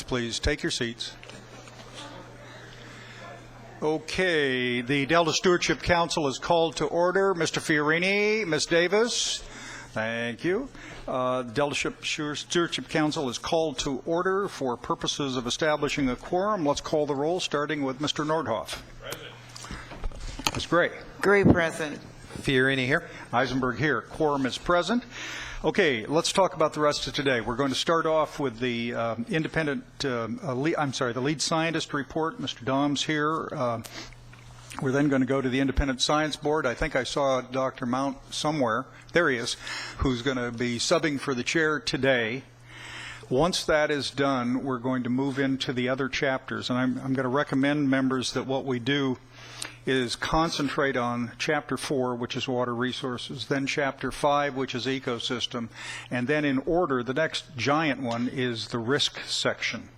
please take your seats. Okay, the Delta Stewardship Council is called to order. Mr. Fiorini, Ms. Davis, thank you. Delta Stewardship Council is called to order for purposes of establishing a quorum. Let's call the roll, starting with Mr. Nordhoff. Present. Ms. Gray. Gray, present. Fiorini here. Eisenberg here. Quorum is present. Okay, let's talk about the rest of today. We're going to start off with the the lead scientist report. Mr. Dom's here. We're then going to go to the Independent Science Board. I think I saw Dr. Mount somewhere. There he is, who's going to be subbing for the chair today. Once that is done, we're going to move into the other chapters. And I'm going to recommend members that what we do is concentrate on Chapter 4, which is water resources, then Chapter 5, which is ecosystem, and then in order, the next giant one is the risk section.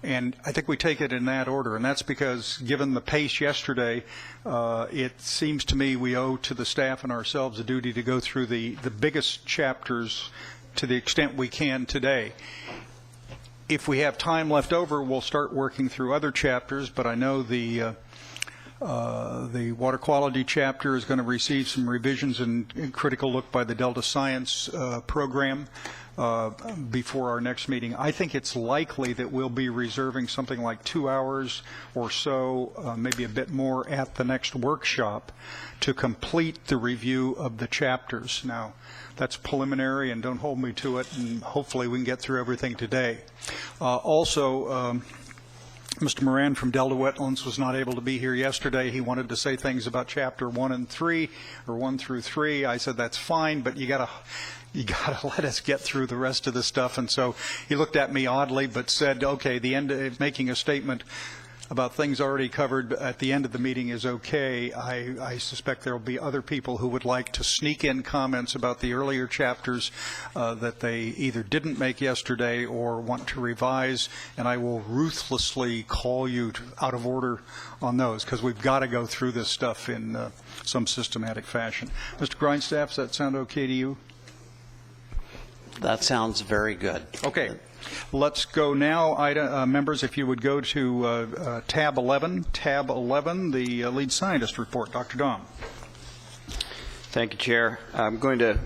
And I think we take it in that order, and that's because given the pace yesterday, it seems to me we owe to the staff and ourselves a duty to go through the biggest chapters to the extent we can today. If we have time left over, we'll start working through other chapters, but I know the water quality chapter is going to receive some revisions and critical look by the Delta Science program before our next meeting. I think it's likely that we'll be reserving something like 2 hours or so, maybe a bit more at the next workshop to complete the review of the chapters. Now, that's preliminary, and don't hold me to it, and hopefully we can get through everything today. Mr. Moran from Delta Wetlands was not able to be here yesterday. He wanted to say things about Chapter 1 and 3, or 1 through 3. I said, that's fine, but you gotta let us get through the rest of the stuff. And so he looked at me oddly, but said, okay, the end of making a statement about things already covered at the end of the meeting is okay. I suspect there will be other people who would like to sneak in comments about the earlier chapters that they either didn't make yesterday or want to revise, and I will ruthlessly call you out of order on those, because we've got to go through this stuff in some systematic fashion. Mr. Grindstaff, does that sound okay to you? That sounds very good. Okay. Let's go now, members, if you would go to tab 11, the lead scientist report. Dr. Dom. Thank you, Chair. I'm going to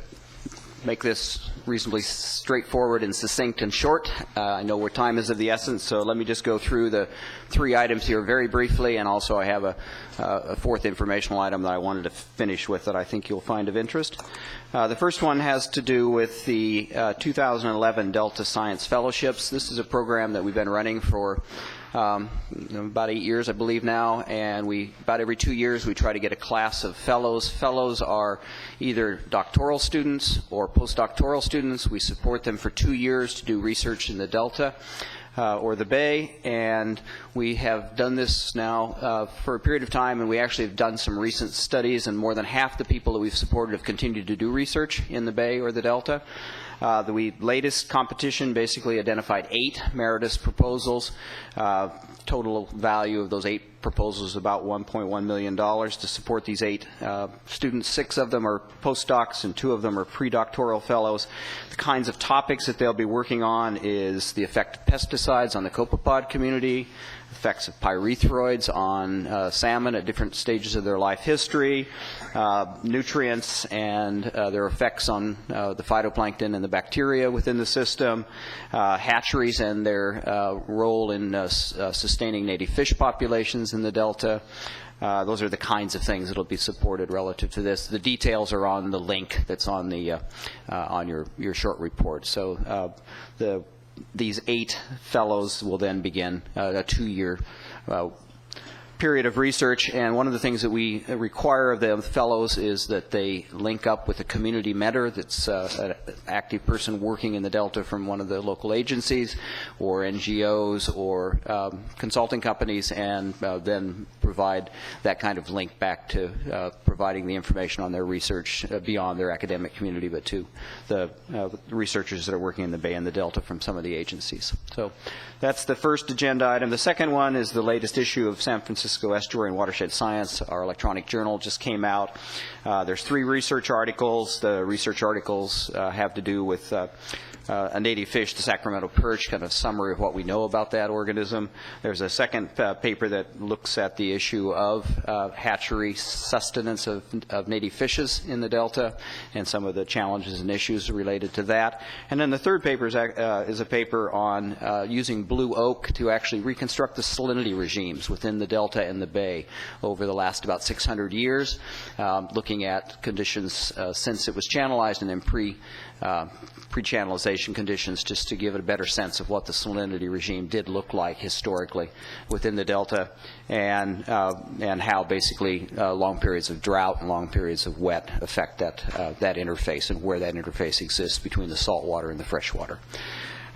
make this reasonably straightforward and succinct and short. I know where time is of the essence, so let me just go through the 3 items here very briefly, and also I have a fourth informational item that I wanted to finish with that I think you'll find of interest. The first one has to do with the 2011 Delta Science Fellowships. This is a program that we've been running for about 8 years, I believe now, and about every 2 years we try to get a class of fellows. Fellows are either doctoral students or postdoctoral students. We support them for 2 years to do research in the Delta or the Bay, and we have done this now for a period of time, and we actually have done some recent studies, and more than half the people that we've supported have continued to do research in the Bay or the Delta. The latest competition basically identified 8 Meritus proposals. Total value of those 8 proposals is about $1.1 million to support these 8 students. 6 of them are postdocs and 2 of them are predoctoral fellows. The kinds of topics that they'll be working on is the effect of pesticides on the copepod community, effects of pyrethroids on salmon at different stages of their life history, nutrients and their effects on the phytoplankton and the bacteria within the system, hatcheries and their role in sustaining native fish populations in the Delta. Those are the kinds of things that will be supported relative to this. The details are on the link that's on the on your short report. So these 8 fellows will then begin a 2-year period of research, and one of the things that we require of the fellows is that they link up with a community mentor that's an active person working in the Delta from one of the local agencies or NGOs or consulting companies, and then provide that kind of link back to providing the information on their research beyond their academic community, but to the researchers that are working in the Bay and the Delta from some of the agencies. So that's the first agenda item. The second one is the latest issue of San Francisco Francisco Estuary and Watershed Science. Our electronic journal just came out. There's 3 research articles. The research articles have to do with a native fish, the Sacramento perch, kind of summary of what we know about that organism. There's a second paper that looks at the issue of hatchery sustenance of native fishes in the Delta and some of the challenges and issues related to that. And then the third paper is a paper on using blue oak to actually reconstruct the salinity regimes within the Delta and the Bay over the last about 600 years, looking at conditions since it was channelized and then pre-channelization conditions, just to give it a better sense of what the salinity regime did look like historically within the Delta, and how basically long periods of drought and long periods of wet affect that interface, and where that interface exists between the salt water and the fresh water.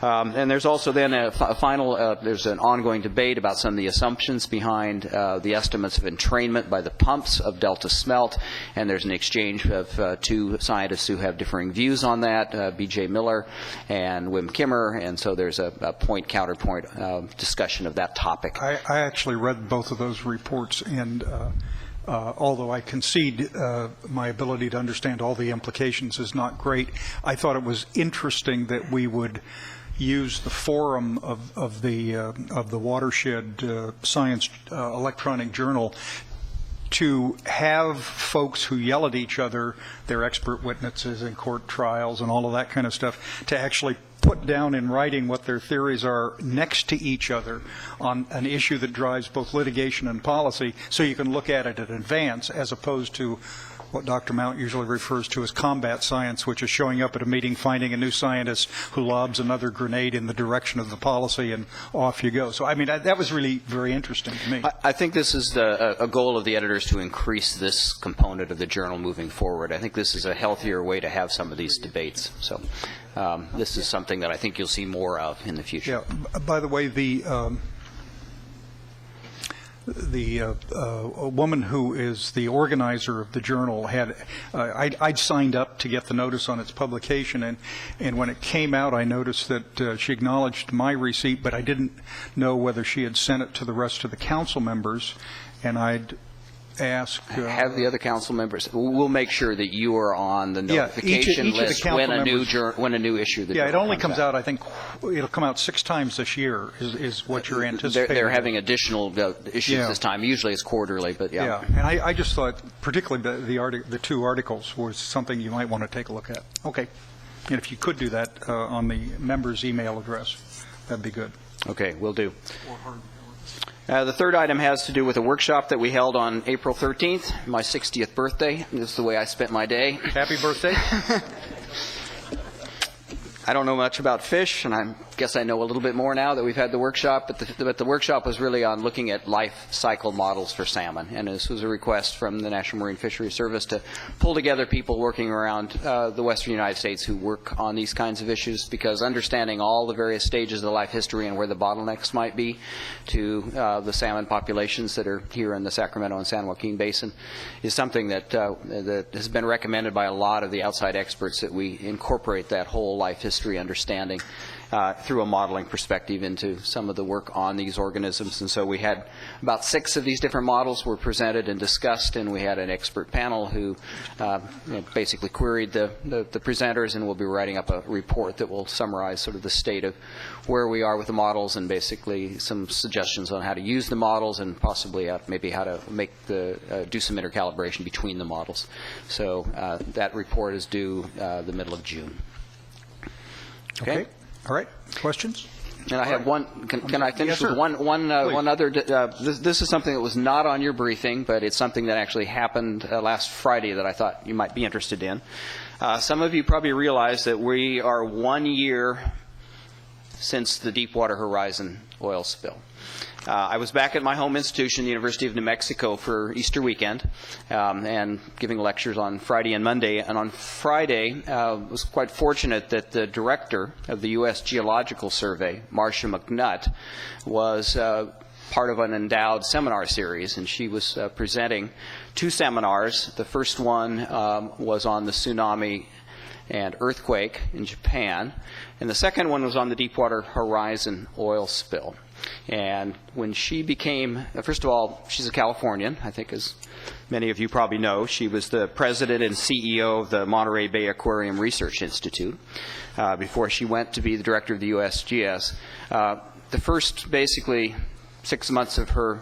And there's also then there's an ongoing debate about some of the assumptions behind the estimates of entrainment by the pumps of Delta smelt, and there's an exchange of 2 scientists who have differing views on that, B.J. Miller and Wim Kimmer, and so there's a point-counterpoint discussion of that topic. I actually read both of those reports, and although I concede my ability to understand all the implications is not great, I thought it was interesting that we would use the forum of the Watershed Science electronic journal to have folks who yell at each other, their expert witnesses in court trials and all of that kind of stuff, to actually put down in writing what their theories are next to each other on an issue that drives both litigation and policy, so you can look at it in advance, as opposed to what Dr. Mount usually refers to as combat science, which is showing up at a meeting, finding a new scientist who lobs another grenade in the direction of the policy, and off you go. So, I mean, that was really very interesting to me. I think this is a goal of the editors, to increase this component of the journal moving forward. I think this is a healthier way to have some of these debates. So this is something that I think you'll see more of in the future. Yeah. By the way, the woman who is the organizer of the journal had, I'd signed up to get the notice on its publication, and when it came out, I noticed that she acknowledged my receipt, but I didn't know whether she had sent it to the rest of the council members, and I'd ask... have the other council members. We'll make sure that you are on the notification each list when a new issue. Yeah, it only comes out, I think, it'll come out 6 times this year, is what you're anticipating. They're having additional issues this time. Usually it's quarterly, but yeah. Yeah, and I just thought, particularly the 2 articles, was something you might want to take a look at. Okay. And if you could do that on the member's email address, that'd be good. Okay, will do. The third item has to do with a workshop that we held on April 13th, my 60th birthday. This is the way I spent my day. Happy birthday. I don't know much about fish, and I guess I know a little bit more now that we've had the workshop, but the workshop was really on looking at life cycle models for salmon, and this was a request from the National Marine Fisheries Service to pull together people working around the western United States who work on these kinds of issues, because understanding all the various stages of the life history and where the bottlenecks might be to the salmon populations that are here in the Sacramento and San Joaquin Basin is something that has been recommended by a lot of the outside experts, that we incorporate that whole life history understanding through a modeling perspective into some of the work on these organisms. And so we had about 6 of these different models were presented and discussed, and we had an expert panel who basically queried the presenters, and we'll be writing up a report that will summarize sort of the state of where we are with the models, and basically some suggestions on how to use the models, and possibly maybe how to make do some intercalibration between the models. So that report is due the middle of June. Okay. All right. Questions? And I have one. Can I finish Yes, with one other? This is something that was not on your briefing, but it's something that actually happened last Friday that I thought you might be interested in. Some of you probably realize that we are 1 year since the Deepwater Horizon oil spill. I was back at my home institution, the University of New Mexico, for Easter weekend, and giving lectures on Friday and Monday. And on Friday, I was quite fortunate that the director of the U.S. Geological Survey, Marcia McNutt, was part of an endowed seminar series, and she was presenting 2 seminars. The first one was on the tsunami and earthquake in Japan, and the second one was on the Deepwater Horizon oil spill. And when she became, first of all, she's a Californian, I think as many of you probably know. She was the president and CEO of the Monterey Bay Aquarium Research Institute before she went to be the director of the USGS. The first, basically, 6 months of her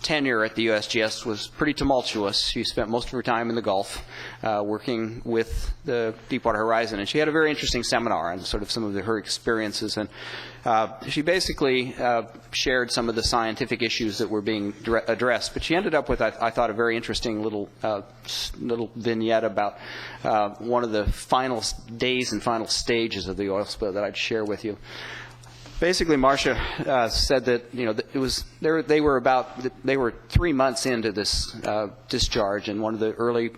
tenure at the USGS was pretty tumultuous. She spent most of her time in the Gulf working with the Deepwater Horizon, and she had a very interesting seminar on sort of some of her experiences, and she basically shared some of the scientific issues that were being addressed, but she ended up with, I thought, a very interesting little vignette about one of the final days and final stages of the oil spill that I'd share with you. Basically, Marcia said that they were 3 months into this discharge, and one of the early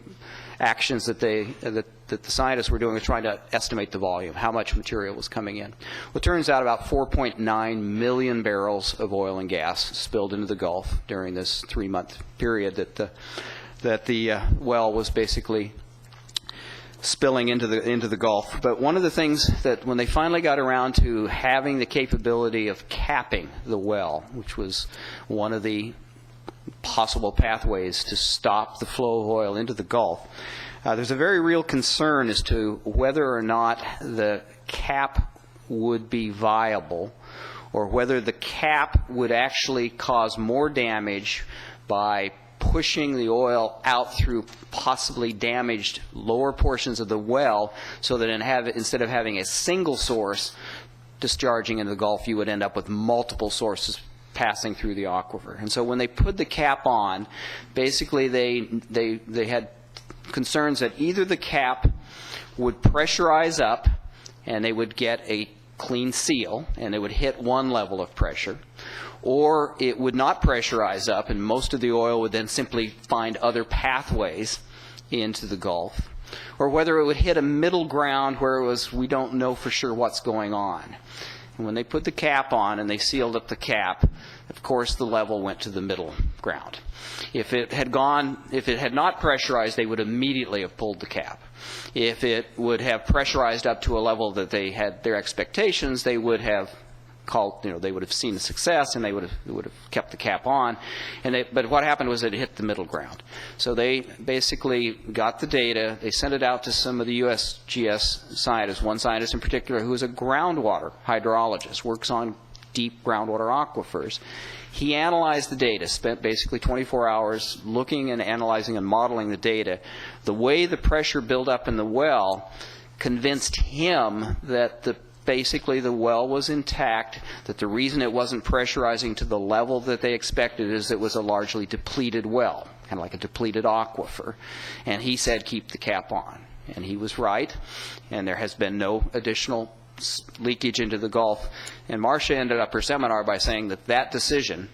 actions that the scientists were doing was trying to estimate the volume, how much material was coming in. Well, it turns out about 4.9 million barrels of oil and gas spilled into the Gulf during this 3-month period that the well was basically spilling into the Gulf. But one of the things that when they finally got around to having the capability of capping the well, which was one of the possible pathways to stop the flow of oil into the Gulf, there's a very real concern as to whether or not the cap would be viable, or whether the cap would actually cause more damage by pushing the oil out through possibly damaged lower portions of the well, so that instead of having a single source discharging into the Gulf, you would end up with multiple sources passing through the aquifer. And so when they put the cap on, basically they had concerns that either the cap would pressurize up and they would get a clean seal and it would hit one level of pressure, or it would not pressurize up and most of the oil would then simply find other pathways into the Gulf, or whether it would hit a middle ground where it was, we don't know for sure what's going on. And when they put the cap on and they sealed up the cap, of course the level went to the middle ground. If it had not pressurized, they would immediately have pulled the cap. If it would have pressurized up to a level that they had their expectations, they would have they would have seen the success and they would have kept the cap on. But what happened was it hit the middle ground. So they basically got the data, they sent it out to some of the USGS scientists, one scientist in particular who is a groundwater hydrologist, works on deep groundwater aquifers. He analyzed the data, spent basically 24 hours looking and analyzing and modeling the data. The way the pressure built up in the well convinced him that basically the well was intact, that the reason it wasn't pressurizing to the level that they expected is it was a largely depleted well, kind of like a depleted aquifer. And he said, keep the cap on. And he was right, and there has been no additional leakage into the Gulf. And Marcia ended up her seminar by saying that decision,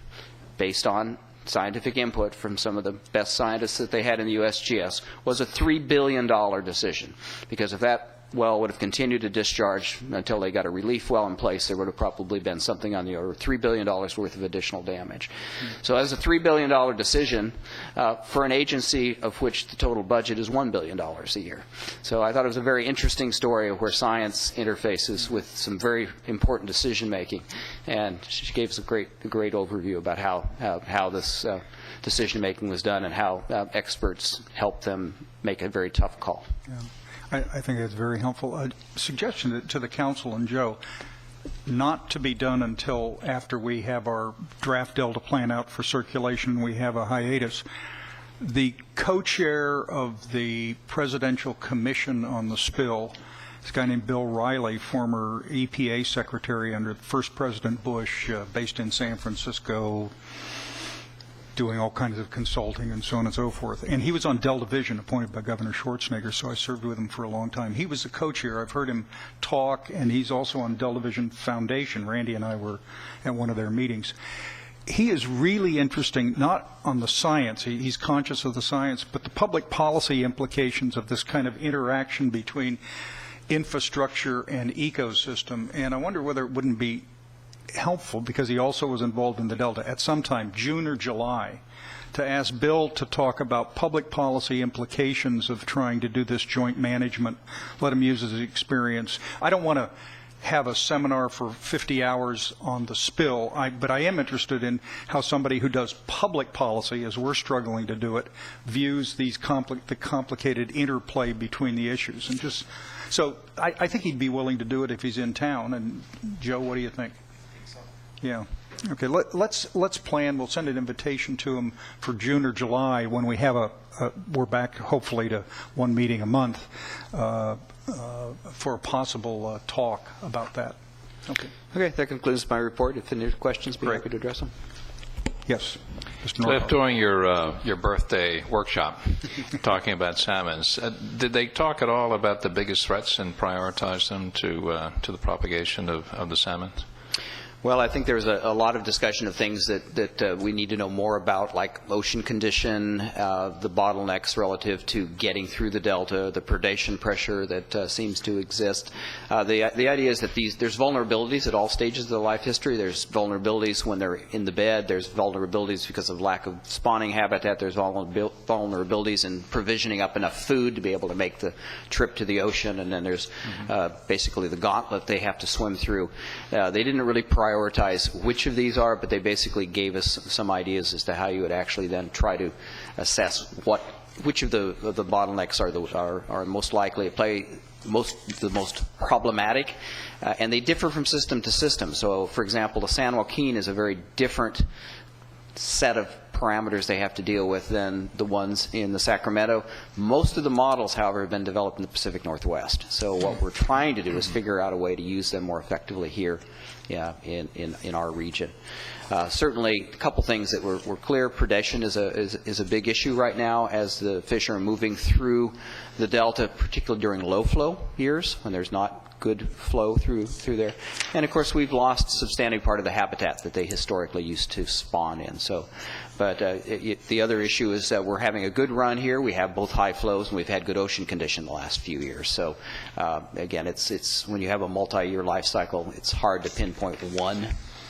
based on scientific input from some of the best scientists that they had in the USGS, was a $3 billion decision. Because if that well would have continued to discharge until they got a relief well in place, there would have probably been something on the order of $3 billion worth of additional damage. So as a $3 billion decision for an agency of which the total budget is $1 billion a year. So I thought it was a very interesting story of where science interfaces with some very important decision making. And she gave us a great overview about how this decision making was done and how experts helped them make a very tough call. Yeah. I think that's very helpful. A suggestion to the council and Joe, not to be done until after we have our draft Delta plan out for circulation, we have a hiatus. The co-chair of the Presidential Commission on the Spill is a guy named Bill Riley, former EPA secretary under first President Bush, based in San Francisco, doing all kinds of consulting and so on and so forth. And he was on Delta Vision, appointed by Governor Schwarzenegger, so I served with him for a long time. He was the co-chair. I've heard him talk, and he's also on Delta Vision Foundation. Randy and I were at one of their meetings. He is really interesting, not on the science, he's conscious of the science, but the public policy implications of this kind of interaction between infrastructure and ecosystem. And I wonder whether it wouldn't be helpful, because he also was involved in the Delta, at some time, June or July, to ask Bill to talk about public policy implications of trying to do this joint management, let him use his experience. I don't want to have a seminar for 50 hours on the spill, but I am interested in how somebody who does public policy, as we're struggling to do it, views these the complicated interplay between the issues. And just so I think he'd be willing to do it if he's in town. And Joe, what do you think? Yeah. Okay. Let's plan. We'll send an invitation to him for June or July when we have we're back hopefully to one meeting a month for a possible talk about that. Okay. Okay, that concludes my report. If any questions, be happy to address them. Yes. Mr. Cliff, Norhoff. during your birthday workshop, talking about salmons, did they talk at all about the biggest threats and prioritize them to the propagation of the salmon? Well, I think there's a lot of discussion of things that we need to know more about, like ocean condition, the bottlenecks relative to getting through the delta, the predation pressure that seems to exist. The idea is that there's vulnerabilities at all stages of the life history. There's vulnerabilities when they're in the bed. There's vulnerabilities because of lack of spawning habitat. There's vulnerabilities in provisioning up enough food to be able to make the trip to the ocean. And then there's basically the gauntlet they have to swim through. They didn't really prioritize which of these are, but they basically gave us some ideas as to how you would actually then try to assess which of the bottlenecks are most likely to play the most problematic, and they differ from system to system. So, for example, the San Joaquin is a very different set of parameters they have to deal with than the ones in the Sacramento. Most of the models, however, have been developed in the Pacific Northwest. So what we're trying to do is figure out a way to use them more effectively here in our region. Certainly, a couple things that were clear. Predation is a big issue right now as the fish are moving through the delta, particularly during low flow years when there's not good flow through there. And of course, we've lost a substantial part of the habitat that they historically used to spawn in. So, but the other issue is that we're having a good run here. We have both high flows and we've had good ocean condition the last few years. So again, it's when you have a multi-year life cycle, it's hard to pinpoint one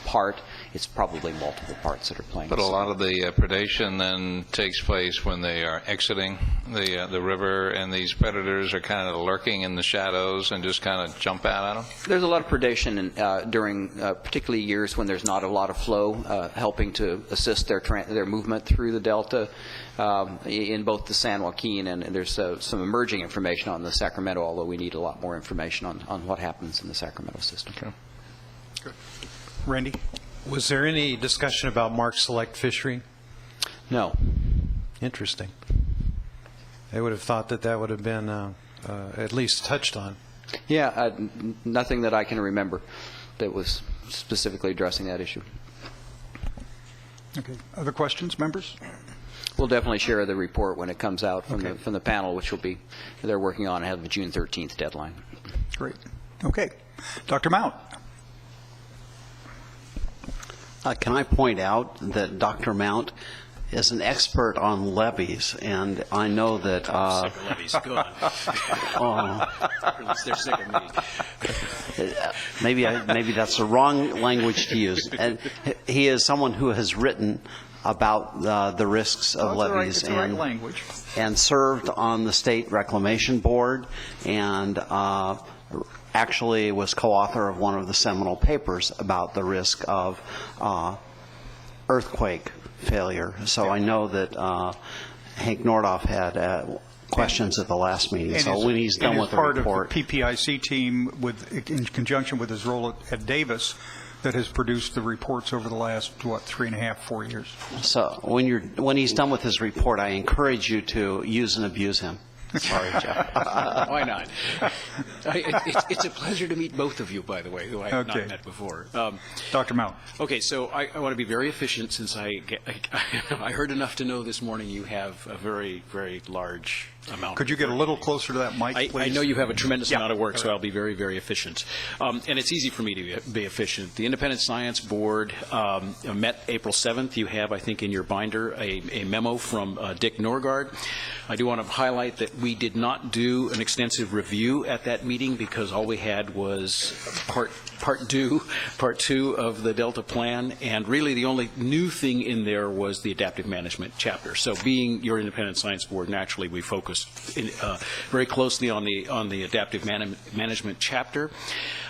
part. It's probably multiple parts that are playing. But a lot of the predation then takes place when they are exiting the river, and these predators are kind of lurking in the shadows and just kind of jump out at them? There's a lot of predation during particularly years when there's not a lot of flow, helping to assist their movement through the delta in both the San Joaquin, and there's some emerging information on the Sacramento, although we need a lot more information on what happens in the Sacramento system. Okay. Good. Randy? Was there any discussion about mark select fishery? No. Interesting. I would have thought that would have been at least touched on. Yeah, nothing that I can remember that was specifically addressing that issue. Okay. Other questions, members? We'll definitely share the report when it comes out from the panel, which will be they're working on ahead of the June 13th deadline. Great. Okay. Dr. Mount? Can I point out that Dr. Mount is an expert on levees, and I know that sick of levees. Go on. Or at least they're sick of me. maybe that's the wrong language to use. And he is someone who has written about the risks of levees it's the right language. and served on the State Reclamation Board, and actually was co-author of one of the seminal papers about the risk of earthquake failure. So I know that Hank Nordoff had questions at the last meeting. And so when he's done with the report, part of the PPIC team, in conjunction with his role at Davis, that has produced the reports over the last 3.5, 4 years. so when he's done with his report, I encourage you to use and abuse him. Sorry, Jeff. Why not? It's a pleasure to meet both of you, by the way, who I have Okay. not met before. Dr. Mount? Okay, so I want to be very efficient since I heard enough to know this morning you have a very, very large amount. Could you get a little closer to that mic, please? I know you have a tremendous Yeah. amount of work, so All right. I'll be very, very efficient. And it's easy for me to be efficient. The Independent Science Board met April 7th. You have, I think, in your binder a memo from Dick Norgard. I do want to highlight that we did not do an extensive review at that meeting because all we had was part two of the Delta Plan, and really the only new thing in there was the adaptive management chapter. So being your Independent Science Board, naturally we focused very closely on the adaptive management chapter.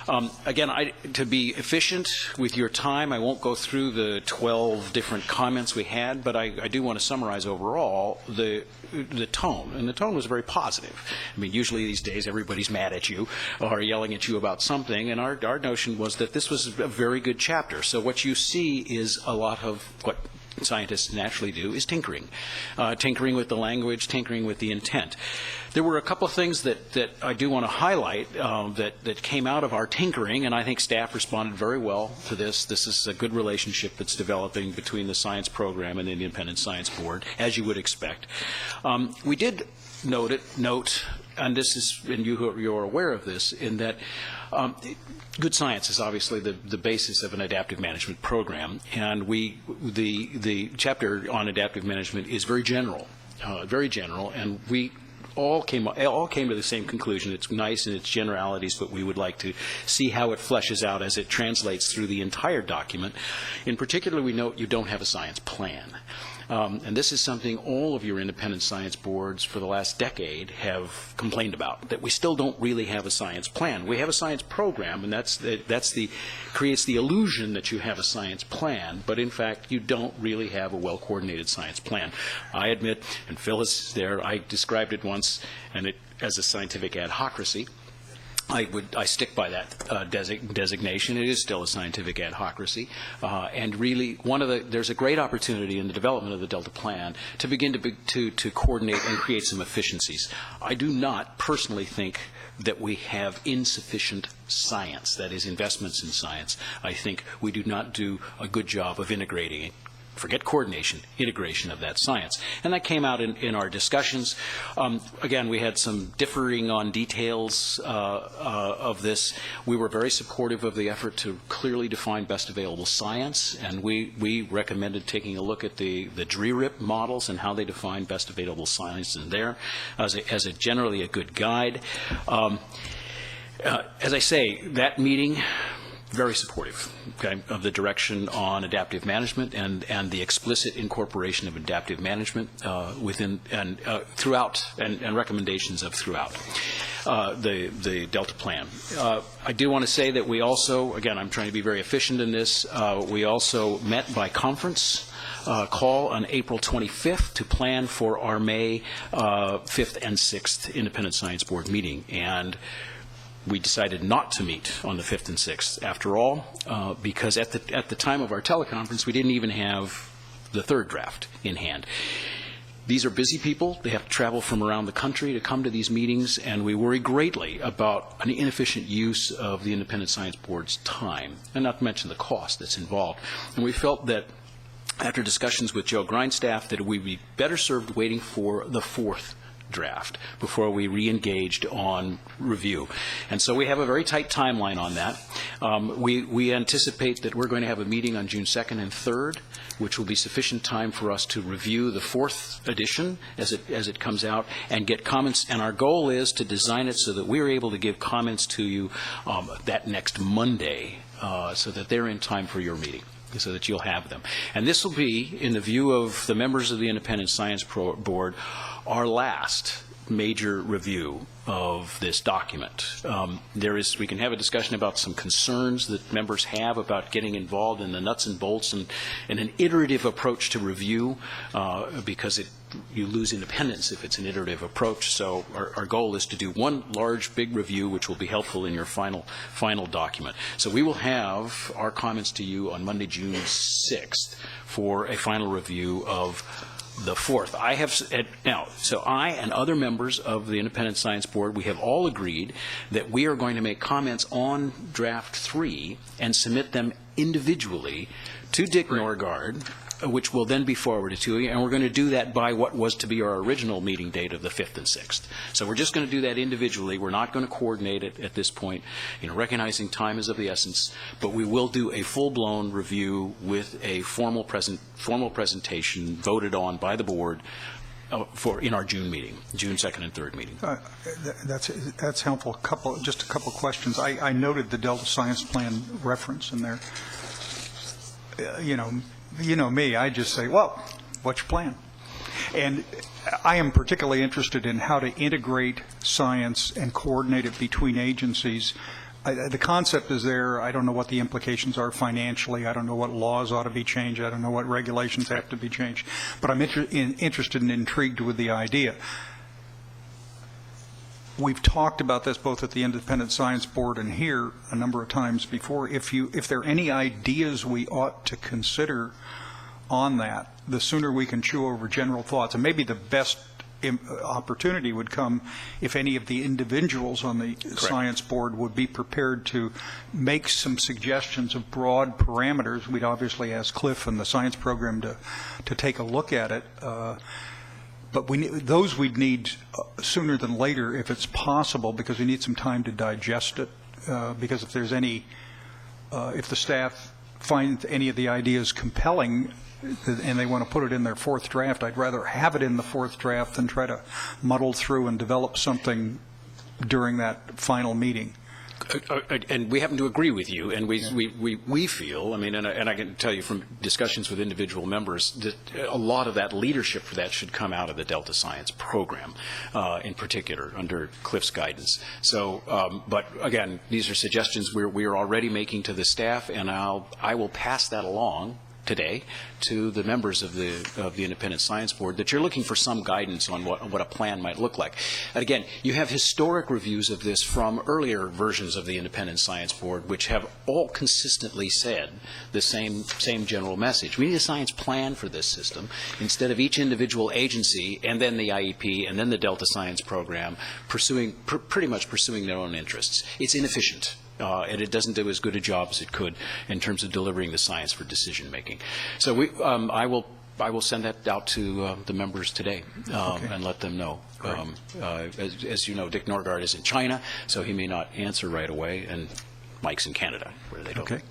Again, to be efficient with your time, I won't go through the 12 different comments we had, but I do want to summarize overall the tone, and the tone was very positive. I mean, usually these days everybody's mad at you or yelling at you about something, and our notion was that this was a very good chapter. So what you see is a lot of what scientists naturally do is tinkering. Tinkering with the language, tinkering with the intent. There were a couple of things that I do want to highlight that came out of our tinkering, and I think staff responded very well to this. This is a good relationship that's developing between the science program and the Independent Science Board, as you would expect. We did note, and this is, and you're aware of this, in that good science is obviously the basis of an adaptive management program, and the chapter on adaptive management is very general, and we all came to the same conclusion. It's nice in its generalities, but we would like to see how it fleshes out as it translates through the entire document. In particular, we note you don't have a science plan. And this is something all of your independent science boards for the last decade have complained about, that we still don't really have a science plan. We have a science program, and creates the illusion that you have a science plan, but in fact you don't really have a well-coordinated science plan. I admit, and Phil is there, I described it once as a scientific adhocracy. I stick by that designation. It is still a scientific adhocracy, and really there's a great opportunity in the development of the Delta Plan to begin to coordinate and create some efficiencies. I do not personally think that we have insufficient science, that is, investments in science. I think we do not do a good job of integrating it. Forget coordination, integration of that science. And that came out in our discussions. Again, we had some differing on details of this. We were very supportive of the effort to clearly define best available science, and we recommended taking a look at the DRERIP models and how they define best available science in there as a generally a good guide. As I say, that meeting, very supportive, okay, of the direction on adaptive management and the explicit incorporation of adaptive management within and throughout and recommendations of throughout the Delta Plan. I do want to say that we also, again, I'm trying to be very efficient in this, we also met by conference call on April 25th to plan for our May 5th and 6th Independent Science Board meeting, and we decided not to meet on the 5th and 6th, after all, because at the time of our teleconference, we didn't even have the third draft in hand. These are busy people. They have to travel from around the country to come to these meetings, and we worry greatly about an inefficient use of the Independent Science Board's time, and not to mention the cost that's involved. And we felt that after discussions with Joe Grindstaff that we'd be better served waiting for the fourth draft before we re-engaged on review. And so we have a very tight timeline on that. We anticipate that we're going to have a meeting on June 2nd and 3rd, which will be sufficient time for us to review the fourth edition as it comes out and get comments. And our goal is to design it so that we're able to give comments to you that next Monday so that they're in time for your meeting, so that you'll have them. And this will be, in the view of the members of the Independent Science Board, our last major review of this document. We can have a discussion about some concerns that members have about getting involved in the nuts and bolts and an iterative approach to review, because you lose independence if it's an iterative approach. So our goal is to do one large, big review, which will be helpful in your final document. So we will have our comments to you on Monday, June 6th for a final review of the fourth. So I and other members of the Independent Science Board, we have all agreed that we are going to make comments on draft 3 and submit them individually to Dick Norgard, which will then be forwarded to you, and we're going to do that by what was to be our original meeting date of the 5th and 6th. So we're just going to do that individually. We're not going to coordinate it at this point, recognizing time is of the essence, but we will do a full-blown review with a formal presentation voted on by the board in our June meeting, June 2nd and 3rd meeting. That's helpful. Just a couple questions. I noted the Delta Science Plan reference in there. You know me, I just say, well, what's your plan? And I am particularly interested in how to integrate science and coordinate it between agencies the concept is there. I don't know what the implications are financially. I don't know what laws ought to be changed. I don't know what regulations have to be changed. But I'm interested and intrigued with the idea. We've talked about this both at the Independent Science Board and here a number of times before. If there are any ideas we ought to consider on that, the sooner we can chew over general thoughts. And maybe the best opportunity would come if any of the individuals on the Science Board would be prepared to make some suggestions of broad parameters. We'd obviously ask Cliff and the science program to take a look at it. But those we'd need sooner than later if it's possible, because we need some time to digest it. Because if there's any, if the staff find any of the ideas compelling and they want to put it in their fourth draft, I'd rather have it in the fourth draft than try to muddle through and develop something during that final meeting. And we happen to agree with you, and we feel, I mean, and I can tell you from discussions with individual members that a lot of that leadership for that should come out of the Delta Science program, in particular, under Cliff's guidance. So, but again, these are suggestions we are already making to the staff, and I will pass that along today to the members of the Independent Science Board, that you're looking for some guidance on what a plan might look like. And again, you have historic reviews of this from earlier versions of the Independent Science Board, which have all consistently said the same general message. We need a science plan for this system instead of each individual agency and then the IEP and then the Delta Science program pretty much pursuing their own interests. It's inefficient. And it doesn't do as good a job as it could in terms of delivering the science for decision making. So I will send that out to the members today and let them know. As you know, Dick Norgard is in China, so he may not answer right away, and Mike's in Canada, where they don't. Okay.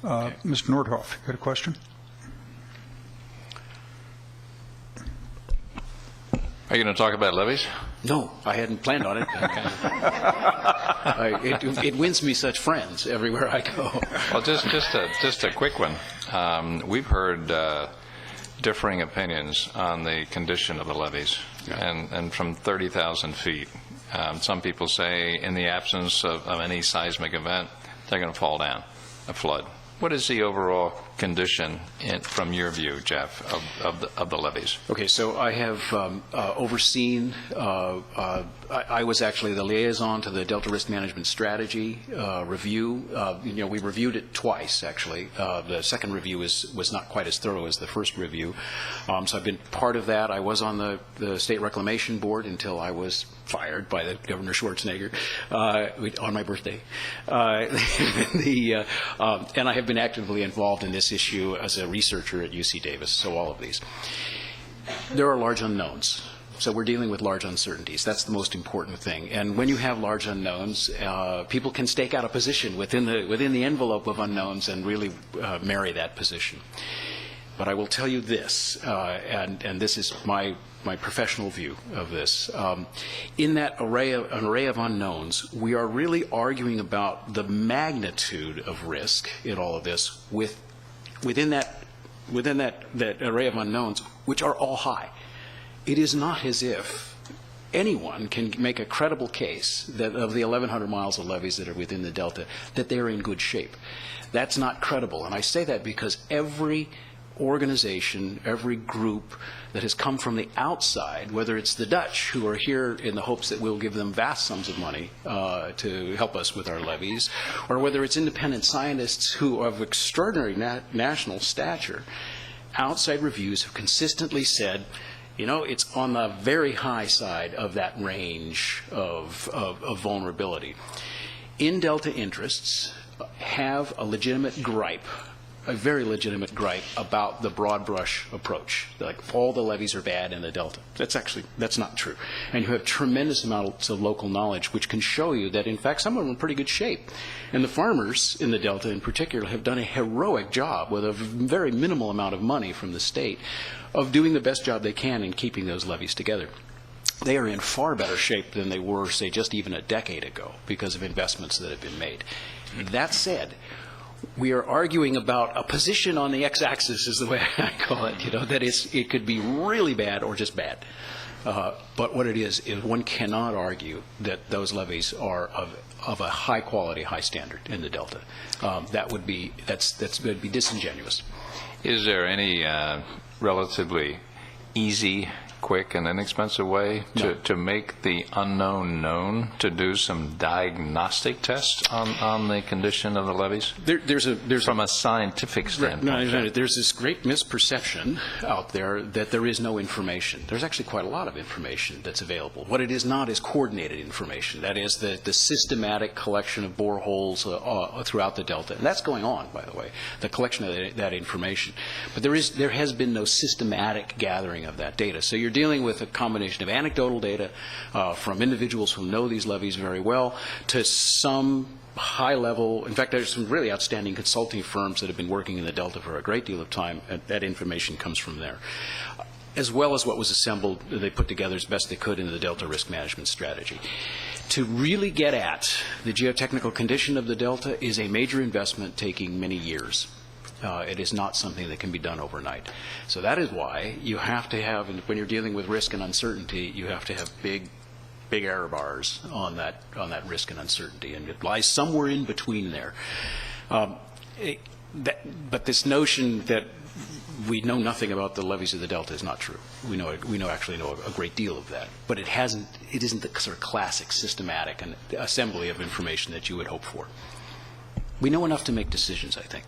Mr. Nordhoff, you got a question? Are you going to talk about levies? No, I hadn't planned on it. It wins me such friends everywhere I go. Well, just a quick one. We've heard differing opinions on the condition of the levees, and from 30,000 feet. Some people say in the absence of any seismic event, they're going to fall down, a flood. What is the overall condition, from your view, Jeff, of the levees? Okay, so I have overseen, I was actually the liaison to the Delta Risk Management Strategy review. We reviewed it twice, actually. The second review was not quite as thorough as the first review. So I've been part of that. I was on the State Reclamation Board until I was fired by the Governor Schwarzenegger on my birthday. And I have been actively involved in this issue as a researcher at UC Davis, so all of these. There are large unknowns. So we're dealing with large uncertainties. That's the most important thing. And when you have large unknowns, people can stake out a position within the envelope of unknowns and really marry that position. But I will tell you this, and this is my professional view of this. In that array of unknowns, we are really arguing about the magnitude of risk in all of this within that array of unknowns, which are all high. It is not as if anyone can make a credible case that of the 1,100 miles of levees that are within the Delta, that they are in good shape. That's not credible. And I say that because every organization, every group that has come from the outside, whether it's the Dutch, who are here in the hopes that we'll give them vast sums of money to help us with our levees, or whether it's independent scientists who are of extraordinary national stature, outside reviews have consistently said, it's on the very high side of that range of vulnerability. In Delta interests have a legitimate gripe, a very legitimate gripe about the broad brush approach. Like all the levees are bad in the Delta. That's not true. And you have tremendous amounts of local knowledge which can show you that in fact some of them are in pretty good shape. And the farmers in the Delta in particular have done a heroic job with a very minimal amount of money from the state of doing the best job they can in keeping those levees together. They are in far better shape than they were, say, just even a decade ago because of investments that have been made. That said, we are arguing about a position on the x-axis, is the way I call it, that it could be really bad or just bad. But what it is one cannot argue that those levees are of a high quality, high standard in the Delta. That would be disingenuous. Is there any relatively easy, quick, and inexpensive way to make the unknown known, to do some diagnostic tests on the condition of the levees? There's from a scientific standpoint. No, there's this great misperception out there that there is no information. There's actually quite a lot of information that's available. What it is not is coordinated information. That is the systematic collection of boreholes throughout the Delta. And that's going on, by the way, the collection of that information. But there has been no systematic gathering of that data. So you're dealing with a combination of anecdotal data from individuals who know these levees very well to some high level. In fact, there's some really outstanding consulting firms that have been working in the Delta for a great deal of time, and that information comes from there. As well as what was assembled, they put together as best they could into the Delta risk management strategy. To really get at the geotechnical condition of the Delta is a major investment taking many years. It is not something that can be done overnight. So that is why you have to have, when you're dealing with risk and uncertainty, you have to have big error bars on that risk and uncertainty, and it lies somewhere in between there. But this notion that we know nothing about the levees of the Delta is not true. We actually know a great deal of that, but it isn't the sort of classic systematic and assembly of information that you would hope for. We know enough to make decisions, I think.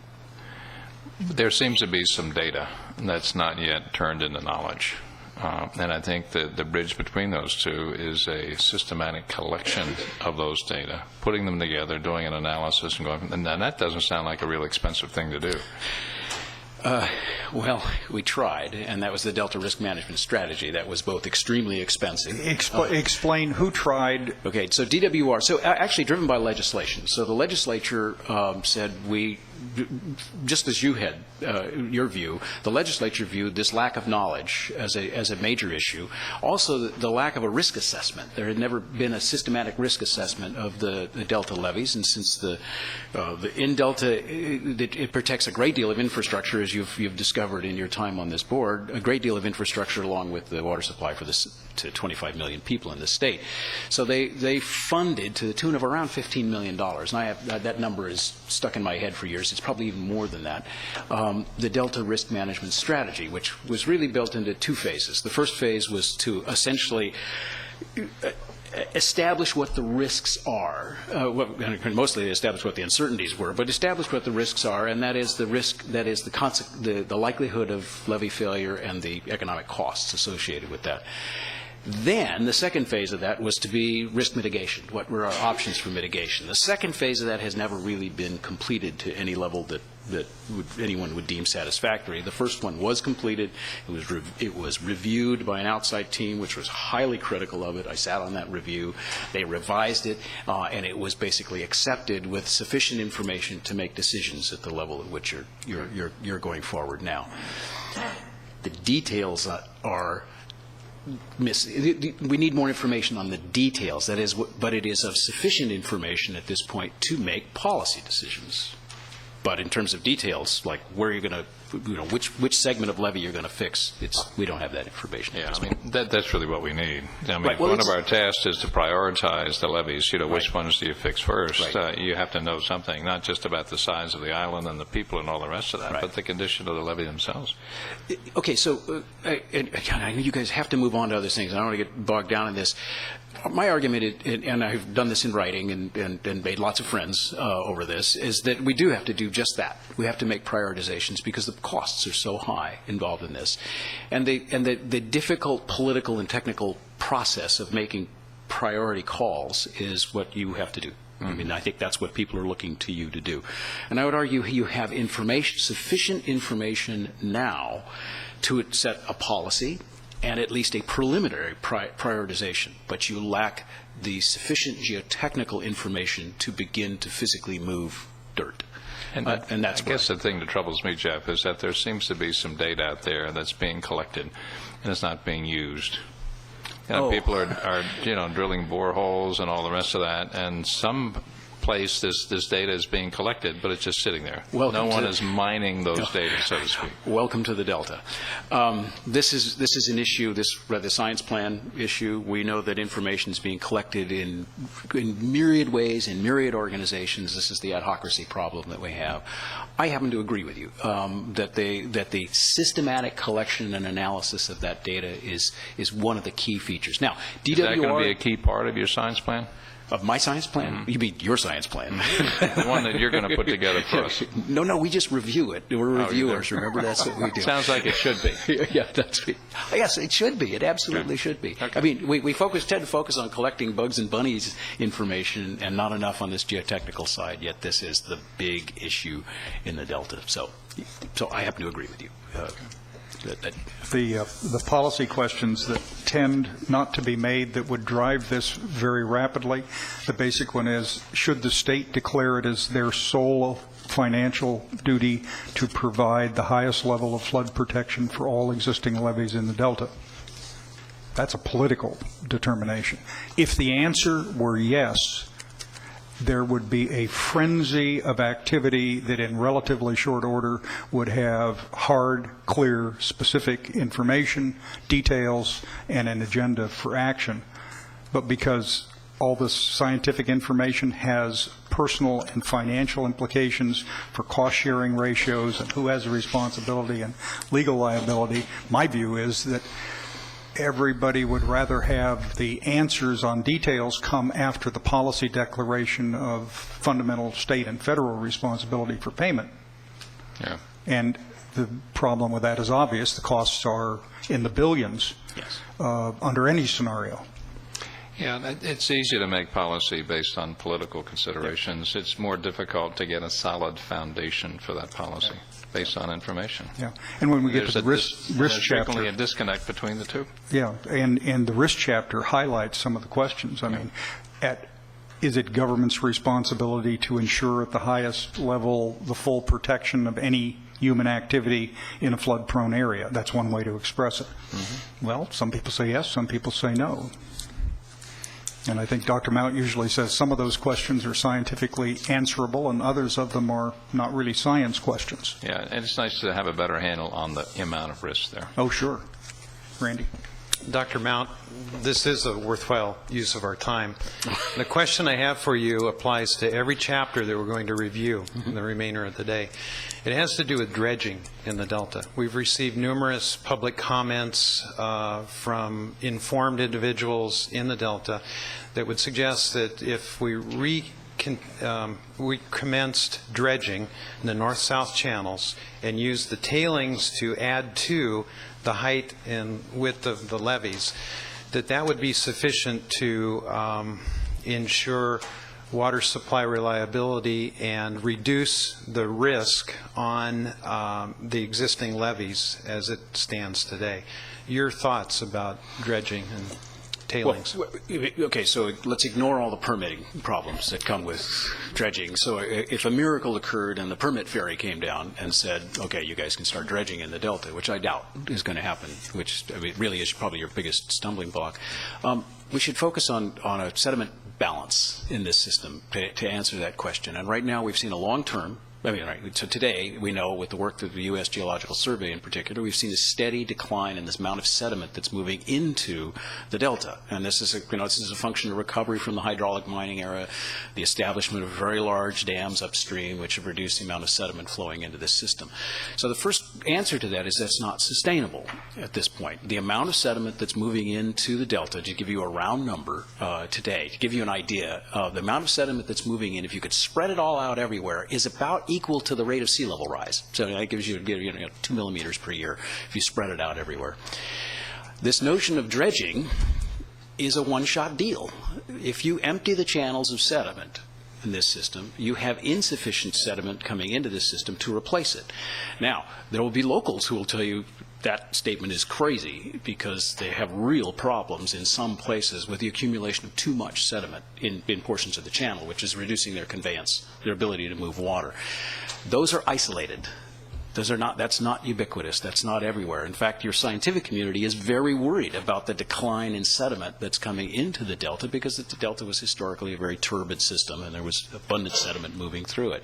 There seems to be some data that's not yet turned into knowledge. And I think that the bridge between those two is a systematic collection of those data, putting them together, doing an analysis, and going. And that doesn't sound like a real expensive thing to do. Well, we tried, and that was the Delta risk management strategy. That was both extremely expensive. Explain who tried. Okay, so DWR, so actually driven by legislation. So the legislature said just as you had your view, the legislature viewed this lack of knowledge as a major issue. Also, the lack of a risk assessment. There had never been a systematic risk assessment of the Delta levees, and since in Delta, it protects a great deal of infrastructure, as you've discovered in your time on this board, a great deal of infrastructure along with the water supply to 25 million people in the state. So they funded to the tune of around $15 million, and I have that number is stuck in my head for years. It's probably even more than that. The Delta risk management strategy, which was really built into two phases. The first phase was to essentially establish what the risks are, mostly establish what the uncertainties were, but establish what the risks are, and that is the risk, that is the likelihood of levee failure and the economic costs associated with that. Then the second phase of that was to be risk mitigation. What were our options for mitigation? The second phase of that has never really been completed to any level that anyone would deem satisfactory. The first one was completed. It was reviewed by an outside team, which was highly critical of it. I sat on that review. They revised it, and it was basically accepted with sufficient information to make decisions at the level at which you're going forward now. The details are we need more information on the details. That is, but it is of sufficient information at this point to make policy decisions. But in terms of details, like where you're going to, which segment of levee you're going to fix, we don't have that information. Yeah, I mean that's really what we need. I mean, right. Well, one of our tasks is to prioritize the levees. Which right. ones do you fix first? Right. You have to know something, not just about the size of the island and the people and all the rest of that, right. but the condition of the levee themselves. Okay, so I know you guys have to move on to other things. I don't want to get bogged down in this. My argument, and I've done this in writing and made lots of friends over this, is that we do have to do just that. We have to make prioritizations because the costs are so high involved in this. And the difficult political and technical process of making priority calls is what you have to do. I mean, I think that's what people are looking to you to do. And I would argue you have sufficient information now to set a policy and at least a preliminary prioritization, but you lack the sufficient geotechnical information to begin to physically move dirt. And that's I guess the thing that troubles me, Jeff, is that there seems to be some data out there that's being collected and it's not being used. People are drilling boreholes and all the rest of that, and some place this data is being collected, but it's just sitting there. Welcome no one to- is mining those data, so to speak. Welcome to the Delta. This is an issue, the science plan issue. We know that information is being collected in myriad ways, in myriad organizations. This is the adhocracy problem that we have. I happen to agree with you that the systematic collection and analysis of that data is one of the key features. Now, DWR... Is that going to be a key part of your science plan? Of my science plan? You mean your science plan? The one that you're going to put together for us. No, we just review it. We're reviewers, remember? That's what we do. Sounds like it should be. Yeah, yes, it should be. It absolutely should be. Okay. I mean, we tend to focus on collecting bugs and bunnies information and not enough on this geotechnical side, yet this is the big issue in the Delta. So I happen to agree with you. The policy questions that tend not to be made that would drive this very rapidly, the basic one is, should the state declare it as their sole financial duty to provide the highest level of flood protection for all existing levees in the Delta? That's a political determination. If the answer were yes, there would be a frenzy of activity that in relatively short order would have hard, clear, specific information, details, and an agenda for action. But because all this scientific information has personal and financial implications for cost-sharing ratios and who has a responsibility and legal liability, my view is that everybody would rather have the answers on details come after the policy declaration of fundamental state and federal responsibility for payment. Yeah. And the problem with that is obvious. The costs are in the billions under any scenario. Yeah, it's easy to make policy based on political considerations. It's more difficult to get a solid foundation for that policy based on information. Yeah, and when we get to the risk there's chapter, frequently a disconnect between the two. yeah, and the risk chapter highlights some of the questions. I mean, is it government's responsibility to ensure at the highest level the full protection of any human activity in a flood-prone area? That's one way to express it. Well, some people say yes, some people say no. And I think Dr. Mount usually says some of those questions are scientifically answerable and others of them are not really science questions. Yeah, and it's nice to have a better handle on the amount of risk there. Oh, sure. Randy? Dr. Mount, this is a worthwhile use of our time. The question I have for you applies to every chapter that we're going to review in the remainder of the day. It has to do with dredging in the Delta. We've received numerous public comments from informed individuals in the Delta that would suggest that if we commenced dredging in the north-south channels and used the tailings to add to the height and width of the levees, that would be sufficient to ensure water supply reliability and reduce the risk on the existing levees as it stands today. Your thoughts about dredging and tailings? Well, okay, so let's ignore all the permitting problems that come with dredging. So if a miracle occurred and the permit ferry came down and said, okay, you guys can start dredging in the Delta, which I doubt is going to happen, which I mean, really is probably your biggest stumbling block, we should focus on a sediment balance in this system to answer that question. And right now we've seen a long-term, so today we know with the work of the U.S. Geological Survey in particular, we've seen a steady decline in this amount of sediment that's moving into the Delta. And this is a function of recovery from the hydraulic mining era, the establishment of very large dams upstream, which have reduced the amount of sediment flowing into this system. So the first answer to that is that's not sustainable at this point. The amount of sediment that's moving into the Delta, to give you a round number today, to give you an idea of the amount of sediment that's moving in, if you could spread it all out everywhere, is about equal to the rate of sea level rise. So that gives you 2 millimeters per year if you spread it out everywhere. This notion of dredging is a one-shot deal. If you empty the channels of sediment in this system, you have insufficient sediment coming into this system to replace it. Now, there will be locals who will tell you that statement is crazy because they have real problems in some places with the accumulation of too much sediment in portions of the channel, which is reducing their conveyance, their ability to move water. Those are isolated. That's not ubiquitous. That's not everywhere. In fact, your scientific community is very worried about the decline in sediment that's coming into the delta, because the delta was historically a very turbid system and there was abundant sediment moving through it.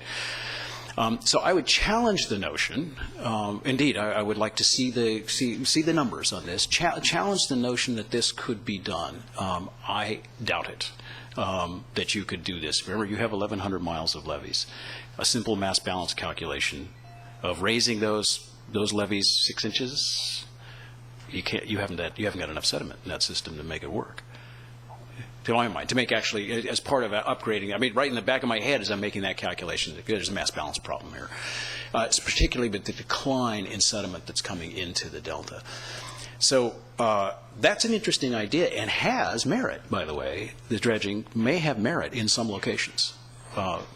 So I would challenge the notion. Indeed, I would like to see the numbers on this. Challenge the notion that this could be done. I doubt it. That you could do this. Remember, you have 1,100 miles of levees. A simple mass balance calculation of raising those levees 6 inches, you haven't got enough sediment in that system to make it work. To my mind, to make actually, as part of upgrading, I mean, right in the back of my head as I'm making that calculation, there's a mass balance problem here. It's particularly with the decline in sediment that's coming into the delta. So that's an interesting idea and has merit, by the way. The dredging may have merit in some locations.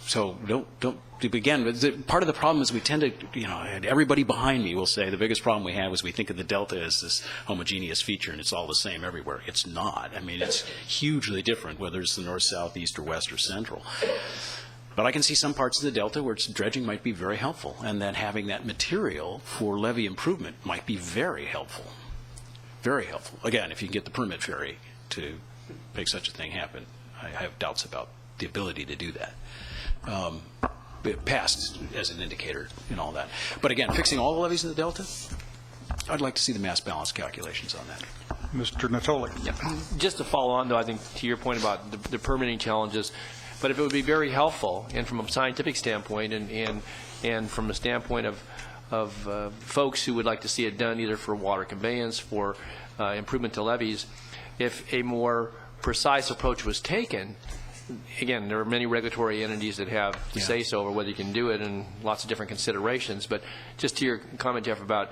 So don't again, part of the problem is we tend to, everybody behind me will say the biggest problem we have is we think of the delta as this homogeneous feature and it's all the same everywhere. It's not. I mean, it's hugely different whether it's the north, south, east, or west, or central. But I can see some parts of the delta where dredging might be very helpful, and that having that material for levee improvement might be very helpful. Very helpful. Again, if you can get the permit ferry to make such a thing happen, I have doubts about the ability to do that. Past as an indicator and all that. But again, fixing all the levees in the delta, I'd like to see the mass balance calculations on that. Mr. Natoli. Yeah. Just to follow on, though, I think to your point about the permitting challenges, but if it would be very helpful, and from a scientific standpoint, and from a standpoint of folks who would like to see it done either for water conveyance, for improvement to levees, if a more precise approach was taken. Again, there are many regulatory entities that have to say so over whether you can do it, and lots of different considerations. But just to your comment, Jeff, about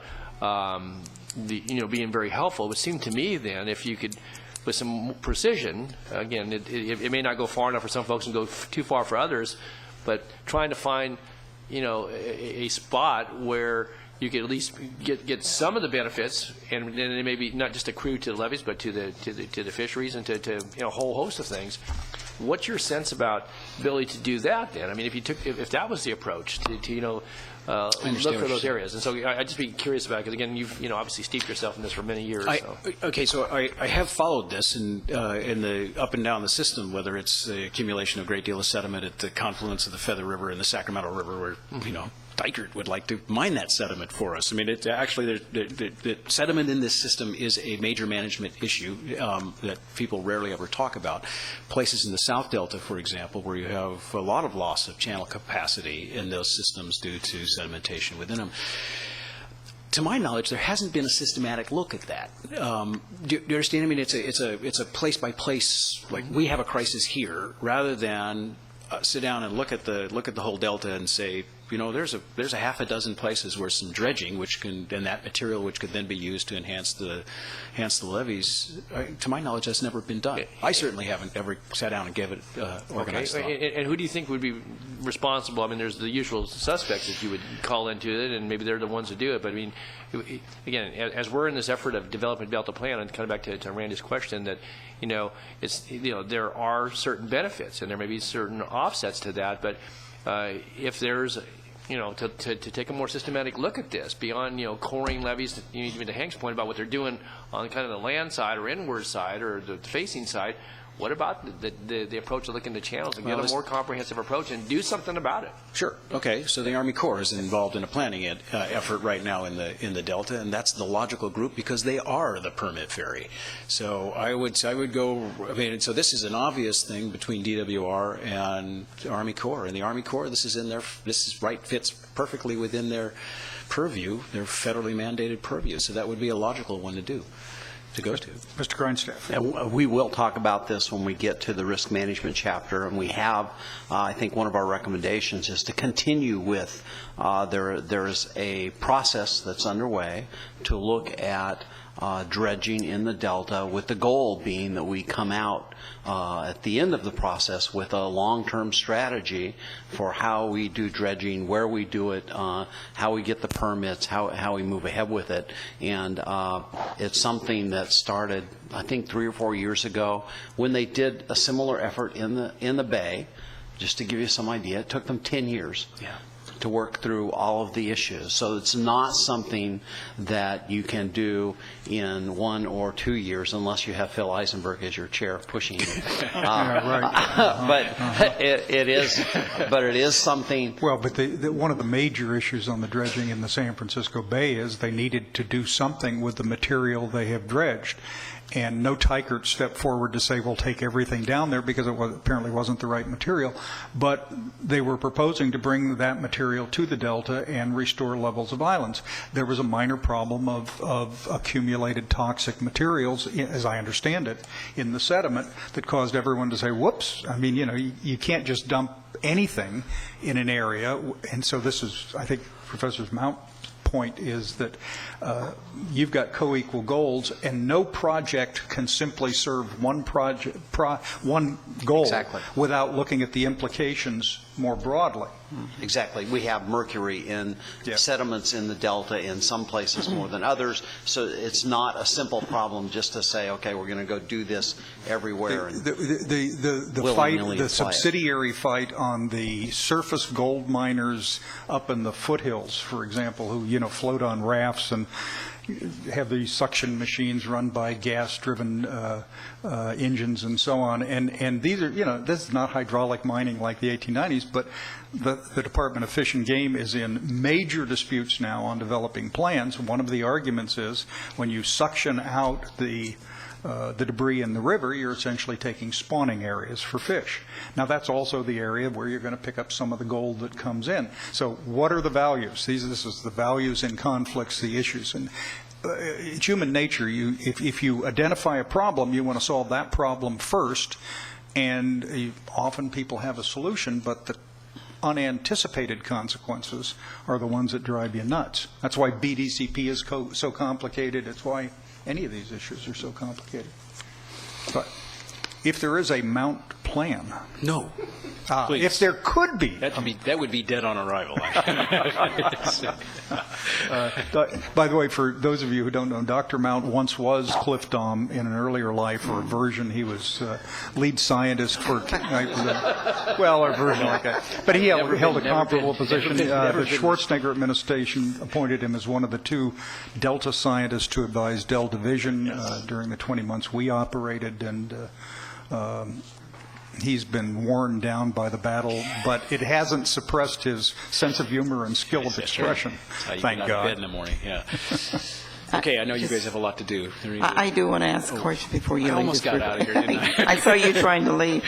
being very helpful, it would seem to me then if you could, with some precision, again, it may not go far enough for some folks and go too far for others, but trying to find a spot where you could at least get some of the benefits, and then it may be not just accrue to the levees, but to the fisheries and to a whole host of things. What's your sense about ability to do that then? I mean, if that was the approach to look for those areas, and so I'd just be curious about it, because again, you've obviously steeped yourself in this for many years. Okay, so I have followed this in the up and down the system, whether it's the accumulation of a great deal of sediment at the confluence of the Feather River and the Sacramento River, where Dykert would like to mine that sediment for us. I mean, the sediment in this system is a major management issue that people rarely ever talk about. Places in the South Delta, for example, where you have a lot of loss of channel capacity in those systems due to sedimentation within them. To my knowledge, there hasn't been a systematic look at that. Do you understand? I mean, it's a place by place. Like, we have a crisis here, rather than sit down and look at the whole delta and say, there's a half a dozen places where some dredging, and that material which could then be used to enhance the levees. To my knowledge, that's never been done. I certainly haven't ever sat down and gave it organized thought. And who do you think would be responsible? I mean, there's the usual suspects that you would call into it, and maybe they're the ones who do it. But I mean, again, as we're in this effort of developing Delta Plan, and kind of back to Randy's question, that there are certain benefits, and there may be certain offsets to that. But if there's to take a more systematic look at this beyond, coring levees, even to Hank's point about what they're doing on kind of the land side or inward side or the facing side, what about the approach of looking at channels and get a more comprehensive approach and do something about it? Sure. Okay. So the Army Corps is involved in a planning effort right now in the Delta, and that's the logical group because they are the permit ferry. So I would go. I mean, so this is an obvious thing between DWR and the Army Corps. And the Army Corps, fits perfectly within their purview, their federally mandated purview. So that would be a logical one to go to. Mr. Grindstaff. And we will talk about this when we get to the risk management chapter, and we have, I think one of our recommendations is to continue with, there's a process that's underway to look at dredging in the Delta, with the goal being that we come out at the end of the process with a long-term strategy for how we do dredging, where we do it, how we get the permits, how we move ahead with it. And it's something that started, I think, 3 or 4 years ago when they did a similar effort in the Bay. Just to give you some idea, it took them 10 years. Yeah. to work through all of the issues. So it's not something that you can do in 1 or 2 years unless you have Phil Eisenberg as your chair pushing you. But it is something. Well, but one of the major issues on the dredging in the San Francisco Bay is they needed to do something with the material they have dredged. And no Tykert stepped forward to say, we'll take everything down there, because it apparently wasn't the right material. But they were proposing to bring that material to the Delta and restore levels of islands. There was a minor problem of accumulated toxic materials, as I understand it, in the sediment that caused everyone to say, whoops. I mean, you can't just dump anything in an area. And so this is, I think, Professor Mount's point is that you've got co-equal goals, and no project can simply serve one goal Exactly. without looking at the implications more broadly. Exactly. We have mercury in sediments in the Delta in some places more than others, so it's not a simple problem just to say, okay, we're going to go do this everywhere. The subsidiary fight on the surface gold miners up in the foothills, for example, who float on rafts and have these suction machines run by gas-driven engines and so on. And these are, this is not hydraulic mining like the 1890s, but the Department of Fish and Game is in major disputes now on developing plans. One of the arguments is when you suction out the debris in the river, you're essentially taking spawning areas for fish. Now, that's also the area where you're going to pick up some of the gold that comes in. So what are the values? This is the values in conflicts, the issues. And it's human nature. If you identify a problem, you want to solve that problem first, and often people have a solution, but the unanticipated consequences are the ones that drive you nuts. That's why BDCP is so complicated. It's why any of these issues are so complicated. But if there is a Mount plan, No. if there could be, That would be dead on arrival. by the way, for those of you who don't know, Dr. Mount once was Cliff Daum in an earlier life, or a version. He was lead scientist for, well, a version like that. But he held a comparable position. The Schwarzenegger administration appointed him as one of the 2 Delta scientists to advise Delta Vision during the 20 months we operated, and he's been worn down by the battle, but it hasn't suppressed his sense of humor and skill of expression. Thank God. God. Bed in the morning, yeah. Okay, I know you guys have a lot to do. I do want to ask a question before you leave. I almost got out of here, didn't I? I saw you trying to leave.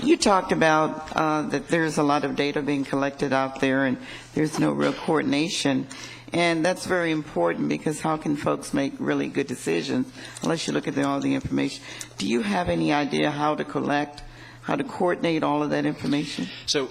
You talked about that there's a lot of data being collected out there, and there's no real coordination. And that's very important, because how can folks make really good decisions unless you look at all the information? Do you have any idea how to collect, how to coordinate all of that information? So,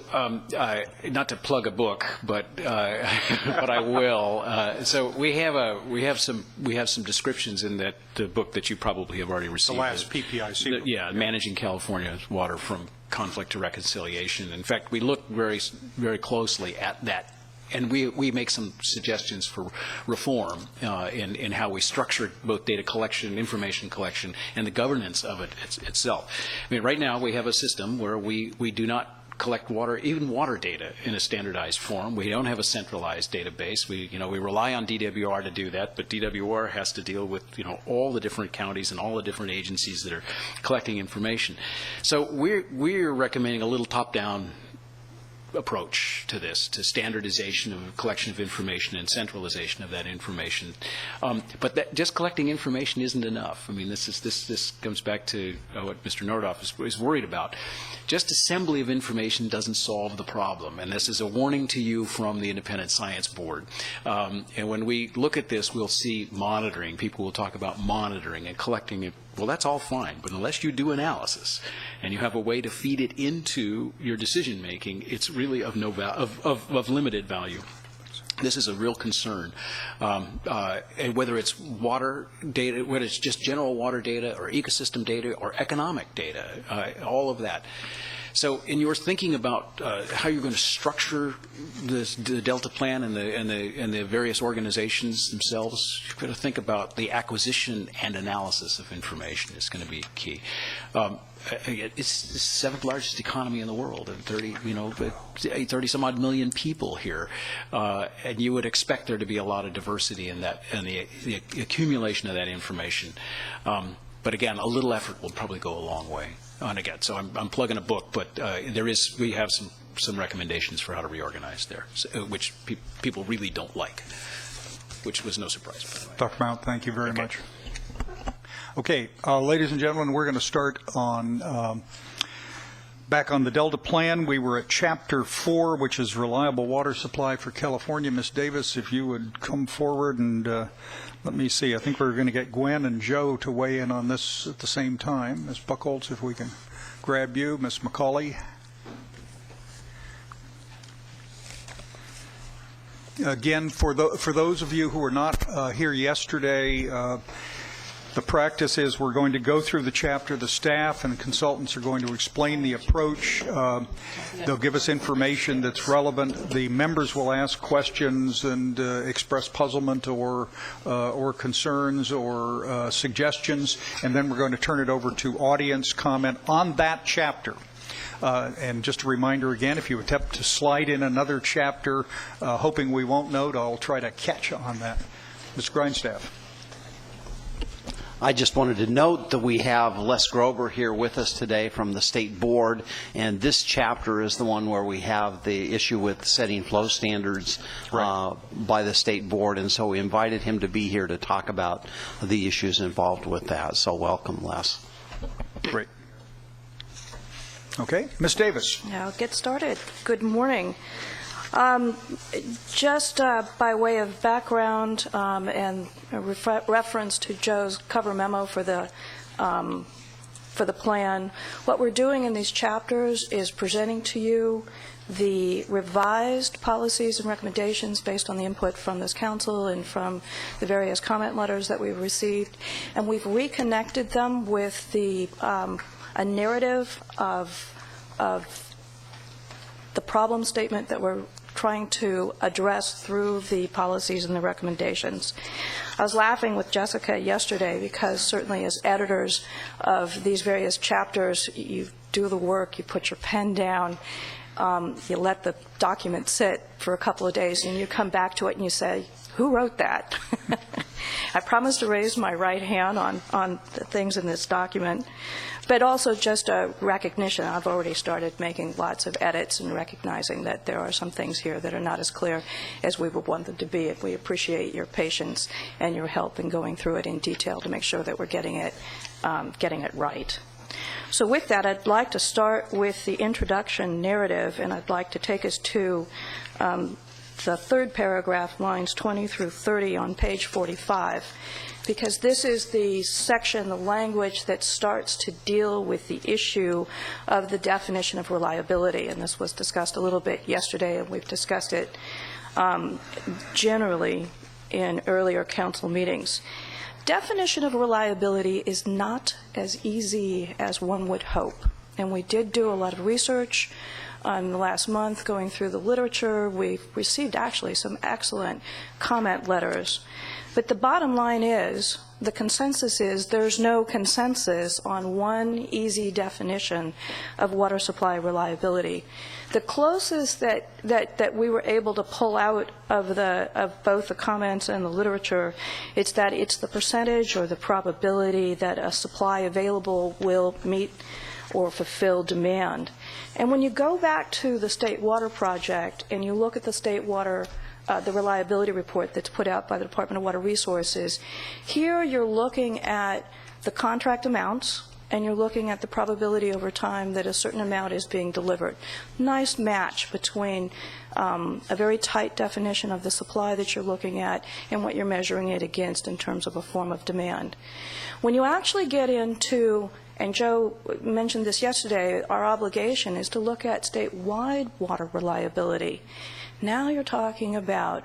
not to plug a book, but I will. So we have some descriptions in the book that you probably have already received. The last PPIC. Yeah, Managing California's Water from Conflict to Reconciliation. In fact, we look very, very closely at that. And we make some suggestions for reform in how we structure both data collection, information collection, and the governance of it itself. I mean, right now we have a system where we do not collect water, even water data, in a standardized form. We don't have a centralized database. We rely on DWR to do that, but DWR has to deal with all the different counties and all the different agencies that are collecting information. So we're recommending a little top-down approach to this, to standardization of collection of information and centralization of that information. But just collecting information isn't enough. I mean, this comes back to what Mr. Nordoff is worried about. Just assembly of information doesn't solve the problem, and this is a warning to you from the Independent Science Board. And when we look at this, we'll see monitoring. People will talk about monitoring and collecting it. Well, that's all fine, but unless you do analysis and you have a way to feed it into your decision making, it's really of limited value. This is a real concern, and whether it's water data, whether it's just general water data or ecosystem data or economic data, all of that. So in your thinking about how you're going to structure the Delta Plan and the various organizations themselves, you've got to think about the acquisition and analysis of information is going to be key. It's the seventh largest economy in the world, and 30 some odd million people here, and you would expect there to be a lot of diversity in that and the accumulation of that information. But again, a little effort will probably go a long way. And again, so I'm plugging a book, but we have some recommendations for how to reorganize there, which people really don't like, which was no surprise, by the way. Dr. Mount, thank you very much. Okay, ladies and gentlemen, we're going to start on back on the Delta Plan. We were at Chapter 4, which is Reliable Water Supply for California. Ms. Davis, if you would come forward and let me see. I think we're going to get Gwen and Joe to weigh in on this at the same time. Ms. Buchholz, if we can grab you. Ms. McCauley. Again, for those of you who were not here yesterday, the practice is we're going to go through the chapter. The staff and consultants are going to explain the approach. They'll give us information that's relevant. The members will ask questions and express puzzlement or concerns or suggestions, and then we're going to turn it over to audience comment on that chapter. And just a reminder again, if you attempt to slide in another chapter, hoping we won't note, I'll try to catch on that. Ms. Grindstaff. I just wanted to note that we have Les Grover here with us today from the State Board, and this chapter is the one where we have the issue with setting flow standards by the State Board, and so we invited him to be here to talk about the issues involved with that. So welcome, Les. Great. Okay, Ms. Davis. I'll get started. Good morning. Just by way of background and a reference to Joe's cover memo for the plan, what we're doing in these chapters is presenting to you the revised policies and recommendations based on the input from this council and from the various comment letters that we've received, and we've reconnected them with a narrative of the problem statement that we're trying to address through the policies and the recommendations. I was laughing with Jessica yesterday because certainly as editors of these various chapters, you do the work, you put your pen down, you let the document sit for a couple of days, and you come back to it and you say, who wrote that? I promised to raise my right hand on the things in this document, but also just a recognition. I've already started making lots of edits and recognizing that there are some things here that are not as clear as we would want them to be. And we appreciate your patience and your help in going through it in detail to make sure that we're getting it right. So with that, I'd like to start with the introduction narrative, and I'd like to take us to the third paragraph, lines 20 through 30 on page 45, because this is the section, the language that starts to deal with the issue of the definition of reliability. And this was discussed a little bit yesterday, and we've discussed it generally in earlier council meetings. Definition of reliability is not as easy as one would hope. And we did do a lot of research in the last month going through the literature. We've received actually some excellent comment letters. But the bottom line is, the consensus is there's no consensus on one easy definition of water supply reliability. The closest that we were able to pull out of both the comments and the literature, it's that it's the percentage or the probability that a supply available will meet or fulfill demand. And when you go back to the State Water Project and you look at the State Water the reliability report that's put out by the Department of Water Resources, here you're looking at the contract amounts and you're looking at the probability over time that a certain amount is being delivered. Nice match between a very tight definition of the supply that you're looking at and what you're measuring it against in terms of a form of demand. When you actually get into, and Joe mentioned this yesterday, our obligation is to look at statewide water reliability. Now you're talking about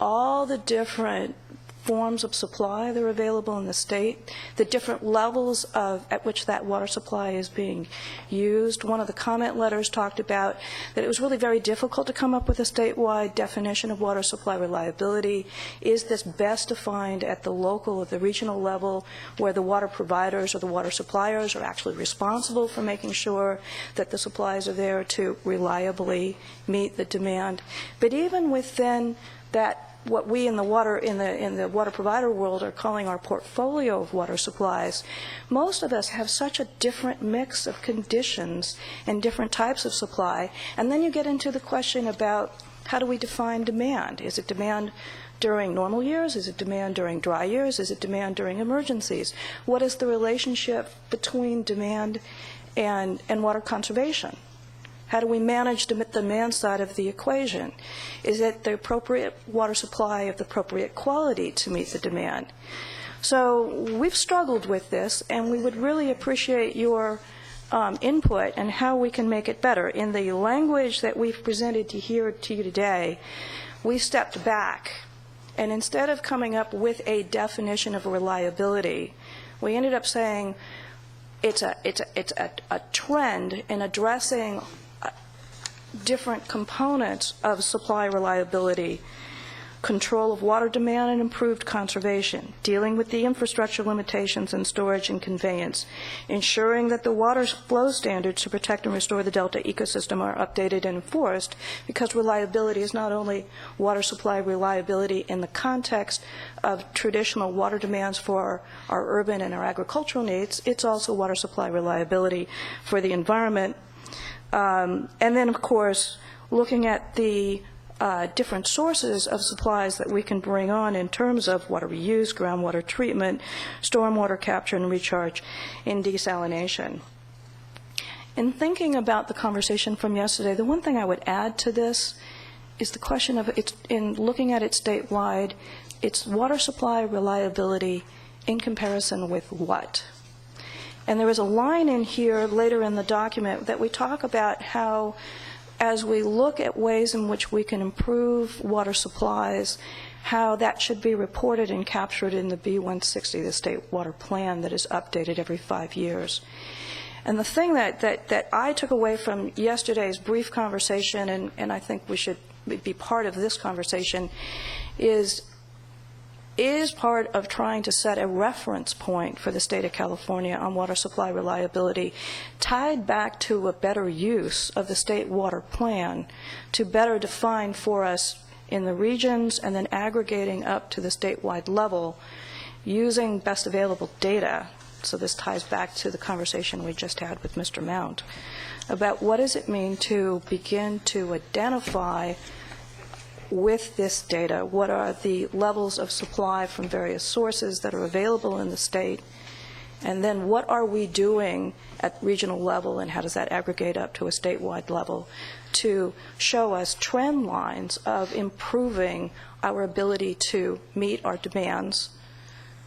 all the different forms of supply that are available in the state, the different levels at which that water supply is being used. One of the comment letters talked about that it was really very difficult to come up with a statewide definition of water supply reliability. Is this best defined at the local or the regional level, where the water providers or the water suppliers are actually responsible for making sure that the supplies are there to reliably meet the demand? But even within that, what we in the water provider world are calling our portfolio of water supplies, most of us have such a different mix of conditions and different types of supply. And then you get into the question about how do we define demand? Is it demand during normal years? Is it demand during dry years? Is it demand during emergencies? What is the relationship between demand and water conservation? How do we manage the demand side of the equation? Is it the appropriate water supply of the appropriate quality to meet the demand? So we've struggled with this, and we would really appreciate your input and how we can make it better. In the language that we've presented to you today, we stepped back, and instead of coming up with a definition of reliability, we ended up saying it's a trend in addressing different components of supply reliability: control of water demand and improved conservation, dealing with the infrastructure limitations in storage and conveyance, ensuring that the water flow standards to protect and restore the Delta ecosystem are updated and enforced, because reliability is not only water supply reliability in the context of traditional water demands for our urban and our agricultural needs, it's also water supply reliability for the environment. And then, of course, looking at the different sources of supplies that we can bring on in terms of water reuse, groundwater treatment, stormwater capture and recharge, and desalination. In thinking about the conversation from yesterday, the one thing I would add to this is the question of, in looking at it statewide, it's water supply reliability in comparison with what? And there is a line in here later in the document that we talk about how, as we look at ways in which we can improve water supplies, how that should be reported and captured in the B-160, the state water plan that is updated every 5 years. And the thing that I took away from yesterday's brief conversation, and I think we should be part of this conversation, is part of trying to set a reference point for the state of California on water supply reliability, tied back to a better use of the state water plan to better define for us in the regions, and then aggregating up to the statewide level using best available data. So this ties back to the conversation we just had with Mr. Mount about what does it mean to begin to identify with this data, what are the levels of supply from various sources that are available in the state, and then what are we doing at regional level, and how does that aggregate up to a statewide level to show us trend lines of improving our ability to meet our demands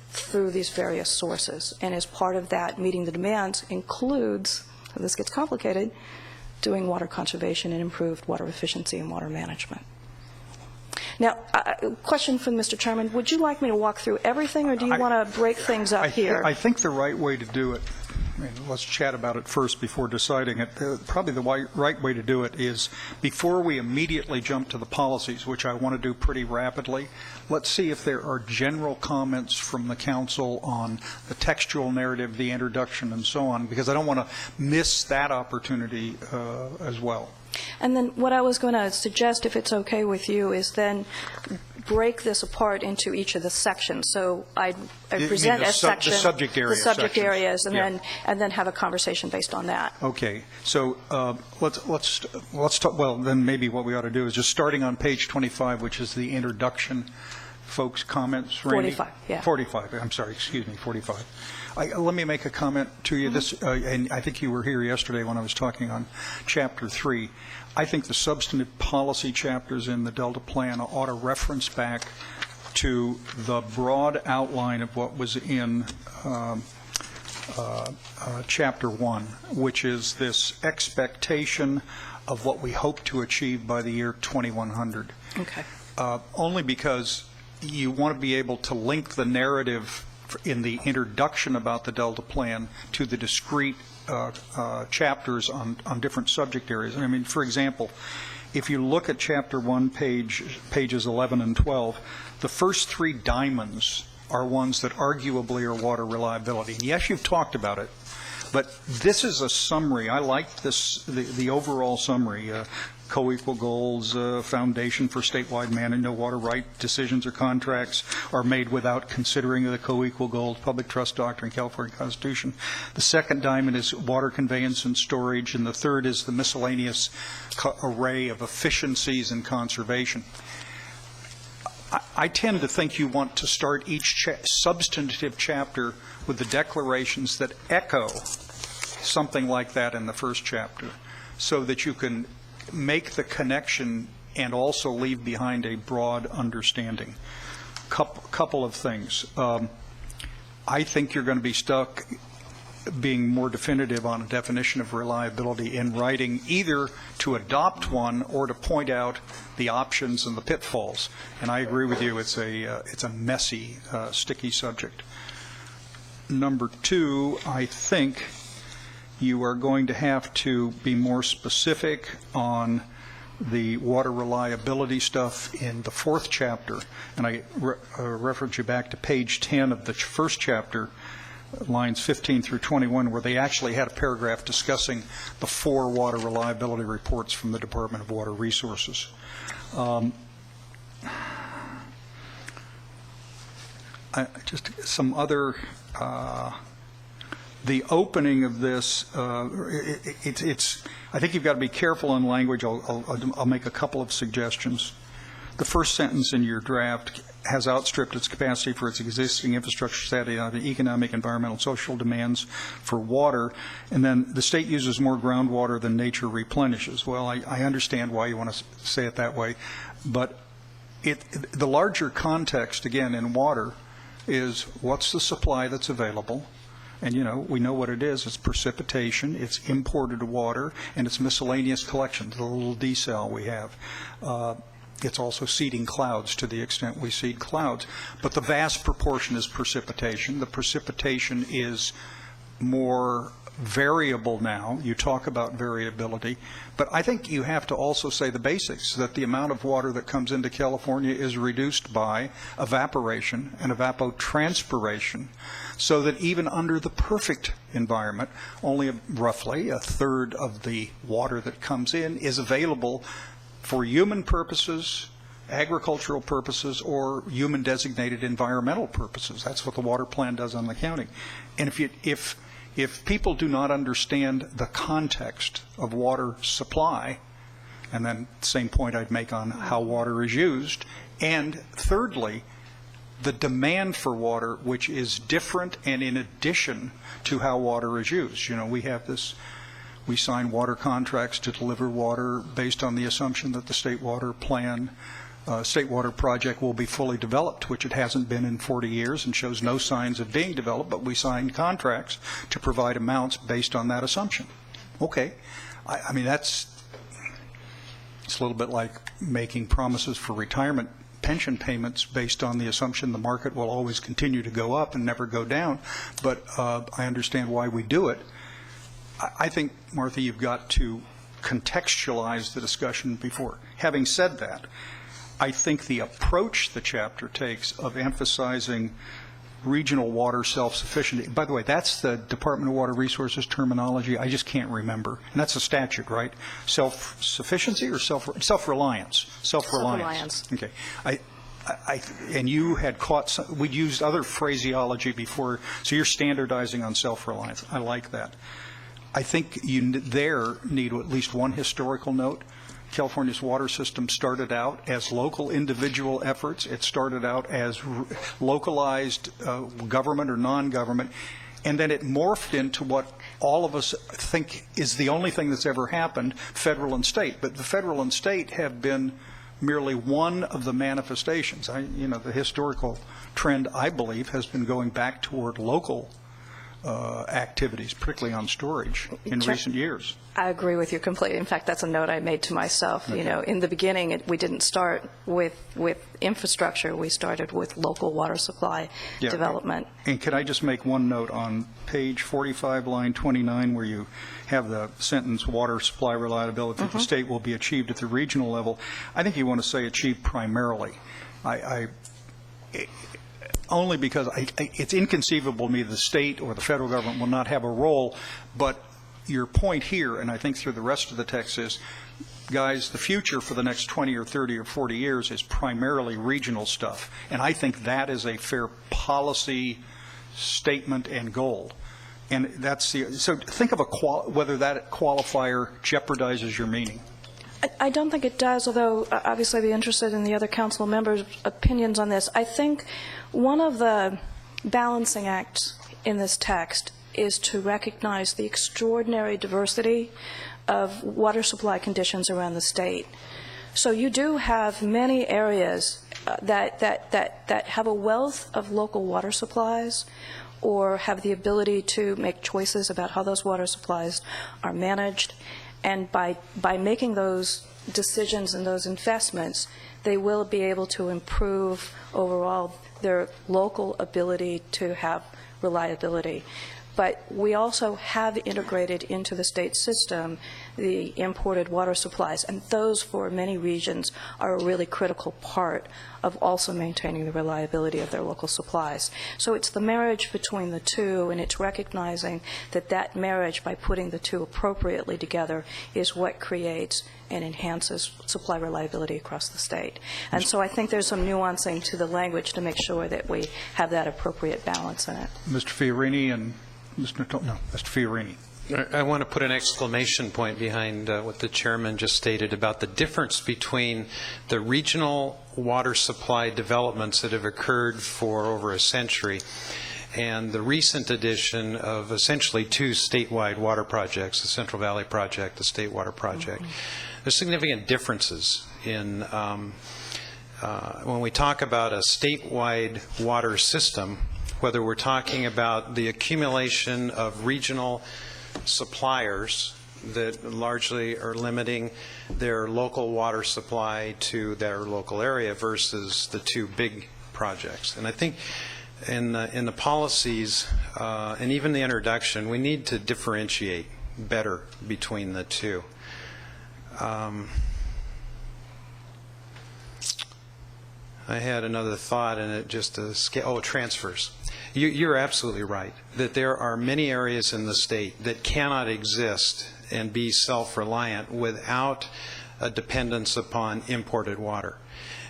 through these various sources. And as part of that, meeting the demands includes, and this gets complicated, doing water conservation and improved water efficiency and water management. Now, question from Mr. Chairman, would you like me to walk through everything, or do you want to break things up here? I think the right way to do it, I mean, let's chat about it first before deciding it. Probably the right way to do it is, before we immediately jump to the policies, which I want to do pretty rapidly, let's see if there are general comments from the council on the textual narrative, the introduction, and so on, because I don't want to miss that opportunity as well. And then what I was going to suggest, if it's okay with you, is then break this apart into each of the sections. So I present a section, the subject area, the subject sections. areas, and Yeah. then have a conversation based on that. Okay, so let's talk. Well, then maybe what we ought to do is just starting on page 25, which is the introduction. Folks' comments. Randy? 45, yeah. 45. I'm sorry. Excuse me. 45. Let me make a comment to you. This, and I think you were here yesterday when I was talking on Chapter 3. I think the substantive policy chapters in the Delta Plan ought to reference back to the broad outline of what was in Chapter 1, which is this expectation of what we hope to achieve by the year 2100. Okay. Only because you want to be able to link the narrative in the introduction about the Delta Plan to the discrete chapters on different subject areas. I mean, for example, if you look at Chapter 1, pages 11 and 12, the first 3 diamonds are ones that arguably are water reliability. And yes, you've talked about it, but this is a summary. I like this, the overall summary. Co-equal goals, foundation for statewide management, no water right decisions or contracts are made without considering the co-equal goals, public trust doctrine, California Constitution. The second diamond is water conveyance and storage, and the third is the miscellaneous array of efficiencies and conservation. I tend to think you want to start each substantive chapter with the declarations that echo something like that in the first chapter, so that you can make the connection and also leave behind a broad understanding. Couple of things. I think you're going to be stuck being more definitive on a definition of reliability in writing, either to adopt one or to point out the options and the pitfalls. And I agree with you, it's a messy, sticky subject. Number 2, I think you are going to have to be more specific on the water reliability stuff in the 4th chapter. And I reference you back to page 10 of the first chapter, lines 15 through 21, where they actually had a paragraph discussing the 4 water reliability reports from the Department of Water Resources. Just some other, the opening of this, I think you've got to be careful in language. I'll make a couple of suggestions. The first sentence in your draft has outstripped its capacity for its existing infrastructure, satisfying the economic, environmental, social demands for water, and then the state uses more groundwater than nature replenishes. Well, I understand why you want to say it that way, but the larger context, again, in water is what's the supply that's available. And, you know, we know what it is. It's precipitation, it's imported water, and it's miscellaneous collection, the little decel we have. It's also seeding clouds to the extent we seed clouds. But the vast proportion is precipitation. The precipitation is more variable now. You talk about variability. But I think you have to also say the basics, that the amount of water that comes into California is reduced by evaporation and evapotranspiration, so that even under the perfect environment, only roughly a third of the water that comes in is available for human purposes, agricultural purposes, or human designated environmental purposes. That's what the water plan does on the county. And if people do not understand the context of water supply, and then same point I'd make on how water is used, and thirdly, the demand for water, which is different and in addition to how water is used. You know, we have this, we sign water contracts to deliver water based on the assumption that the state water plan, state water project will be fully developed, which it hasn't been in 40 years and shows no signs of being developed, but we signed contracts to provide amounts based on that assumption. Okay. I mean, it's a little bit like making promises for retirement pension payments based on the assumption the market will always continue to go up and never go down, but I understand why we do it. I think, Martha, you've got to contextualize the discussion before. Having said that, I think the approach the chapter takes of emphasizing regional water self-sufficiency, by the way, that's the Department of Water Resources terminology. I just can't remember. And that's a statute, right? Self-sufficiency or self-reliance? Self-reliance. Okay. And you had caught, we'd used other phraseology before, so you're standardizing on self-reliance. I like that. I think you there need at least one historical note. California's water system started out as local individual efforts. It started out as localized government or non-government, and then it morphed into what all of us think is the only thing that's ever happened, federal and state. But the federal and state have been merely one of the manifestations. The historical trend, I believe, has been going back toward local activities, particularly on storage, in recent years. I agree with you completely. In fact, that's a note I made to myself. You know, in the beginning, we didn't start with infrastructure. We started with local water supply development. And can I just make one note on page 45, line 29, where you have the sentence, water supply reliability at the state will be achieved at the regional level. I think you want to say achieved primarily. Only because it's inconceivable to me the state or the federal government will not have a role, but your point here, and I think through the rest of the text is, guys, the future for the next 20 or 30 or 40 years is primarily regional stuff, and I think that is a fair policy statement and goal. And that's so think of whether that qualifier jeopardizes your meaning. I don't think it does, although obviously I'd be interested in the other council members' opinions on this. I think one of the balancing acts in this text is to recognize the extraordinary diversity of water supply conditions around the state. So you do have many areas that have a wealth of local water supplies or have the ability to make choices about how those water supplies are managed. And by making those decisions and those investments, they will be able to improve overall their local ability to have reliability. But we also have integrated into the state system the imported water supplies, and those for many regions are a really critical part of also maintaining the reliability of their local supplies. So it's the marriage between the two, and it's recognizing that that marriage, by putting the two appropriately together, is what creates and enhances supply reliability across the state. And so I think there's some nuancing to the language to make sure that we have that appropriate balance in it. Mr. Fiorini and Mr. Fiorini. I want to put an exclamation point behind what the chairman just stated about the difference between the regional water supply developments that have occurred for over a century and the recent addition of essentially two statewide water projects, the Central Valley Project, the State Water Project. There's significant differences in when we talk about a statewide water system, whether we're talking about the accumulation of regional suppliers that largely are limiting their local water supply to their local area versus the two big projects. And I think in the policies and even the introduction, we need to differentiate better between the two. I had another thought, and it just transfers. You're absolutely right that there are many areas in the state that cannot exist and be self-reliant without a dependence upon imported water.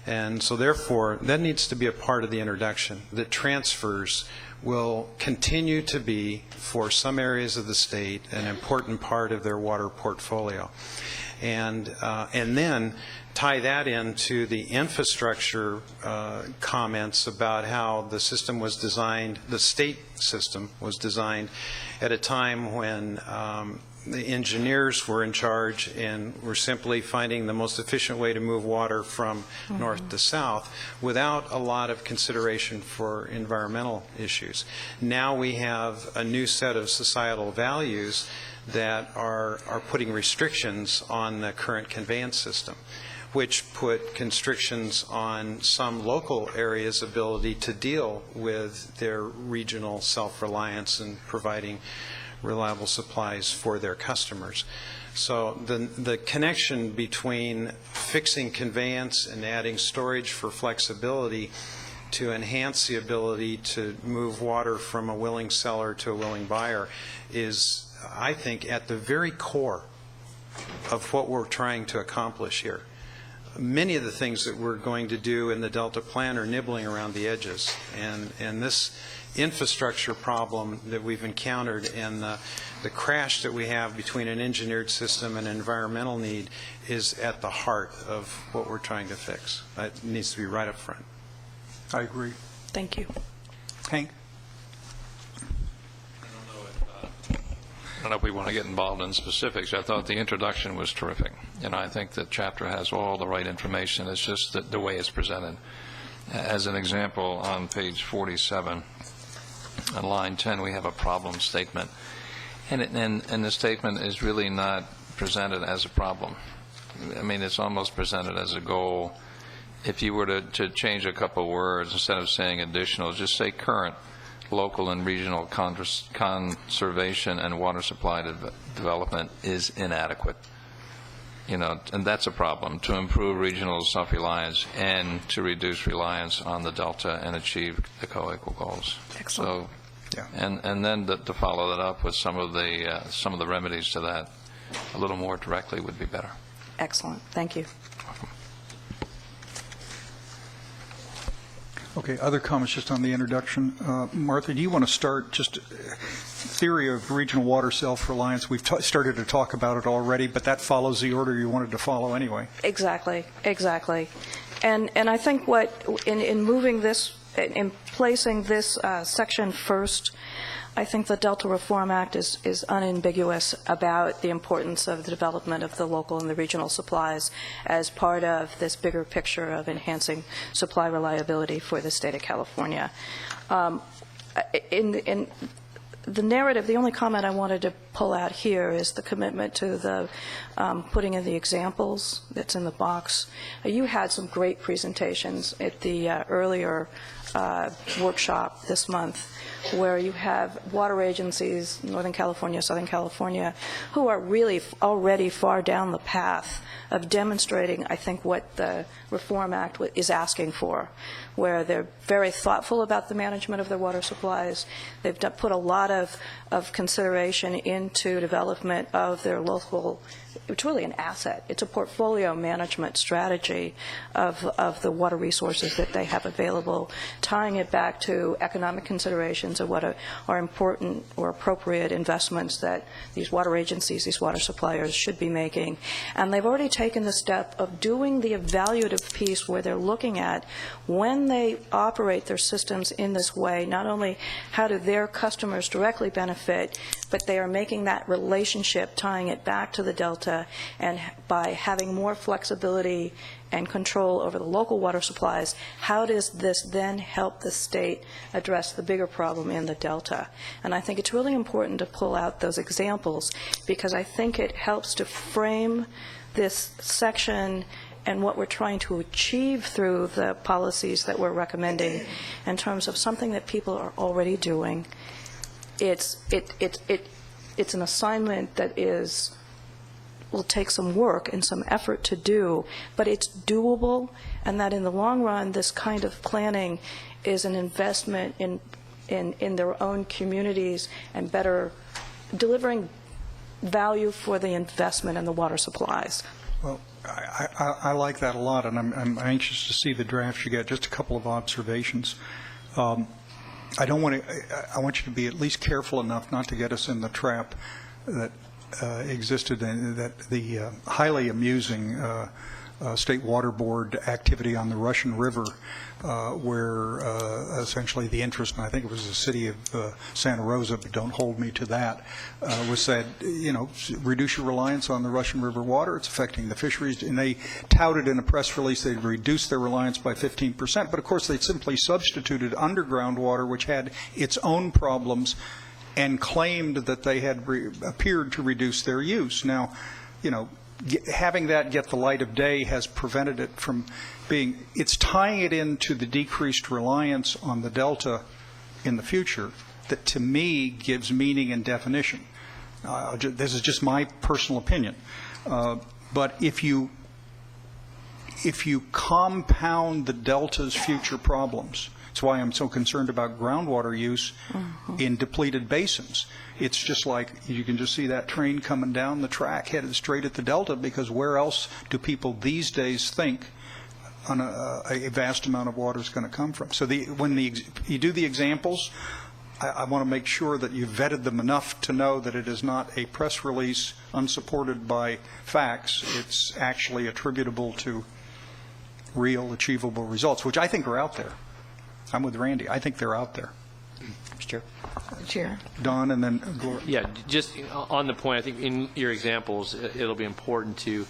And so therefore, that needs to be a part of the introduction, that transfers will continue to be, for some areas of the state, an important part of their water portfolio. And then tie that into the infrastructure comments about how the system was designed, the state system was designed at a time when the engineers were in charge and were simply finding the most efficient way to move water from north to south without a lot of consideration for environmental issues. Now we have a new set of societal values that are putting restrictions on the current conveyance system, which put constrictions on some local areas' ability to deal with their regional self-reliance and providing reliable supplies for their customers. So the connection between fixing conveyance and adding storage for flexibility to enhance the ability to move water from a willing seller to a willing buyer is, I think, at the very core of what we're trying to accomplish here. Many of the things that we're going to do in the Delta Plan are nibbling around the edges, and this infrastructure problem that we've encountered and the crash that we have between an engineered system and environmental need is at the heart of what we're trying to fix. It needs to be right up front. I agree. Thank you. Hank? I don't know if we want to get involved in specifics. I thought the introduction was terrific, and I think the chapter has all the right information. It's just the way it's presented. As an example, on page 47, on line 10, we have a problem statement. And the statement is really not presented as a problem. I mean, it's almost presented as a goal. If you were to change a couple words, instead of saying additional, just say current local and regional conservation and water supply development is inadequate. You know, and that's a problem, to improve regional self-reliance and to reduce reliance on the Delta and achieve the co-equal goals. Excellent. So, yeah. And then to follow that up with some of the remedies to that a little more directly would be better. Excellent. Thank you. Okay, other comments just on the introduction. Martha, do you want to start just theory of regional water self-reliance? We've started to talk about it already, but that follows the order you wanted to follow anyway. Exactly. And I think what, in moving this, in placing this section first, I think the Delta Reform Act is unambiguous about the importance of the development of the local and the regional supplies as part of this bigger picture of enhancing supply reliability for the state of California. In the narrative, the only comment I wanted to pull out here is the commitment to the putting in the examples that's in the box. You had some great presentations at the earlier workshop this month, where you have water agencies, Northern California, Southern California, who are really already far down the path of demonstrating, I think, what the Reform Act is asking for, where they're very thoughtful about the management of their water supplies. They've put a lot of consideration into development of their local. It's really an asset. It's a portfolio management strategy of the water resources that they have available, tying it back to economic considerations of what are important or appropriate investments that these water agencies, these water suppliers should be making. And they've already taken the step of doing the evaluative piece where they're looking at when they operate their systems in this way, not only how do their customers directly benefit, but they are making that relationship, tying it back to the Delta, and by having more flexibility and control over the local water supplies, how does this then help the state address the bigger problem in the Delta? And I think it's really important to pull out those examples, because I think it helps to frame this section and what we're trying to achieve through the policies that we're recommending in terms of something that people are already doing. It's an assignment that will take some work and some effort to do, but it's doable, and that in the long run, this kind of planning is an investment in their own communities and better delivering value for the investment in the water supplies. Well, I like that a lot, and I'm anxious to see the draft you get. Just a couple of observations. I want you to be at least careful enough not to get us in the trap that existed in that the highly amusing State Water Board activity on the Russian River, where essentially the interest, and I think it was the city of Santa Rosa, but don't hold me to that, was said, reduce your reliance on the Russian River water. It's affecting the fisheries. And they touted in a press release they'd reduced their reliance by 15%. But, of course, they simply substituted underground water, which had its own problems, and claimed that they had appeared to reduce their use. Now, having that get the light of day has prevented it from being, it's tying it into the decreased reliance on the Delta in the future that to me gives meaning and definition. This is just my personal opinion. But if you compound the Delta's future problems, that's why I'm so concerned about groundwater use in depleted basins. It's just like you can just see that train coming down the track headed straight at the Delta, because where else do people these days think a vast amount of water is going to come from? So when you do the examples, I want to make sure that you've vetted them enough to know that it is not a press release unsupported by facts. It's actually attributable to real achievable results, which I think are out there. I'm with Randy. I think they're out there. Mr. Chair. Chair. Don, and then Gloria. Yeah, just on the point, I think in your examples, it'll be important to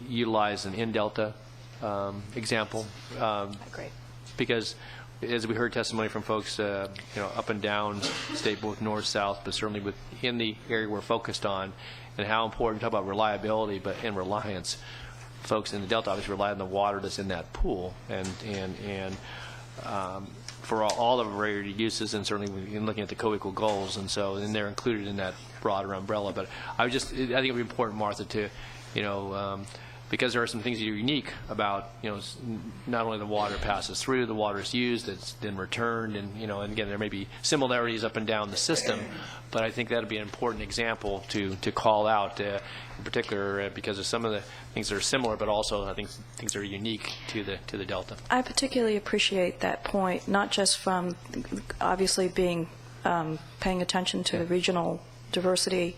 utilize an in-delta example. Great. Because as we heard testimony from folks, up and down state, both north, south, but certainly within the area we're focused on, and how important, talk about reliability, but in reliance. Folks in the Delta obviously rely on the water that's in that pool, and for all of our variety uses, and certainly in looking at the co-equal goals, and they're included in that broader umbrella. But I think it would be important, Martha, to, because there are some things that are unique about, not only the water passes through, the water is used, it's then returned, and again, there may be similarities up and down the system, but I think that would be an important example to call out, in particular, because of some of the things that are similar, but also I think things that are unique to the Delta. I particularly appreciate that point, not just from obviously paying attention to the regional diversity,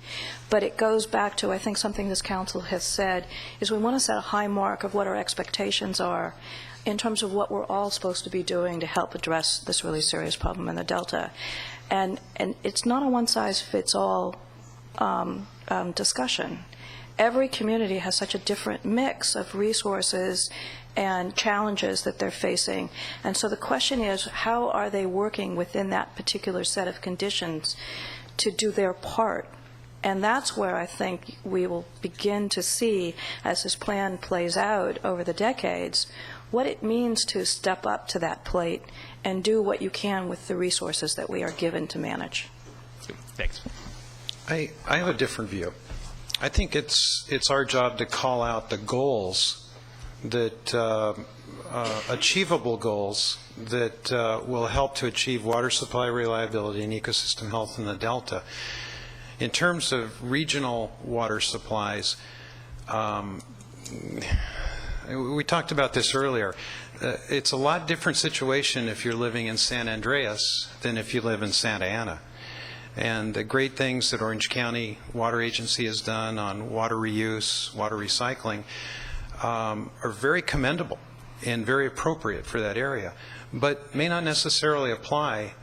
but it goes back to, I think, something this council has said, is we want to set a high mark of what our expectations are in terms of what we're all supposed to be doing to help address this really serious problem in the Delta. And it's not a one-size-fits-all discussion. Every community has such a different mix of resources and challenges that they're facing. And so the question is, how are they working within that particular set of conditions to do their part? And that's where I think we will begin to see, as this plan plays out over the decades, what it means to step up to that plate and do what you can with the resources that we are given to manage. Thanks. I have a different view. I think it's our job to call out the goals that achievable goals that will help to achieve water supply reliability and ecosystem health in the Delta. In terms of regional water supplies, we talked about this earlier. It's a lot different situation if you're living in San Andreas than if you live in Santa Ana. And the great things that Orange County Water Agency has done on water reuse, water recycling, are very commendable and very appropriate for that area, but may not necessarily apply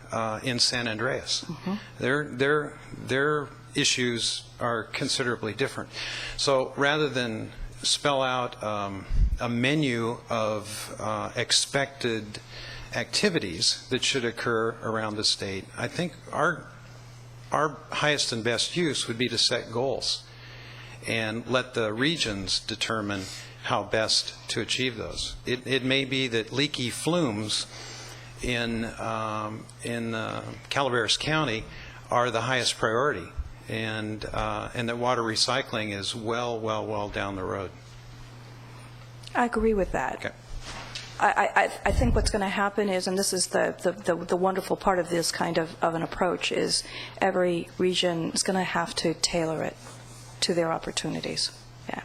in San Andreas. Their issues are considerably different. So rather than spell out a menu of expected activities that should occur around the state, I think our highest and best use would be to set goals and let the regions determine how best to achieve those. It may be that leaky flumes in Calaveras County are the highest priority, and that water recycling is well down the road. I agree with that. Okay. I think what's going to happen is, and this is the wonderful part of this kind of an approach, is every region is going to have to tailor it to their opportunities. Yeah.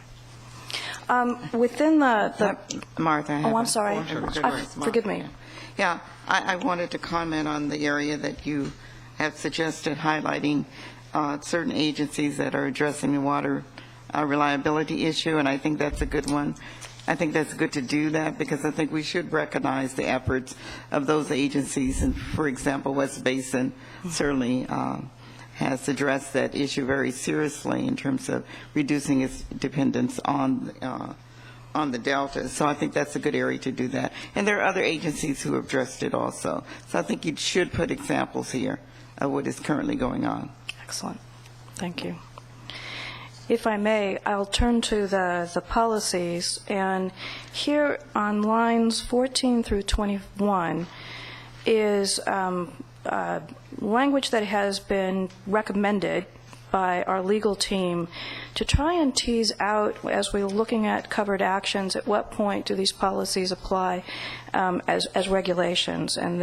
Within the Martha, I have I'm sorry. Forgive me. Yeah, I wanted to comment on the area that you have suggested highlighting certain agencies that are addressing the water reliability issue, and I think that's a good one. I think that's good to do that, because I think we should recognize the efforts of those agencies. And for example, West Basin certainly has addressed that issue very seriously in terms of reducing its dependence on the Delta. So I think that's a good area to do that. And there are other agencies who have addressed it also. So I think you should put examples here of what is currently going on. Excellent. Thank you. If I may, I'll turn to the policies, and here on lines 14 through 21 is language that has been recommended by our legal team to try and tease out, as we're looking at covered actions, at what point do these policies apply as regulations. And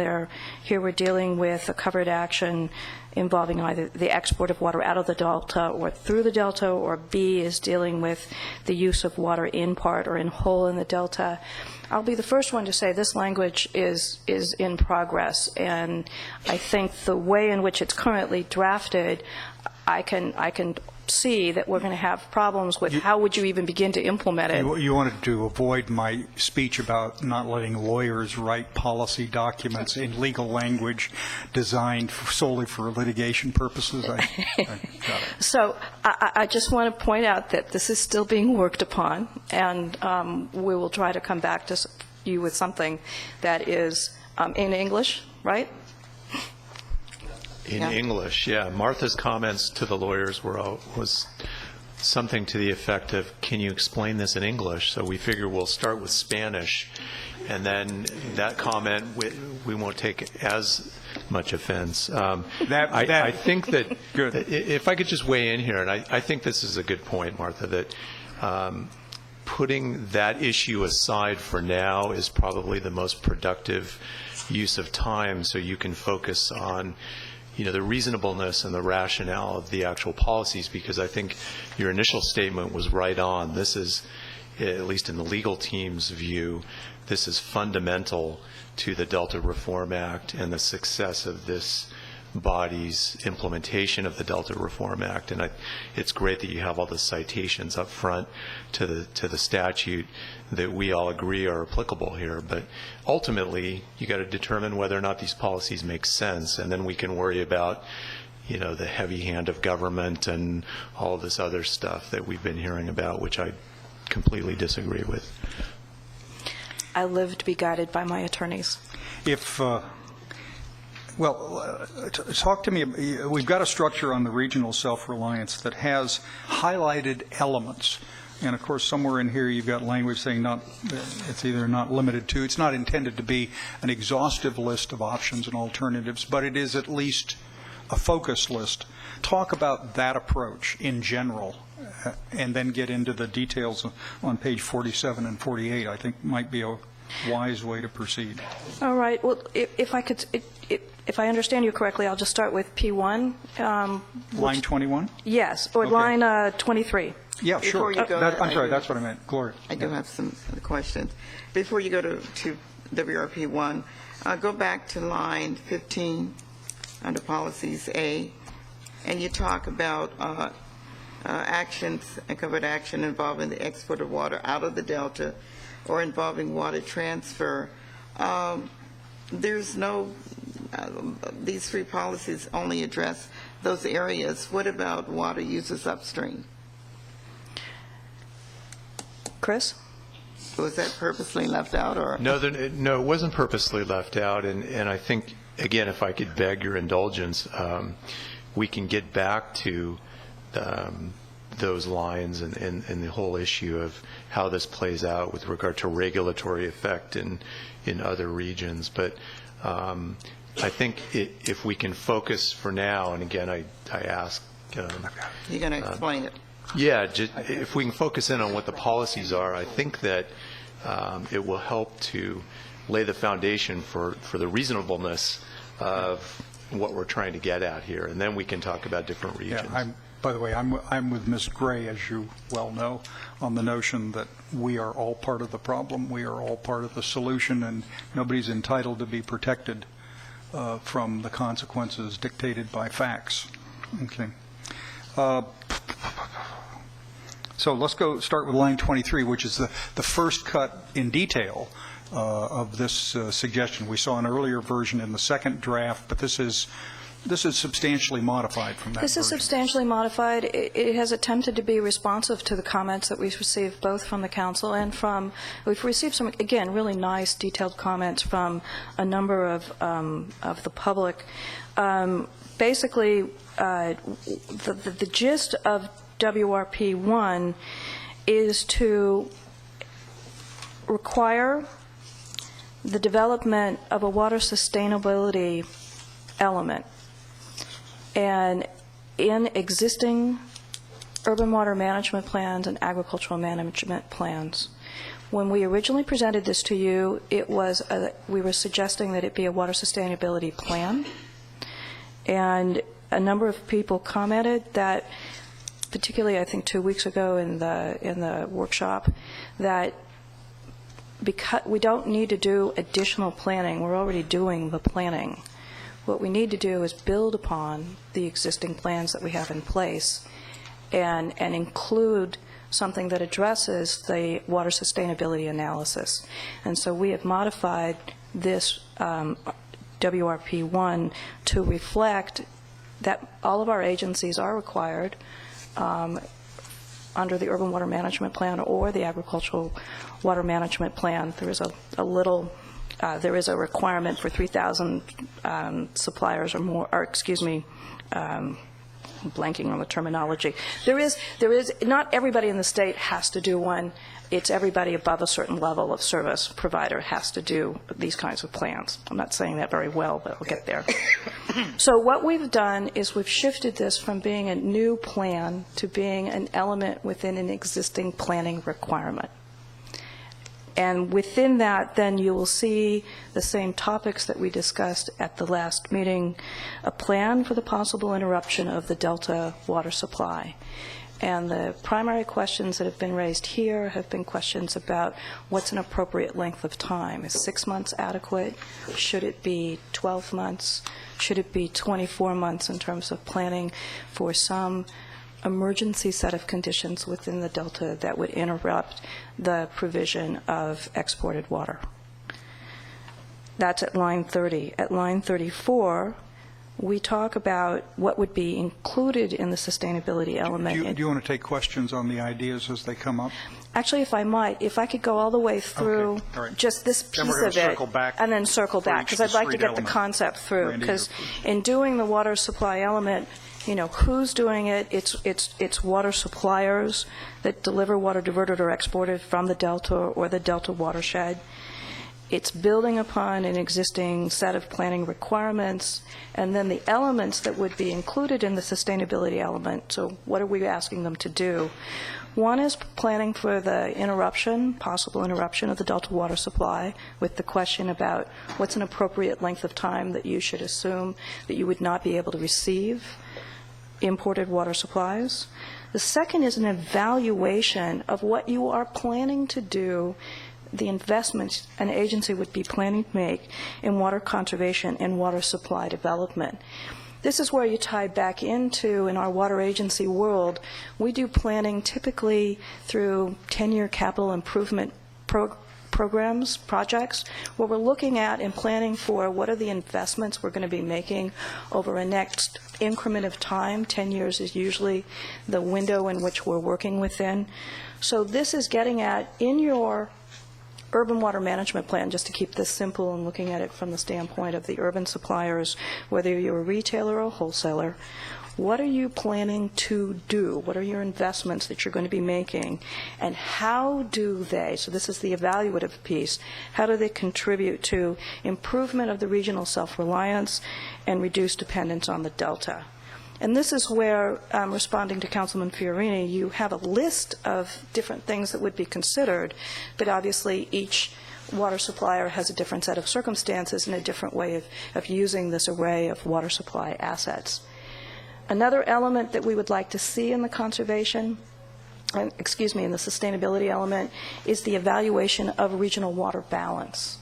here we're dealing with a covered action involving either the export of water out of the Delta or through the Delta, or B is dealing with the use of water in part or in whole in the Delta. I'll be the first one to say this language is in progress, and I think the way in which it's currently drafted, I can see that we're going to have problems with how would you even begin to implement it. You wanted to avoid my speech about not letting lawyers write policy documents in legal language designed solely for litigation purposes. I got it. So I just want to point out that this is still being worked upon, and we will try to come back to you with something that is in English, right? In Yeah. English, yeah. Martha's comments to the lawyers was something to the effect of, can you explain this in English? So we figure we'll start with Spanish, and then that comment, we won't take as much offense. I think that, Good. if I could just weigh in here, and I think this is a good point, Martha, that putting that issue aside for now is probably the most productive use of time, so you can focus on the reasonableness and the rationale of the actual policies, because I think your initial statement was right on. This is, at least in the legal team's view, this is fundamental to the Delta Reform Act and the success of this body's implementation of the Delta Reform Act. And it's great that you have all the citations up front to the statute that we all agree are applicable here. But ultimately, you got to determine whether or not these policies make sense, and then we can worry about the heavy hand of government and all this other stuff that we've been hearing about, which I completely disagree with. I live to be guided by my attorneys. Talk to me. We've got a structure on the regional self-reliance that has highlighted elements. And of course, somewhere in here, you've got language saying it's either not limited to, it's not intended to be an exhaustive list of options and alternatives, but it is at least a focus list. Talk about that approach in general, and then get into the details on page 47 and 48, I think might be a wise way to proceed. All right. Well, if I understand you correctly, I'll just start with P1. Line 21? Yes, or Okay. line 23. Yeah, sure. Before you go I'm sorry, that's what I meant. Gloria. I do have some questions. Before you go to WRP 1, go back to line 15 under policies A, and you talk about actions and covered action involving the export of water out of the Delta or involving water transfer. There's no, these three policies only address those areas. What about water uses upstream? Chris? Was that purposely left out, or? No, it wasn't purposely left out, and I think, again, if I could beg your indulgence, we can get back to those lines and the whole issue of how this plays out with regard to regulatory effect in other regions. But I think if we can focus for now, and again, I ask... You're going to explain it. Yeah, if we can focus in on what the policies are, I think that it will help to lay the foundation for the reasonableness of what we're trying to get at here, and then we can talk about different regions. Yeah, by the way, I'm with Ms. Gray, as you well know, on the notion that we are all part of the problem, we are all part of the solution, and nobody's entitled to be protected from the consequences dictated by facts. Okay. So let's start with line 23, which is the first cut in detail of this suggestion. We saw an earlier version in the second draft, but this is substantially modified from that This is version. substantially modified. It has attempted to be responsive to the comments that we've received both from the council and we've received some, again, really nice detailed comments from a number of the public. Basically, the gist of WRP 1 is to require the development of a water sustainability element. And in existing urban water management plans and agricultural management plans, when we originally presented this to you, we were suggesting that it be a water sustainability plan. And a number of people commented that, particularly I think 2 weeks ago in the workshop, that because we don't need to do additional planning, we're already doing the planning. What we need to do is build upon the existing plans that we have in place and include something that addresses the water sustainability analysis. And so we have modified this WRP1 to reflect that all of our agencies are required under the Urban Water Management Plan or the Agricultural Water Management Plan. There is a little there is a requirement for 3,000 suppliers or more, or excuse me, I'm blanking on the terminology. There is, not everybody in the state has to do one. It's everybody above a certain level of service provider has to do these kinds of plans. I'm not saying that very well, but we'll get there. So what we've done is we've shifted this from being a new plan to being an element within an existing planning requirement. And within that, then you will see the same topics that we discussed at the last meeting, a plan for the possible interruption of the Delta water supply. And the primary questions that have been raised here have been questions about what's an appropriate length of time. Is 6 months adequate? Should it be 12 months? Should it be 24 months in terms of planning for some emergency set of conditions within the Delta that would interrupt the provision of exported water? That's at line 30. At line 34, we talk about what would be included in the sustainability element. Do you want to take questions on the ideas as they come up? Actually, if I might, if I could go all the way through Okay, all right. just this Then piece we're gonna of it, circle back and then circle for back, each because I'd like to discrete get the element. concept through. Randy, Because you're- in doing the water supply element, you know, who's doing it? It's water suppliers that deliver water diverted or exported from the Delta or the Delta watershed. It's building upon an existing set of planning requirements, and then the elements that would be included in the sustainability element. So what are we asking them to do? One is planning for the interruption, possible interruption of the Delta water supply, with the question about what's an appropriate length of time that you should assume that you would not be able to receive imported water supplies. The second is an evaluation of what you are planning to do, the investments an agency would be planning to make in water conservation and water supply development. This is where you tie back into, in our water agency world, we do planning typically through 10-year capital improvement programs, projects, where we're looking at and planning for what are the investments we're going to be making over a next increment of time. 10 years is usually the window in which we're working within. So this is getting at, in your urban water management plan, just to keep this simple and looking at it from the standpoint of the urban suppliers, whether you're a retailer or a wholesaler, what are you planning to do? What are your investments that you're going to be making? And how do they, so this is the evaluative piece, how do they contribute to improvement of the regional self-reliance and reduced dependence on the Delta? And this is where, responding to Councilman Fiorini, you have a list of different things that would be considered, but obviously each water supplier has a different set of circumstances and a different way of using this array of water supply assets. Another element that we would like to see in the conservation, in the sustainability element, is the evaluation of regional water balance.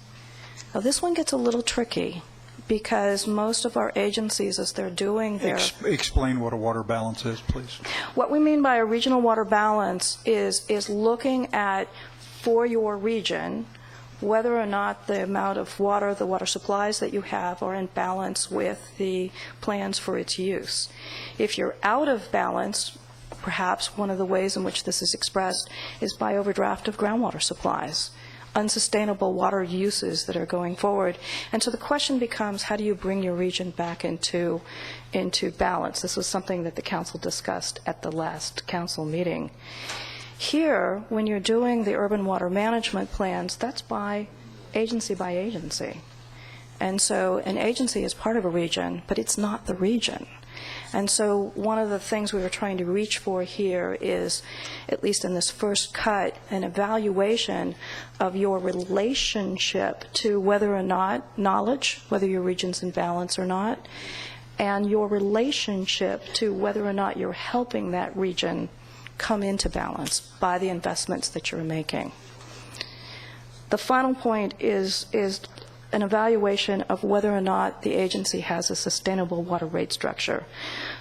Now, this one gets a little tricky, because most of our agencies, as they're doing their... Explain what a water balance is, please. What we mean by a regional water balance is looking at, for your region, whether or not the amount of water, the water supplies that you have, are in balance with the plans for its use. If you're out of balance, perhaps one of the ways in which this is expressed is by overdraft of groundwater supplies, unsustainable water uses that are going forward. And so the question becomes, how do you bring your region back into balance? This was something that the council discussed at the last council meeting. Here, when you're doing the urban water management plans, that's by agency. And so an agency is part of a region, but it's not the region. And so one of the things we were trying to reach for here is, at least in this first cut, an evaluation of your relationship to whether or not knowledge, whether your region's in balance or not, and your relationship to whether or not you're helping that region come into balance by the investments that you're making. The final point is an evaluation of whether or not the agency has a sustainable water rate structure.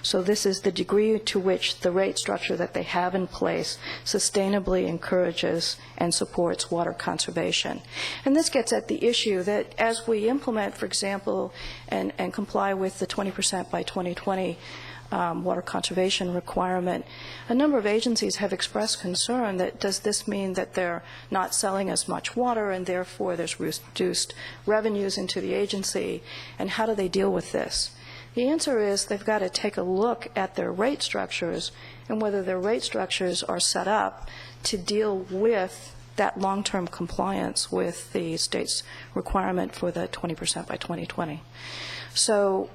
So this is the degree to which the rate structure that they have in place sustainably encourages and supports water conservation. And this gets at the issue that as we implement, for example, and comply with the 20% by 2020 water conservation requirement, a number of agencies have expressed concern that does this mean that they're not selling as much water and therefore there's reduced revenues into the agency, and how do they deal with this? The answer is they've got to take a look at their rate structures and whether their rate structures are set up to deal with that long-term compliance with the state's requirement for the 20% by 2020. So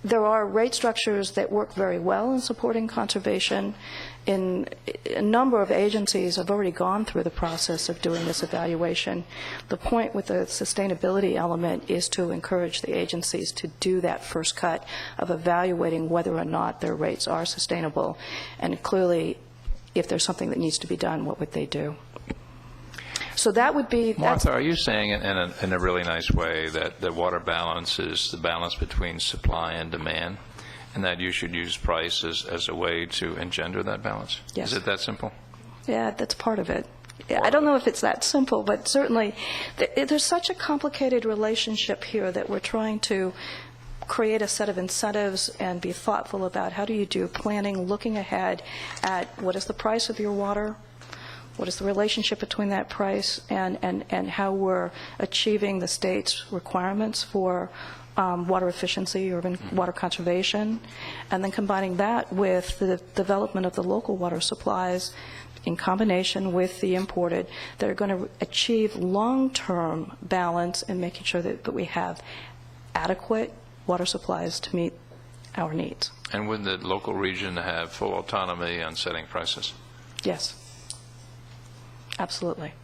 there are rate structures that work very well in supporting conservation. A number of agencies have already gone through the process of doing this evaluation. The point with the sustainability element is to encourage the agencies to do that first cut of evaluating whether or not their rates are sustainable. And clearly, if there's something that needs to be done, what would they do? So that would be... Martha, are you saying in a really nice way that the water balance is the balance between supply and demand, and that you should use price as a way to engender that balance? Yes. Is it that simple? Yeah, that's part of it. I don't know if it's that simple, but certainly there's such a complicated relationship here that we're trying to create a set of incentives and be thoughtful about how do you do planning, looking ahead at what is the price of your water, what is the relationship between that price and how we're achieving the state's requirements for water efficiency, urban water conservation, and then combining that with the development of the local water supplies in combination with the imported that are going to achieve long-term balance and making sure that we have adequate water supplies to meet our needs. And would the local region have full autonomy on setting prices? Yes. Absolutely.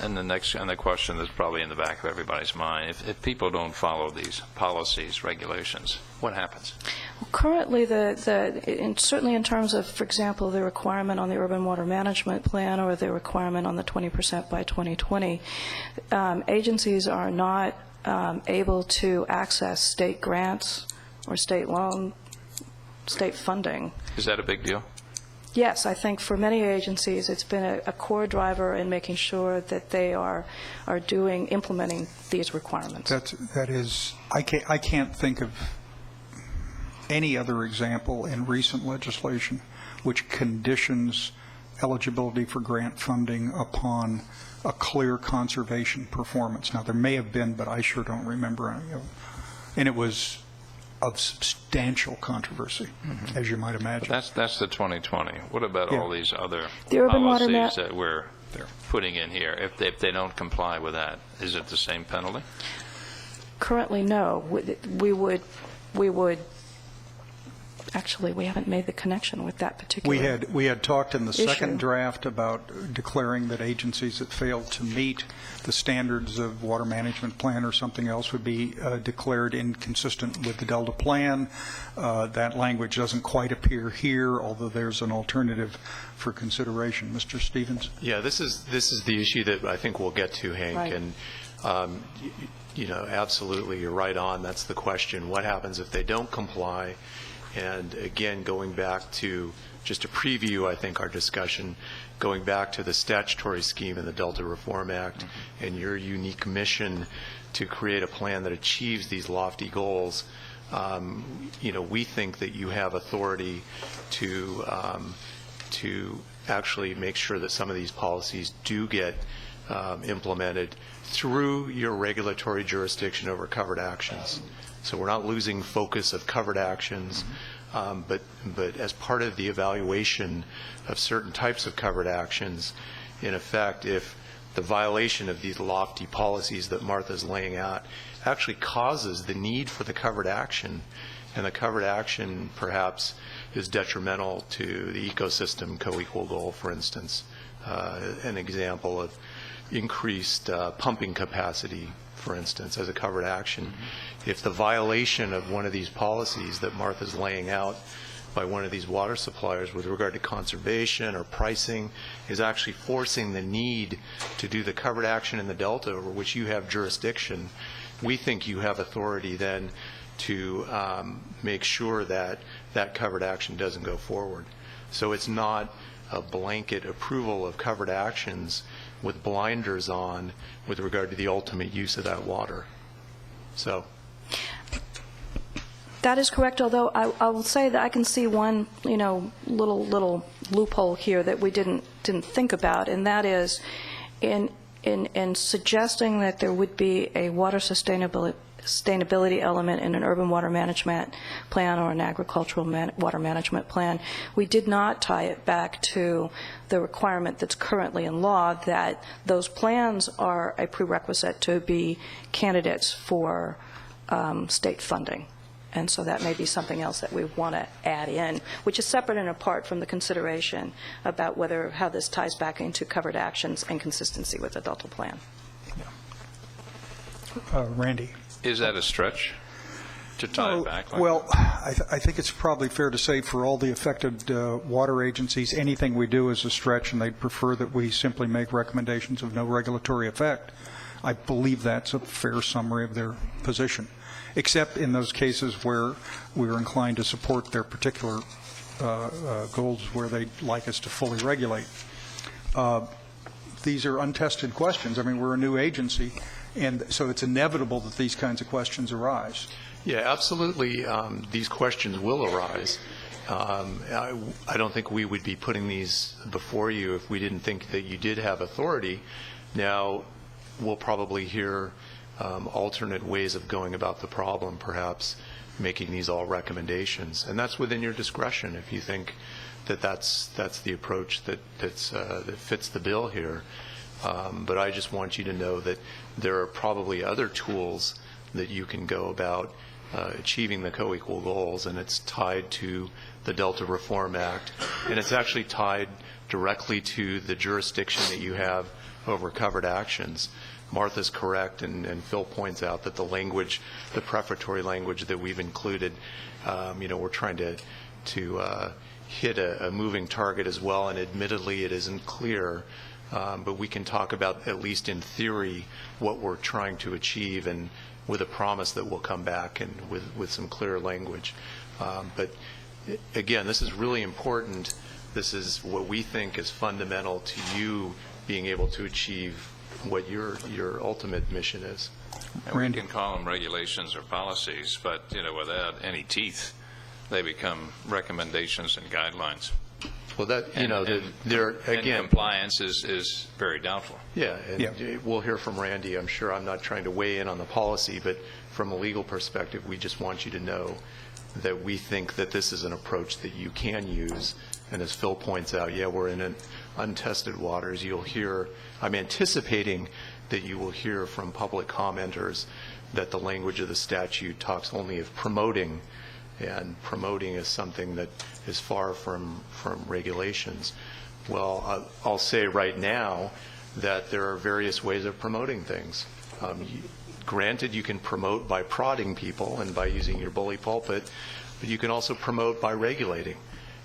And the question that's probably in the back of everybody's mind, if people don't follow these policies, regulations, what happens? Well, currently, certainly in terms of, for example, the requirement on the urban water management plan or the requirement on the 20% by 2020, agencies are not able to access state grants or state loan, state funding. Is that a big deal? Yes, I think for many agencies it's been a core driver in making sure that they are implementing these requirements. That is, I can't think of any other example in recent legislation which conditions eligibility for grant funding upon a clear conservation performance. Now, there may have been, but I sure don't remember any of them. And it was of substantial controversy, as you might imagine. But that's the 2020. What about all these other policies that we're putting in here? If they don't comply with that, is it the same penalty? Currently, no. We would. Actually, we haven't made the connection with that particular. We had talked in the issue. second draft about declaring that agencies that failed to meet the standards of water management plan or something else would be declared inconsistent with the Delta plan. That language doesn't quite appear here, although there's an alternative for consideration. Mr. Stevens? Yeah, this is the issue that I think we'll get to, Hank. Right. And absolutely, you're right on. That's the question. What happens if they don't comply? And again, going back to just to preview, I think, our discussion, going back to the statutory scheme in the Delta Reform Act and your unique mission to create a plan that achieves these lofty goals, we think that you have authority to actually make sure that some of these policies do get implemented through your regulatory jurisdiction over covered actions. So we're not losing focus of covered actions, but as part of the evaluation of certain types of covered actions, in effect, if the violation of these lofty policies that Martha's laying out actually causes the need for the covered action, and the covered action perhaps is detrimental to the ecosystem co-equal goal, for instance, an example of increased pumping capacity, for instance, as a covered action. If the violation of one of these policies that Martha's laying out by one of these water suppliers with regard to conservation or pricing is actually forcing the need to do the covered action in the Delta over which you have jurisdiction, we think you have authority then to make sure that that covered action doesn't go forward. So it's not a blanket approval of covered actions with blinders on with regard to the ultimate use of that water. So That is correct, although I will say that I can see one, little loophole here that we didn't think about, and that is in suggesting that there would be a water sustainability element in an urban water management plan or an agricultural water management plan. We did not tie it back to the requirement that's currently in law that those plans are a prerequisite to be candidates for state funding. And so that may be something else that we want to add in, which is separate and apart from the consideration about how this ties back into covered actions and consistency with the Delta Plan. Randy? Is that a stretch to tie it back? Well, I think it's probably fair to say for all the affected water agencies, anything we do is a stretch, and they'd prefer that we simply make recommendations of no regulatory effect. I believe that's a fair summary of their position, except in those cases where we're inclined to support their particular goals where they'd like us to fully regulate. These are untested questions. I mean, we're a new agency, and so it's inevitable that these kinds of questions arise. Yeah, absolutely. These questions will arise. I don't think we would be putting these before you if we didn't think that you did have authority. Now, we'll probably hear alternate ways of going about the problem, perhaps making these all recommendations. And that's within your discretion if you think that that's the approach that fits the bill here. But I just want you to know that there are probably other tools that you can go about achieving the co-equal goals, and it's tied to the Delta Reform Act, and it's actually tied directly to the jurisdiction that you have over covered actions. Martha's correct, and Phil points out that the language, the prefatory language that we've included, we're trying to hit a moving target as well, and admittedly it isn't clear, but we can talk about, at least in theory, what we're trying to achieve, and with a promise that we'll come back and with some clear language. But again, this is really important. This is what we think is fundamental to you being able to achieve what your ultimate mission is. And we can call them regulations or policies, but without any teeth, they become recommendations and guidelines. Well, that and compliance is very doubtful. Yeah, and we'll hear from Randy. I'm sure I'm not trying to weigh in on the policy, but from a legal perspective, we just want you to know that we think that this is an approach that you can use. And as Phil points out, we're in untested waters. You'll hear, I'm anticipating that you will hear from public commenters that the language of the statute talks only of promoting, and promoting is something that is far from regulations. Well, I'll say right now that there are various ways of promoting things. Granted, you can promote by prodding people and by using your bully pulpit, but you can also promote by regulating.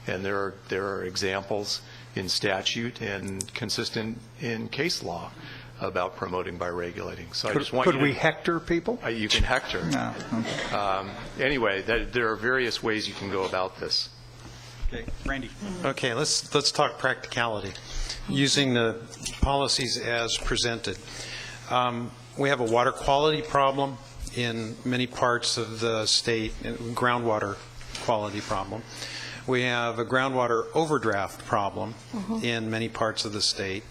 And there are examples in statute and consistent in case law about promoting by regulating. So Could we hector people? You can hector. No. Okay. Anyway, there are various ways you can go about this. Okay, Randy. Okay, let's talk practicality, using the policies as presented. We have a water quality problem in many parts of the state, groundwater quality problem. We have a groundwater overdraft problem in many parts of the state.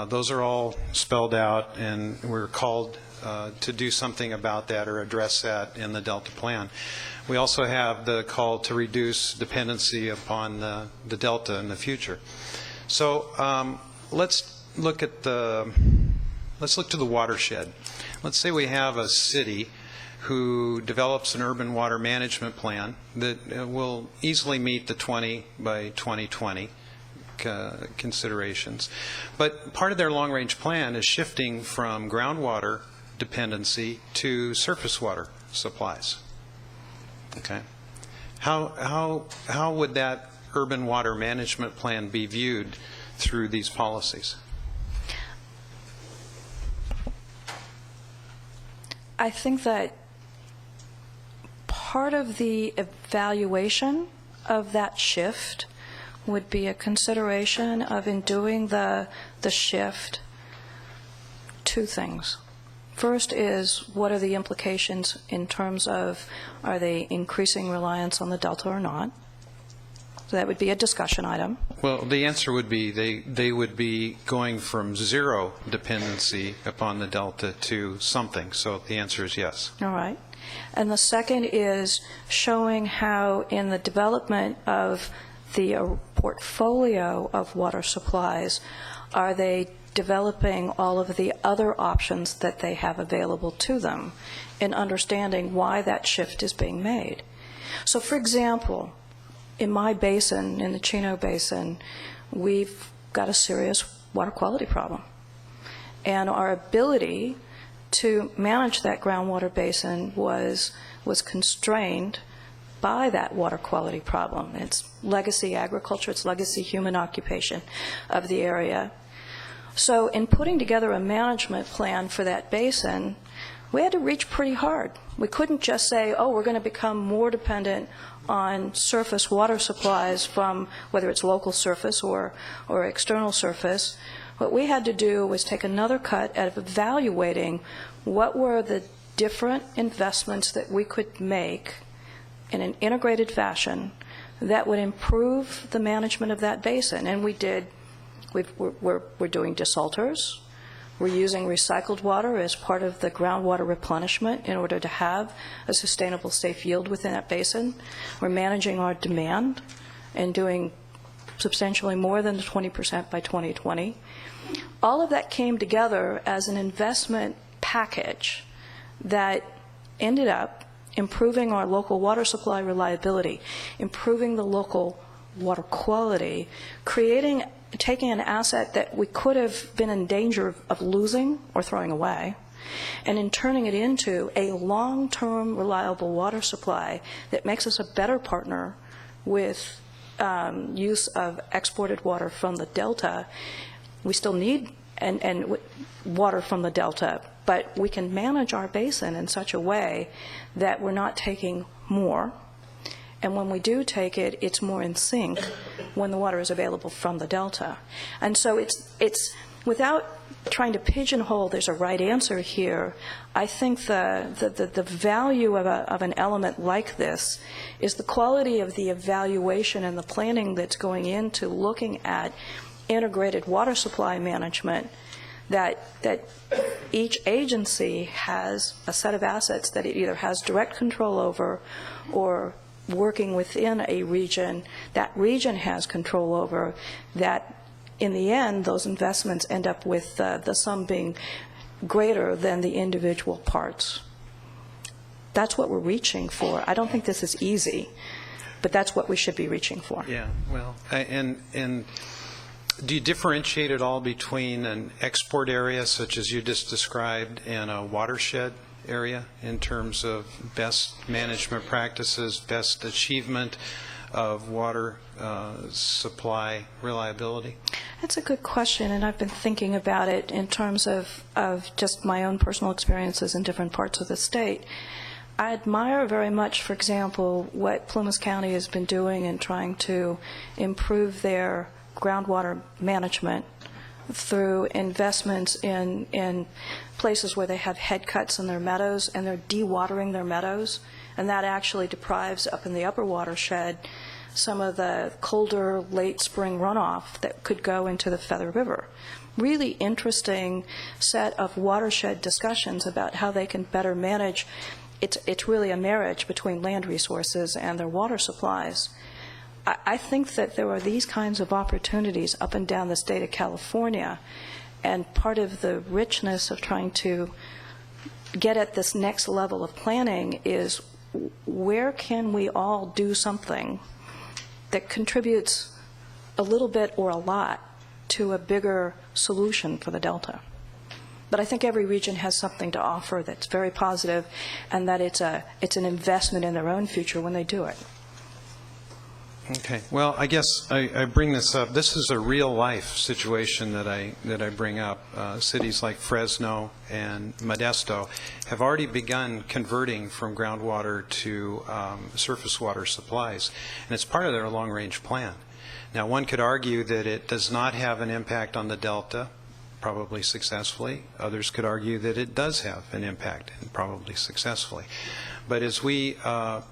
Those are all spelled out, and we're called to do something about that or address that in the Delta Plan. We also have the call to reduce dependency upon the Delta in the future. So let's look to the watershed. Let's say we have a city who develops an urban water management plan that will easily meet the 20 by 2020 considerations. But part of their long-range plan is shifting from groundwater dependency to surface water supplies. Okay. How would that urban water management plan be viewed through these policies? I think that part of the evaluation of that shift would be a consideration of, in doing the shift, two things. First is, what are the implications in terms of, are they increasing reliance on the delta or not? So that would be a discussion item. Well, the answer would be they would be going from zero dependency upon the delta to something. So the answer is yes. All right. And the second is showing how in the development of the portfolio of water supplies, are they developing all of the other options that they have available to them in understanding why that shift is being made. So, for example, in my basin, in the Chino Basin, we've got a serious water quality problem. And our ability to manage that groundwater basin was constrained by that water quality problem. It's legacy agriculture, it's legacy human occupation of the area. So in putting together a management plan for that basin, we had to reach pretty hard. We couldn't just say, oh, we're going to become more dependent on surface water supplies from whether it's local surface or external surface. What we had to do was take another cut at evaluating what were the different investments that we could make in an integrated fashion that would improve the management of that basin. And we did. We're doing desalters. We're using recycled water as part of the groundwater replenishment in order to have a sustainable, safe yield within that basin. We're managing our demand and doing substantially more than the 20% by 2020. All of that came together as an investment package that ended up improving our local water supply reliability, improving the local water quality, taking an asset that we could have been in danger of losing or throwing away, and in turning it into a long-term reliable water supply that makes us a better partner with use of exported water from the Delta. We still need water from the Delta, but we can manage our basin in such a way that we're not taking more. And when we do take it, it's more in sync when the water is available from the Delta. And so it's without trying to pigeonhole there's a right answer here, I think the value of an element like this is the quality of the evaluation and the planning that's going into looking at integrated water supply management, that each agency has a set of assets that it either has direct control over or working within a region, that region has control over, that in the end, those investments end up with the sum being greater than the individual parts. That's what we're reaching for. I don't think this is easy, but that's what we should be reaching for. Yeah, well, and do you differentiate at all between an export area, such as you just described, and a watershed area in terms of best management practices, best achievement of water supply reliability? That's a good question, and I've been thinking about it in terms of just my own personal experiences in different parts of the state. I admire very much, for example, what Plumas County has been doing in trying to improve their groundwater management through investments in places where they have head cuts in their meadows, and they're dewatering their meadows, and that actually deprives up in the upper watershed some of the colder late spring runoff that could go into the Feather River. Really interesting set of watershed discussions about how they can better manage. It's really a marriage between land resources and their water supplies. I think that there are these kinds of opportunities up and down the state of California, and part of the richness of trying to get at this next level of planning is where can we all do something that contributes a little bit or a lot to a bigger solution for the Delta. But I think every region has something to offer that's very positive, and that it's an investment in their own future when they do it. Okay. Well, I guess I bring this up. This is a real-life situation that I bring up. Cities like Fresno and Modesto have already begun converting from groundwater to surface water supplies, and it's part of their long-range plan. Now, one could argue that it does not have an impact on the Delta, probably successfully. Others could argue that it does have an impact, and probably successfully. But as we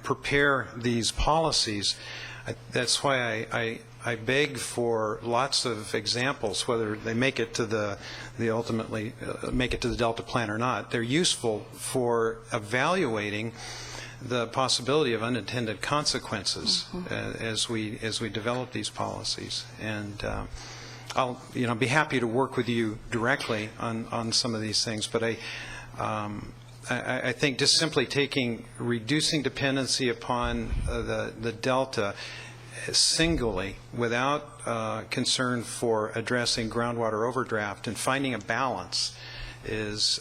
prepare these policies, that's why I beg for lots of examples, whether they make it to the ultimately make it to the Delta Plan or not. They're useful for evaluating the possibility of unintended consequences as we develop these policies. And I'll be happy to work with you directly on some of these things. But I think just simply reducing dependency upon the Delta singly without concern for addressing groundwater overdraft and finding a balance is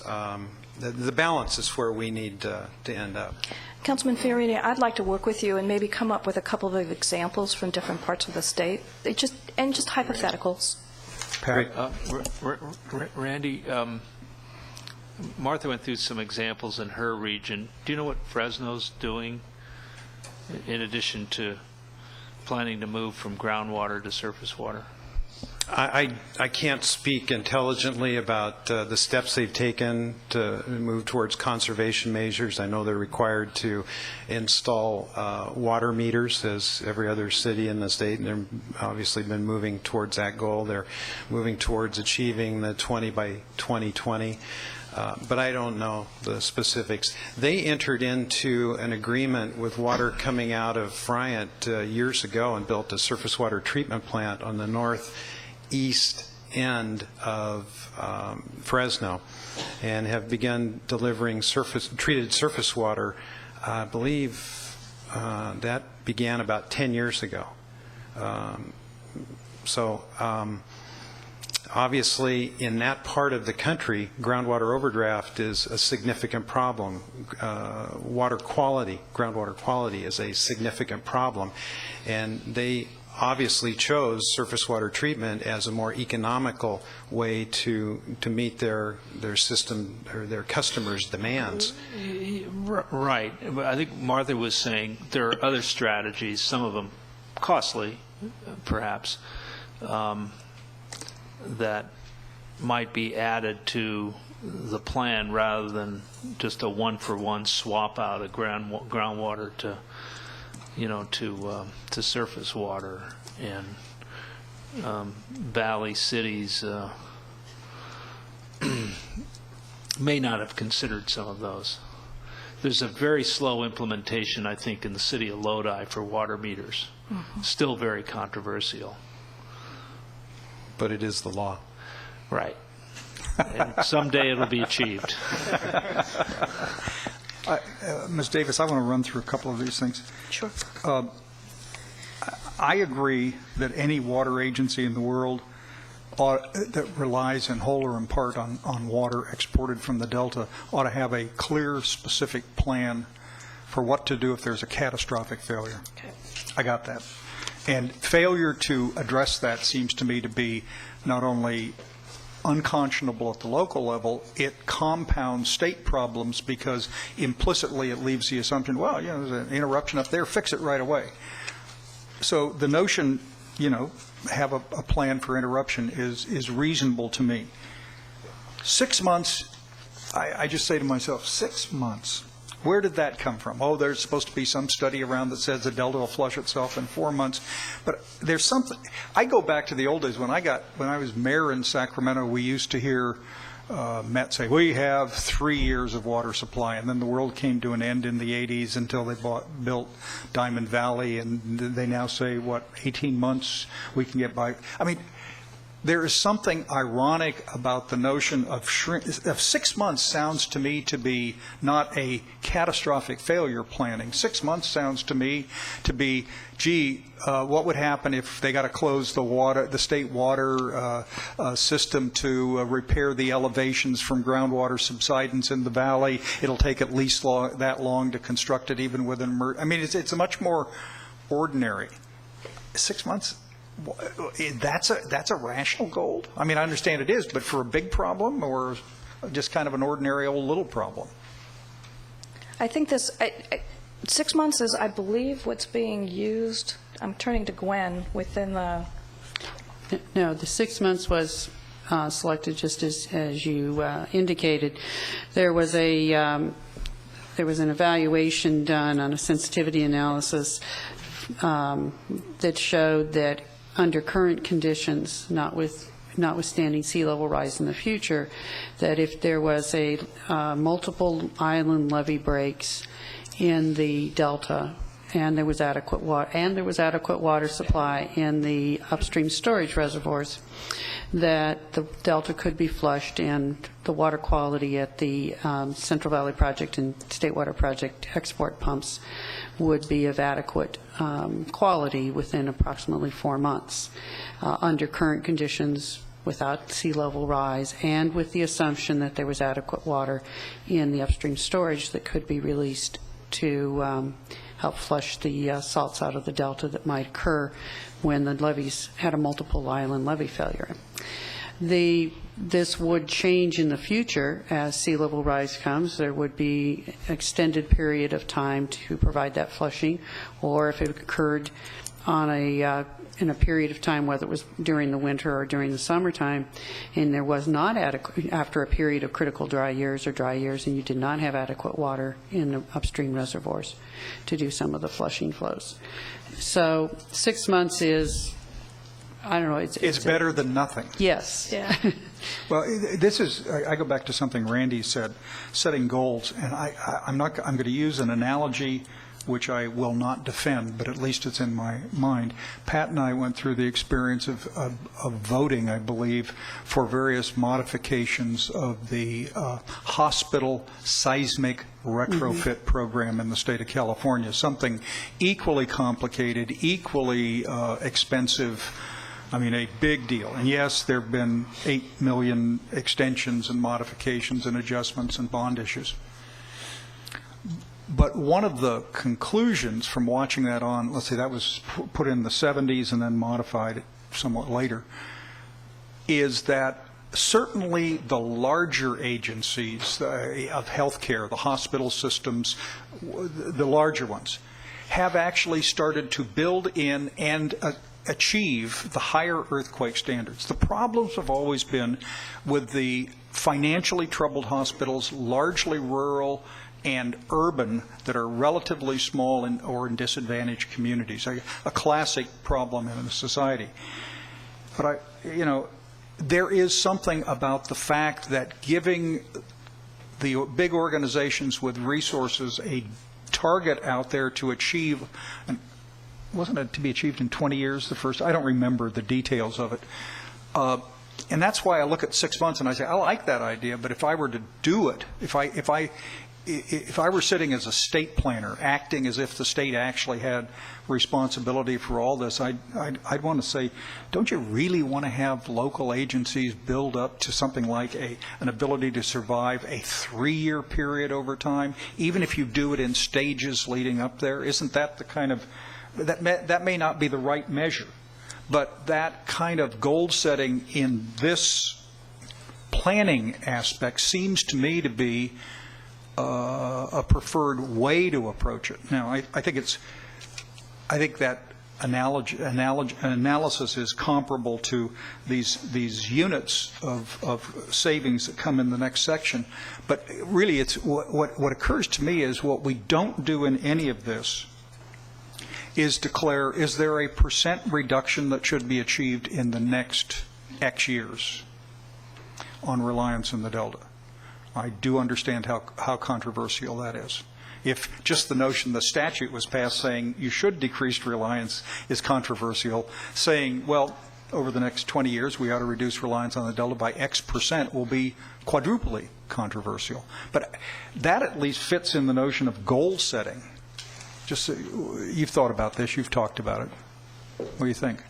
the balance is where we need to end up. Councilman Fiorini, I'd like to work with you and maybe come up with a couple of examples from different parts of the state, just hypotheticals. Randy, Martha went through some examples in her region. Do you know what Fresno's doing in addition to planning to move from groundwater to surface water? I can't speak intelligently about the steps they've taken to move towards conservation measures. I know they're required to install water meters as every other city in the state, and they've obviously been moving towards that goal. They're moving towards achieving the 20 by 2020. But I don't know the specifics. They entered into an agreement with water coming out of Friant years ago and built a surface water treatment plant on the northeast end of Fresno, and have begun delivering treated surface water. I believe that began about 10 years ago. Obviously, in that part of the country, groundwater overdraft is a significant problem. Groundwater quality is a significant problem, and they obviously chose surface water treatment as a more economical way to meet their system or their customers' demands. Right. But I think Martha was saying there are other strategies, some of them costly, perhaps, that might be added to the plan rather than just a one-for-one swap out of groundwater to surface water. And valley cities may not have considered some of those. There's a very slow implementation, I think, in the city of Lodi for water meters. Still very controversial. But it is the law. Right. And someday it'll be achieved. Ms. Davis, I want to run through a couple of these things. Sure. I agree that any water agency in the world that relies in whole or in part on water exported from the Delta ought to have a clear, specific plan for what to do if there's a catastrophic failure. Okay. I got that. And failure to address that seems to me to be not only unconscionable at the local level, it compounds state problems because implicitly it leaves the assumption, well, there's an interruption up there, fix it right away. So the notion, have a plan for interruption is reasonable to me. 6 months, I just say to myself, 6 months. Where did that come from? Oh, there's supposed to be some study around that says the Delta will flush itself in 4 months. But there's something. I go back to the old days when I was mayor in Sacramento. We used to hear Met say, we have 3 years of water supply, and then the world came to an end in the 80s until they built Diamond Valley, and they now say, 18 months we can get by. I mean, there is something ironic about the notion of 6 months sounds to me to be not a catastrophic failure planning. 6 months sounds to me to be, what would happen if they got to close the state water system to repair the elevations from groundwater subsidence in the valley? It'll take at least that long to construct it, even with an emergency. I mean, it's a much more ordinary. 6 months. That's a rational goal? I mean, I understand it is, but for a big problem or just kind of an ordinary old little problem? I think 6 months is, I believe, what's being used. I'm turning to Gwen within the... No, the 6 months was selected, just as you indicated. There was an evaluation done on a sensitivity analysis that showed that under current conditions, notwithstanding sea level rise in the future, that if there was a multiple island levee breaks in the delta, and there was adequate water supply in the upstream storage reservoirs, that the delta could be flushed and the water quality at the Central Valley Project and State Water Project export pumps would be of adequate quality within approximately 4 months. Under current conditions, without sea level rise, and with the assumption that there was adequate water in the upstream storage that could be released to help flush the salts out of the delta that might occur when the levees had a multiple island levee failure. This would change in the future as sea level rise comes. There would be an extended period of time to provide that flushing, or if it occurred on in a period of time, whether it was during the winter or during the summertime, and there was not adequate, after a period of critical dry years and you did not have adequate water in the upstream reservoirs to do some of the flushing flows. So 6 months is, I don't know. It's better than nothing. Yes. Yeah. Well, this is, I go back to something Randy said, setting goals, and I'm going to use an analogy which I will not defend, but at least it's in my mind. Pat and I went through the experience of voting, I believe, for various modifications of the hospital seismic retrofit program in the state of California, something equally complicated, equally expensive. I mean, a big deal. And yes, there have been 8 million extensions and modifications and adjustments and bond issues. But one of the conclusions from watching that on, let's say that was put in the 70s and then modified somewhat later, is that certainly the larger agencies of healthcare, the hospital systems, the larger ones, have actually started to build in and achieve the higher earthquake standards. The problems have always been with the financially troubled hospitals, largely rural and urban, that are relatively small or in disadvantaged communities, a classic problem in a society. But there is something about the fact that giving the big organizations with resources a target out there to achieve, wasn't it to be achieved in 20 years, the first? I don't remember the details of it. And that's why I look at 6 months and I say, I like that idea, but if I were to do it, if I were sitting as a state planner, acting as if the state actually had responsibility for all this, I'd want to say, don't you really want to have local agencies build up to something like an ability to survive a 3-year period over time, even if you do it in stages leading up there? Isn't that the kind of, that may not be the right measure, but that kind of goal setting in this planning aspect seems to me to be a preferred way to approach it. Now, I think that analysis is comparable to these units of savings that come in the next section. But really, it's what occurs to me is what we don't do in any of this is declare, is there a % reduction that should be achieved in the next X years on reliance in the Delta? I do understand how controversial that is. If just the notion the statute was passed saying you should decrease reliance is controversial, saying, well, over the next 20 years we ought to reduce reliance on the Delta by X % will be quadruply controversial. But that at least fits in the notion of goal setting. Just you've thought about this, you've talked about it. What do you think?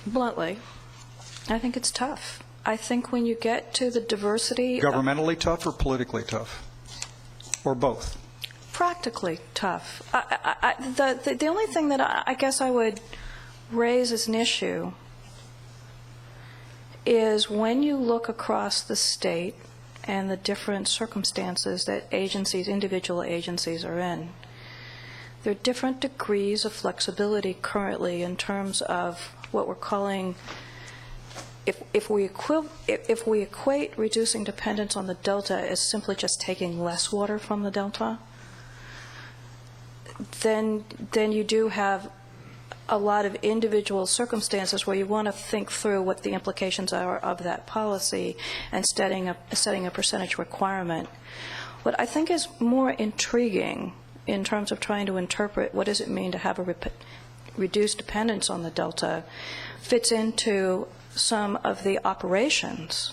Bluntly, I think it's tough. I think when you get to the diversity... Governmentally tough or politically tough? Or both? Practically tough. The only thing that I guess I would raise as an issue is when you look across the state and the different circumstances that individual agencies are in, there are different degrees of flexibility currently in terms of what we're calling if we equate reducing dependence on the delta as simply just taking less water from the delta, then you do have a lot of individual circumstances where you want to think through what the implications are of that policy and setting a percentage requirement. What I think is more intriguing in terms of trying to interpret what does it mean to have a reduced dependence on the delta fits into some of the operations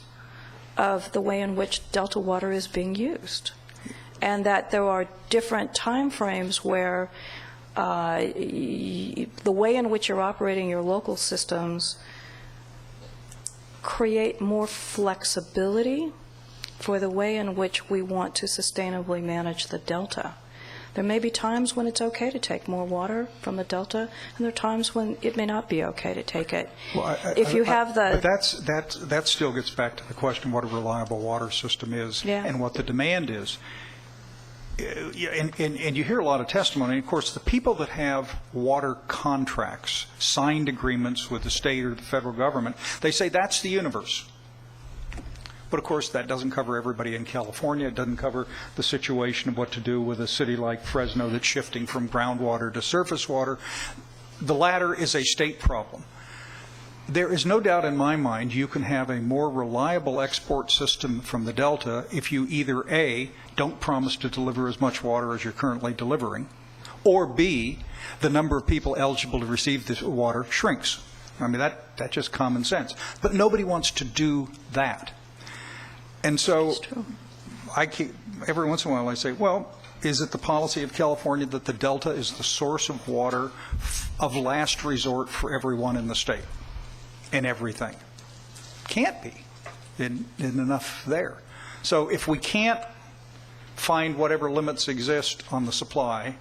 of the way in which delta water is being used, and that there are different time frames where the way in which you're operating your local systems create more flexibility for the way in which we want to sustainably manage the delta. There may be times when it's okay to take more water from the delta, and there are times when it may not be okay to take it. Well, but that still gets back to the question what a reliable water system is and what the demand is. And you hear a lot of testimony. Of course, the people that have water contracts, signed agreements with the state or the federal government, they say that's the universe. But of course, that doesn't cover everybody in California. It doesn't cover the situation of what to do with a city like Fresno that's shifting from groundwater to surface water. The latter is a state problem. There is no doubt in my mind you can have a more reliable export system from the Delta if you either A, don't promise to deliver as much water as you're currently delivering, or B, the number of people eligible to receive this water shrinks. I mean, that's just common sense. But nobody wants to do that. And so every once in a while I say, well, is it the policy of California that the Delta is the source of water of last resort for everyone in the state and everything? Can't be. Isn't enough there. So if we can't find whatever limits exist on the supply,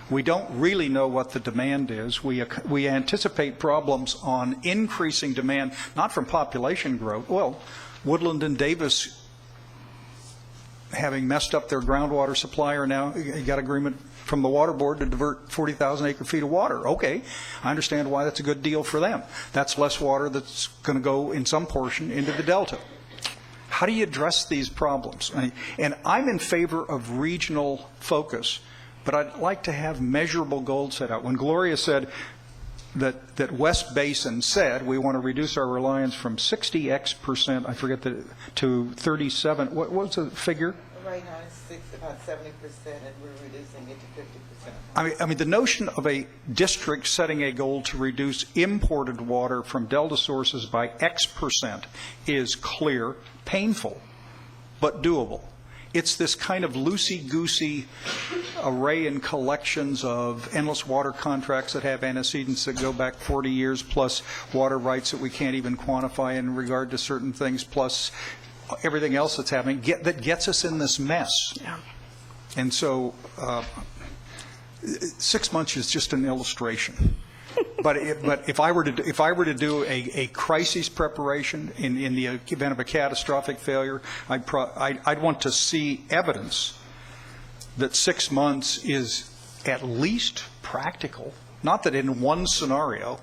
we don't really know what the demand is. We anticipate problems on increasing demand, not from population growth. Well, Woodland and Davis, having messed up their groundwater supply, are now got agreement from the water board to divert 40,000 acre feet of water. Okay, I understand why that's a good deal for them. That's less water that's going to go in some portion into the Delta. How do you address these problems? And I'm in favor of regional focus, but I'd like to have measurable goals set out. When Gloria said that West Basin said we want to reduce our reliance from 60x%, I forget to 37. What was the figure? Right now it's about 70%, and we're reducing it to 50%. I mean, the notion of a district setting a goal to reduce imported water from Delta sources by X% is clear, painful, but doable. It's this kind of loosey-goosey array and collections of endless water contracts that have antecedents that go back 40 years, plus water rights that we can't even quantify in regard to certain things, plus everything else that's happening that gets us in this mess. Yeah. And so 6 months is just an illustration. But if I were to do a crisis preparation in the event of a catastrophic failure, I'd want to see evidence that 6 months is at least practical. Not that in one scenario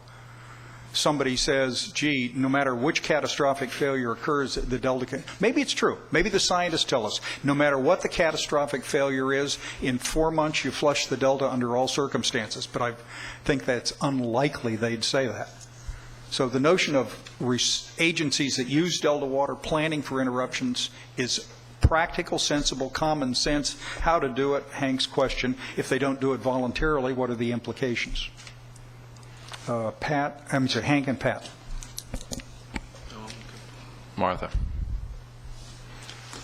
somebody says, gee, no matter which catastrophic failure occurs, the Delta can. Maybe it's true. Maybe the scientists tell us, no matter what the catastrophic failure is, in 4 months you flush the Delta under all circumstances. But I think that's unlikely they'd say that. So the notion of agencies that use Delta water planning for interruptions is practical, sensible, common sense. How to do it, Hank's question. If they don't do it voluntarily, what are the implications? Hank and Pat. Martha,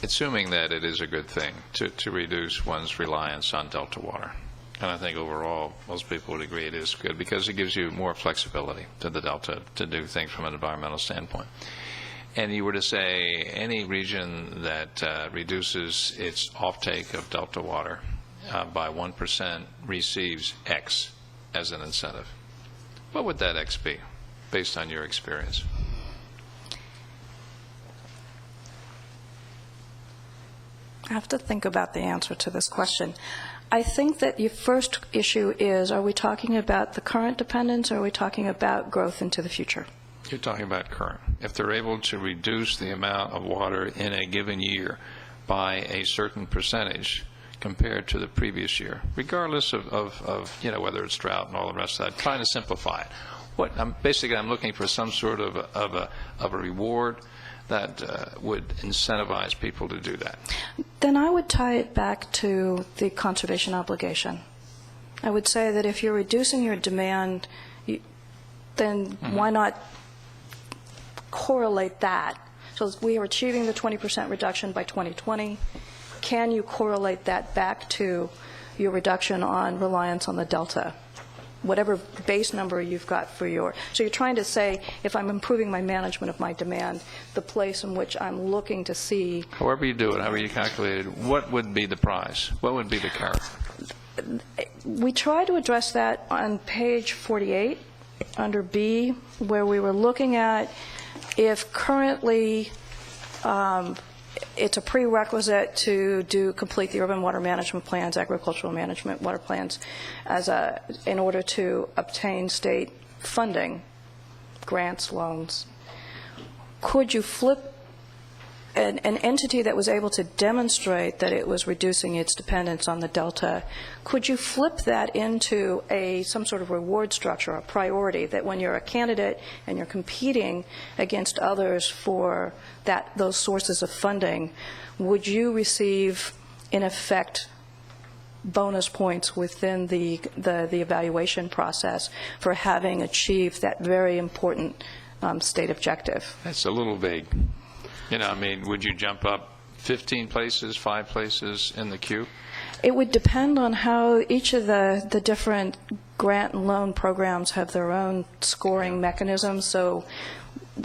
assuming that it is a good thing to reduce one's reliance on Delta water, and I think overall most people would agree it is good because it gives you more flexibility to the Delta to do things from an environmental standpoint. And you were to say any region that reduces its offtake of Delta water by 1% receives X as an incentive. What would that X be, based on your experience? I have to think about the answer to this question. I think that your first issue is, are we talking about the current dependence, or are we talking about growth into the future? You're talking about current. If they're able to reduce the amount of water in a given year by a certain percentage compared to the previous year, regardless of you know, whether it's drought and all the rest of that, trying to simplify it. Basically, I'm looking for some sort of a reward that would incentivize people to do that. Then I would tie it back to the conservation obligation. I would say that if you're reducing your demand, then why not correlate that? So we are achieving the 20% reduction by 2020. Can you correlate that back to your reduction on reliance on the delta? Whatever base number you've got for so you're trying to say, if I'm improving my management of my demand, the place in which I'm looking to see. However you do it, however you calculate it, what would be the prize? What would be the carrot? We try to address that on page 48 under B, where we were looking at if currently it's a prerequisite to complete the urban water management plans, agricultural management water plans, in order to obtain state funding, grants, loans. Could you flip an entity that was able to demonstrate that it was reducing its dependence on the delta, could you flip that into some sort of reward structure, a priority, that when you're a candidate and you're competing against others for those sources of funding, would you receive, in effect, bonus points within the evaluation process for having achieved that very important state objective? That's a little vague. You know, I mean, would you jump up 15 places, 5 places in the queue? It would depend on how each of the different grant and loan programs have their own scoring mechanisms. So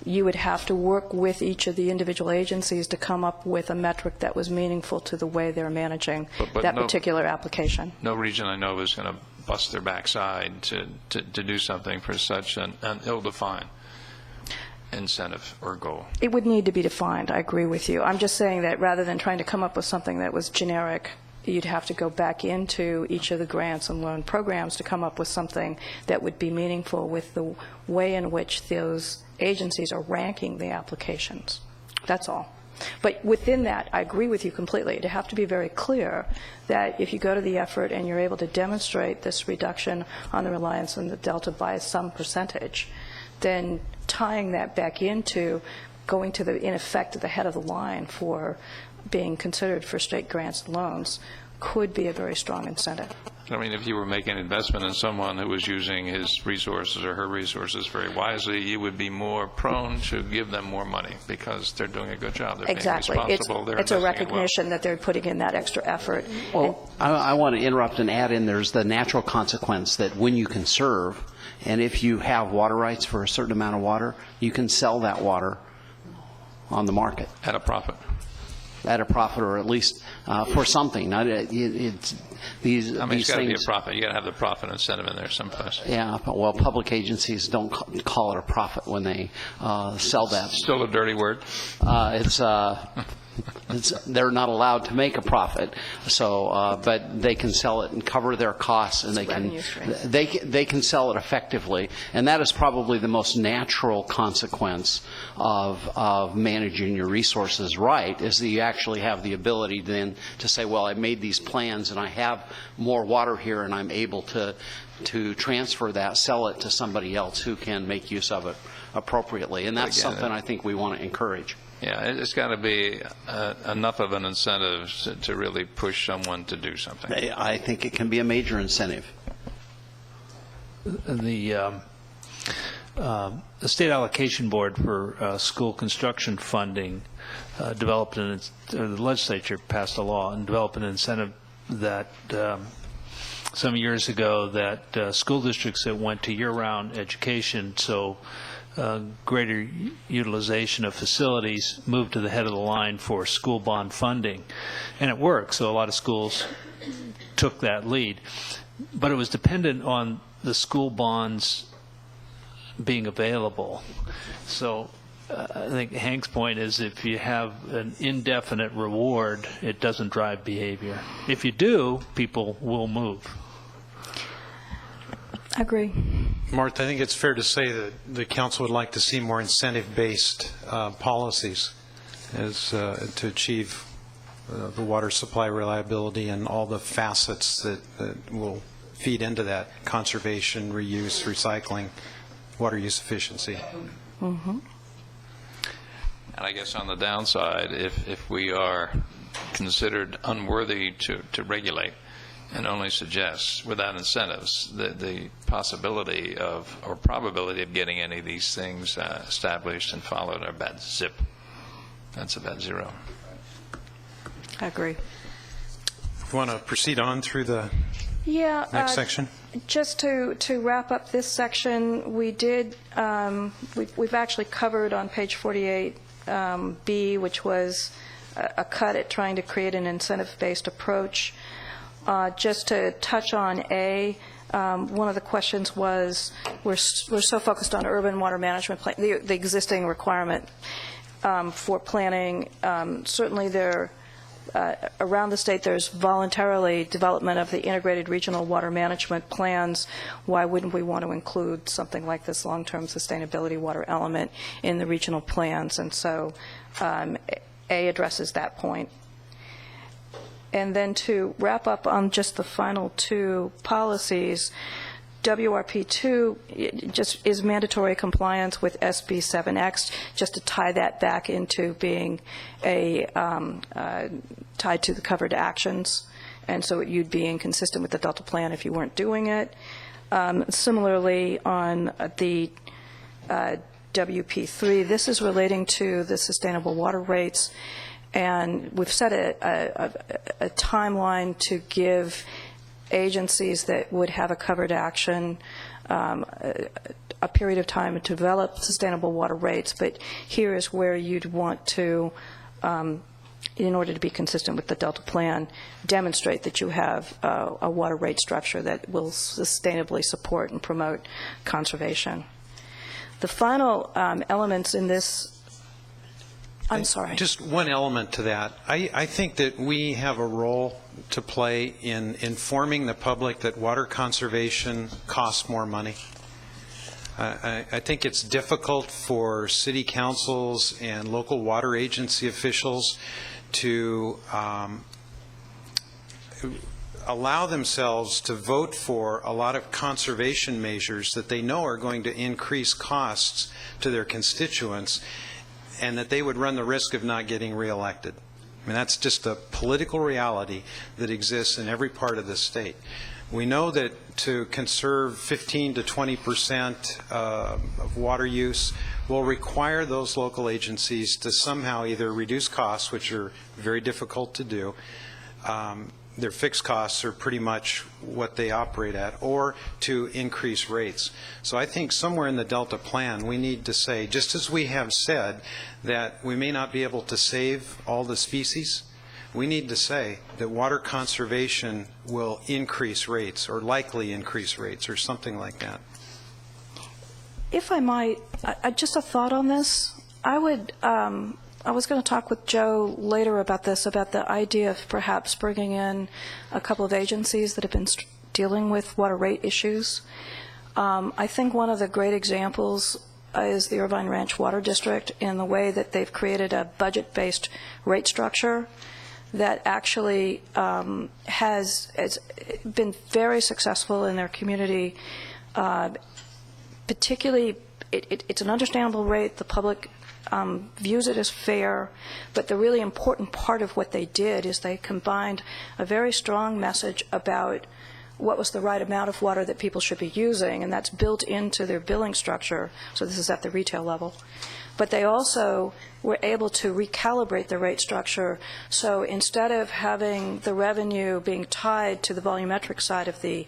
you would have to work with each of the individual agencies to come up with a metric that was meaningful to the way they're managing that particular application. No region I know is going to bust their backside to do something for such an ill-defined incentive or goal. It would need to be defined. I agree with you. I'm just saying that rather than trying to come up with something that was generic, you'd have to go back into each of the grants and loan programs to come up with something that would be meaningful with the way in which those agencies are ranking the applications. That's all. But within that, I agree with you completely. It'd have to be very clear that if you go to the effort and you're able to demonstrate this reduction on the reliance on the delta by some percentage, then tying that back into going to in effect, the head of the line for being considered for state grants and loans could be a very strong incentive. I mean, if you were making an investment in someone who was using his resources or her resources very wisely, you would be more prone to give them more money because they're doing a good job. They're exactly. being responsible. It's a recognition that they're putting in that extra effort. Well, I want to interrupt and add in there's the natural consequence that when you conserve, and if you have water rights for a certain amount of water, you can sell that water on the market. At a profit. At a profit, or at least for something. It's it's got to be a profit. You got to have the profit incentive in there someplace. Yeah, well, public agencies don't call it a profit when they sell that. Still a dirty word. They're not allowed to make a profit, so but they can sell it and cover their costs, and they can sell it effectively, and that is probably the most natural consequence of managing your resources right, is that you actually have the ability then to say, well, I made these plans and I have more water here, and I'm able to transfer that, sell it to somebody else who can make use of it appropriately, and that's something I think we want to encourage. Yeah, it's got to be enough of an incentive to really push someone to do something. I think it can be a major incentive. The State Allocation Board for School Construction Funding developed the legislature passed a law and developed an incentive that some years ago that school districts that went to year-round education, so greater utilization of facilities, moved to the head of the line for school bond funding. And it worked, so a lot of schools took that lead. But it was dependent on the school bonds being available. So I think Hank's point is if you have an indefinite reward, it doesn't drive behavior. If you do, people will move. I agree. Martha, I think it's fair to say that the council would like to see more incentive-based policies to achieve the water supply reliability and all the facets that will feed into that: conservation, reuse, recycling, water use efficiency. Mm-hmm. And I guess on the downside, if we are considered unworthy to regulate and only suggest without incentives, the possibility of or probability of getting any of these things established and followed are about zip. That's about zero. I agree. Want to proceed on through the next section? Just to wrap up this section, we did, we've actually covered on page 48, B, which was a cut at trying to create an incentive-based approach. Just to touch on A, one of the questions was, we're so focused on urban water management plan, the existing requirement for planning. Certainly there, around the state, there's voluntarily development of the integrated regional water management plans. Why wouldn't we want to include something like this long-term sustainability water element in the regional plans? And so A addresses that point. And then to wrap up on just the final two policies, WRP2 just is mandatory compliance with SB 7X, just to tie that back into being a tied to the covered actions, and so you'd be inconsistent with the Delta Plan if you weren't doing it. Similarly, on the WP3, this is relating to the sustainable water rates, and we've set a timeline to give agencies that would have a covered action a period of time to develop sustainable water rates, but here is where you'd want to, in order to be consistent with the Delta Plan, demonstrate that you have a water rate structure that will sustainably support and promote conservation. The final elements in this, I'm sorry. Just one element to that. I think that we have a role to play in informing the public that water conservation costs more money. I think it's difficult for city councils and local water agency officials to allow themselves to vote for a lot of conservation measures that they know are going to increase costs to their constituents, and that they would run the risk of not getting reelected. I mean, that's just a political reality that exists in every part of the state. We know that to conserve 15 to 20% of water use will require those local agencies to somehow either reduce costs, which are very difficult to do, their fixed costs are pretty much what they operate at, or to increase rates. So I think somewhere in the Delta Plan we need to say, just as we have said that we may not be able to save all the species, we need to say that water conservation will increase rates, or likely increase rates, or something like that. If I might, just a thought on this. I was going to talk with Joe later about this, about the idea of perhaps bringing in a couple of agencies that have been dealing with water rate issues. I think one of the great examples is the Irvine Ranch Water District, in the way that they've created a budget-based rate structure that actually has been very successful in their community. Particularly, it's an understandable rate. The public views it as fair, but the really important part of what they did is they combined a very strong message about what was the right amount of water that people should be using, and that's built into their billing structure, so this is at the retail level. But they also were able to recalibrate the rate structure, so instead of having the revenue being tied to the volumetric side of the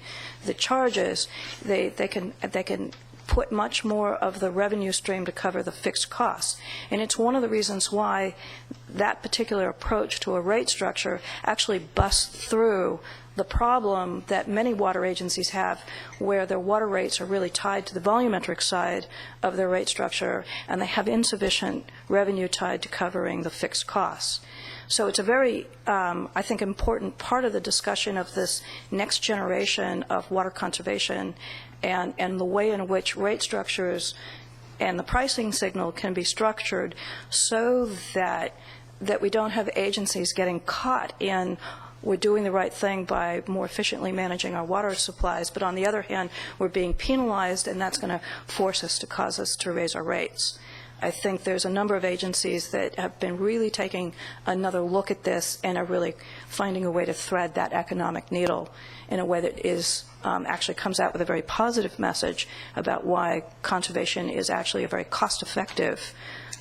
charges, they can put much more of the revenue stream to cover the fixed costs. And it's one of the reasons why that particular approach to a rate structure actually busts through the problem that many water agencies have, where their water rates are really tied to the volumetric side of their rate structure, and they have insufficient revenue tied to covering the fixed costs. So it's a very, I think, important part of the discussion of this next generation of water conservation and the way in which rate structures and the pricing signal can be structured so that we don't have agencies getting caught in we're doing the right thing by more efficiently managing our water supplies, but on the other hand, we're being penalized, and that's going to force us to cause us to raise our rates. I think there's a number of agencies that have been really taking another look at this and are really finding a way to thread that economic needle in a way that is actually comes out with a very positive message about why conservation is actually a very cost-effective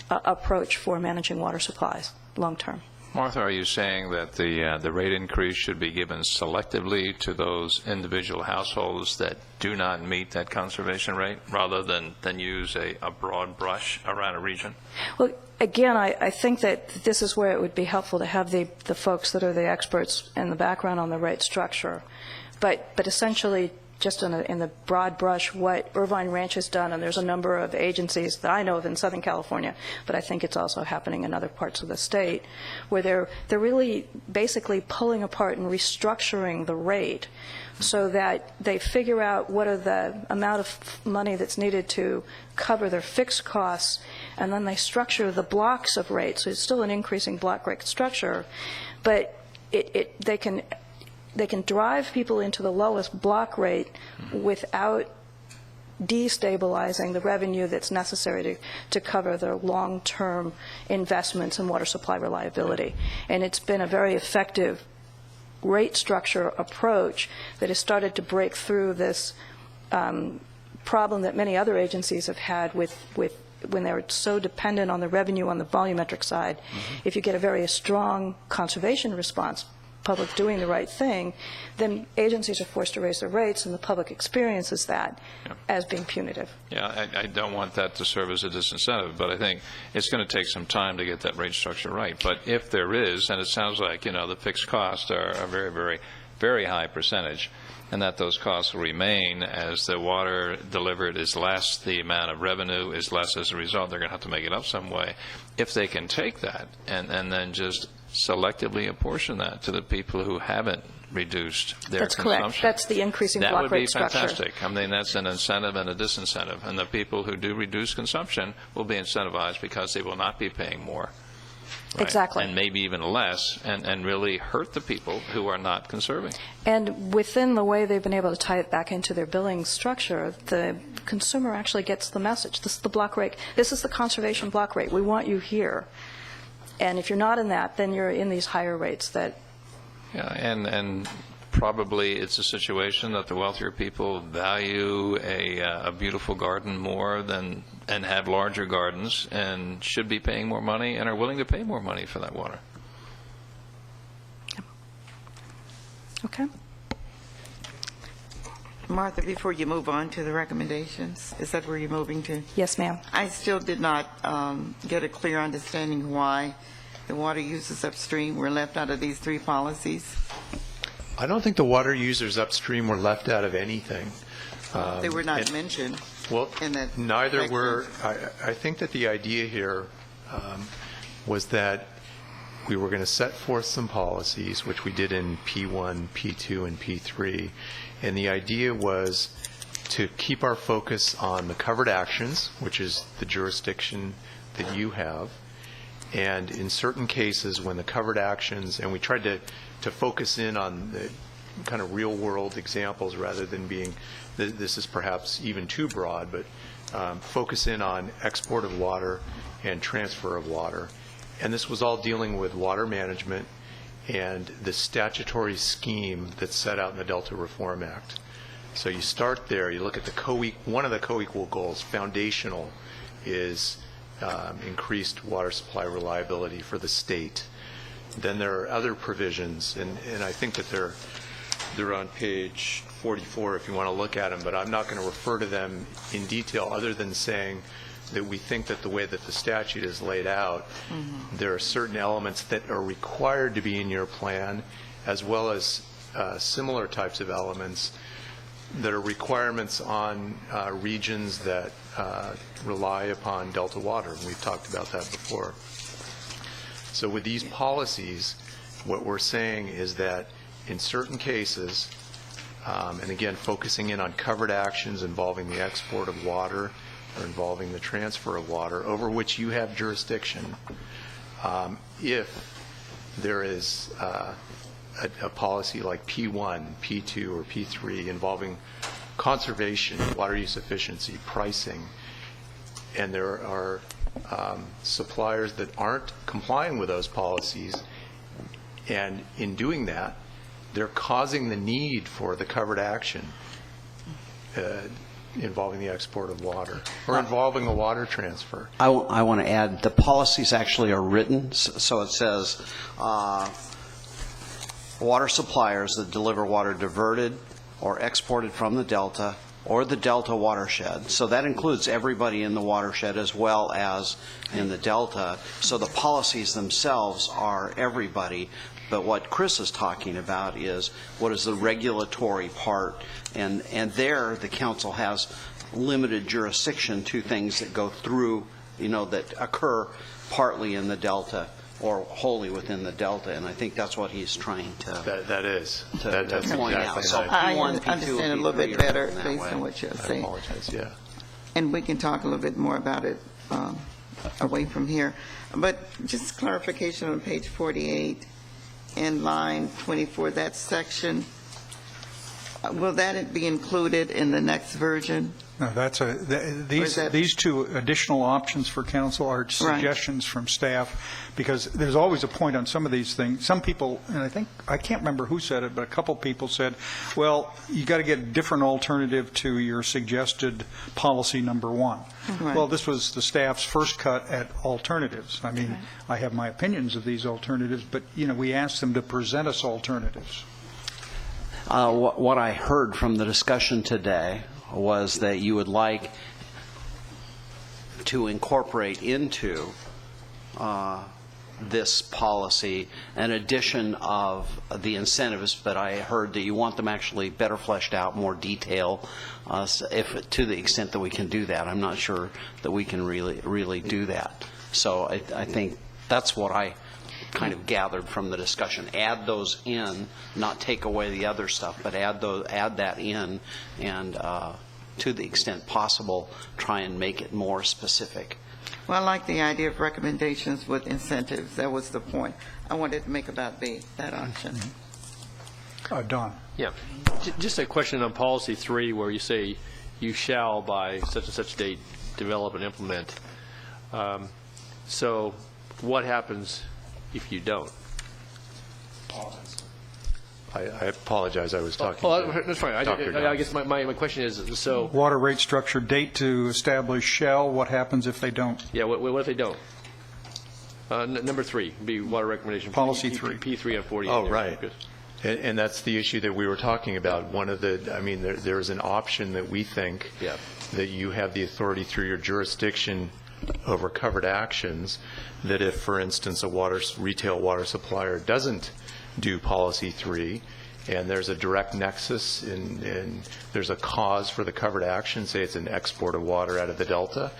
approach for managing water supplies long term. Martha, are you saying that the rate increase should be given selectively to those individual households that do not meet that conservation rate rather than use a broad brush around a region? Well, again, I think that this is where it would be helpful to have the folks that are the experts in the background on the rate structure. But essentially, just in the broad brush, what Irvine Ranch has done, and there's a number of agencies that I know of in Southern California, but I think it's also happening in other parts of the state, where they're really basically pulling apart and restructuring the rate so that they figure out what are the amount of money that's needed to cover their fixed costs, and then they structure the blocks of rates. So it's still an increasing block rate structure, but they can drive people into the lowest block rate without destabilizing the revenue that's necessary to cover their long-term investments in water supply reliability. And it's been a very effective rate structure approach that has started to break through this problem that many other agencies have had with when they're so dependent on the revenue on the volumetric side. If you get a very strong conservation response, public doing the right thing, then agencies are forced to raise their rates, and the public experiences that as being punitive. Yeah, I don't want that to serve as a disincentive, but I think it's going to take some time to get that rate structure right. But if there is, and it sounds like, the fixed costs are a very, very, very high percentage, and that those costs will remain as the water delivered is less, the amount of revenue is less as a result, they're going to have to make it up some way. If they can take that and then just selectively apportion that to the people who haven't reduced their That's consumption. correct. That's the increasing block rate structure. That would be fantastic. I mean, that's an incentive and a disincentive. And the people who do reduce consumption will be incentivized because they will not be paying more. Right? Exactly. And maybe even less, and really hurt the people who are not conserving. And within the way they've been able to tie it back into their billing structure, the consumer actually gets the message. This is the block rate. This is the conservation block rate. We want you here. And if you're not in that, then you're in these higher rates that... Yeah, and probably it's a situation that the wealthier people value a beautiful garden more than, and have larger gardens, and should be paying more money and are willing to pay more money for that water. Okay. Martha, before you move on to the recommendations, is that where you're moving to? Yes, ma'am. I still did not get a clear understanding why the water users upstream were left out of these three policies. I don't think the water users upstream were left out of anything. They were not mentioned. Well, in that neither section. were. I think that the idea here was that we were going to set forth some policies, which we did in P1, P2, and P3. And the idea was to keep our focus on the covered actions, which is the jurisdiction that you have. And in certain cases, when the covered actions, and we tried to focus in on the kind of real-world examples rather than being, this is perhaps even too broad, but focus in on export of water and transfer of water. And this was all dealing with water management and the statutory scheme that's set out in the Delta Reform Act. So you start there, you look at one of the co-equal goals, foundational, is increased water supply reliability for the state. Then there are other provisions, and I think that they're on page 44 if you want to look at them, but I'm not going to refer to them in detail other than saying that we think that the way that the statute is laid out, there are certain elements that are required to be in your plan, as well as similar types of elements that are requirements on regions that rely upon Delta water. We've talked about that before. So with these policies, what we're saying is that in certain cases, and again, focusing in on covered actions involving the export of water or involving the transfer of water over which you have jurisdiction. If there is a policy like P1, P2, or P3 involving conservation, water use efficiency, pricing, and there are suppliers that aren't complying with those policies, and in doing that, they're causing the need for the covered action involving the export of water or involving a water transfer. I want to add, the policies actually are written, so it says water suppliers that deliver water diverted or exported from the Delta or the Delta watershed. So that includes everybody in the watershed as well as in the Delta. So the policies themselves are everybody. But what Chris is talking about is what is the regulatory part, and there the council has limited jurisdiction to things that go through, that occur partly in the Delta or wholly within the Delta, and I think that's what he's trying to That's point out. exactly So right. I P1, P2, understand a little bit P3 better are that based way. on what you're I saying. apologize, yeah. And we can talk a little bit more about it away from here. But just clarification on page 48 in line 24, that section, will that be included in the next version? No, these two additional options for council are suggestions from staff, because there's always a point on some of these things. Some people, and I can't remember who said it, but a couple people said, well, you got to get a different alternative to your suggested policy number one. Right. Well, this was the staff's first cut at alternatives. I mean, I have my opinions of these alternatives, but, we asked them to present us alternatives. What I heard from the discussion today was that you would like to incorporate into this policy an addition of the incentives, but I heard that you want them actually better fleshed out, more detail, to the extent that we can do that. I'm not sure that we can really do that. So I think that's what I kind of gathered from the discussion. Add those in, not take away the other stuff, but add that in, and to the extent possible, try and make it more specific. Well, I like the idea of recommendations with incentives. That was the point I wanted to make about that option. Don. Yeah. Just a question on policy 3, where you say you shall by such and such date develop and implement. So what happens if you don't? I apologize, I was talking to that's fine. I guess my question is, so... Water rate structure date to establish shall. What happens if they don't? Yeah, what if they don't? Number 3 would be water recommendation. Policy 3. P3 and 48. Oh, right. And that's the issue that we were talking about. One of the, there's an option that we think that you have the authority through your jurisdiction over covered actions, that if, for instance, a retail water supplier doesn't do policy 3, and there's a direct nexus and there's a cause for the covered action, say it's an export of water out of the Delta,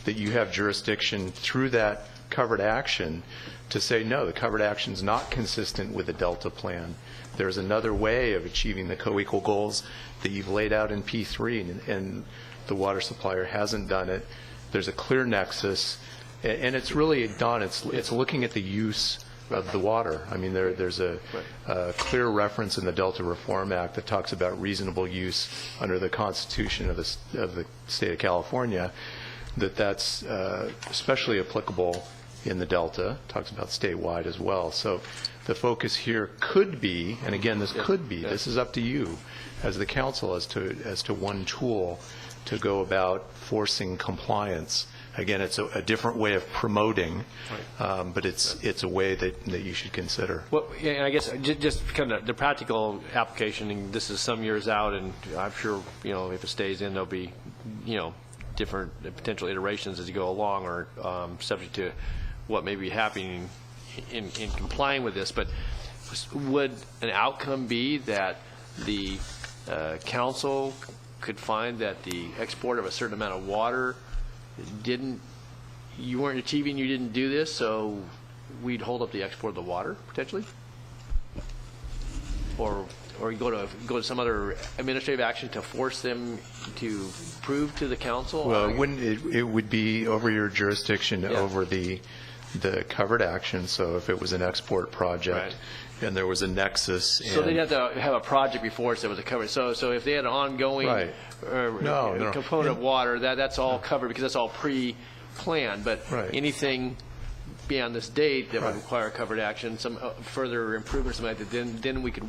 that you have jurisdiction through that covered action to say, no, the covered action's not consistent with the Delta plan. There's another way of achieving the co-equal goals that you've laid out in P3, and the water supplier hasn't done it. There's a clear nexus, and it's really, Don, it's looking at the use of the water. There's a clear reference in the Delta Reform Act that talks about reasonable use under the Constitution of the state of California, that's especially applicable in the Delta. Talks about statewide as well. So the focus here could be, and again, this could be, this is up to you as the council as to one tool to go about forcing compliance. Again, it's a different way of promoting, but it's a way that you should consider. Well, yeah, and I guess just kind of the practical application, and this is some years out, and I'm sure, if it stays in, there'll be, different potential iterations as you go along, or subject to what may be happening in complying with this. But would an outcome be that the council could find that the export of a certain amount of water you weren't achieving, you didn't do this, so we'd hold up the export of the water, potentially? Or or you go to some other administrative action to force them to prove to the council? Well, it would be over your jurisdiction, over the covered action. So if it was an export project and there was a nexus. So they'd have to have a project before there was a coverage. So if they had an ongoing component of water, that's all covered because that's all pre-planned. But anything beyond this date that would require covered action, some further improvements, something like that, then we could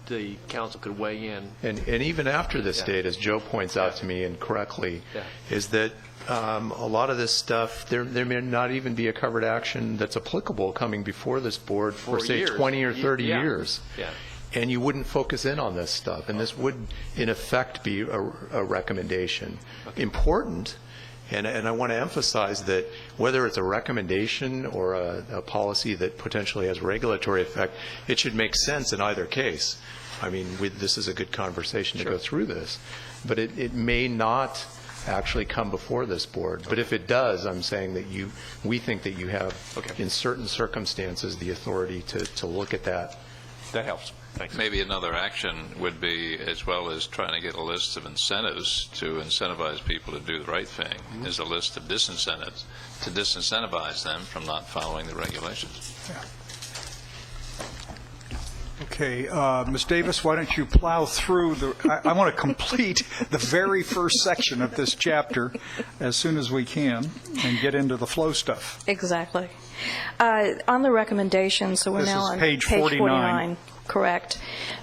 the council could weigh in. And even after this date, as Joe points out to me incorrectly, is that a lot of this stuff, there may not even be a covered action that's applicable coming before this board for say years. 20 or 30 years. Yeah. And you wouldn't focus in on this stuff. And this would, in effect, be a recommendation. Important. And I want to emphasize that whether it's a recommendation or a policy that potentially has regulatory effect, it should make sense in either case. I mean, this is a good conversation to go through this. But it may not actually come before this board. But if it does, I'm saying that we think that you have, in certain circumstances, the authority to look at that. That helps. Thanks. Maybe another action would be, as well as trying to get a list of incentives to incentivize people to do the right thing, is a list of disincentives to disincentivize them from not following the regulations. Okay, Ms. Davis, why don't you plow through I want to complete the very first section of this chapter as soon as we can and get into the flow stuff. Exactly. On the recommendations, so we're This now is on page 49. Correct.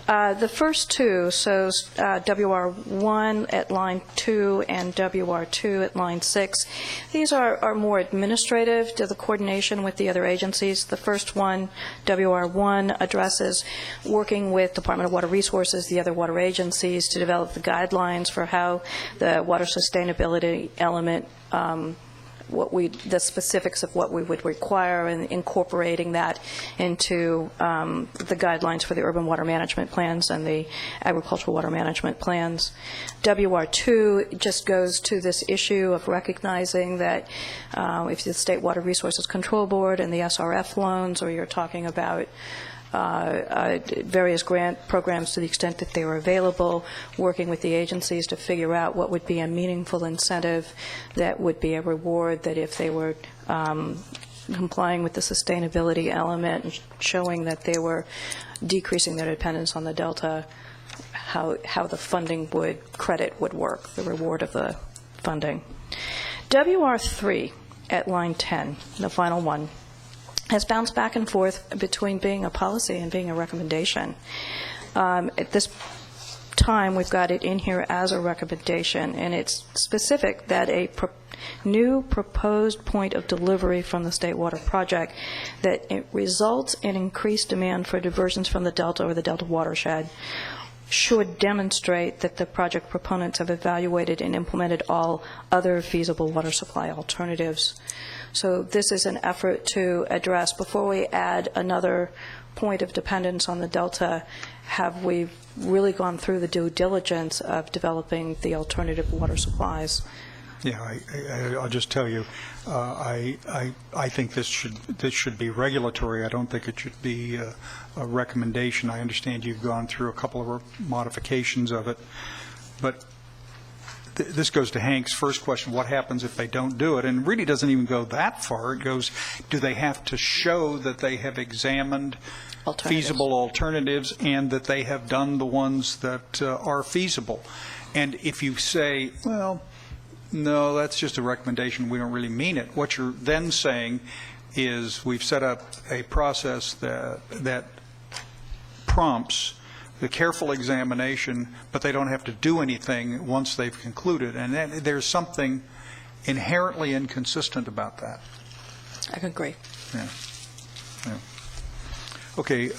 The first two, so WR1 at line 2 and WR2 at line 6, these are more administrative to the coordination with the other agencies. The first one, WR1, addresses working with Department of Water Resources, the other water agencies, to develop the guidelines for how the water sustainability element the specifics of what we would require and incorporating that into the guidelines for the urban water management plans and the agricultural water management plans. WR2 just goes to this issue of recognizing that if the State Water Resources Control Board and the SRF loans, or you're talking about various grant programs to the extent that they were available, working with the agencies to figure out what would be a meaningful incentive that would be a reward, that if they were complying with the sustainability element and showing that they were decreasing their dependence on the Delta, how the funding credit would work, the reward of the funding. WR3 at line 10, the final one, has bounced back and forth between being a policy and being a recommendation. At this time, we've got it in here as a recommendation, and it's specific that a new proposed point of delivery from the State Water Project that it results in increased demand for diversions from the Delta or the Delta watershed should demonstrate that the project proponents have evaluated and implemented all other feasible water supply alternatives. So this is an effort to address, before we add another point of dependence on the Delta, have we really gone through the due diligence of developing the alternative water supplies? Yeah, I'll just tell you, I think this should be regulatory. I don't think it should be a recommendation. I understand you've gone through a couple of modifications of it, but this goes to Hank's first question, what happens if they don't do it? And it really doesn't even go that far. It goes, do they have to show that they have examined feasible alternatives and that they have done the ones that are feasible? And if you say, well, no, that's just a recommendation, we don't really mean it, what you're then saying is we've set up a process that prompts the careful examination, but they don't have to do anything once they've concluded. And there's something inherently inconsistent about that. I can agree. Yeah. Okay,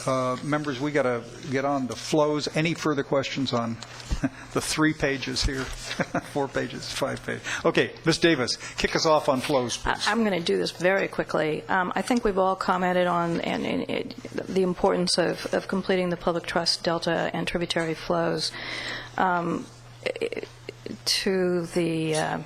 members, we got to get on the flows. Any further questions on the 3 pages here? 4 pages, 5 pages. Okay, Ms. Davis, kick us off on flows, please. I'm going to do this very quickly. I think we've all commented on the importance of completing the public trust delta and tributary flows to the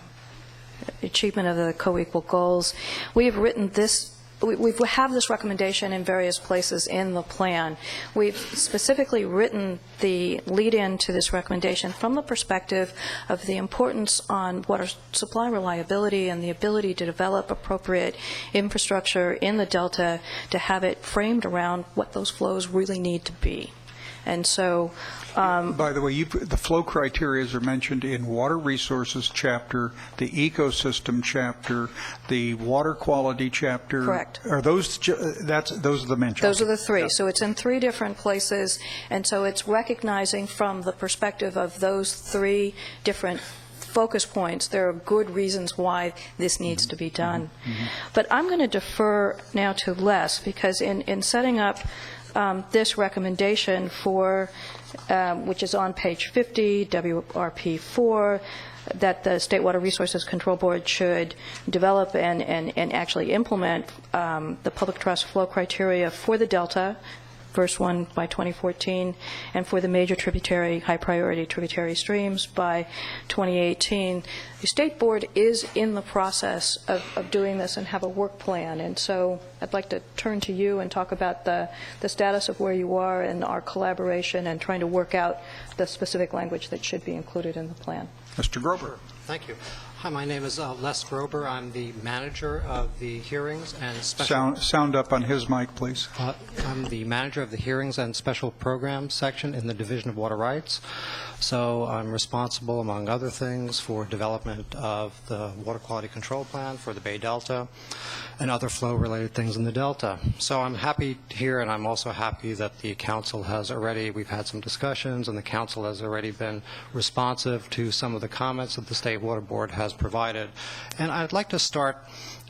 achievement of the co-equal goals. We have written this we have this recommendation in various places in the plan. We've specifically written the lead-in to this recommendation from the perspective of the importance on water supply reliability and the ability to develop appropriate infrastructure in the Delta to have it framed around what those flows really need to be. And so... By the way, the flow criteria are mentioned in Water Resources chapter, the Ecosystem chapter, the Water Quality chapter. Correct. Are those, those are the mentions? Those are the three. So it's in three different places, and so it's recognizing from the perspective of those three different focus points, there are good reasons why this needs to be done. But I'm going to defer now to Les, because in setting up this recommendation for, which is on page 50, WRP 4, that the State Water Resources Control Board should develop and actually implement the public trust flow criteria for the Delta, first one by 2014, and for the major tributary, high-priority tributary streams by 2018. The State Board is in the process of doing this and have a work plan, and so I'd like to turn to you and talk about the status of where you are and our collaboration and trying to work out the specific language that should be included in the plan. Mr. Grober. Thank you. Hi, my name is Les Grober. I'm the manager of the hearings and special... Sound up on his mic, please. I'm the manager of the hearings and special programs section in the Division of Water Rights. So I'm responsible, among other things, for development of the Water Quality Control Plan for the Bay Delta and other flow-related things in the Delta. So I'm happy here, and I'm also happy that the Council has already, we've had some discussions, and the Council has already been responsive to some of the comments that the State Water Board has provided. And I'd like to start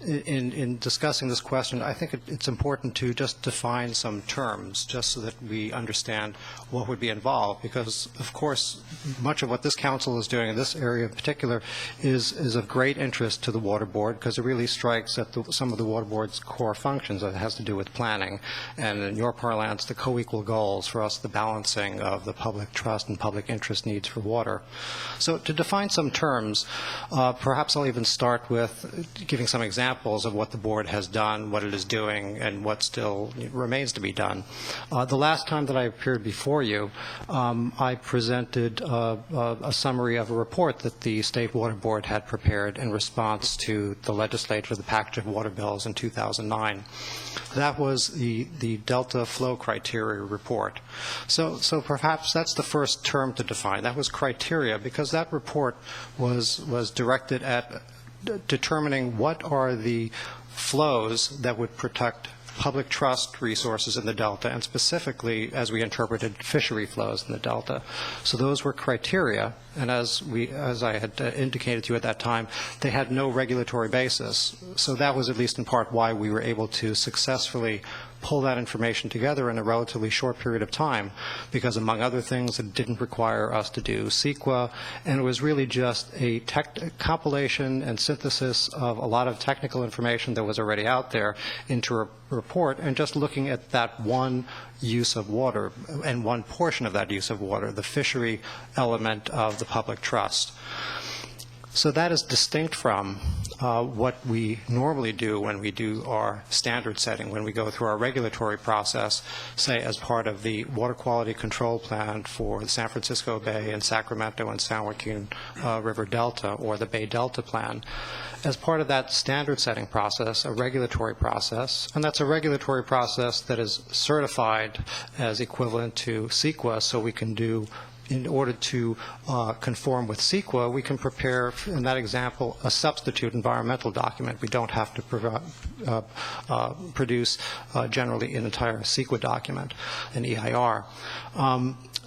in discussing this question. I think it's important to just define some terms, just so that we understand what would be involved, because, of course, much of what this Council is doing in this area in particular is of great interest to the Water Board, because it really strikes at some of the Water Board's core functions. It has to do with planning, and in your parlance, the co-equal goals, for us, the balancing of the public trust and public interest needs for water. So to define some terms, perhaps I'll even start with giving some examples of what the Board has done, what it is doing, and what still remains to be done. The last time that I appeared before you, I presented a summary of a report that the State Water Board had prepared in response to the legislature, the package of water bills in 2009. That was the Delta Flow Criteria report. So perhaps that's the first term to define. That was criteria, because that report was directed at determining what are the flows that would protect public trust resources in the Delta, and specifically, as we interpreted, fishery flows in the Delta. So those were criteria, and as I had indicated to you at that time, they had no regulatory basis. So that was at least in part why we were able to successfully pull that information together in a relatively short period of time, because among other things, it didn't require us to do CEQA, and it was really just a compilation and synthesis of a lot of technical information that was already out there into a report, and just looking at that one use of water and one portion of that use of water, the fishery element of the public trust. So that is distinct from what we normally do when we do our standard setting, when we go through our regulatory process, say as part of the Water Quality Control Plan for the San Francisco Bay and Sacramento and San Joaquin River Delta, or the Bay Delta Plan. As part of that standard setting process, a regulatory process, and that's a regulatory process that is certified as equivalent to CEQA, so we can do, in order to conform with CEQA, we can prepare, in that example, a substitute environmental document. We don't have to produce generally an entire CEQA document, an EIR.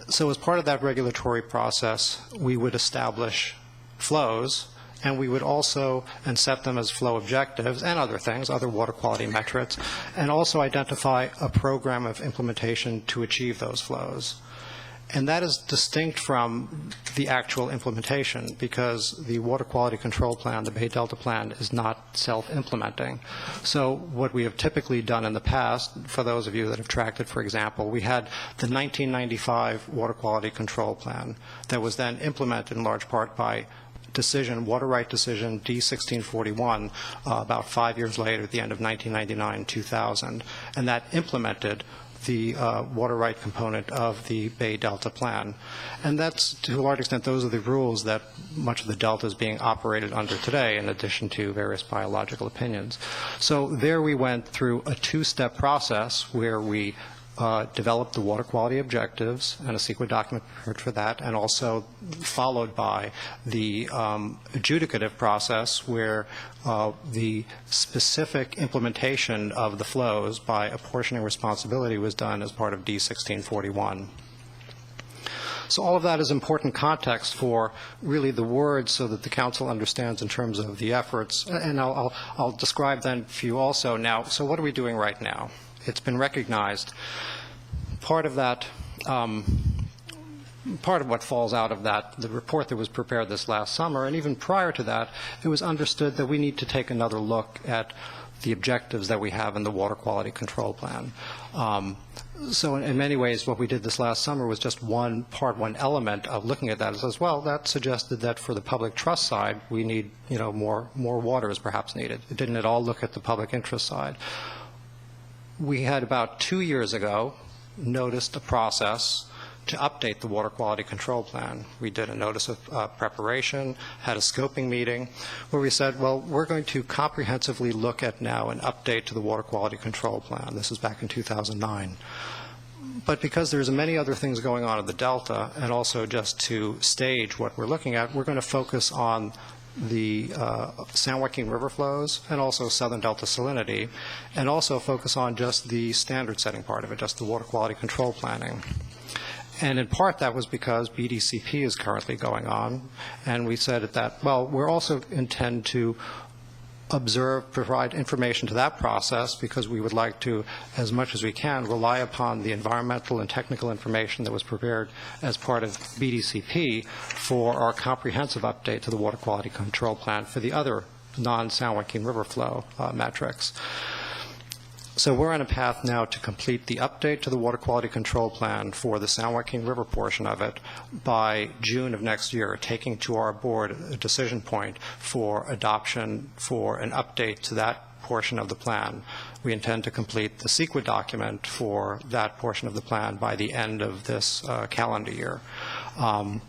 So as part of that regulatory process, we would establish flows, and we would also, and set them as flow objectives and other things, other water quality metrics, and also identify a program of implementation to achieve those flows. And that is distinct from the actual implementation, because the Water Quality Control Plan, the Bay Delta Plan, is not self-implementing. So what we have typically done in the past, for those of you that have tracked it, for example, we had the 1995 Water Quality Control Plan that was then implemented in large part by decision, water right decision D-1641, about 5 years later, at the end of 1999-2000, and that implemented the water right component of the Bay Delta Plan. And that's, to a large extent, those are the rules that much of the Delta is being operated under today, in addition to various biological opinions. So there we went through a two-step process where we developed the water quality objectives and a CEQA document prepared for that, and also followed by the adjudicative process where the specific implementation of the flows by apportioning responsibility was done as part of D-1641. So all of that is important context for really the words so that the council understands in terms of the efforts. And I'll describe then for you also now, so what are we doing right now? It's been recognized. Part of that, part of what falls out of that, the report that was prepared this last summer, and even prior to that, it was understood that we need to take another look at the objectives that we have in the Water Quality Control Plan. So in many ways, what we did this last summer was just one element of looking at that. It says, well, that suggested that for the public trust side, we need, more water is perhaps needed. It didn't at all look at the public interest side. We had about 2 years ago noticed a process to update the Water Quality Control Plan. We did a notice of preparation, had a scoping meeting where we said, well, we're going to comprehensively look at now an update to the Water Quality Control Plan. This is back in 2009. But because there's many other things going on in the Delta, and also just to stage what we're looking at, we're going to focus on the San Joaquin River flows and also Southern Delta salinity, and also focus on just the standard setting part of it, just the water quality control planning. And in part that was because BDCP is currently going on, and we said at that, well, we're also intend to observe, provide information to that process because we would like to, as much as we can, rely upon the environmental and technical information that was prepared as part of BDCP for our comprehensive update to the Water Quality Control Plan for the other non-San Joaquin River flow metrics. So we're on a path now to complete the update to the Water Quality Control Plan for the San Joaquin River portion of it by June of next year, taking to our board a decision point for adoption for an update to that portion of the plan. We intend to complete the CEQA document for that portion of the plan by the end of this calendar year. And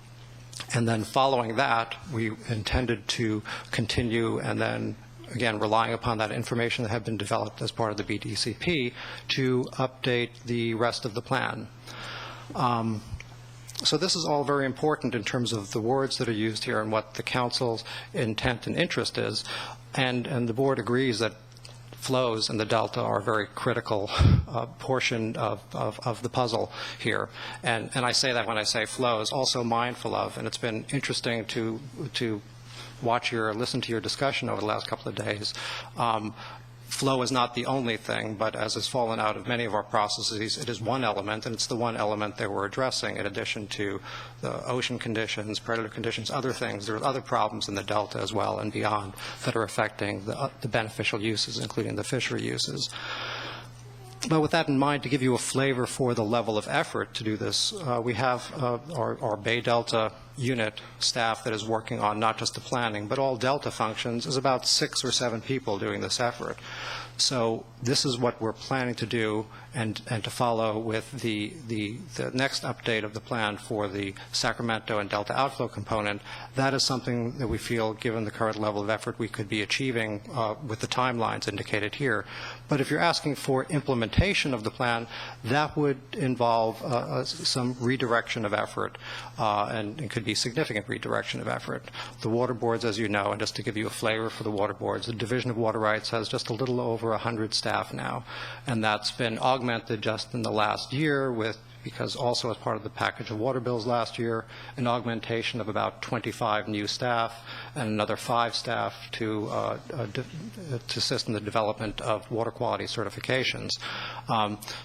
then following that, we intended to continue and then again, relying upon that information that had been developed as part of the BDCP to update the rest of the plan. So this is all very important in terms of the words that are used here and what the council's intent and interest is. And the board agrees that flows in the Delta are a very critical portion of the puzzle here. And I say that when I say flows, also mindful of, and it's been interesting to listen to your discussion over the last couple of days. Flow is not the only thing, but as has fallen out of many of our processes, it is one element, and it's the one element that we're addressing in addition to the ocean conditions, predator conditions, other things. There are other problems in the Delta as well and beyond that are affecting the beneficial uses, including the fishery uses. But with that in mind, to give you a flavor for the level of effort to do this, we have our Bay Delta unit staff that is working on not just the planning, but all Delta functions is about 6 or 7 people doing this effort. So this is what we're planning to do and to follow with the next update of the plan for the Sacramento and Delta outflow component. That is something that we feel, given the current level of effort, we could be achieving with the timelines indicated here. But if you're asking for implementation of the plan, that would involve some redirection of effort, and it could be significant redirection of effort. The water boards, as you know, and just to give you a flavor for the water boards, the Division of Water Rights has just a little over 100 staff now, and that's been augmented just in the last year with, because also as part of the package of water bills last year, an augmentation of about 25 new staff and another 5 staff to assist in the development of water quality certifications.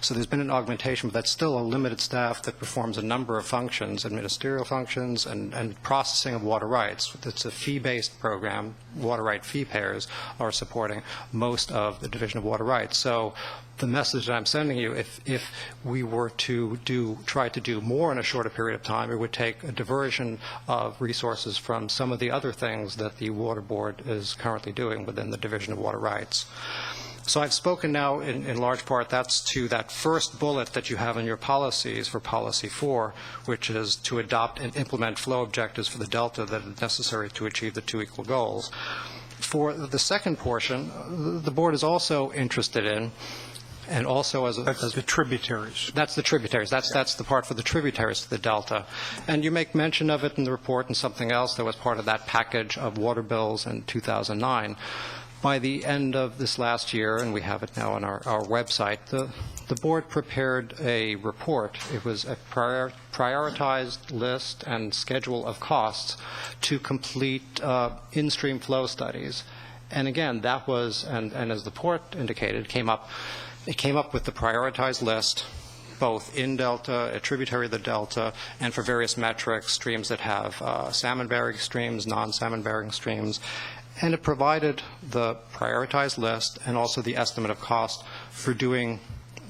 So there's been an augmentation, but that's still a limited staff that performs a number of functions, administrative functions and processing of water rights. It's a fee-based program. Water right fee payers are supporting most of the Division of Water Rights. So the message that I'm sending you, if we were to try to do more in a shorter period of time, it would take a diversion of resources from some of the other things that the Water Board is currently doing within the Division of Water Rights. So I've spoken now in large part, that's to that first bullet that you have in your policies for Policy 4, which is to adopt and implement flow objectives for the delta that are necessary to achieve the two equal goals. For the second portion, the board is also interested in, and also That's the tributaries. That's the tributaries. That's the part for the tributaries to the delta. And you make mention of it in the report and something else that was part of that package of water bills in 2009. By the end of this last year, and we have it now on our website, the board prepared a report. It was a prioritized list and schedule of costs to complete in-stream flow studies. And again, that was, and as the report indicated, it came up with the prioritized list, both in delta, a tributary of the delta, and for various metrics, streams that have salmon-bearing streams, non-salmon-bearing streams. And it provided the prioritized list and also the estimate of cost for doing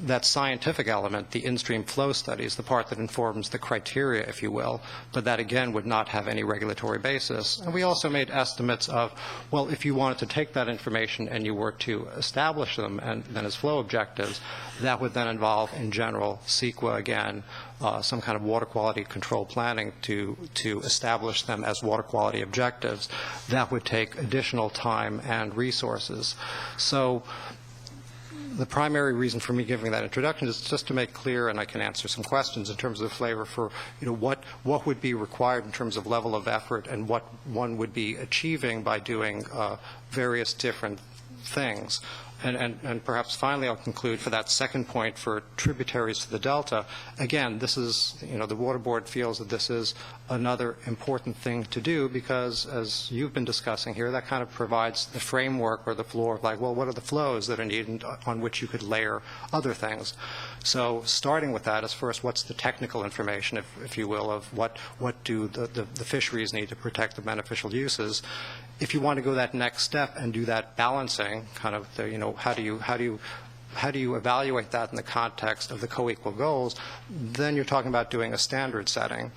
that scientific element, the in-stream flow studies, the part that informs the criteria, if you will, but that again would not have any regulatory basis. And we also made estimates of, well, if you wanted to take that information and you were to establish them and then as flow objectives, that would then involve, in general, CEQA again, some kind of water quality control planning to establish them as water quality objectives. That would take additional time and resources. So the primary reason for me giving that introduction is just to make clear, and I can answer some questions in terms of the flavor for, what would be required in terms of level of effort and what one would be achieving by doing various different things. And perhaps finally I'll conclude for that second point for tributaries to the delta. Again, this is, the Water Board feels that this is another important thing to do because, as you've been discussing here, that kind of provides the framework or the floor of like, well, what are the flows that are needed on which you could layer other things? So starting with that is first, what's the technical information, if you will, of what do the fisheries need to protect the beneficial uses? If you want to go that next step and do that balancing, kind of, how do you evaluate that in the context of the co-equal goals, then you're talking about doing a standard setting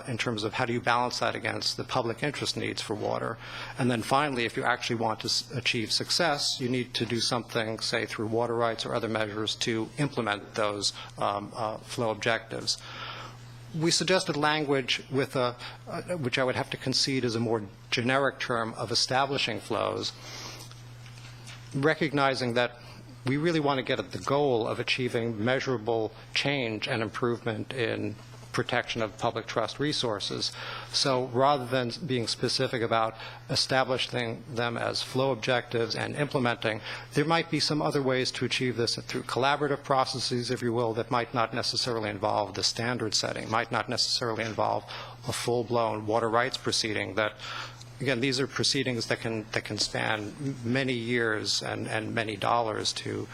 in terms of how do you balance that against the public interest needs for water. And then finally, if you actually want to achieve success, you need to do something, say, through water rights or other measures to implement those flow objectives. We suggested language with which I would have to concede is a more generic term of establishing flows, recognizing that we really want to get at the goal of achieving measurable change and improvement in protection of public trust resources. So rather than being specific about establishing them as flow objectives and implementing, there might be some other ways to achieve this through collaborative processes, if you will, that might not necessarily involve the standard setting, might not necessarily involve a full-blown water rights proceeding that, again, these are proceedings that can span many years and many dollars to,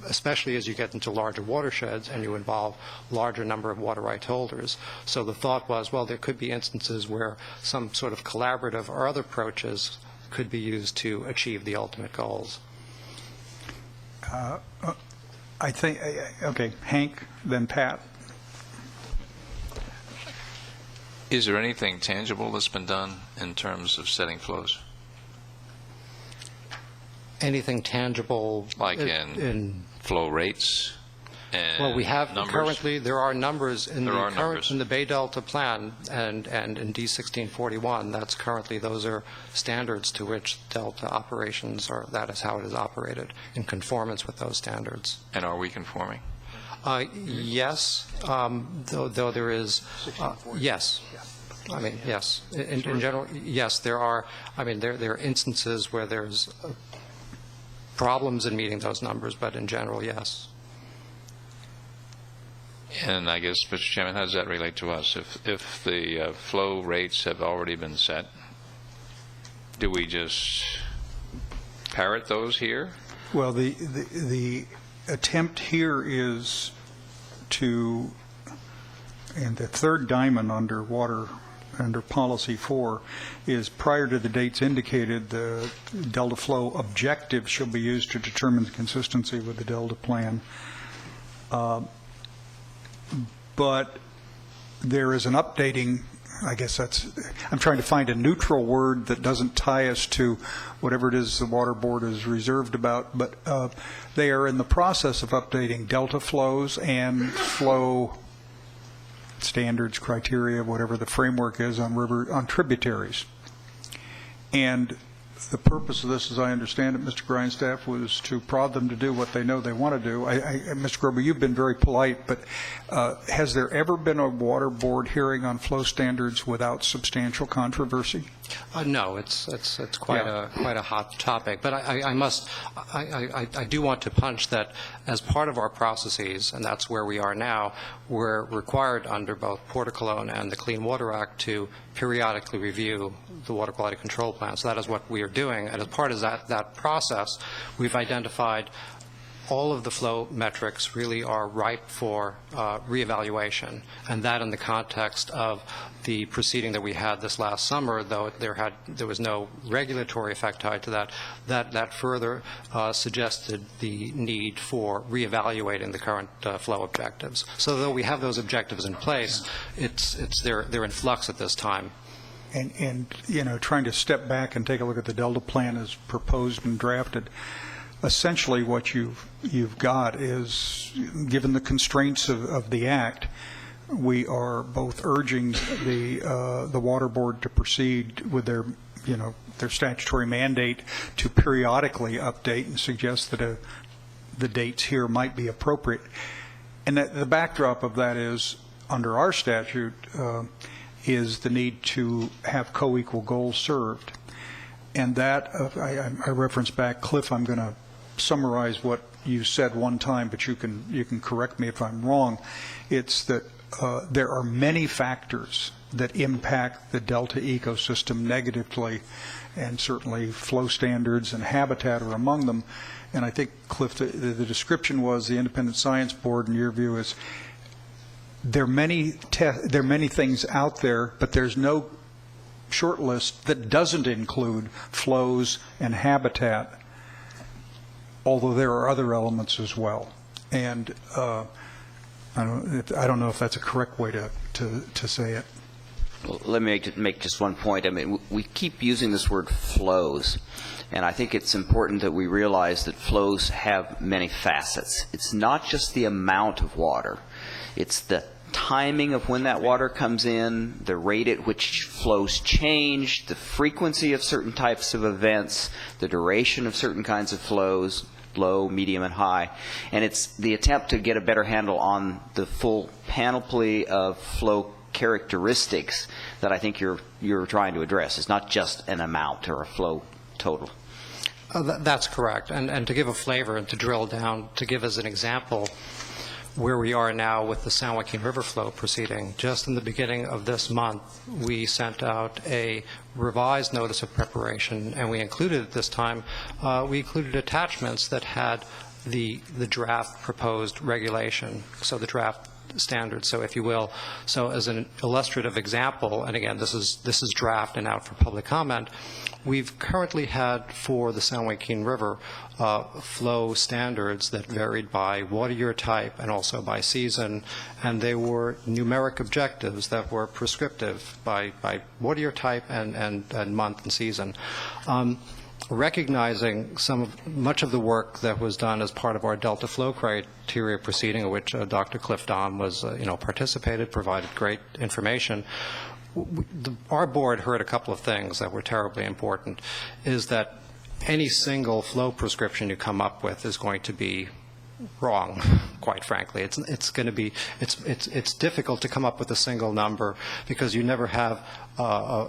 especially as you get into larger watersheds and you involve larger number of water rights holders. So the thought was, well, there could be instances where some sort of collaborative or other approaches could be used to achieve the ultimate goals. I think, okay, Hank, then Pat. Is there anything tangible that's been done in terms of setting flows? Anything tangible? Like in flow rates and well, we have numbers? Currently, there are numbers in the Bay Delta Plan and in D1641. That's currently, those are standards to which Delta operations are, that is how it is operated in conformance with those standards. And are we conforming? Yes, though there is, yes. I mean, yes. In general, yes, there are. I mean, there are instances where there's problems in meeting those numbers, but in general, yes. And I guess, Mr. Chairman, how does that relate to us? If the flow rates have already been set, do we just parrot those here? Well, the attempt here is to, and the third diamond under water under policy 4 is prior to the dates indicated, the delta flow objective shall be used to determine the consistency with the delta plan. But there is an updating, I guess I'm trying to find a neutral word that doesn't tie us to whatever it is the Water Board is reserved about, but they are in the process of updating delta flows and flow standards, criteria, whatever the framework is on tributaries. And the purpose of this, as I understand it, Mr. Grindstaff, was to prod them to do what they know they want to do. Mr. Grober, you've been very polite, but has there ever been a Water Board hearing on flow standards without substantial controversy? No, it's quite a hot topic. But I do want to punch that as part of our processes, and that's where we are now, we're required under both Port of Cologne and the Clean Water Act to periodically review the water quality control plan. So that is what we are doing. And as part of that process, we've identified all of the flow metrics really are ripe for reevaluation, and that in the context of the proceeding that we had this last summer, though there was no regulatory effect tied to that further suggested the need for reevaluating the current flow objectives. So though we have those objectives in place, they're in flux at this time. And trying to step back and take a look at the Delta plan as proposed and drafted, essentially what you've got is, given the constraints of the Act, we are both urging the Water Board to proceed with their statutory mandate to periodically update and suggest that the dates here might be appropriate. And that the backdrop of that is, under our statute, is the need to have co-equal goals served. And that, I reference back, Cliff, I'm going to summarize what you said one time, but you can correct me if I'm wrong. It's that there are many factors that impact the Delta ecosystem negatively, and certainly flow standards and habitat are among them. And I think, Cliff, the description was the Independent Science Board, in your view, is there are many things out there, but there's no short list that doesn't include flows and habitat, although there are other elements as well. And I don't know if that's a correct way to say it. Well, let me make just one point. I mean, we keep using this word flows, and I think it's important that we realize that flows have many facets. It's not just the amount of water. It's the timing of when that water comes in, the rate at which flows change, the frequency of certain types of events, the duration of certain kinds of flows, low, medium, and high. And it's the attempt to get a better handle on the full panoply of flow characteristics that I think you're trying to address. It's not just an amount or a flow total. That's correct. And to give a flavor and to drill down, to give as an example where we are now with the San Joaquin River flow proceeding, just in the beginning of this month, we sent out a revised notice of preparation, and we included at this time, we included attachments that had the draft proposed regulation, so the draft standards, so if you will. So as an illustrative example, and again, this is draft and out for public comment, we've currently had for the San Joaquin River flow standards that varied by water year type and also by season, and they were numeric objectives that were prescriptive by water year type and month and season. Recognizing much of the work that was done as part of our Delta flow criteria proceeding, in which Dr. Cliff Dahm was, participated, provided great information. Our board heard a couple of things that were terribly important, is that any single flow prescription you come up with is going to be wrong, quite frankly. It's going to be, it's difficult to come up with a single number because you never have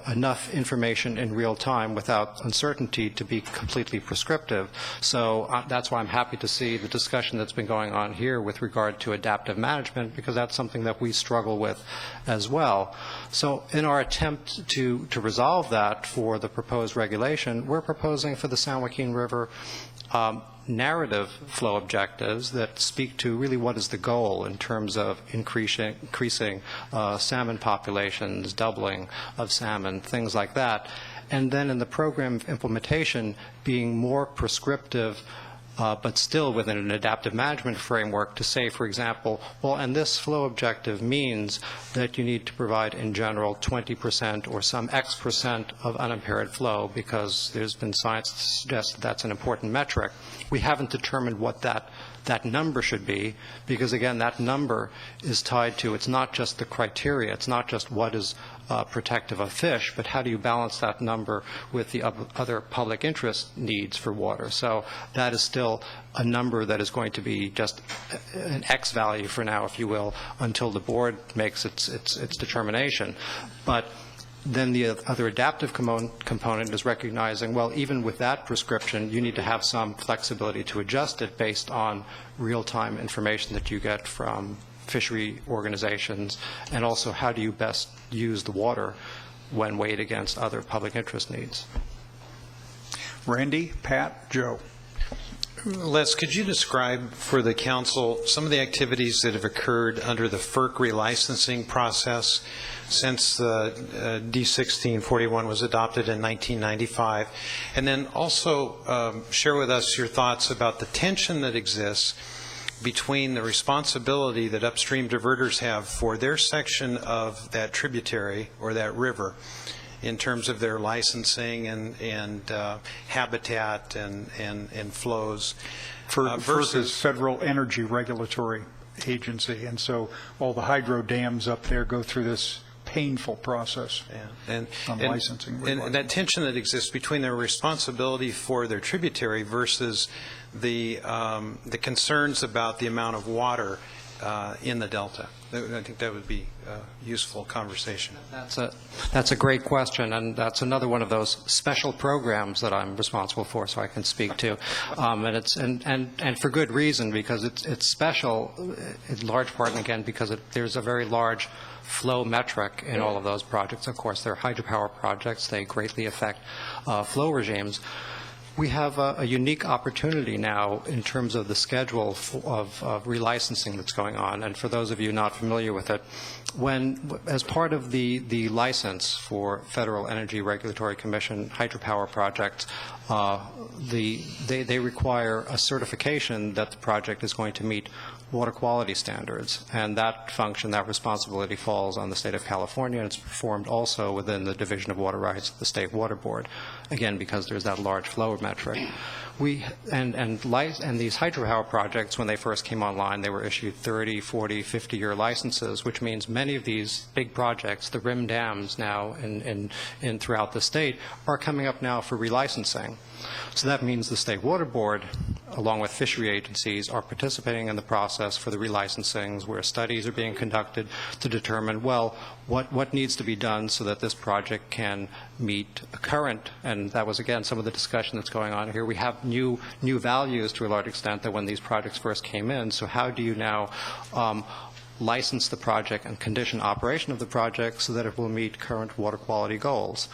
enough information in real time without uncertainty to be completely prescriptive. So that's why I'm happy to see the discussion that's been going on here with regard to adaptive management, because that's something that we struggle with as well. So in our attempt to resolve that for the proposed regulation, we're proposing for the San Joaquin River narrative flow objectives that speak to really what is the goal in terms of increasing salmon populations, doubling of salmon, things like that. And then in the program implementation, being more prescriptive, but still within an adaptive management framework to say, for example, well, and this flow objective means that you need to provide in general 20% or some X% of unimpaired flow, because there's been science to suggest that that's an important metric. We haven't determined what that number should be, because again, that number is tied to, it's not just the criteria, it's not just what is protective of fish, but how do you balance that number with the other public interest needs for water. So that is still a number that is going to be just an X value for now, if you will, until the board makes its determination. But then the other adaptive component is recognizing, well, even with that prescription, you need to have some flexibility to adjust it based on real-time information that you get from fishery organizations, and also how do you best use the water when weighed against other public interest needs. Randy, Pat, Joe. Les, could you describe for the council some of the activities that have occurred under the FERC relicensing process since the D1641 was adopted in 1995? And then also share with us your thoughts about the tension that exists between the responsibility that upstream diverters have for their section of that tributary or that river in terms of their licensing and habitat and flows versus Federal Energy Regulatory Agency. And so all the hydro dams up there go through this painful process on licensing. And that tension that exists between their responsibility for their tributary versus the concerns about the amount of water in the delta. I think that would be a useful conversation. That's a great question, and that's another one of those special programs that I'm responsible for, so I can speak to. And for good reason, because it's special in large part, and again, because there's a very large flow metric in all of those projects. Of course, they're hydropower projects. They greatly affect flow regimes. We have a unique opportunity now in terms of the schedule of relicensing that's going on. And for those of you not familiar with it, as part of the license for Federal Energy Regulatory Commission hydropower projects, they require a certification that the project is going to meet water quality standards, and that function, that responsibility falls on the state of California, and it's performed also within the Division of Water Rights of the State Water Board, again, because there's that large flow metric. And these hydropower projects, when they first came online, they were issued 30, 40, 50-year licenses, which means many of these big projects, the rim dams now in throughout the state, are coming up now for relicensing. So that means the State Water Board, along with fishery agencies, are participating in the process for the relicensings, where studies are being conducted to determine, well, what needs to be done so that this project can meet a current, and that was, again, some of the discussion that's going on here. We have new values to a large extent that when these projects first came in, so how do you now license the project and condition operation of the project so that it will meet current water quality goals?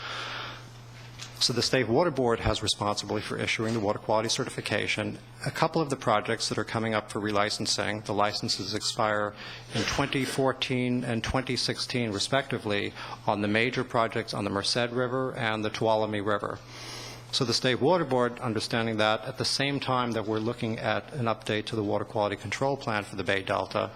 So the State Water Board has responsibility for issuing the water quality certification. A couple of the projects that are coming up for relicensing, the licenses expire in 2014 and 2016 respectively on the major projects on the Merced River and the Tuolumne River. So the State Water Board, understanding that, at the same time that we're looking at an update to the water quality control plan for the Bay Delta,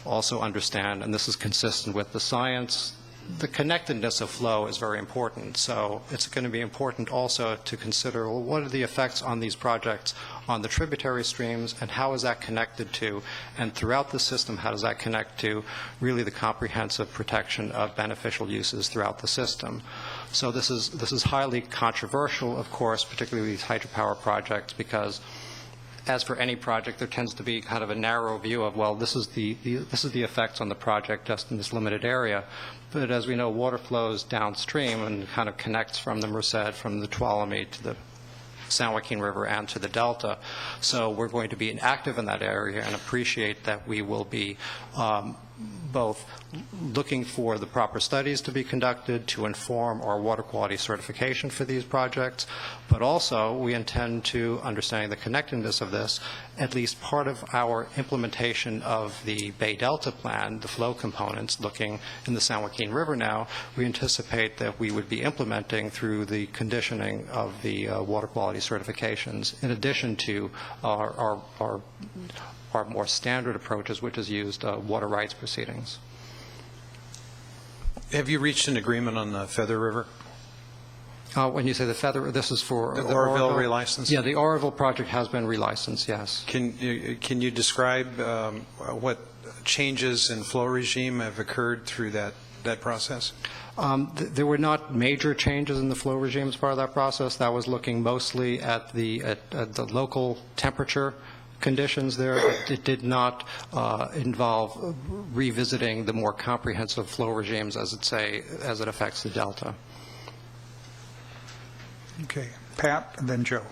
also understand, and this is consistent with the science, the connectedness of flow is very important. So it's going to be important also to consider, well, what are the effects on these projects on the tributary streams, and how is that connected to, and throughout the system, how does that connect to really the comprehensive protection of beneficial uses throughout the system? So this is highly controversial, of course, particularly these hydropower projects, because as for any project, there tends to be kind of a narrow view of, well, this is the effects on the project just in this limited area. But as we know, water flows downstream and kind of connects from the Merced, from the Tuolumne to the San Joaquin River and to the Delta. So we're going to be active in that area and appreciate that we will be both looking for the proper studies to be conducted to inform our water quality certification for these projects, but also we intend to, understanding the connectedness of this, at least part of our implementation of the Bay Delta plan, the flow components looking in the San Joaquin River now, we anticipate that we would be implementing through the conditioning of the water quality certifications, in addition to our more standard approaches, which is used water rights proceedings. Have you reached an agreement on the Feather River? When you say the Feather, this is for The Oroville relicense? Yeah, the Oroville project has been relicensed, yes. Can you describe what changes in flow regime have occurred through that process? There were not major changes in the flow regime as part of that process. That was looking mostly at the local temperature conditions there. It did not involve revisiting the more comprehensive flow regimes as it affects the delta. Okay. Pat, and then Joe.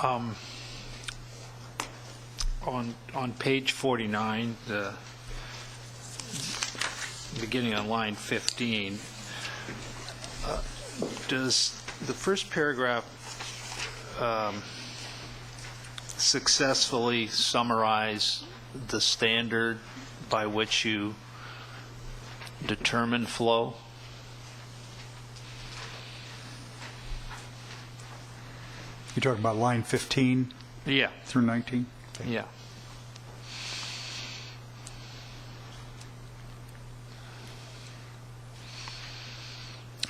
On page 49, the beginning on line 15, does the first paragraph successfully summarize the standard by which you determine flow? You're talking about line 15 Yeah. through 19? Yeah.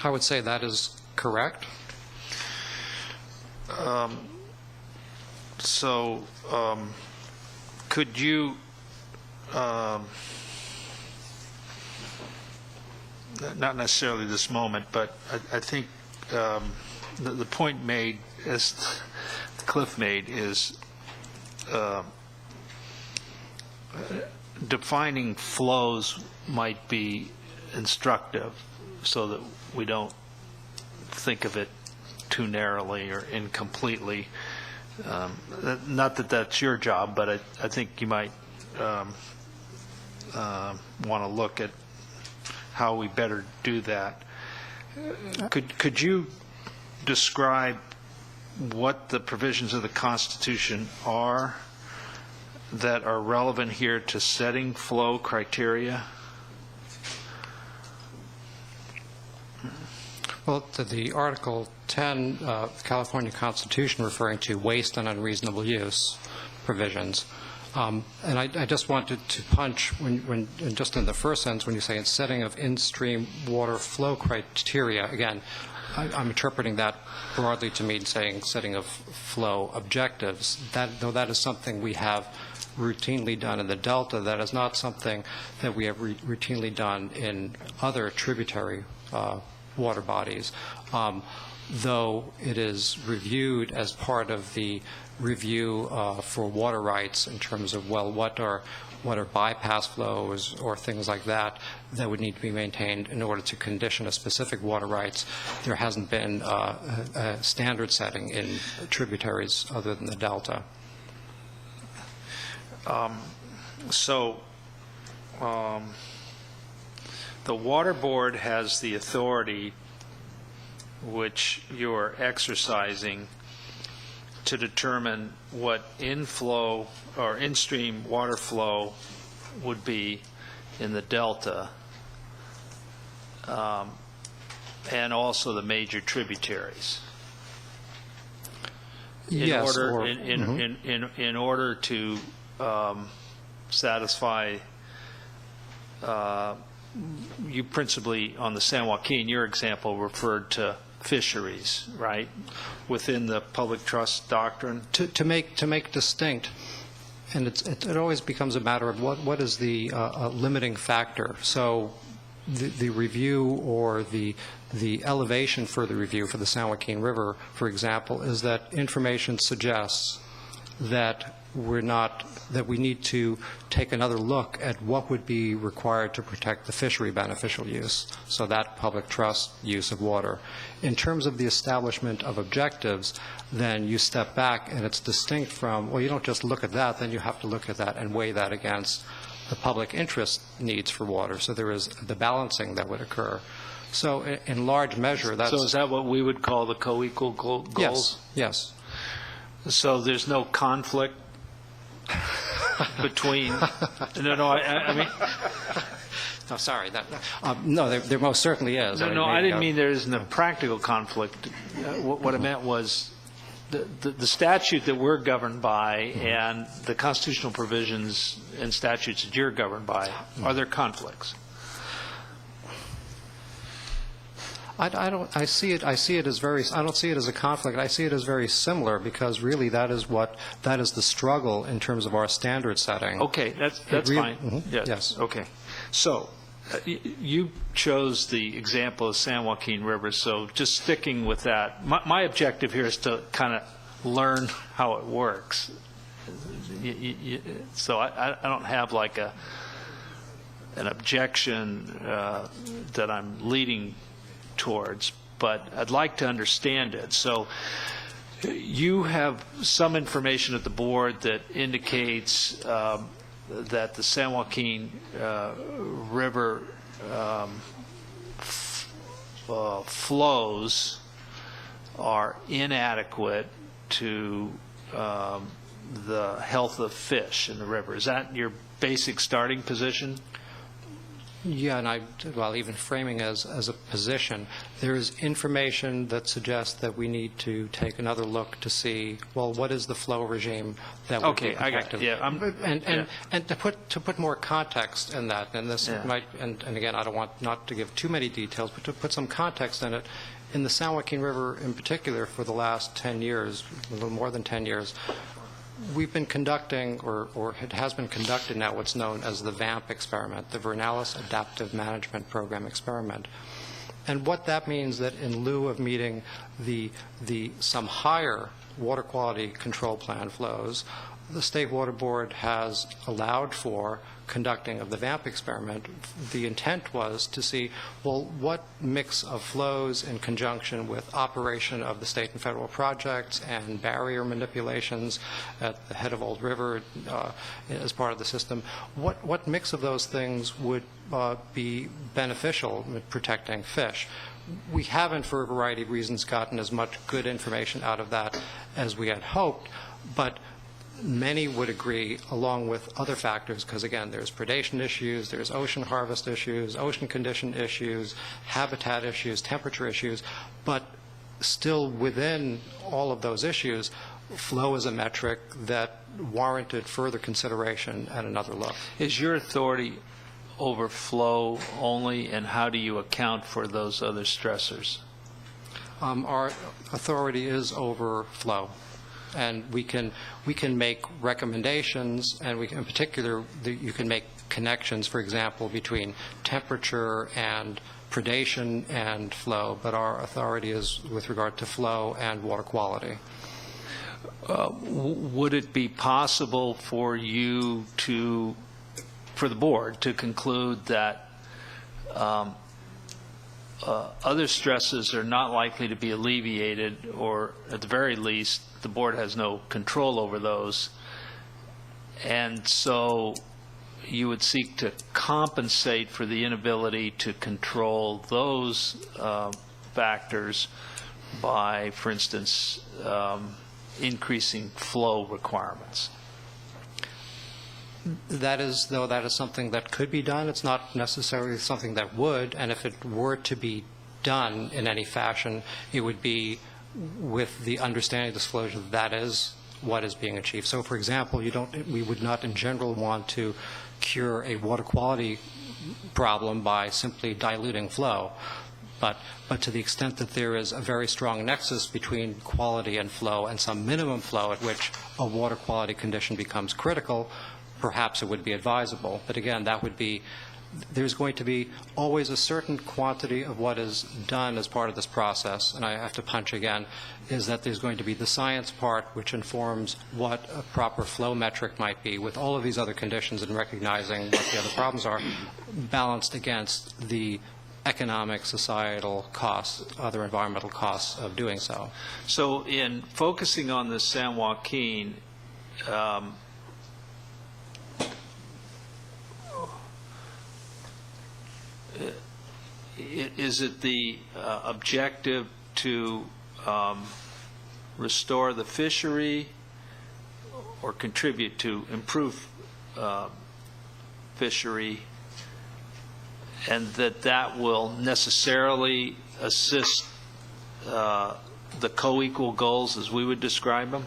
I would say that is correct. So could you not necessarily this moment, but I think the point made, as Cliff made, is defining flows might be instructive so that we don't think of it too narrowly or incompletely. Not that that's your job, but I think you might want to look at how we better do that. Could you describe what the provisions of the Constitution are that are relevant here to setting flow criteria? Well, the Article 10 California Constitution referring to waste and unreasonable use provisions. And I just wanted to punch, when just in the first sentence, when you say in setting of in-stream water flow criteria, again, I'm interpreting that broadly to mean saying setting of flow objectives. Though that is something we have routinely done in the Delta, that is not something that we have routinely done in other tributary water bodies, though it is reviewed as part of the review for water rights in terms of, well, what are bypass flows or things like that that would need to be maintained in order to condition a specific water rights. There hasn't been a standard setting in tributaries other than the Delta. The Water Board has the authority which you're exercising to determine what inflow or in-stream water flow would be in the Delta, and also the major tributaries. In order to satisfy, you principally on the San Joaquin, your example referred to fisheries, right, within the public trust doctrine? To make distinct, and it always becomes a matter of what is the limiting factor. So the review or the elevation for the review for the San Joaquin River, for example, is that information suggests that we need to take another look at what would be required to protect the fishery beneficial use, so that public trust use of water. In terms of the establishment of objectives, then you step back and it's distinct from, well, you don't just look at that, then you have to look at that and weigh that against the public interest needs for water. So there is the balancing that would occur. So in large measure, that's... So is that what we would call the co-equal goals? Yes, yes. So there's no conflict between, I mean... No, sorry. No, there most certainly is. No, I didn't mean there isn't a practical conflict. What I meant was the statute that we're governed by and the constitutional provisions and statutes that you're governed by, are there conflicts? I don't see it as very, I don't see it as a conflict. I see it as very similar, because really that is the struggle in terms of our standard setting. Okay, that's fine. Mm-hmm. Yes. Okay. So you chose the example of San Joaquin River, so just sticking with that, my objective here is to kind of learn how it works. So I don't have like an objection that I'm leading towards, but I'd like to understand it. So you have some information at the board that indicates that the San Joaquin River flows are inadequate to the health of fish in the river. Is that your basic starting position? Yeah, and even framing as a position, there is information that suggests that we need to take another look to see, well, what is the flow regime that would be effective? And to put more context in that, and this might, and again, I don't want not to give too many details, but to put some context in it, in the San Joaquin River in particular, for the last 10 years, a little more than 10 years, we've been conducting, or it has been conducted now, what's known as the VAMP experiment, the Vernalis Adaptive Management Program experiment. And what that means, that in lieu of meeting some higher water quality control plan flows, the State Water Board has allowed for conducting of the VAMP experiment. The intent was to see, well, what mix of flows in conjunction with operation of the state and federal projects and barrier manipulations at the head of Old River as part of the system, what mix of those things would be beneficial in protecting fish? We haven't, for a variety of reasons, gotten as much good information out of that as we had hoped, but many would agree, along with other factors, because again, there's predation issues, there's ocean harvest issues, ocean condition issues, habitat issues, temperature issues, but still within all of those issues, flow is a metric that warranted further consideration and another look. Is your authority over flow only, and how do you account for those other stressors? Our authority is over flow. And we can make recommendations, and in particular, you can make connections, for example, between temperature and predation and flow, but our authority is with regard to flow and water quality. Would it be possible for you for the board to conclude that other stresses are not likely to be alleviated, or at the very least, the board has no control over those, and so you would seek to compensate for the inability to control those factors by, for instance, increasing flow requirements? That is something that could be done. It's not necessarily something that would, and if it were to be done in any fashion, it would be with the understanding disclosure that is what is being achieved. So, for example, we would not in general want to cure a water quality problem by simply diluting flow. But to the extent that there is a very strong nexus between quality and flow, and some minimum flow at which a water quality condition becomes critical, perhaps it would be advisable. But again, there's going to be always a certain quantity of what is done as part of this process, and I have to punch again, is that there's going to be the science part, which informs what a proper flow metric might be, with all of these other conditions and recognizing what the other problems are, balanced against the economic, societal costs, other environmental costs of doing so. So in focusing on the San Joaquin, is it the objective to restore the fishery or contribute to improve fishery, and that will necessarily assist the co-equal goals as we would describe them?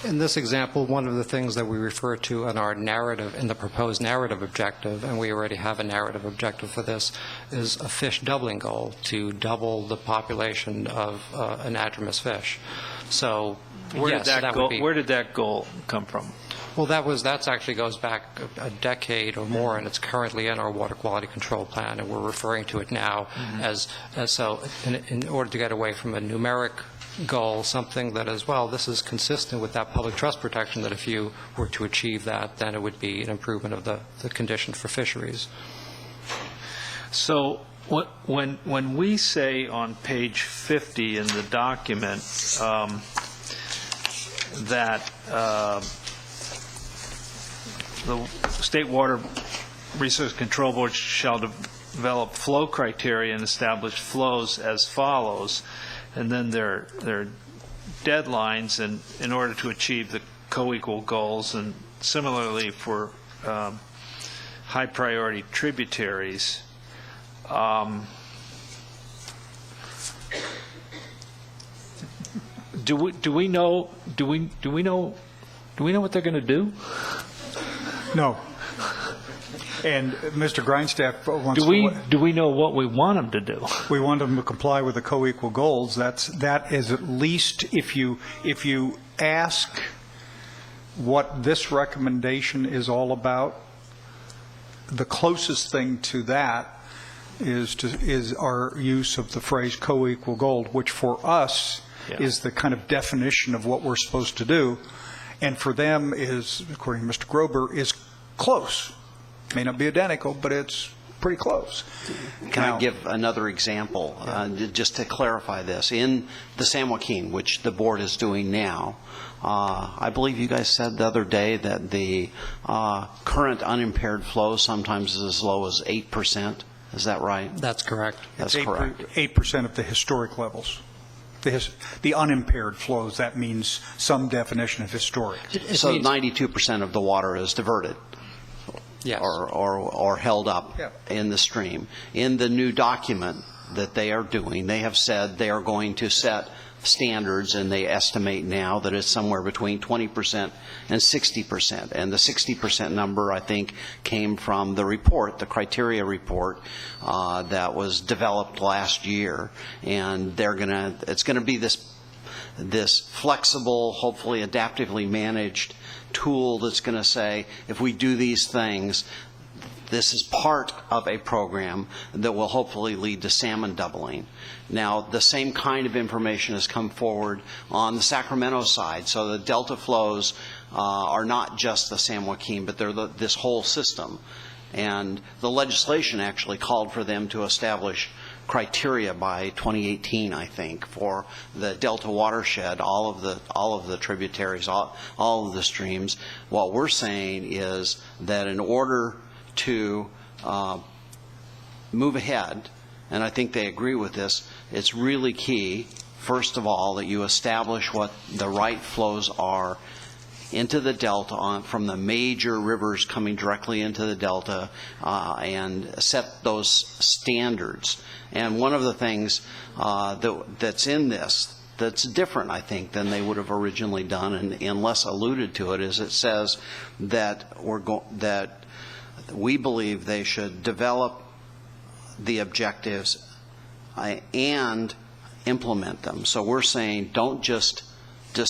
In this example, one of the things that we refer to in our narrative, in the proposed narrative objective, and we already have a narrative objective for this, is a fish doubling goal, to double the population of anadromous fish. So, Where yes, did that would goal, be. where did that goal come from? Well, that actually goes back a decade or more, and it's currently in our water quality control plan, and we're referring to it now as so. In order to get away from a numeric goal, something that as well, this is consistent with that public trust protection, that if you were to achieve that, then it would be an improvement of the condition for fisheries. So when we say on page 50 in the document that the State Water Resource Control Board shall develop flow criteria and establish flows as follows, and then there are deadlines in order to achieve the co-equal goals, and similarly for high priority tributaries. Do we know what they're going to do? No. And Mr. Grindstaff wants Do we know what we want them to do? We want them to comply with the co-equal goals. That is at least, if you ask what this recommendation is all about, the closest thing to that is our use of the phrase co-equal goal, which for us is the kind of definition of what we're supposed to do, and for them is, according to Mr. Grober, is close. May not be identical, but it's pretty close. Can I give another example, just to clarify this? In the San Joaquin, which the board is doing now, I believe you guys said the other day that the current unimpaired flow sometimes is as low as 8%. Is that right? That's correct. That's correct. 8% of the historic levels. The unimpaired flows, that means some definition of historic. So 92% of the water is diverted. Yes. Or held up in the stream. In the new document that they are doing, they have said they are going to set standards, and they estimate now that it's somewhere between 20% and 60%. And the 60% number, I think, came from the report, the criteria report that was developed last year. And it's going to be this flexible, hopefully adaptively managed tool that's going to say, if we do these things, this is part of a program that will hopefully lead to salmon doubling. Now, the same kind of information has come forward on the Sacramento side. So the delta flows are not just the San Joaquin, but they're this whole system. And the legislation actually called for them to establish criteria by 2018, I think, for the Delta watershed, all of the tributaries, all of the streams. What we're saying is that in order to move ahead, and I think they agree with this, it's really key, first of all, that you establish what the right flows are into the Delta from the major rivers coming directly into the Delta, and set those standards. And one of the things that's in this that's different, I think, than they would have originally done, and less alluded to it, is it says that that we believe they should develop the objectives and implement them. So we're saying, don't just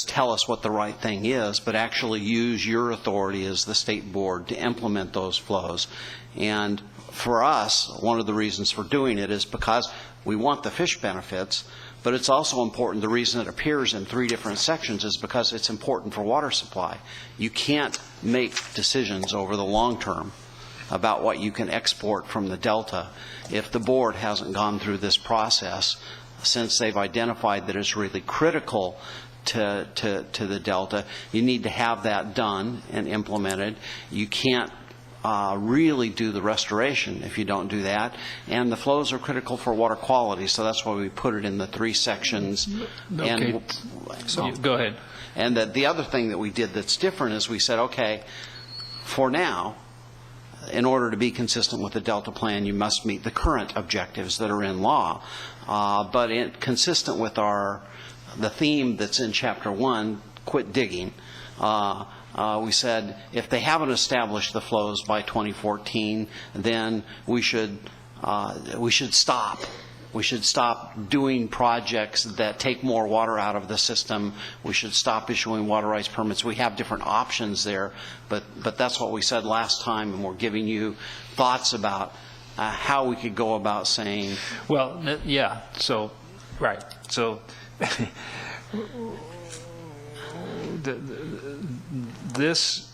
tell us what the right thing is, but actually use your authority as the state board to implement those flows. And for us, one of the reasons for doing it is because we want the fish benefits, but it's also important, the reason it appears in 3 different sections is because it's important for water supply. You can't make decisions over the long term about what you can export from the Delta if the board hasn't gone through this process, since they've identified that it's really critical to the Delta. You need to have that done and implemented. You can't really do the restoration if you don't do that. And the flows are critical for water quality, so that's why we put it in the 3 sections. Okay. Go ahead. And the other thing that we did that's different is we said, okay, for now, in order to be consistent with the Delta Plan, you must meet the current objectives that are in law. But consistent with the theme that's in Chapter 1, quit digging, we said if they haven't established the flows by 2014, then we should stop. We should stop doing projects that take more water out of the system. We should stop issuing water rights permits. We have different options there, but that's what we said last time, and we're giving you thoughts about how we could go about saying. Well, yeah. So, right. So, this.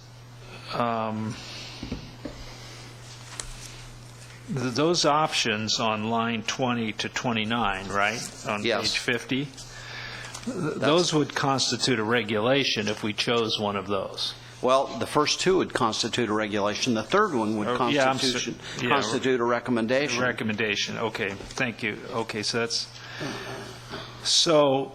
Those options on line 20 to 29, right, on page 50, those would constitute a regulation if we chose one of those. Well, the first 2 would constitute a regulation. The third one would constitute a recommendation. A recommendation. Okay. Thank you. Okay. So that's so.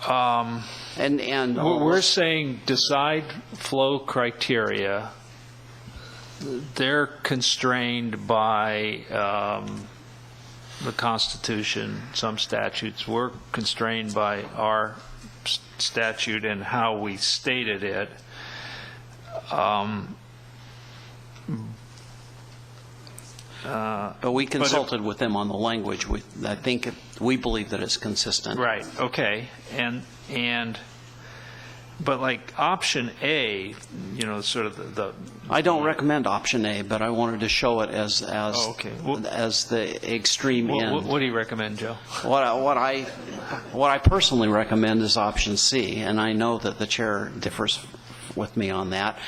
And we're saying decide flow criteria. They're constrained by the Constitution, some statutes. We're constrained by our statute and how we stated it. But we consulted with them on the language. I think we believe that it's consistent. Right. Okay. But like option A, sort of the I don't recommend option A, but I wanted to show it as the extreme end. What do you recommend, Joe? What I personally recommend is option C, and I know that the chair differs with me on that.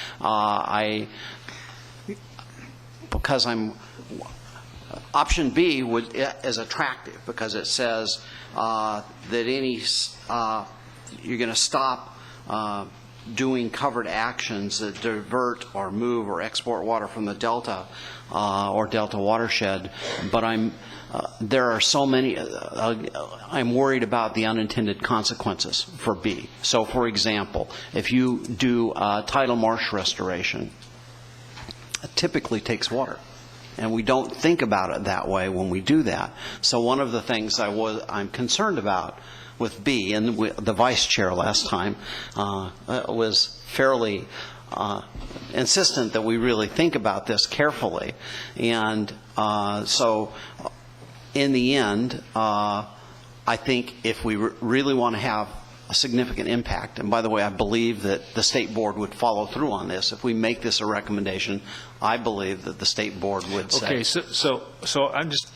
Because option B is attractive because it says that you're going to stop doing covered actions that divert or move or export water from the Delta or Delta watershed. But there are so many, I'm worried about the unintended consequences for B. So for example, if you do tidal marsh restoration, it typically takes water. And we don't think about it that way when we do that. So one of the things I'm concerned about with B, and the vice chair last time was fairly insistent that we really think about this carefully. And so in the end, I think if we really want to have a significant impact, and by the way, I believe that the state board would follow through on this. If we make this a recommendation, I believe that the state board would say. Okay, so I'm just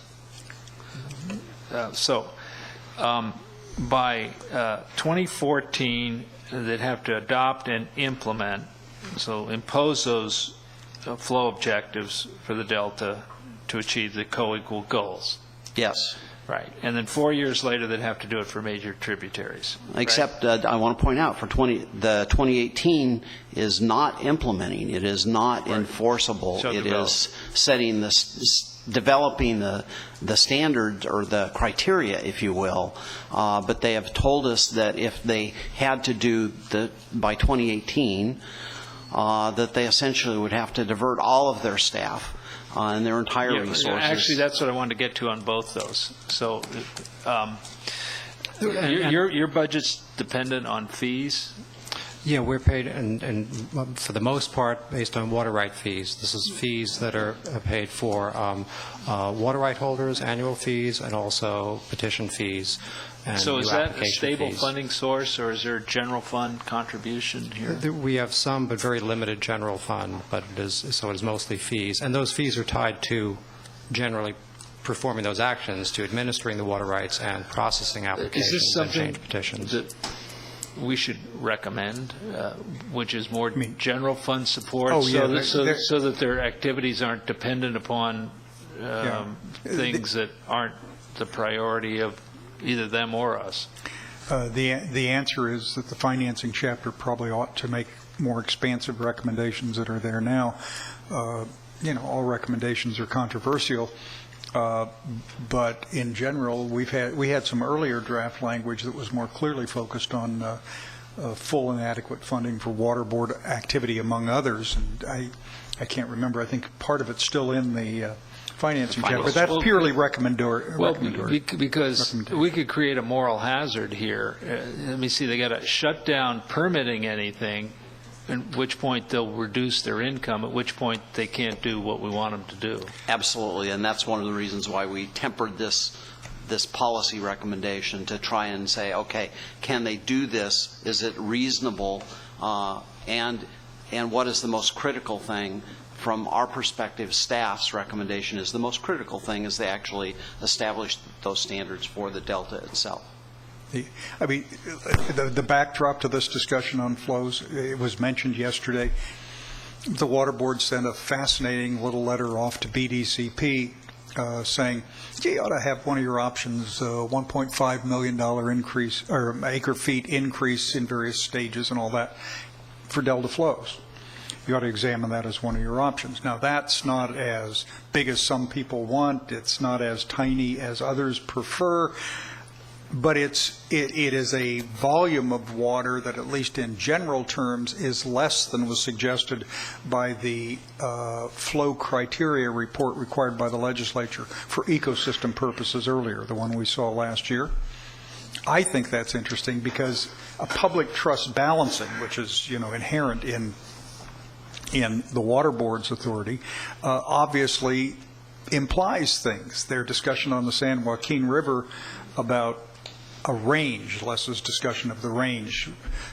by 2014, they'd have to adopt and implement, so impose those flow objectives for the Delta to achieve the co-equal goals. Yes. Right. And then 4 years later, they'd have to do it for major tributaries. Except I want to point out, the 2018 is not implementing. It is not enforceable. It is setting developing the standards or the criteria, if you will. But they have told us that if they had to do by 2018, that they essentially would have to divert all of their staff and their entire resources. Actually, that's what I wanted to get to on both those. So your budget's dependent on fees? Yeah, we're paid, and for the most part, based on water right fees. This is fees that are paid for water right holders, annual fees, and also petition fees. And so is that a stable fees. Funding source, or is there a general fund contribution here? We have some, but very limited general fund, but it is mostly fees. And those fees are tied to generally performing those actions, to administering the water rights and processing applications and change petitions. That we should recommend, which is more general fund support, so that their activities aren't dependent upon things that aren't the priority of either them or us? The answer is that the financing chapter probably ought to make more expansive recommendations that are there now. All recommendations are controversial, but in general, we had some earlier draft language that was more clearly focused on full and adequate funding for water board activity, among others. And I can't remember. I think part of it's still in the financing chapter, but that's purely recommendatory. Because we could create a moral hazard here. Let me see, they got to shut down permitting anything, at which point they'll reduce their income, at which point they can't do what we want them to do. Absolutely, and that's one of the reasons why we tempered this policy recommendation to try and say, okay, can they do this? Is it reasonable? And what is the most critical thing? From our perspective, staff's recommendation is the most critical thing is they actually establish those standards for the delta itself. I mean, the backdrop to this discussion on flows, it was mentioned yesterday. The Water Board sent a fascinating little letter off to BDCP saying, gee, you ought to have one of your options, $1.5 million increase, or acre feet increase in various stages and all that for delta flows. You ought to examine that as one of your options. Now, that's not as big as some people want. It's not as tiny as others prefer. But it is a volume of water that, at least in general terms, is less than was suggested by the flow criteria report required by the legislature for ecosystem purposes earlier, the one we saw last year. I think that's interesting because a public trust balancing, which is inherent in the Water Board's authority, obviously implies things. Their discussion on the San Joaquin River about a range, Les's discussion of the range,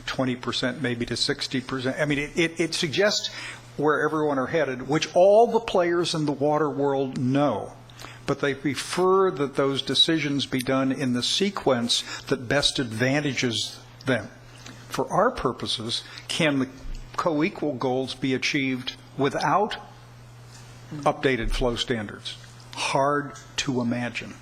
20% maybe to 60%. I mean, it suggests where everyone are headed, which all the players in the water world know, but they prefer that those decisions be done in the sequence that best advantages them. For our purposes, can the co-equal goals be achieved without updated flow standards? Hard to imagine.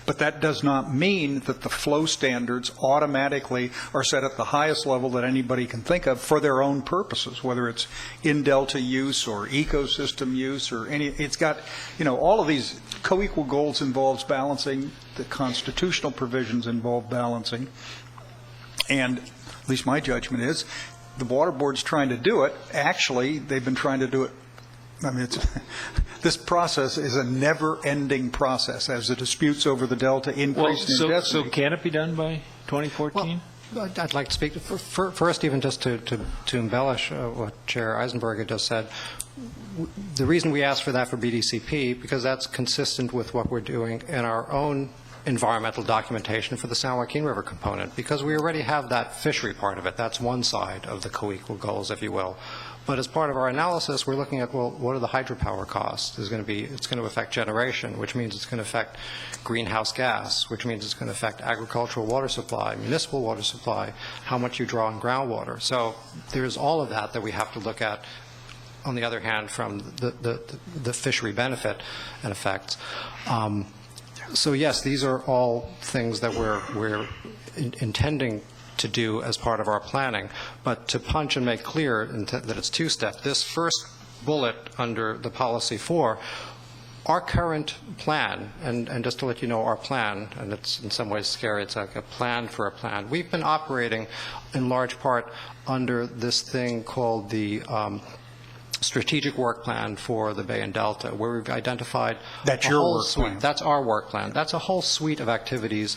But that does not mean that the flow standards automatically are set at the highest level that anybody can think of for their own purposes, whether it's in delta use or ecosystem use or any. It's got, all of these co-equal goals involves balancing. The constitutional provisions involve balancing. And at least my judgment is the Water Board's trying to do it. Actually, they've been trying to do it. I mean, this process is a never-ending process as the disputes over the delta increase in intensity. So can it be done by 2014? Well, I'd like to speak first, even just to embellish what Chair Eisenberger just said. The reason we asked for that for BDCP, because that's consistent with what we're doing in our own environmental documentation for the San Joaquin River component, because we already have that fishery part of it. That's one side of the co-equal goals, if you will. But as part of our analysis, we're looking at, well, what are the hydropower costs? It's going to affect generation, which means it's going to affect greenhouse gas, which means it's going to affect agricultural water supply, municipal water supply, how much you draw on groundwater. So there's all of that we have to look at, on the other hand, from the fishery benefit and effects. So yes, these are all things that we're intending to do as part of our planning. But to punch and make clear that it's two-step, this first bullet under the policy 4, our current plan, and just to let you know our plan, and it's in some ways scary, it's like a plan for a plan. We've been operating in large part under this thing called the strategic work plan for the Bay and Delta, where we've identified that's your work plan. That's our work plan. That's a whole suite of activities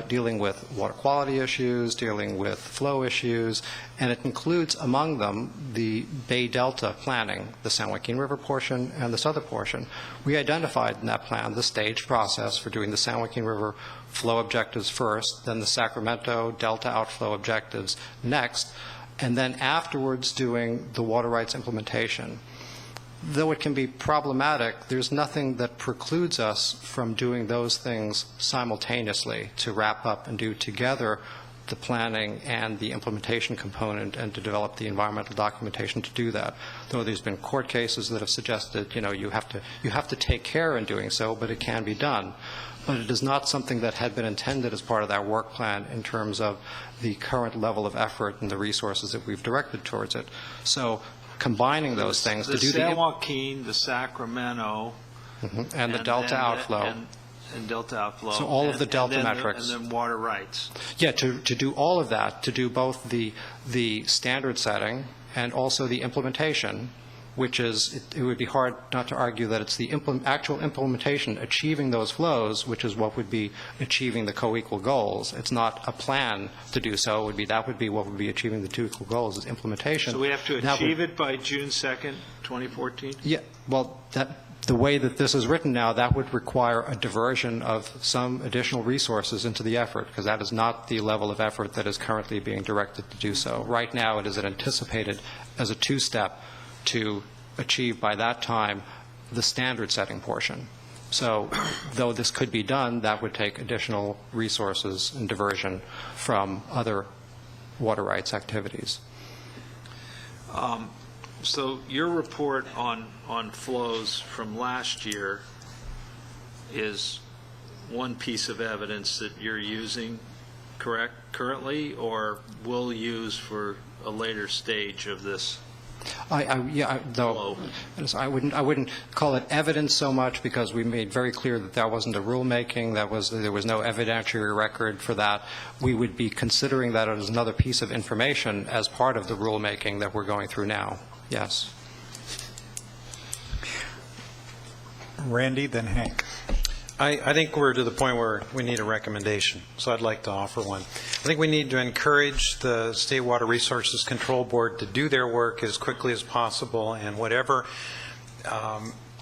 dealing with water quality issues, dealing with flow issues, and it includes among them the Bay Delta planning, the San Joaquin River portion and this other portion. We identified in that plan the staged process for doing the San Joaquin River flow objectives first, then the Sacramento Delta outflow objectives next, and then afterwards doing the water rights implementation. Though it can be problematic, there's nothing that precludes us from doing those things simultaneously to wrap up and do together the planning and the implementation component and to develop the environmental documentation to do that. Though there's been court cases that have suggested, you have to take care in doing so, but it can be done. But it is not something that had been intended as part of that work plan in terms of the current level of effort and the resources that we've directed towards it. So combining those things to do the San Joaquin, the Sacramento, and the delta outflow. And delta outflow. So all of the delta metrics. And then water rights. Yeah, to do all of that, to do both the standard setting and also the implementation, which is, it would be hard not to argue that it's the actual implementation, achieving those flows, which is what would be achieving the co-equal goals. It's not a plan to do so. That would be what would be achieving the two equal goals is implementation. So we have to achieve it by June 2nd, 2014? Yeah, well, the way that this is written now, that would require a diversion of some additional resources into the effort, because that is not the level of effort that is currently being directed to do so. Right now, it is anticipated as a two-step to achieve by that time the standard setting portion. So though this could be done, that would take additional resources and diversion from other water rights activities. So your report on flows from last year is one piece of evidence that you're using currently, or will use for a later stage of this? I wouldn't call it evidence so much, because we made very clear that that wasn't a rulemaking. There was no evidentiary record for that. We would be considering that as another piece of information as part of the rulemaking that we're going through now. Yes. Randy, then Hank. I think we're to the point where we need a recommendation, so I'd like to offer one. I think we need to encourage the State Water Resources Control Board to do their work as quickly as possible, and whatever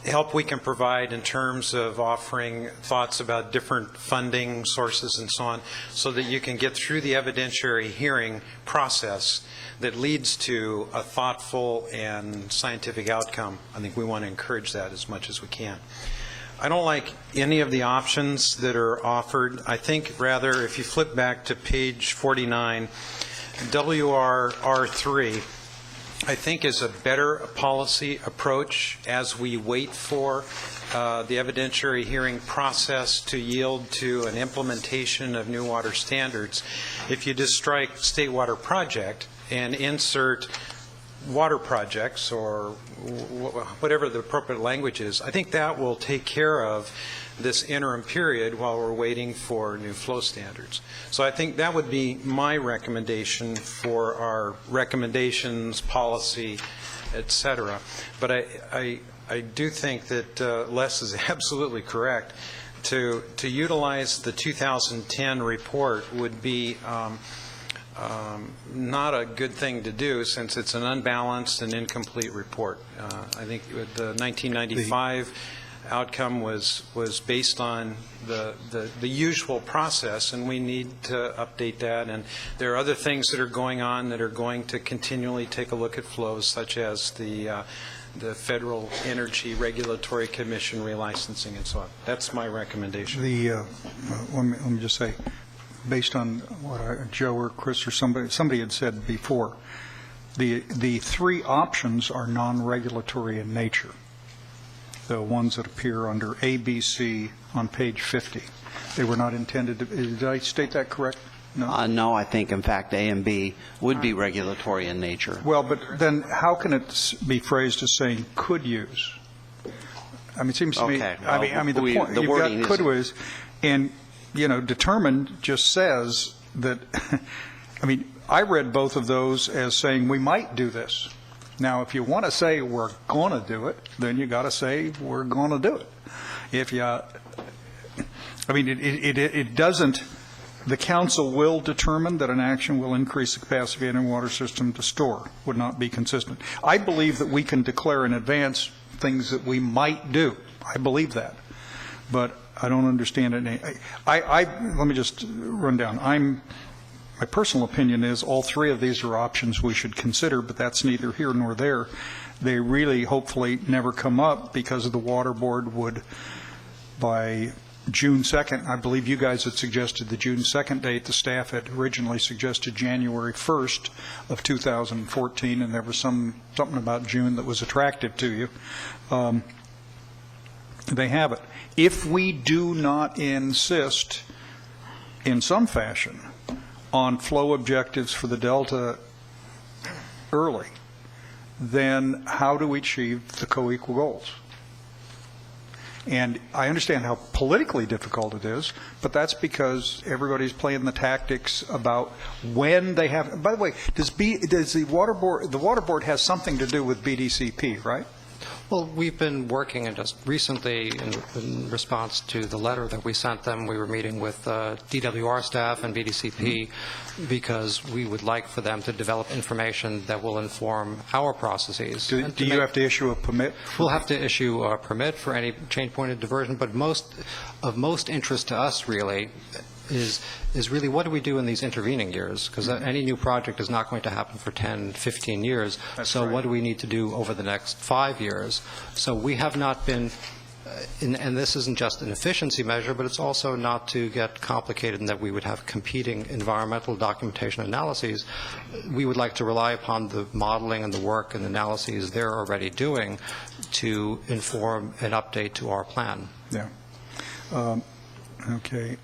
help we can provide in terms of offering thoughts about different funding sources and so on, so that you can get through the evidentiary hearing process that leads to a thoughtful and scientific outcome. I think we want to encourage that as much as we can. I don't like any of the options that are offered. I think rather, if you flip back to page 49, WRR3, I think is a better policy approach as we wait for the evidentiary hearing process to yield to an implementation of new water standards. If you just strike State Water Project and insert water projects or whatever the appropriate language is, I think that will take care of this interim period while we're waiting for new flow standards. So I think that would be my recommendation for our recommendations, policy, et cetera. But I do think that Les is absolutely correct. To utilize the 2010 report would be not a good thing to do, since it's an unbalanced and incomplete report. I think the 1995 outcome was based on the usual process, and we need to update that. And there are other things that are going on that are going to continually take a look at flows, such as the Federal Energy Regulatory Commission relicensing and so on. That's my recommendation. Let me just say, based on what Joe or Chris or somebody had said before, the three options are non-regulatory in nature. The ones that appear under ABC on page 50. They were not intended to, did I state that correct? No? No, I think, in fact, A and B would be regulatory in nature. Well, but then how can it be phrased as saying could use? I mean, it seems to me, Well, I mean, the point, you've got could use, and, determined just says that, I mean, I read both of those as saying we might do this. Now, if you want to say we're going to do it, then you got to say we're going to do it. If you, I mean, it doesn't, the council will determine that an action will increase the capacity of any water system to store, would not be consistent. I believe that we can declare in advance things that we might do. I believe that. But I don't understand it. Let me just run down. My personal opinion is all three of these are options we should consider, but that's neither here nor there. They really, hopefully, never come up, because the Water Board would, by June 2nd. I believe you guys had suggested the June 2nd date. The staff had originally suggested January 1st of 2014, and there was something about June that was attractive to you. They have it. If we do not insist in some fashion on flow objectives for the Delta early, then how do we achieve the co-equal goals? And I understand how politically difficult it is, but that's because everybody's playing the tactics about when they have. By the way, does the water board has something to do with BDCP, right? Well, we've been working, and just recently, in response to the letter that we sent them, we were meeting with DWR staff and BDCP because we would like for them to develop information that will inform our processes. Do you have to issue a permit? We'll have to issue a permit for any change point of diversion, but of most interest to us, really, is really what do we do in these intervening years? Because any new project is not going to happen for 10, 15 years. That's so right. What do we need to do over the next 5 years? So we have not been, and this isn't just an efficiency measure, but it's also not to get complicated in that we would have competing environmental documentation analyses. We would like to rely upon the modeling and the work and analyses they're already doing to inform an update to our plan. Yeah. Okay.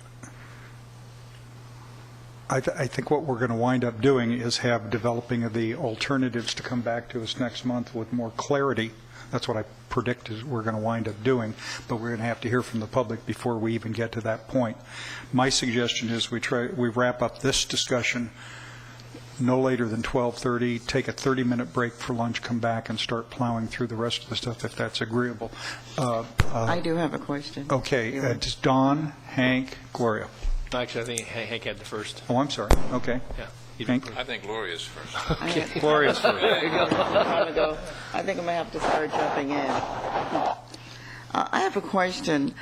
I think what we're going to wind up doing is have developing of the alternatives to come back to us next month with more clarity. That's what I predict is we're going to wind up doing, but we're going to have to hear from the public before we even get to that point. My suggestion is we wrap up this discussion no later than 12:30, take a 30-minute break for lunch, come back and start plowing through the rest of the stuff if that's agreeable. I do have a question. Okay, just Don, Hank, Gloria. Actually, I think Hank had the first. Oh, I'm sorry. Okay. Yeah. Hank? I think Gloria's first. Gloria's first. There you go. I think I'm going to have to start jumping in. I have a question.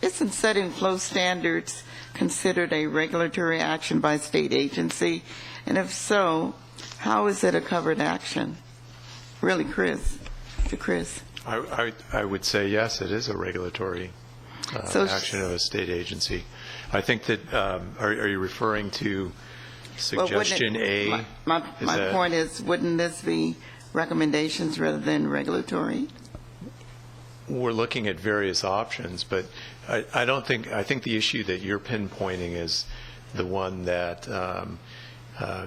Isn't setting flow standards considered a regulatory action by state agency? And if so, how is it a covered action? Really, Chris? To Chris. I would say yes, it is a regulatory action of a state agency. I think that, are you referring to suggestion A? My point is, wouldn't this be recommendations rather than regulatory? We're looking at various options, but I think the issue that you're pinpointing is the one that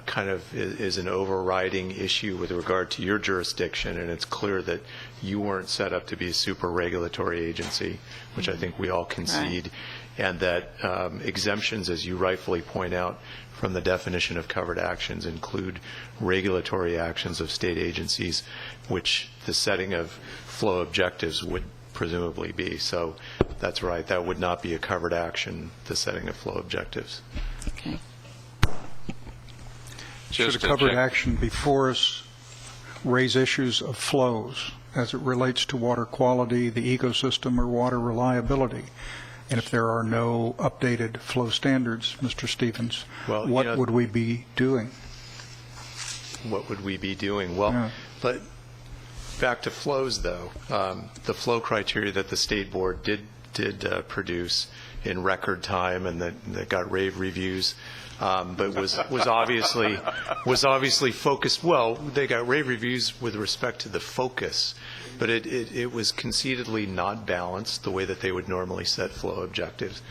kind of is an overriding issue with regard to your jurisdiction, and it's clear that you weren't set up to be a super regulatory agency, which I think we all concede, and that exemptions, as you rightfully point out, from the definition of covered actions include regulatory actions of state agencies, which the setting of flow objectives would presumably be. So that's right, that would not be a covered action, the setting of flow objectives. Okay. Should a covered action before us raise issues of flows as it relates to water quality, the ecosystem, or water reliability? And if there are no updated flow standards, Mr. Stevens, what would we be doing? What would we be doing? Well, but back to flows, though. The flow criteria that the state board did produce in record time and that got rave reviews, but was obviously focused. Well, they got rave reviews with respect to the focus, but it was conceitedly not balanced the way that they would normally set flow objectives.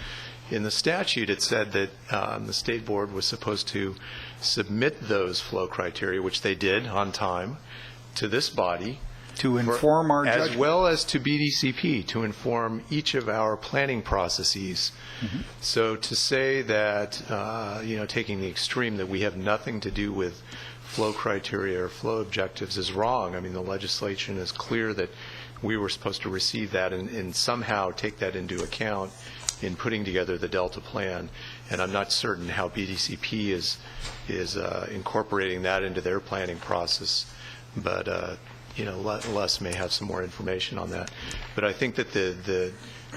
In the statute, it said that the state board was supposed to submit those flow criteria, which they did on time, to this body, to inform our judgment, as well as to BDCP, to inform each of our planning processes. Mm-hmm. So to say that, taking the extreme, that we have nothing to do with flow criteria or flow objectives is wrong. I mean, the legislation is clear that we were supposed to receive that and somehow take that into account in putting together the Delta plan. And I'm not certain how BDCP is incorporating that into their planning process. But Les may have some more information on that. But I think that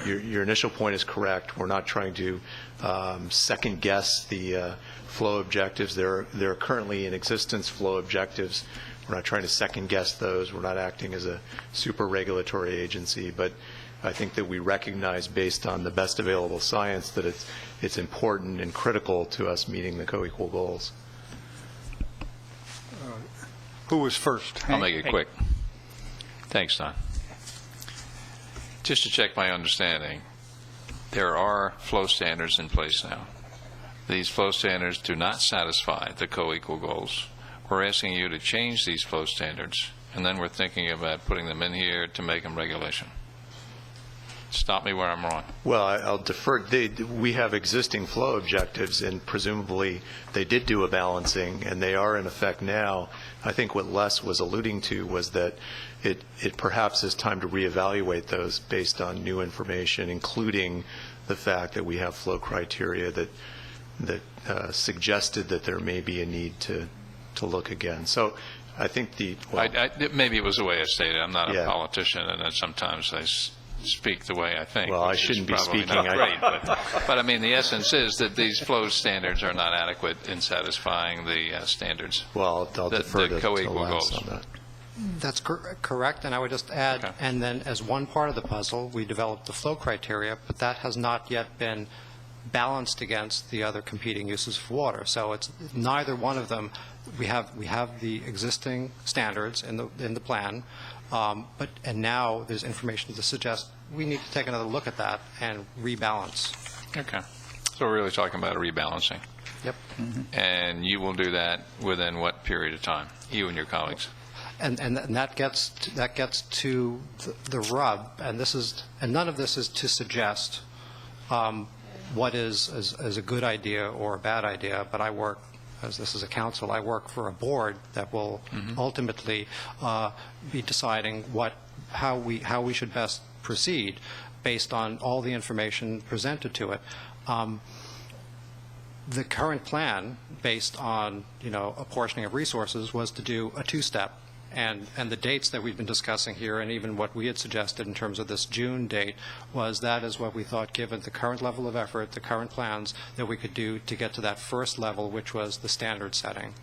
your initial point is correct. We're not trying to second guess the flow objectives. There are currently in existence flow objectives. We're not trying to second guess those. We're not acting as a super regulatory agency. But I think that we recognize, based on the best available science, that it's important and critical to us meeting the co-equal goals. Who was first? I'll make it quick. Thanks, Don. Just to check my understanding, there are flow standards in place now. These flow standards do not satisfy the co-equal goals. We're asking you to change these flow standards, and then we're thinking about putting them in here to make them regulation. Stop me where I'm wrong. Well, I'll defer. We have existing flow objectives, and presumably they did do a balancing, and they are in effect now. I think what Les was alluding to was that it perhaps is time to reevaluate those based on new information, including the fact that we have flow criteria that suggested that there may be a need to look again. So I think maybe it was the way I stated. I'm not a politician, and then sometimes I speak the way I think. Well, I shouldn't be speaking. Not great, but I mean, the essence is that these flow standards are not adequate in satisfying the standards. Well, I'll defer the to co-equal Les goals. on that. That's correct, and I would just add, and then as one part of the puzzle, we developed the flow criteria, but that has not yet been balanced against the other competing uses of water. So it's neither one of them. We have the existing standards in the plan, and now there's information to suggest we need to take another look at that and rebalance. Okay. So we're really talking about a rebalancing. Yep. And you will do that within what period of time, you and your colleagues? And that gets to the rub, and none of this is to suggest what is a good idea or a bad idea. But I work, as this is a council, I work for a board that will ultimately be deciding how we should best proceed based on all the information presented to it. The current plan, based on apportioning of resources, was to do a two-step. And the dates that we've been discussing here, and even what we had suggested in terms of this June date, was that is what we thought, given the current level of effort, the current plans, that we could do to get to that first level, which was the standard setting.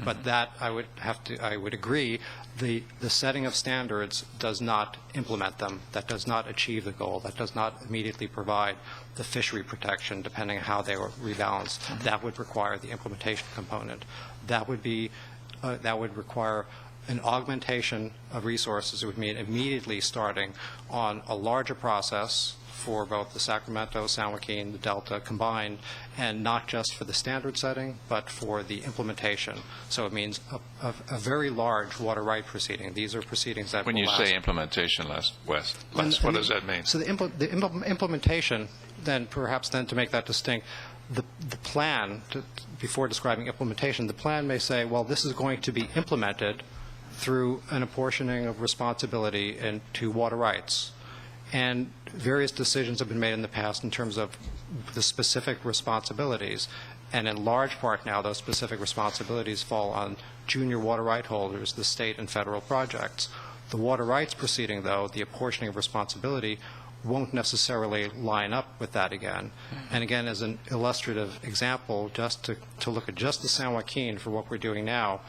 But that, I would agree, the setting of standards does not implement them. That does not achieve the goal. That does not immediately provide the fishery protection, depending on how they were rebalanced. That would require the implementation component. That would require an augmentation of resources. It would mean immediately starting on a larger process for both the Sacramento, San Joaquin, the Delta combined, and not just for the standard setting, but for the implementation. So it means a very large water right proceeding. These are proceedings that when will you last. say implementation, Les, what does that mean? So the implementation, then to make that distinct, the plan, before describing implementation, the plan may say, well, this is going to be implemented through an apportioning of responsibility to water rights. And various decisions have been made in the past in terms of the specific responsibilities. And in large part now, those specific responsibilities fall on junior water right holders, the state and federal projects. The water rights proceeding, though, the apportioning of responsibility, won't necessarily line up with that again. And again, as an illustrative example, just to look at just the San Joaquin for what we're doing now,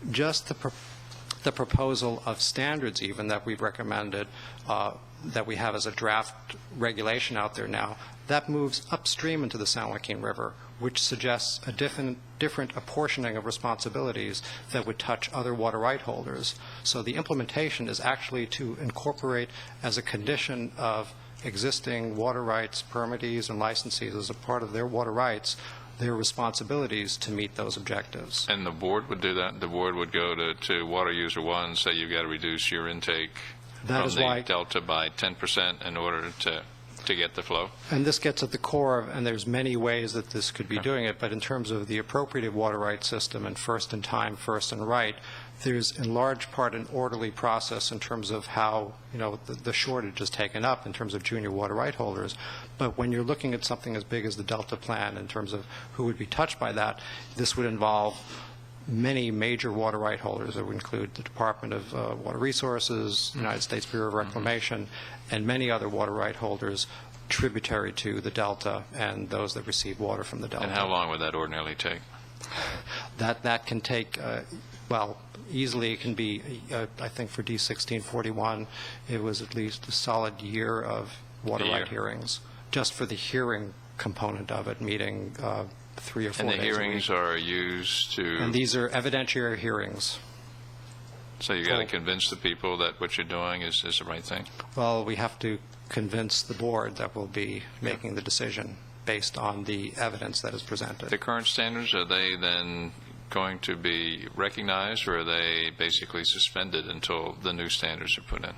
just the proposal of standards even that we've recommended, that we have as a draft regulation out there now, that moves upstream into the San Joaquin River, which suggests a different apportioning of responsibilities that would touch other water right holders. So the implementation is actually to incorporate as a condition of existing water rights permittees and licensees as a part of their water rights, their responsibilities to meet those objectives. And the board would do that? The board would go to water user one and say you've got to reduce your intake from the Delta by 10% in order to get the flow? And this gets at the core of, and there's many ways that this could be doing it, but in terms of the appropriated water rights system and first in time, first in right, there's in large part an orderly process in terms of how the shortage is taken up in terms of junior water right holders. But when you're looking at something as big as the Delta plan in terms of who would be touched by that, this would involve many major water right holders. That would include the Department of Water Resources, United States Bureau of Reclamation, and many other water right holders tributary to the Delta and those that receive water from the Delta. And how long would that ordinarily take? That can take well, easily it can be, I think for D1641, it was at least a solid year of water right hearings, just for the hearing component of it, meeting 3 or 4 days a And the week. hearings are used to... And these are evidentiary hearings. So you got to convince the people that what you're doing is the right thing? Well, we have to convince the board that we'll be making the decision based on the evidence that is presented. The current standards, are they then going to be recognized, or are they basically suspended until the new standards are put in?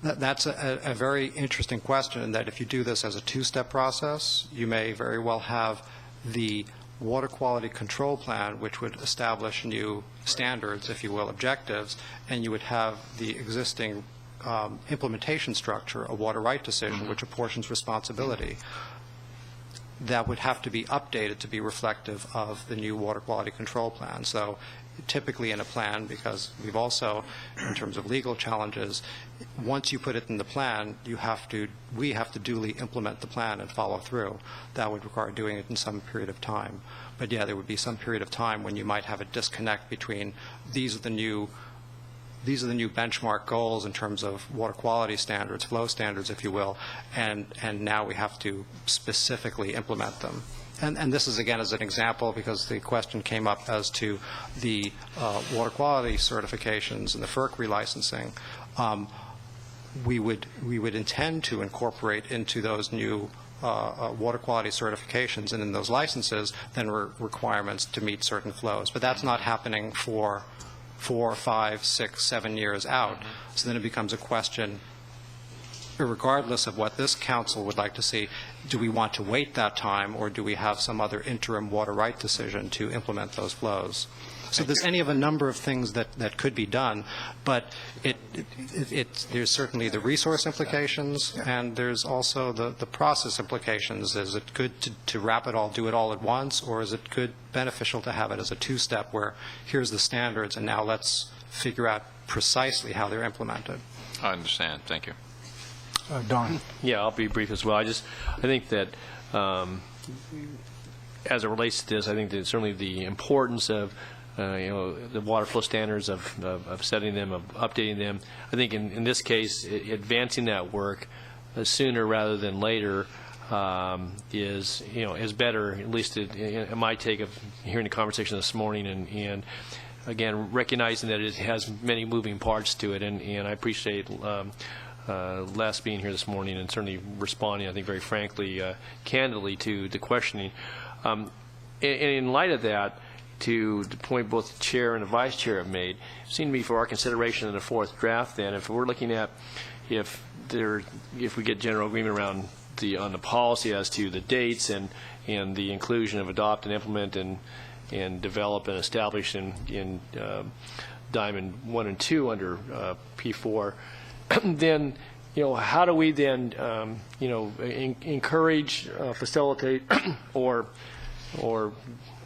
That's a very interesting question, that if you do this as a two-step process, you may very well have the water quality control plan, which would establish new standards, if you will, objectives, and you would have the existing implementation structure, a water right decision, which apportions responsibility. That would have to be updated to be reflective of the new water quality control plan. So typically in a plan, because we've also, in terms of legal challenges, once you put it in the plan, we have to duly implement the plan and follow through. That would require doing it in some period of time. But yeah, there would be some period of time when you might have a disconnect between these are the new benchmark goals in terms of water quality standards, flow standards, if you will, and now we have to specifically implement them. And this is, again, as an example, because the question came up as to the water quality certifications and the FERC relicensing. We would intend to incorporate into those new water quality certifications and in those licenses then requirements to meet certain flows. But that's not happening for 4, 5, 6, 7 years out. So then it becomes a question, regardless of what this council would like to see, do we want to wait that time, or do we have some other interim water right decision to implement those flows? So there's any of a number of things that could be done, but there's certainly the resource implications, and there's also the process implications. Is it good to wrap it all, do it all at once, or is it beneficial to have it as a two-step where here's the standards and now let's figure out precisely how they're implemented? I understand. Thank you. Don. Yeah, I'll be brief as well. I think that as it relates to this, I think that certainly the importance of the water flow standards, of setting them, of updating them. I think in this case, advancing that work sooner rather than later is better, at least in my take of hearing the conversation this morning, and again, recognizing that it has many moving parts to it, and I appreciate Les being here this morning and certainly responding, I think, very frankly, candidly to the questioning. And in light of that, to the point both the chair and the vice chair have made, it seemed to me for our consideration in the fourth draft, then, if we're looking at if we get general agreement around on the policy as to the dates and the inclusion of adopt and implement and develop and establish in Diamond 1 and 2 under P4, then how do we then encourage, facilitate, or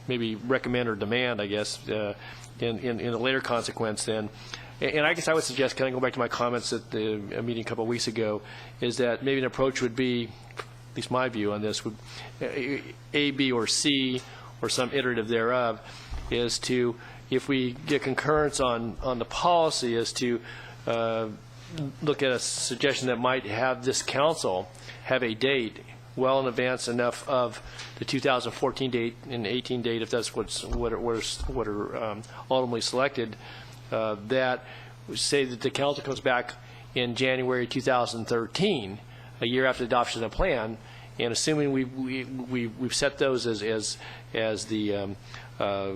maybe recommend or demand, I guess, in a later consequence then. And I guess I would suggest, kind of go back to my comments at the meeting a couple of weeks ago, is that maybe an approach would be, at least my view on this, would A, B, or C, or some iterative thereof, is to, if we get concurrence on the policy, is to look at a suggestion that might have this council have a date well in advance enough of the 2014 date and 18 date, if that's what are ultimately selected, that say that the council comes back in January 2013, a year after the adoption of the plan, and assuming we've set those as the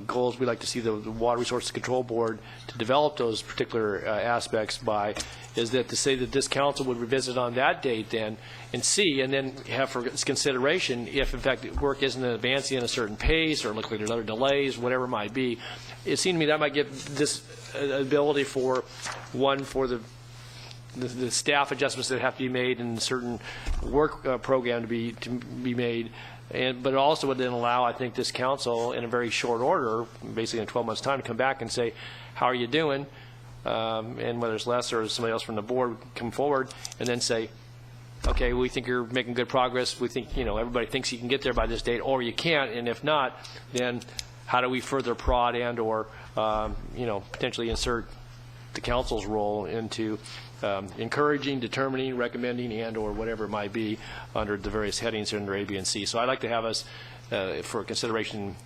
goals we'd like to see the Water Resources Control Board to develop those particular aspects by, is that to say that this council would revisit on that date then and see, and then have for consideration if in fact work isn't advancing at a certain pace, or look like there's other delays, whatever it might be. It seemed to me that might give this ability for the staff adjustments that have to be made and certain work program to be made. But it also would then allow, I think, this council in a very short order, basically in 12 months' time, to come back and say, how are you doing? And whether it's Les or somebody else from the board come forward and then say, okay, we think you're making good progress. We think, everybody thinks you can get there by this date, or you can't. And if not, then how do we further prod and/or potentially insert the council's role into encouraging, determining, recommending, and/or whatever it might be under the various headings under A, B, and C. So I'd like to have us, for consideration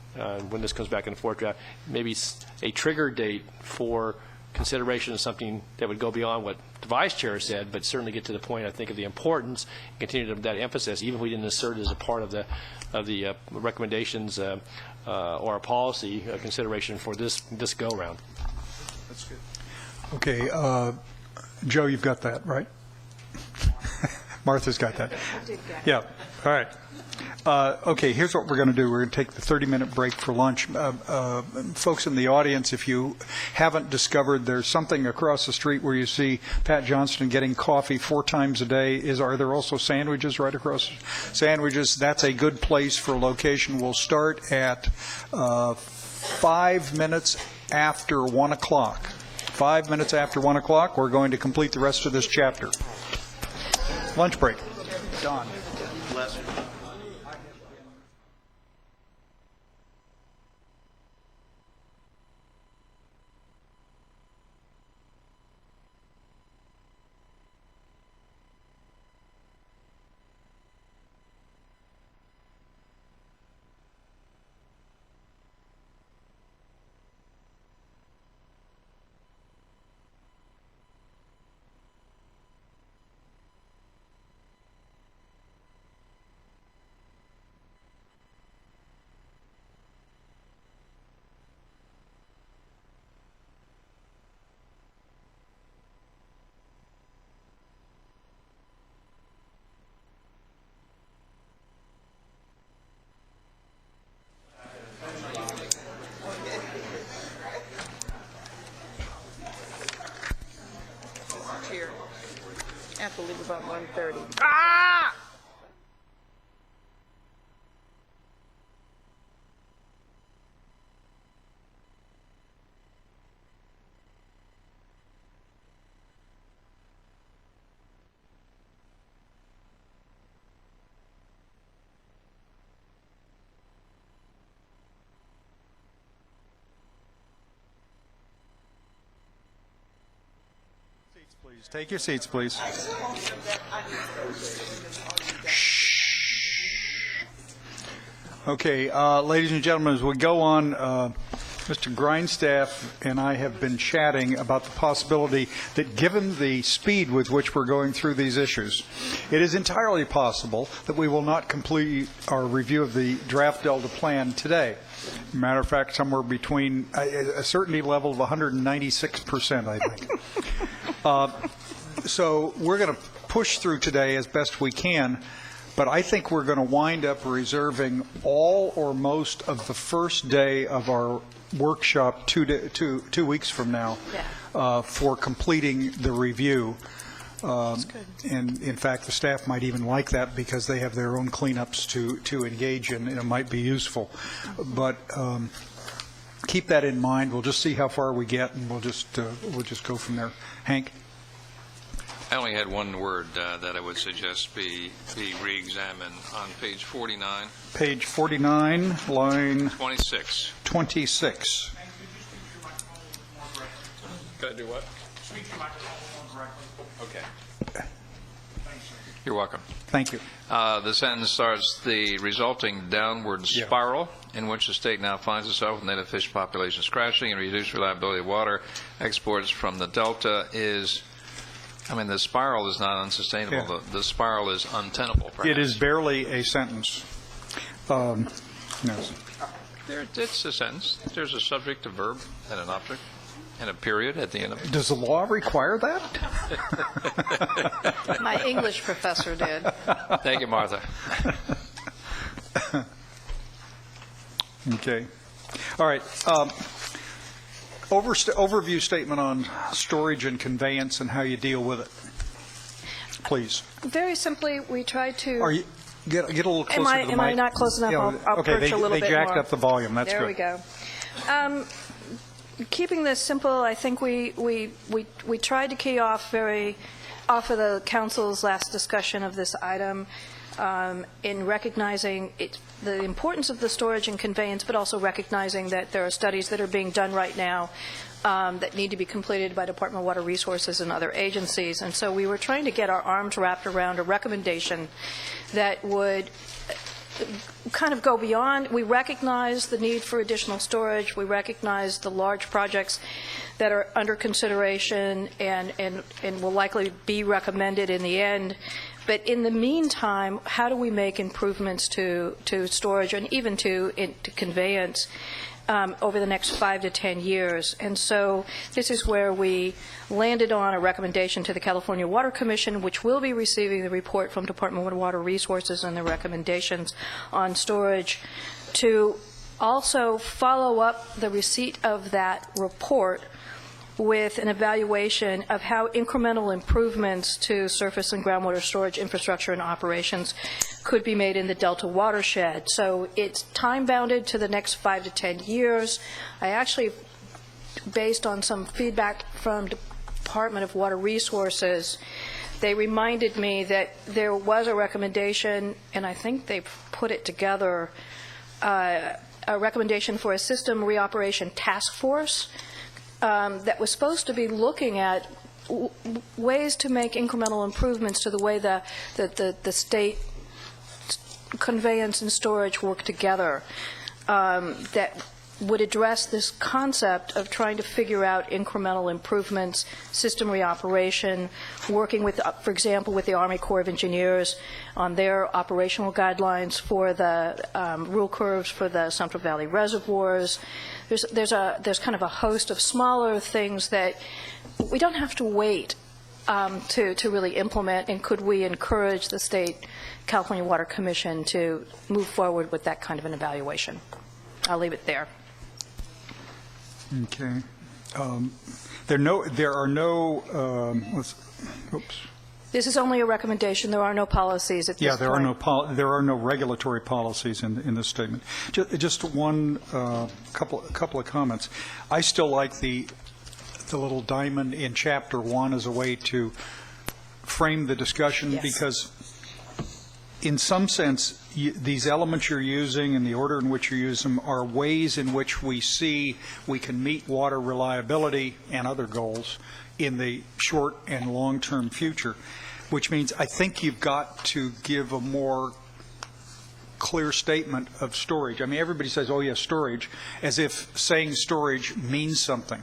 when this comes back in the fourth draft, maybe a trigger date for consideration of something that would go beyond what the vice chair said, but certainly get to the point, I think, of the importance and continue that emphasis, even if we didn't assert it as a part of the recommendations or a policy consideration for this go-round. That's good. Okay, Joe, you've got that, right? Martha's got that. Yeah, all right. Okay, here's what we're going to do. We're going to take the 30-minute break for lunch. Folks in the audience, if you haven't discovered, there's something across the street where you see Pat Johnston getting coffee 4 times a day. Are there also sandwiches right across? Sandwiches, that's a good place for location. We'll start at 5 minutes after 1 o'clock. 5 minutes after 1 o'clock, we're going to complete the rest of this chapter. Lunch break. Don. Bless you. I have to leave about 1:30. Please take your seats, please. Okay, ladies and gentlemen, as we go on, Mr. Grindstaff and I have been chatting about the possibility that given the speed with which we're going through these issues, it is entirely possible that we will not complete our review of the draft Delta plan today. Matter of fact, somewhere between a certainty level of 196%, I think. So we're going to push through today as best we can, but I think we're going to wind up reserving all or most of the first day of our workshop 2 weeks from now for completing the review. And in fact, the staff might even like that because they have their own cleanups to engage in, and it might be useful. But keep that in mind. We'll just see how far we get, and we'll just go from there. Hank? I only had one word that I would suggest be re-examined on page 49. Page 49, line 26. 26. Could I do what? Speak your microphone directly. Okay. You're welcome. Thank you. The sentence starts, the resulting downward spiral in which the state now finds itself with native fish populations crashing and reduced reliability of water exports from the Delta is, I mean, the spiral is not unsustainable. Yeah. The spiral is untenable, perhaps. It is barely a sentence. No. It's a sentence. There's a subject, a verb, and an object, and a period at the end of it. Does the law require that? My English professor did. Thank you, Martha. Okay. All right. Overview statement on storage and conveyance and how you deal with it. Please. Very simply, we tried to... Are you, get a little closer to the mic. Am I not close enough? Yeah, I'll perch a little bit more. They jacked up the volume. That's there good. There we go. Keeping this simple, I think we tried to key off of the council's last discussion of this item. in recognizing the importance of the storage and conveyance, but also recognizing that there are studies that are being done right now that need to be completed by Department of Water Resources and other agencies. And so we were trying to get our arms wrapped around a recommendation that would kind of go beyond. We recognize the need for additional storage. We recognize the large projects that are under consideration and will likely be recommended in the end. But in the meantime, how do we make improvements to storage and even to conveyance over the next 5 to 10 years? And so this is where we landed on a recommendation to the California Water Commission, which will be receiving the report from Department of Water Resources and the recommendations on storage, to also follow up the receipt of that report with an evaluation of how incremental improvements to surface and groundwater storage infrastructure and operations could be made in the Delta watershed. So it's time-bounded to the next 5 to 10 years. I actually, based on some feedback from Department of Water Resources, they reminded me that there was a recommendation, and I think they put it together, a recommendation for a system reoperation task force that was supposed to be looking at ways to make incremental improvements to the way the state conveyance and storage work together, that would address this concept of trying to figure out incremental improvements, system reoperation, working with, for example, with the Army Corps of Engineers on their operational guidelines for the rule curves for the Central Valley reservoirs. There's kind of a host of smaller things that we don't have to wait to really implement, and could we encourage the state California Water Commission to move forward with that kind of an evaluation? I'll leave it there. Okay. There are no, oops. This is only a recommendation. There are no policies at this point. Yeah, there are no regulatory policies in this statement. Just one couple of comments. I still like the little diamond in Chapter 1 as a way to frame the discussion, yes, because in some sense, these elements you're using and the order in which you use them are ways in which we see we can meet water reliability and other goals in the short and long-term future, which means I think you've got to give a more clear statement of storage. I mean, everybody says, oh, yes, storage, as if saying storage means something.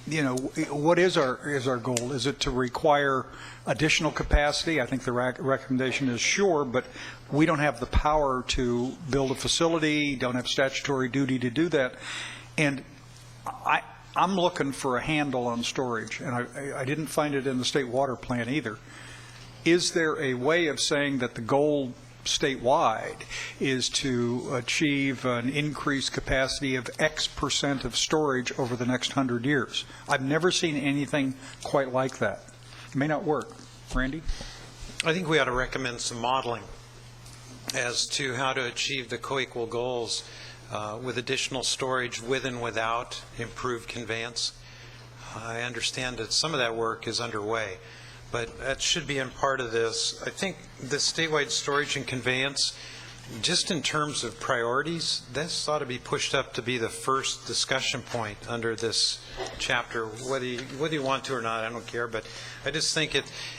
You know, what is our goal? Is it to require additional capacity? I think the recommendation is sure, but we don't have the power to build a facility, don't have statutory duty to do that. And I'm looking for a handle on storage, and I didn't find it in the state water plan either. Is there a way of saying that the goal statewide is to achieve an increased capacity of X percent of storage over the next 100 years? I've never seen anything quite like that. It may not work. Randy? I think we ought to recommend some modeling as to how to achieve the co-equal goals with additional storage with and without improved conveyance. I understand that some of that work is underway, but that should be in part of this. I think the statewide storage and conveyance, just in terms of priorities, this ought to be pushed up to be the first discussion point under this chapter. Whether you want to or not, I don't care, but I just think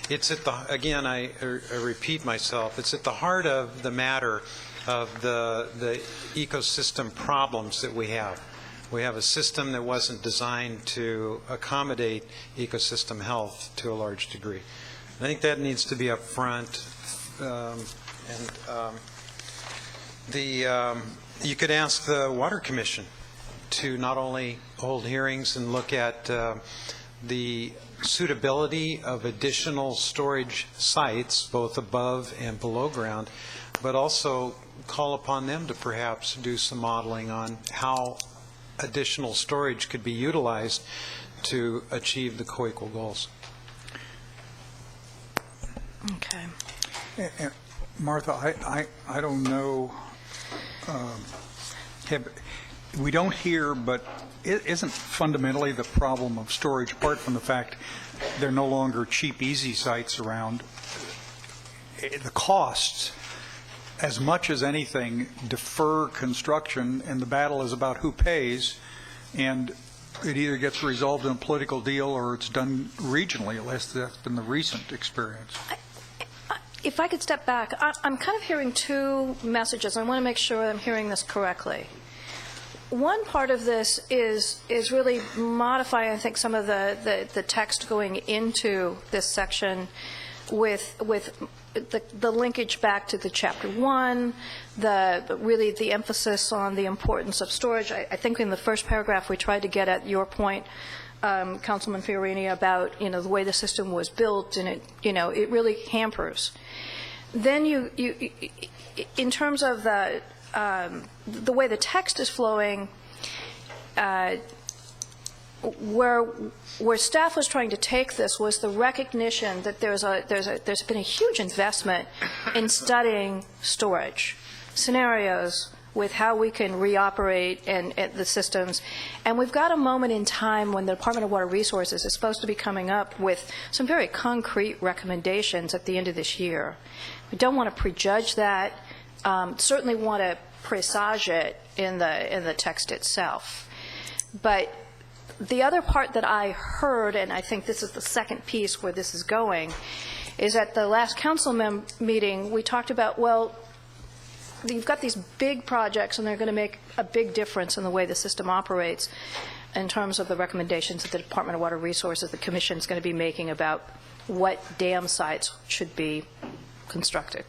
it's at the, again, I repeat myself, it's at the heart of the matter of the ecosystem problems that we have. We have a system that wasn't designed to accommodate ecosystem health to a large degree. I think that needs to be up front. You could ask the Water Commission to not only hold hearings and look at the suitability of additional storage sites, both above and below ground, but also call upon them to perhaps do some modeling on how additional storage could be utilized to achieve the co-equal goals. Okay. Martha, I don't know. We don't hear, but it isn't fundamentally the problem of storage, apart from the fact there are no longer cheap, easy sites around. the costs, as much as anything, defer construction, and the battle is about who pays, and it either gets resolved in a political deal or it's done regionally. At least that's been the recent experience. If I could step back, I'm kind of hearing two messages. I want to make sure I'm hearing this correctly. One part of this is really modifying, I think, some of the text going into this section with the linkage back to the Chapter 1, really the emphasis on the importance of storage. I think in the first paragraph we tried to get at your point, Councilman Fiorini, about the way the system was built, and it really hampers. Then you in terms of the way the text is flowing, where staff was trying to take this was the recognition that there's been a huge investment in studying storage scenarios with how we can reoperate and the systems. And we've got a moment in time when the Department of Water Resources is supposed to be coming up with some very concrete recommendations at the end of this year. We don't want to prejudge that, certainly want to presage it in the text itself. But the other part that I heard, and I think this is the second piece where this is going, is at the last council meeting, we talked about, well, you've got these big projects and they're going to make a big difference in the way the system operates in terms of the recommendations that the Department of Water Resources, the Commission, is going to be making about what dam sites should be constructed.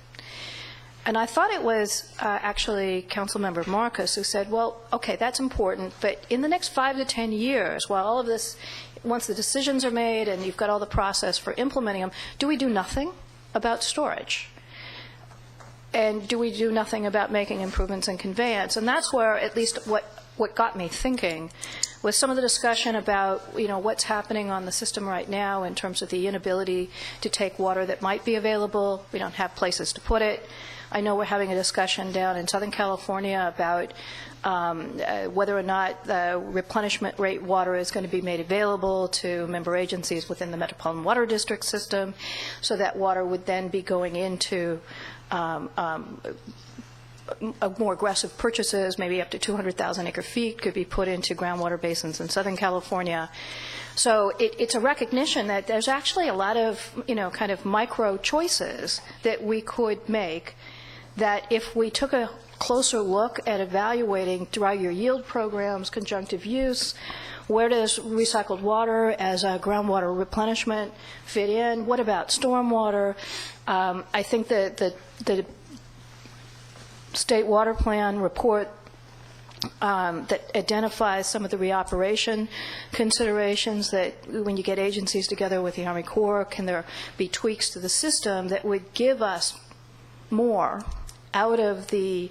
And I thought it was actually Councilmember Marcus who said, well, okay, that's important, but in the next 5 to 10 years, while all of this, once the decisions are made and you've got all the process for implementing them, do we do nothing about storage? And do we do nothing about making improvements in conveyance? And that's where, at least what got me thinking, was some of the discussion about, what's happening on the system right now in terms of the inability to take water that might be available. We don't have places to put it. I know we're having a discussion down in Southern California about whether or not the replenishment rate water is going to be made available to member agencies within the Metropolitan Water District system, so that water would then be going into more aggressive purchases, maybe up to 200,000 acre-feet could be put into groundwater basins in Southern California. So it's a recognition that there's actually a lot of, kind of micro choices that we could make, that if we took a closer look at evaluating dry year yield programs, conjunctive use, where does recycled water as a groundwater replenishment fit in? What about stormwater? I think that the State Water Plan report that identifies some of the reoperation considerations, that when you get agencies together with the Army Corps, can there be tweaks to the system that would give us more out of the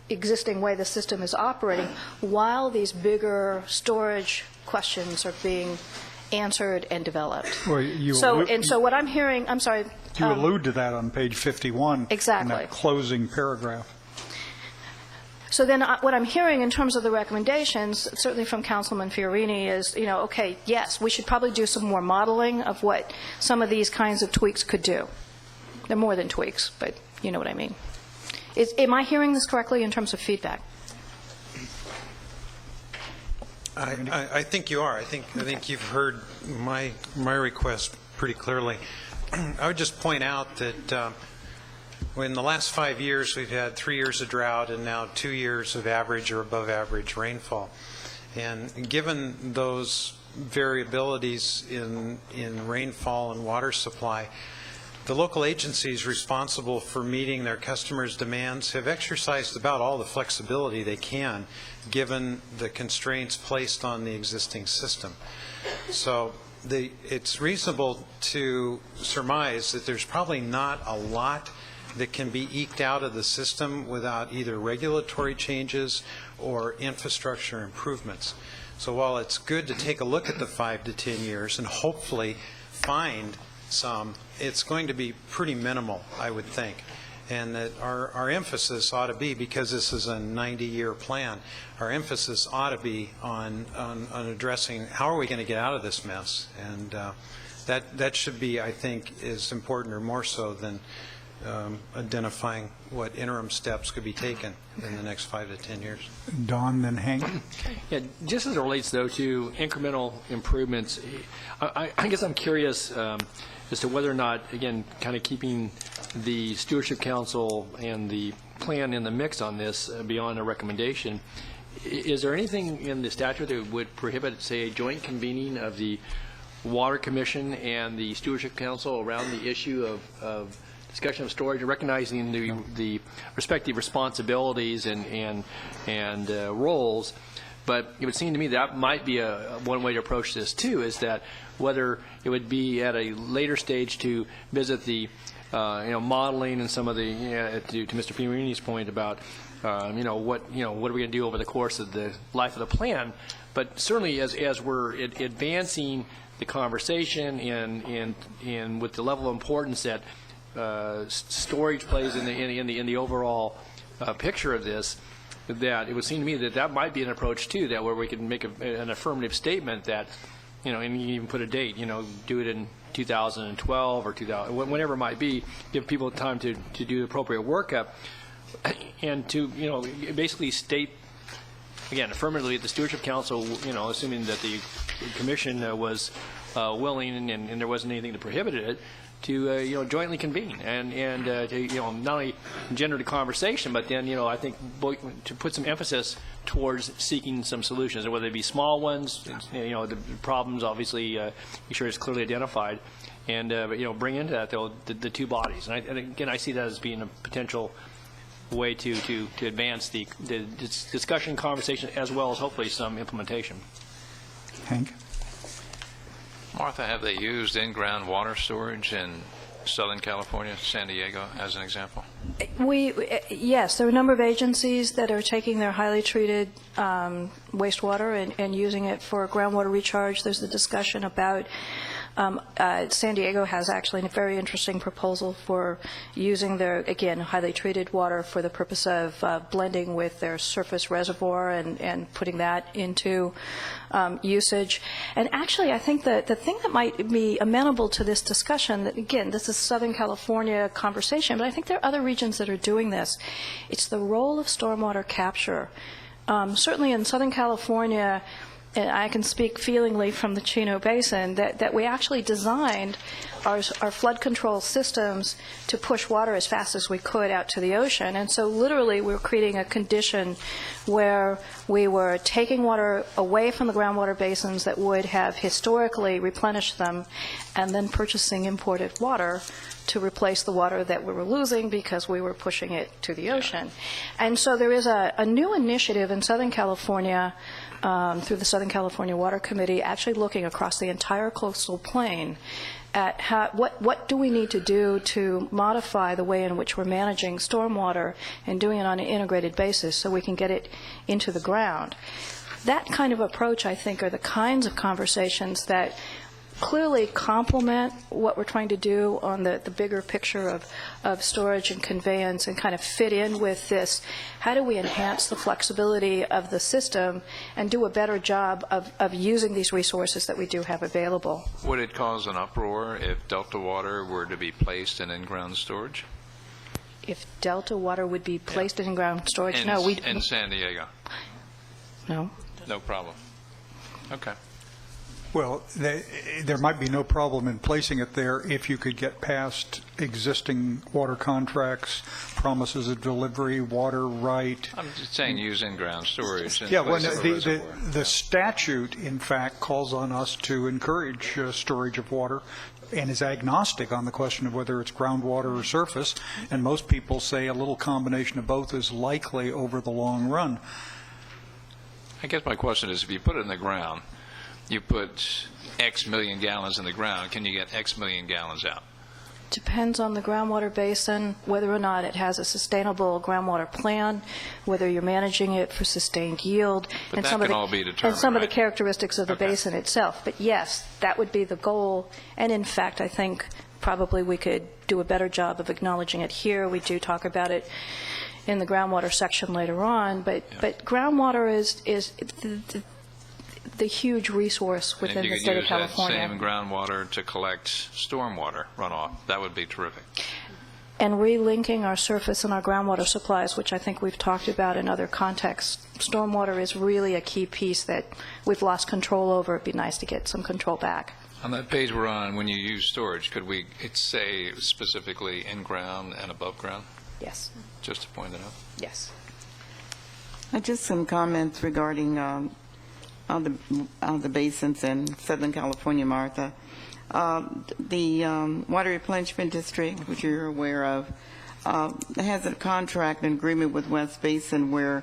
existing way the system is operating while these bigger storage questions are being answered and developed. Well, so what I'm hearing, I'm sorry. You allude to that on page 51. Exactly. In that closing paragraph. So then what I'm hearing in terms of the recommendations, certainly from Councilman Fiorini, is, okay, yes, we should probably do some more modeling of what some of these kinds of tweaks could do. They're more than tweaks, but you know what I mean. Am I hearing this correctly in terms of feedback? I think you are. I think you've heard my request pretty clearly. I would just point out that in the last 5 years we've had 3 years of drought and now 2 years of average or above average rainfall. And given those variabilities in rainfall and water supply, the local agencies responsible for meeting their customers' demands have exercised about all the flexibility they can, given the constraints placed on the existing system. So it's reasonable to surmise that there's probably not a lot that can be eked out of the system without either regulatory changes or infrastructure improvements. So while it's good to take a look at the 5 to 10 years and hopefully find some, it's going to be pretty minimal, I would think. And that our emphasis ought to be, because this is a 90-year plan, our emphasis ought to be on addressing how are we going to get out of this mess. And that should be, I think, as important or more so than identifying what interim steps could be taken in the next 5 to 10 years. Don, then Hank. Yeah, just as it relates, though, to incremental improvements, I guess I'm curious as to whether or not, again, kind of keeping the Stewardship Council and the plan in the mix on this beyond a recommendation, is there anything in the statute that would prohibit, say, a joint convening of the Water Commission and the Stewardship Council around the issue of discussion of storage and recognizing the respective responsibilities and roles? But it would seem to me that might be one way to approach this too, is that whether it would be at a later stage to visit the modeling and some of the to Mr. Fiorini's point about what are we going to do over the course of the life of the plan, but certainly as we're advancing the conversation and with the level of importance that storage plays in the overall picture of this, that it would seem to me that might be an approach too, that where we can make an affirmative statement that, and you even put a date, do it in 2012 or 2000, whenever it might be, give people time to do the appropriate workup, and to basically state again affirmatively the Stewardship Council, assuming that the Commission was willing and there wasn't anything that prohibited it, to jointly convene and to not only engender the conversation, but then I think to put some emphasis towards seeking some solutions, whether they be small ones, the problems obviously be sure is clearly identified, and bring into that though the two bodies, and again I see that as being a potential way to advance the discussion, conversation, as well as hopefully some implementation. Hank? Martha, have they used in-ground water storage in Southern California, San Diego, as an example? Yes, there are a number of agencies that are taking their highly treated wastewater and using it for groundwater recharge. There's a discussion about San Diego has actually a very interesting proposal for using their, again, highly treated water for the purpose of blending with their surface reservoir and putting that into usage. And actually, I think that the thing that might be amenable to this discussion, that again, this is Southern California conversation, but I think there are other regions that are doing this. It's the role of stormwater capture. Certainly in Southern California, and I can speak feelingly from the Chino Basin, that we actually designed our flood control systems to push water as fast as we could out to the ocean. And so literally we were creating a condition where we were taking water away from the groundwater basins that would have historically replenished them, and then purchasing imported water to replace the water that we were losing because we were pushing it to the ocean. And so there is a new initiative in Southern California through the Southern California Water Committee, actually looking across the entire coastal plain at what do we need to do to modify the way in which we're managing stormwater and doing it on an integrated basis so we can get it into the ground. That kind of approach, I think, are the kinds of conversations that clearly complement what we're trying to do on the bigger picture of storage and conveyance, and kind of fit in with this, how do we enhance the flexibility of the system and do a better job of using these resources that we do have available. Would it cause an uproar if Delta water were to be placed in in-ground storage? If Delta water would be placed in ground storage? No, we... In San Diego? No. No problem. Okay. Well, there might be no problem in placing it there if you could get past existing water contracts, promises of delivery, water right. I'm just saying use in-ground storage. Yeah, well, the statute, in fact, calls on us to encourage storage of water and is agnostic on the question of whether it's groundwater or surface, and most people say a little combination of both is likely over the long run. I guess my question is, if you put it in the ground, you put X million gallons in the ground, can you get X million gallons out? Depends on the groundwater basin, whether or not it has a sustainable groundwater plan, whether you're managing it for sustained yield, But and that some of can the all be determined, and some of the right? characteristics of the Okay. basin itself. But yes, that would be the goal. And in fact, I think probably we could do a better job of acknowledging it here. We do talk about it in the groundwater section later on. But groundwater is the huge resource within the state of California. And you could use that same groundwater to collect stormwater runoff. That would be terrific. and relinking our surface and our groundwater supplies, which I think we've talked about in other contexts. Stormwater is really a key piece that we've lost control over. It'd be nice to get some control back. On that page we're on, when you use storage, could we say specifically in-ground and above-ground? Yes. Just to point it out. Yes. Just some comments regarding the basins in Southern California, Martha. The Water Replenishment District, which you're aware of, has a contract and agreement with West Basin where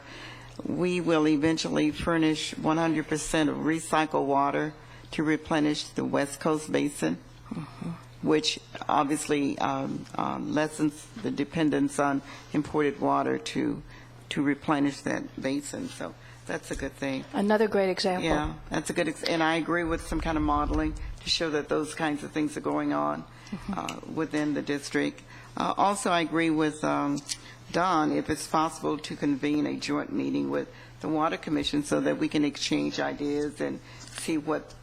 we will eventually furnish 100% of recycled water to replenish the West Coast Basin, which obviously lessens the dependence on imported water to replenish that basin. So that's a good thing. Another great example. Yeah, that's a good, and I agree with some kind of modeling to show that those kinds of things are going on within the district. Also, I agree with Don, if it's possible to convene a joint meeting with the Water Commission so that we can exchange ideas and see what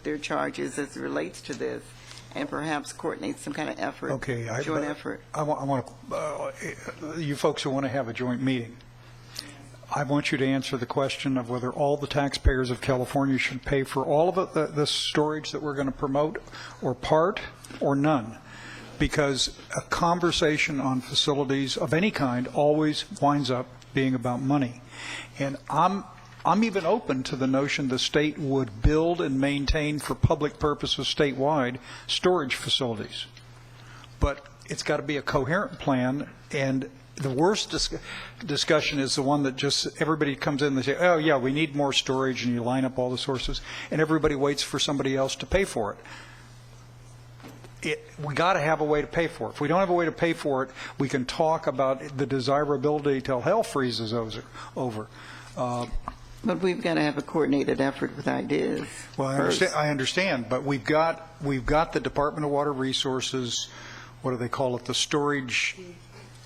their charge is as it relates to this, and perhaps coordinate some kind of effort, joint effort. I want you folks who want to have a joint meeting, I want you to answer the question of whether all the taxpayers of California should pay for all of the storage that we're going to promote, or part, or none. Because a conversation on facilities of any kind always winds up being about money. And I'm even open to the notion the state would build and maintain for public purposes statewide storage facilities. But it's got to be a coherent plan, and the worst discussion is the one that just everybody comes in and they say, oh yeah, we need more storage, and you line up all the sources, and everybody waits for somebody else to pay for it. We got to have a way to pay for it. If we don't have a way to pay for it, we can talk about the desirability till hell freezes over. But we've got to have a coordinated effort with ideas. Well, I understand, but we've got the Department of Water Resources. What do they call it? The storage.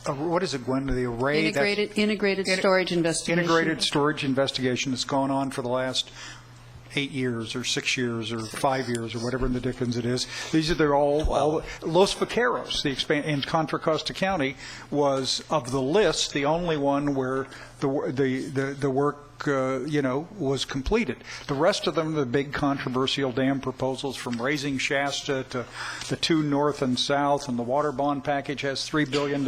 What is it, Gwen? The array. Integrated storage investigation. Integrated storage investigation that's gone on for the last 8 years or 6 years or 5 years or whatever in the dickens it is. They're all Los Vaqueros, in Contra Costa County, was of the list the only one where the work was completed. The rest of them, the big controversial dam proposals, from raising Shasta to the 2 north and south, and the water bond package has $3 billion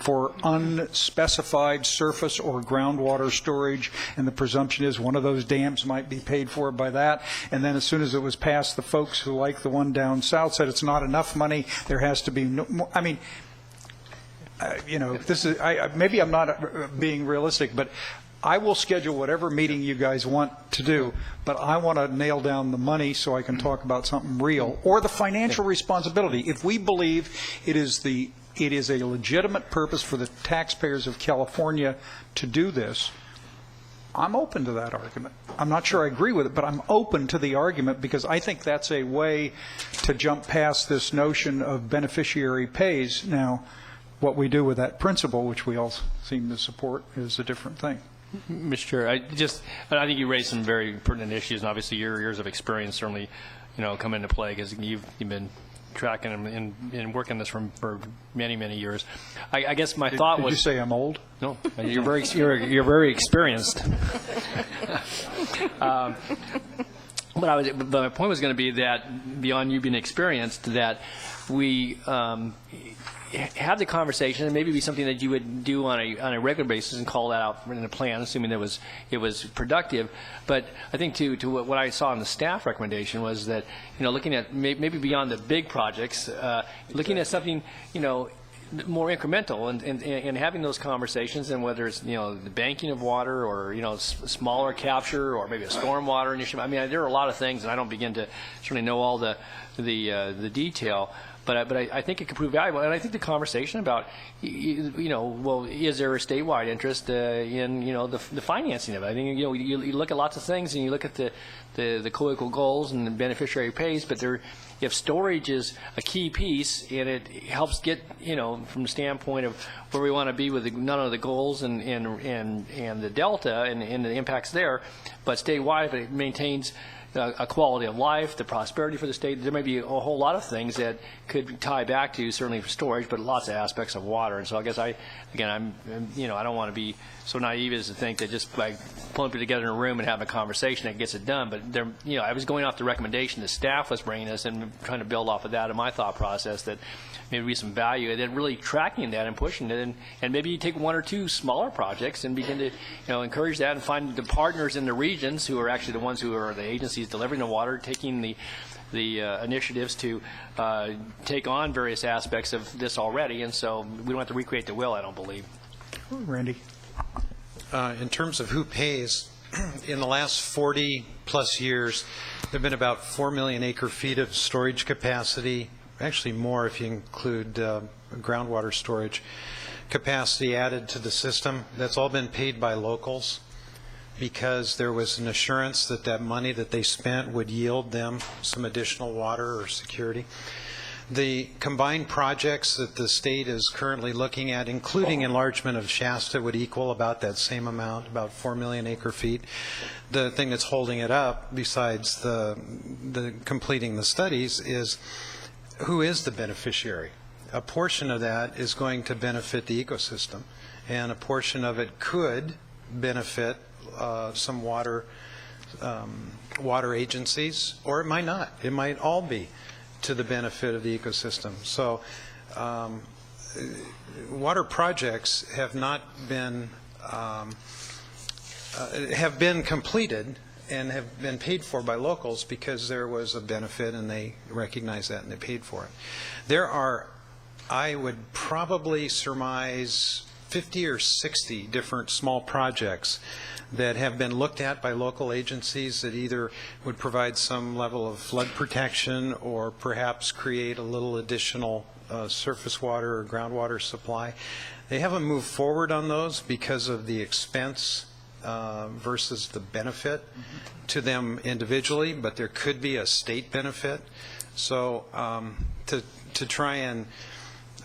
for unspecified surface or groundwater storage, and the presumption is one of those dams might be paid for by that. And then as soon as it was passed, the folks who like the one down south said it's not enough money, there has to be more. I mean, this is maybe I'm not being realistic, but I will schedule whatever meeting you guys want to do, but I want to nail down the money so I can talk about something real, or the financial responsibility. If we believe it is a legitimate purpose for the taxpayers of California to do this, I'm open to that argument. I'm not sure I agree with it, but I'm open to the argument, because I think that's a way to jump past this notion of beneficiary pays. Now, what we do with that principle, which we all seem to support, is a different thing. Mr. Chair, I think you raised some very pertinent issues, and obviously your years of experience certainly, come into play, because you've been tracking them and working this for many, many years. I guess my thought was. Did you say I'm old? No, you're very experienced. But my point was going to be that beyond you being experienced, that we have the conversation, and maybe be something that you would do on a regular basis and call that out in a plan, assuming that it was productive. But I think to what I saw in the staff recommendation was that looking at maybe beyond the big projects, looking at something more incremental and having those conversations, and whether it's the banking of water, or smaller capture, or maybe a stormwater initiative. I mean, there are a lot of things, and I don't begin to certainly know all the detail. But I think it could prove valuable, and I think the conversation about, well, is there a statewide interest in the financing of it? I think you look at lots of things, and you look at the co-equal goals and the beneficiary pays, but if storage is a key piece, and it helps get from the standpoint of where we want to be with none of the goals and the delta and the impacts there, but statewide, if it maintains a quality of life, the prosperity for the state. There may be a whole lot of things that could tie back to certainly storage, but lots of aspects of water. And so I guess I don't want to be so naive as to think that just by pulling people together in a room and having a conversation that gets it done. But I was going off the recommendation the staff was bringing us and trying to build off of that in my thought process that maybe be some value, and then really tracking that and pushing it, and maybe you take one or two smaller projects and begin to encourage that and find the partners in the regions who are actually the ones who are the agencies delivering the water, taking the initiatives to take on various aspects of this already, and so we don't have to recreate the wheel, I don't believe. Randy? In terms of who pays, in the last 40 plus years, there have been about 4 million acre feet of storage capacity, actually more if you include groundwater storage capacity added to the system. That's all been paid by locals because there was an assurance that that money that they spent would yield them some additional water or security. The combined projects that the state is currently looking at, including enlargement of Shasta, would equal about that same amount, about 4 million acre feet. The thing that's holding it up, besides the completing the studies, is who is the beneficiary. A portion of that is going to benefit the ecosystem, and a portion of it could benefit some water agencies, or it might not. It might all be to the benefit of the ecosystem. So water projects have not been have been completed and have been paid for by locals because there was a benefit and they recognized that and they paid for it. There are, I would probably surmise, 50 or 60 different small projects that have been looked at by local agencies that either would provide some level of flood protection or perhaps create a little additional surface water or groundwater supply. They haven't moved forward on those because of the expense versus the benefit to them individually, but there could be a state benefit. So to try and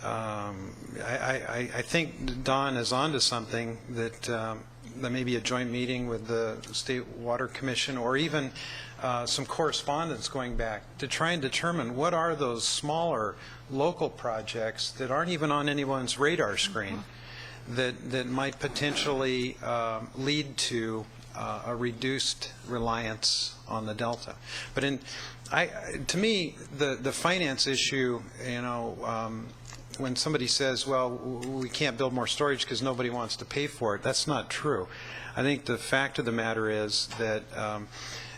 I think Don is onto something that may be a joint meeting with the State Water Commission, or even some correspondence going back to try and determine what are those smaller local projects that aren't even on anyone's radar screen that might potentially lead to a reduced reliance on the Delta. But to me, the finance issue, when somebody says, well, we can't build more storage because nobody wants to pay for it, that's not true. I think the fact of the matter is that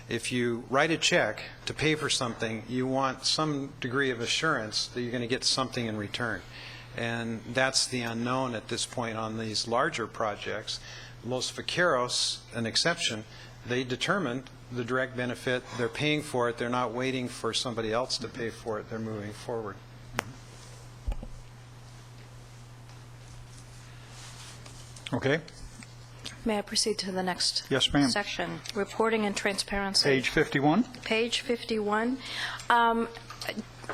if you write a check to pay for something, you want some degree of assurance that you're going to get something in return. And that's the unknown at this point on these larger projects. Los Vaqueros, an exception, they determined the direct benefit. They're paying for it. They're not waiting for somebody else to pay for it. They're moving forward. Okay. May I proceed to the next Yes, ma'am. section? Reporting and transparency. Page 51. Page 51.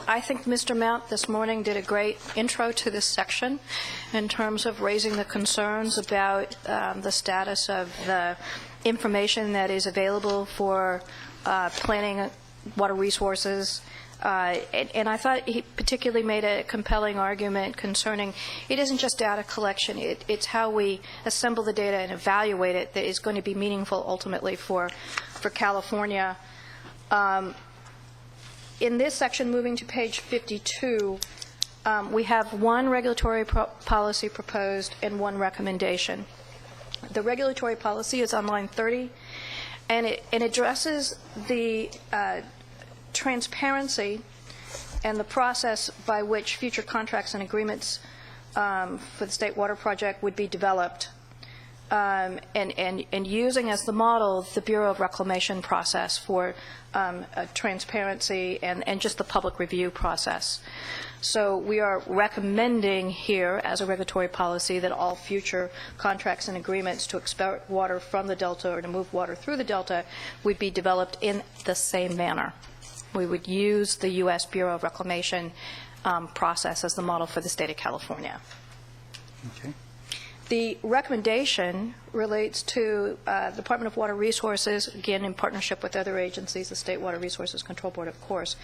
I think Mr. Mount this morning did a great intro to this section in terms of raising the concerns about the status of the information that is available for planning water resources. And I thought he particularly made a compelling argument concerning it isn't just data collection, it's how we assemble the data and evaluate it that is going to be meaningful ultimately for California. In this section, moving to page 52, we have one regulatory policy proposed and one recommendation. The regulatory policy is on line 30, and it addresses the transparency and the process by which future contracts and agreements for the State Water Project would be developed, and using as the model the Bureau of Reclamation process for transparency and just the public review process. So we are recommending here as a regulatory policy that all future contracts and agreements to export water from the Delta or to move water through the Delta would be developed in the same manner. We would use the U.S. Bureau of Reclamation process as the model for the state of California. Okay. The recommendation relates to the Department of Water Resources, again in partnership with other agencies, the State Water Resources Control Board, of course,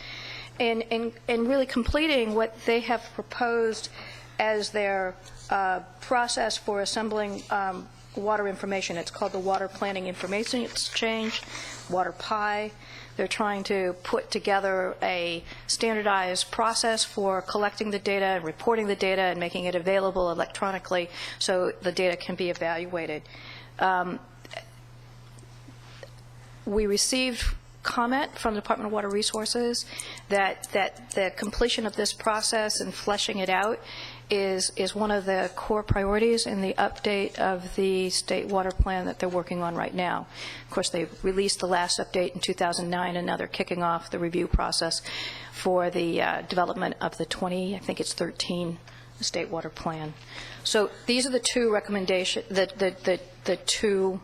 and really completing what they have proposed as their process for assembling water information. It's called the Water Planning Information Exchange, Water PI. They're trying to put together a standardized process for collecting the data and reporting the data and making it available electronically so the data can be evaluated. We received comment from the Department of Water Resources that the completion of this process and fleshing it out is one of the core priorities in the update of the state water plan that they're working on right now. Of course, they released the last update in 2009, and now they're kicking off the review process for the development of the 13 state water plan. So these are the two recommendations, the two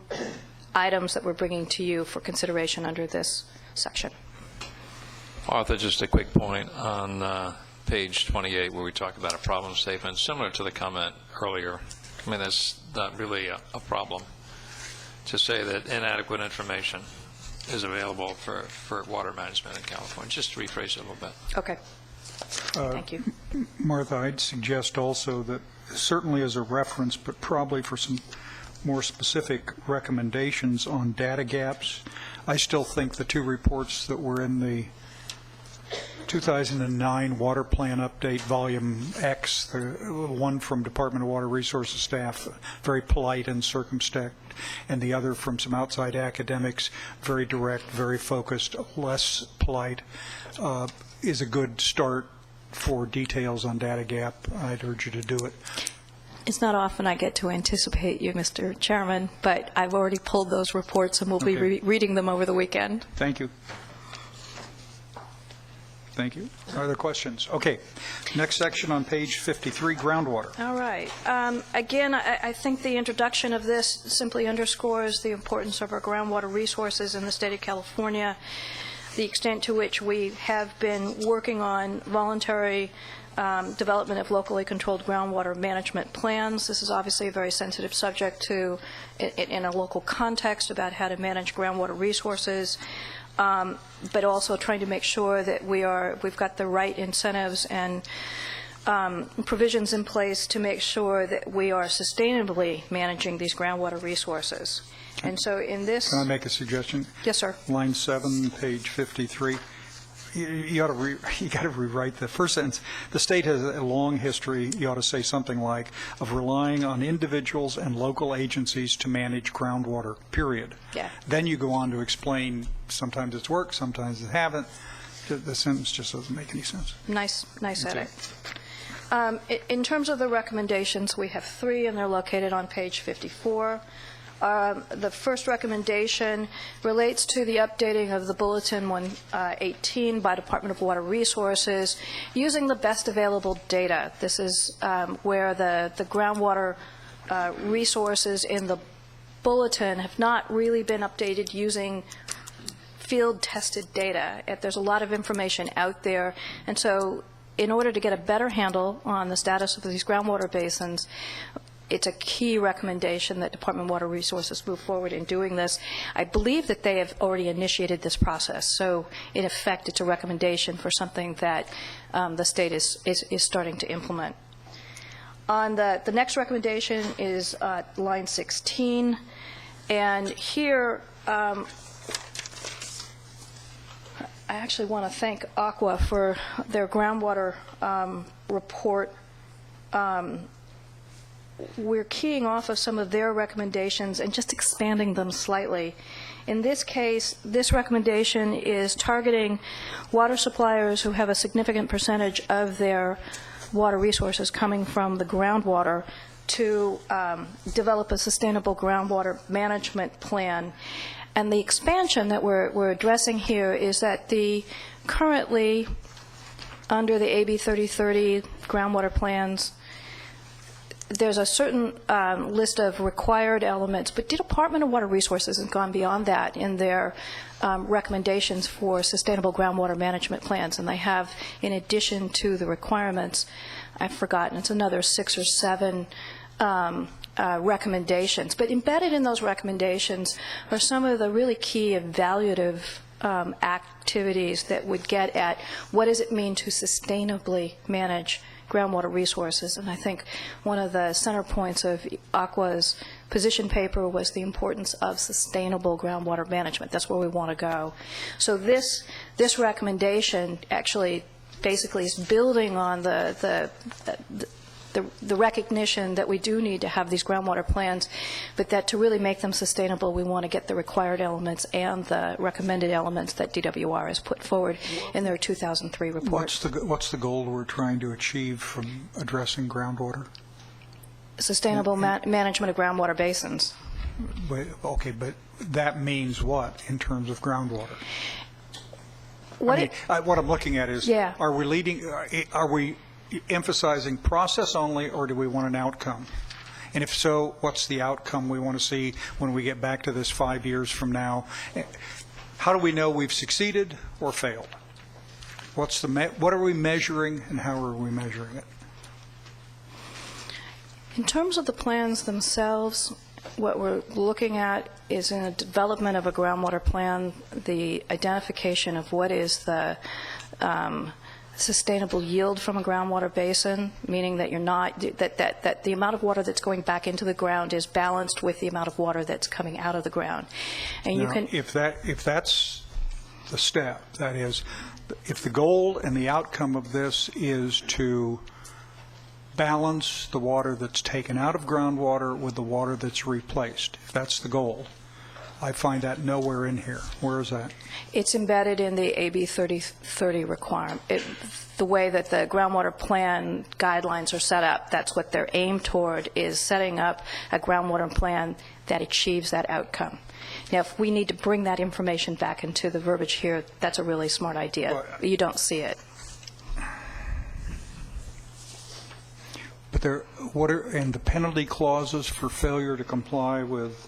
items that we're bringing to you for consideration under this section. Arthur, just a quick point on page 28 where we talk about a problem statement, similar to the comment earlier. I mean, that's not really a problem to say that inadequate information is available for water management in California. Just to rephrase it a little bit. Okay. Thank you. Martha, I'd suggest also that certainly as a reference, but probably for some more specific recommendations on data gaps, I still think the two reports that were in the 2009 Water Plan Update, Volume X, the one from Department of Water Resources staff, very polite and circumspect, and the other from some outside academics, very direct, very focused, less polite, is a good start for details on data gap. I'd urge you to do it. It's not often I get to anticipate you, Mr. Chairman, but I've already pulled those reports and we'll be reading them over the weekend. Thank you. Thank you. Are there questions? Okay. Next section on page 53, groundwater. All right. Again, I think the introduction of this simply underscores the importance of our groundwater resources in the state of California, the extent to which we have been working on voluntary development of locally controlled groundwater management plans. This is obviously a very sensitive subject in a local context about how to manage groundwater resources. But also trying to make sure that we've got the right incentives and provisions in place to make sure that we are sustainably managing these groundwater resources. And so in this... Can I make a suggestion? Yes, sir. Line 7, page 53. You got to rewrite the first sentence. The state has a long history, you ought to say something like, of relying on individuals and local agencies to manage groundwater, period. Yeah. Then you go on to explain sometimes it's worked, sometimes it haven't. The sentence just doesn't make any sense. Nice edit. In terms of the recommendations, we have 3, and they're located on page 54. The first recommendation relates to the updating of the Bulletin 118 by Department of Water Resources using the best available data. This is where the groundwater resources in the Bulletin have not really been updated using field-tested data. There's a lot of information out there, and so in order to get a better handle on the status of these groundwater basins, it's a key recommendation that Department of Water Resources move forward in doing this. I believe that they have already initiated this process, so in effect it's a recommendation for something that the state is starting to implement. On the next recommendation is line 16, and here I actually want to thank Aqua for their groundwater report. We're keying off of some of their recommendations and just expanding them slightly. In this case, this recommendation is targeting water suppliers who have a significant percentage of their water resources coming from the groundwater to develop a sustainable groundwater management plan. And the expansion that we're addressing here is that currently under the AB 3030 groundwater plans, there's a certain list of required elements, but the Department of Water Resources has gone beyond that in their recommendations for sustainable groundwater management plans, and they have, in addition to the requirements, I've forgotten, it's another 6 or 7 recommendations. But embedded in those recommendations are some of the really key evaluative activities that would get at what does it mean to sustainably manage groundwater resources. And I think one of the center points of Aqua's position paper was the importance of sustainable groundwater management. That's where we want to go. So this recommendation actually basically is building on the recognition that we do need to have these groundwater plans, but that to really make them sustainable, we want to get the required elements and the recommended elements that DWR has put forward in their 2003 report. What's the goal we're trying to achieve from addressing groundwater? Sustainable management of groundwater basins. Okay, but that means what in terms of groundwater? What I'm looking at is, Yeah. are we emphasizing process only, or do we want an outcome? And if so, what's the outcome we want to see when we get back to this 5 years from now? How do we know we've succeeded or failed? What are we measuring, and how are we measuring it? In terms of the plans themselves, what we're looking at is in the development of a groundwater plan, the identification of what is the sustainable yield from a groundwater basin, meaning that you're not that the amount of water that's going back into the ground is balanced with the amount of water that's coming out of the ground. And now, you can, if that's the step, that is, if the goal and the outcome of this is to balance the water that's taken out of groundwater with the water that's replaced, if that's the goal, I find that nowhere in here. Where is that? It's embedded in the AB 3030 requirement. The way that the groundwater plan guidelines are set up, that's what they're aimed toward, is setting up a groundwater plan that achieves that outcome. Now, if we need to bring that information back into the verbiage here, that's a really smart idea. Well, you don't see it. But what are the penalty clauses for failure to comply with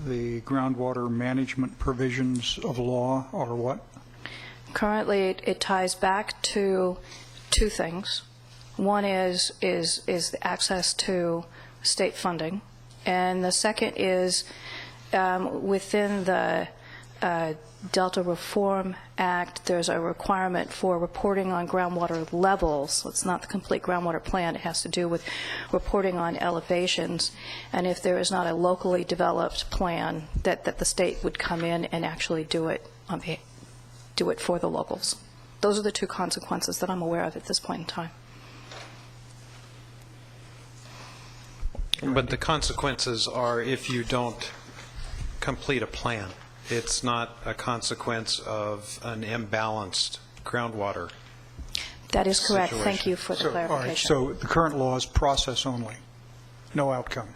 the groundwater management provisions of law, or what? Currently, it ties back to two things. One is the access to state funding, and the second is within the Delta Reform Act, there's a requirement for reporting on groundwater levels. It's not the complete groundwater plan. It has to do with reporting on elevations. And if there is not a locally developed plan, that the state would come in and actually do it for the locals. Those are the two consequences that I'm aware of at this point in time. But the consequences are if you don't complete a plan. It's not a consequence of an imbalanced groundwater. That is correct. situation. Thank you for the clarification. All right, so the current law is process only, no outcome.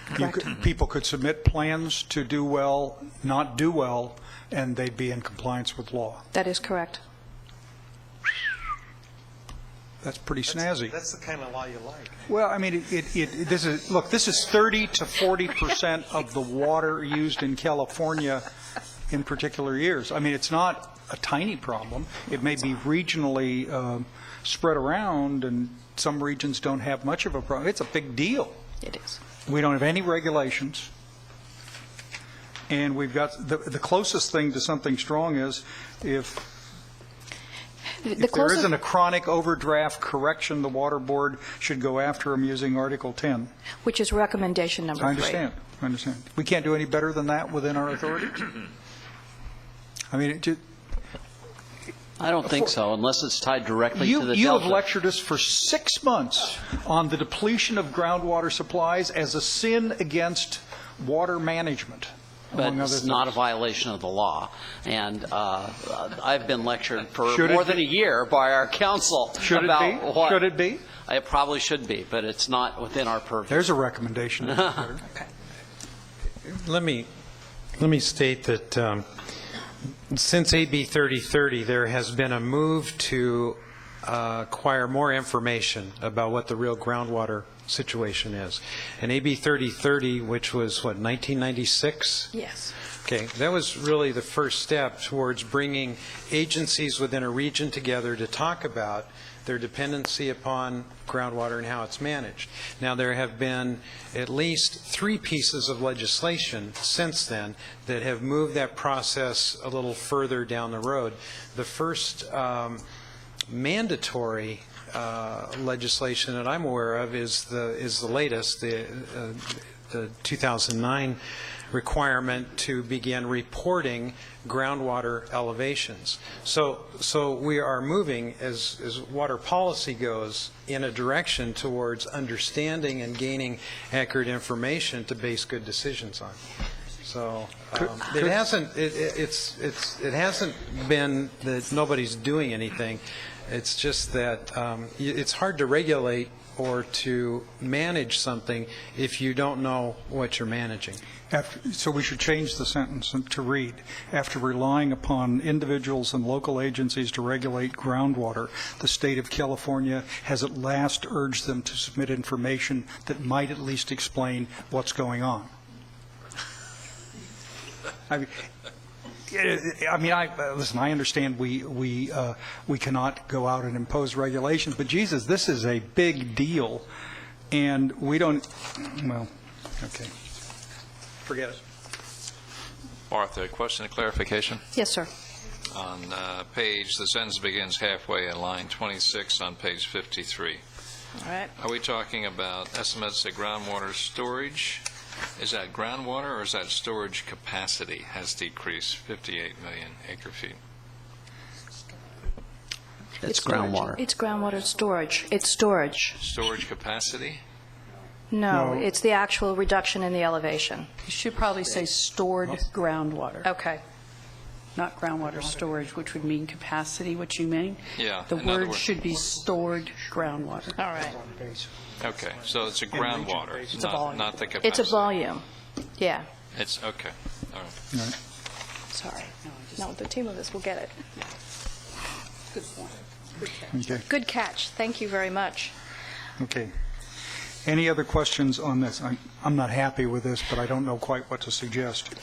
Correct. People could submit plans to do well, not do well, and they'd be in compliance with law. That is correct. That's pretty snazzy. That's the kind of law you like. Well, I mean, this is 30 to 40% of the water used in California in particular years. I mean, it's not a tiny problem. It may be regionally spread around, and some regions don't have much of a problem. It's a big deal. It is. We don't have any regulations, and we've got the closest thing to something strong is if there isn't a chronic overdraft correction, the Water Board should go after them using Article 10. Which is recommendation number 3. I understand. We can't do any better than that within our authority? I mean, I don't think so, unless it's tied directly to the You Delta. have lectured us for 6 months on the depletion of groundwater supplies as a sin against water management. But it's not a violation of the law. And I've been lectured for more than a year by our council about what... Should it be? It probably should be, but it's not within our purview. There's a recommendation. Okay. Let me state that since AB 3030, there has been a move to acquire more information about what the real groundwater situation is. And AB 3030, which was, 1996? Yes. Okay, that was really the first step towards bringing agencies within a region together to talk about their dependency upon groundwater and how it's managed. Now, there have been at least 3 pieces of legislation since then that have moved that process a little further down the road. The first mandatory legislation that I'm aware of is the latest, the 2009 requirement to begin reporting groundwater elevations. So we are moving, as water policy goes, in a direction towards understanding and gaining accurate information to base good decisions on. So it hasn't been that nobody's doing anything. It's just that it's hard to regulate or to manage something if you don't know what you're managing. So we should change the sentence to read, after relying upon individuals and local agencies to regulate groundwater, the state of California has at last urged them to submit information that might at least explain what's going on. Listen, I understand we cannot go out and impose regulations, but Jesus, this is a big deal, and we don't, well, okay. Forget it. Martha, question of clarification? Yes, sir. On page, the sentence begins halfway in line 26 on page 53. All right. Are we talking about estimates of groundwater storage? Is that groundwater or is that storage capacity has decreased 58 million acre feet? It's groundwater. It's groundwater storage. It's storage. Storage capacity? No, it's the actual reduction in the elevation. You should probably say stored groundwater, Okay. not groundwater storage, which would mean capacity, what you mean. Yeah. The in other word words- should be stored groundwater. All right. Okay, so it's a groundwater, not the capacity. It's a volume. Yeah. It's, okay, all right. Sorry. No, the team of us will get it. Good point. Okay. Good catch. Thank you very much. Okay. Any other questions on this? I'm not happy with this, but I don't know quite what to suggest.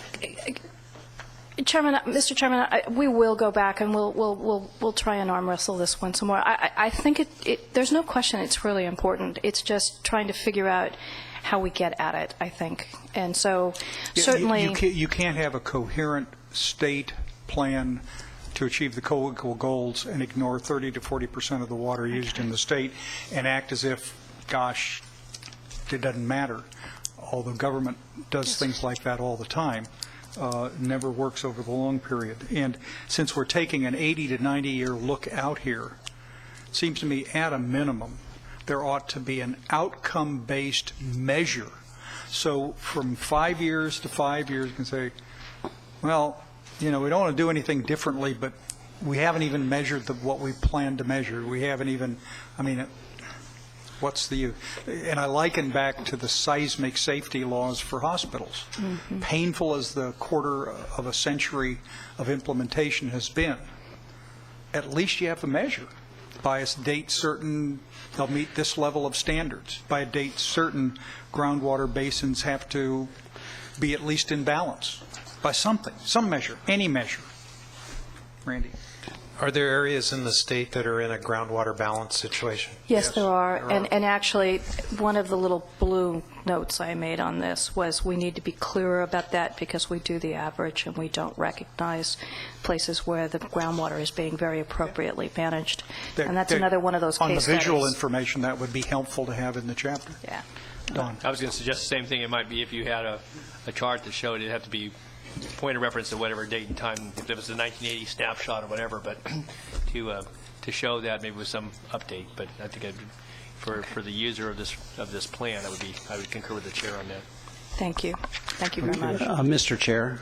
Chairman, Mr. Chairman, we will go back and we'll try and arm wrestle this one some more. I think there's no question it's really important. It's just trying to figure out how we get at it, I think. And so certainly you can't have a coherent state plan to achieve the co-equal goals and ignore 30 to 40% of the water used in the state and act as if, gosh, it doesn't matter. Although government does things like that all the time. Never works over the long period. And since we're taking an 80 to 90 year look out here, it seems to me at a minimum there ought to be an outcome-based measure. So from 5 years to 5 years, you can say, well, we don't want to do anything differently, but we haven't even measured what we plan to measure. We haven't even, what's the, and I liken back to the seismic safety laws for hospitals. Mm-hmm. Painful as the quarter of a century of implementation has been, at least you have a measure. By a date certain, they'll meet this level of standards. By a date certain, groundwater basins have to be at least in balance. By something, some measure, any measure. Randy? Are there areas in the state that are in a groundwater balance situation? Yes, there are. And actually, one of the little blue notes I made on this was we need to be clearer about that because we do the average and we don't recognize places where the groundwater is being very appropriately managed. And that's another one of those case studies. On the visual information, that would be helpful to have in the chapter. Yeah. Don. I was going to suggest the same thing. It might be if you had a chart that showed it'd have to be point of reference to whatever date and time, if it was a 1980 snapshot or whatever, but to show that maybe with some update. But I think for the user of this plan, I would concur with the chair on that. Thank you. Thank you very much. Mr. Chair.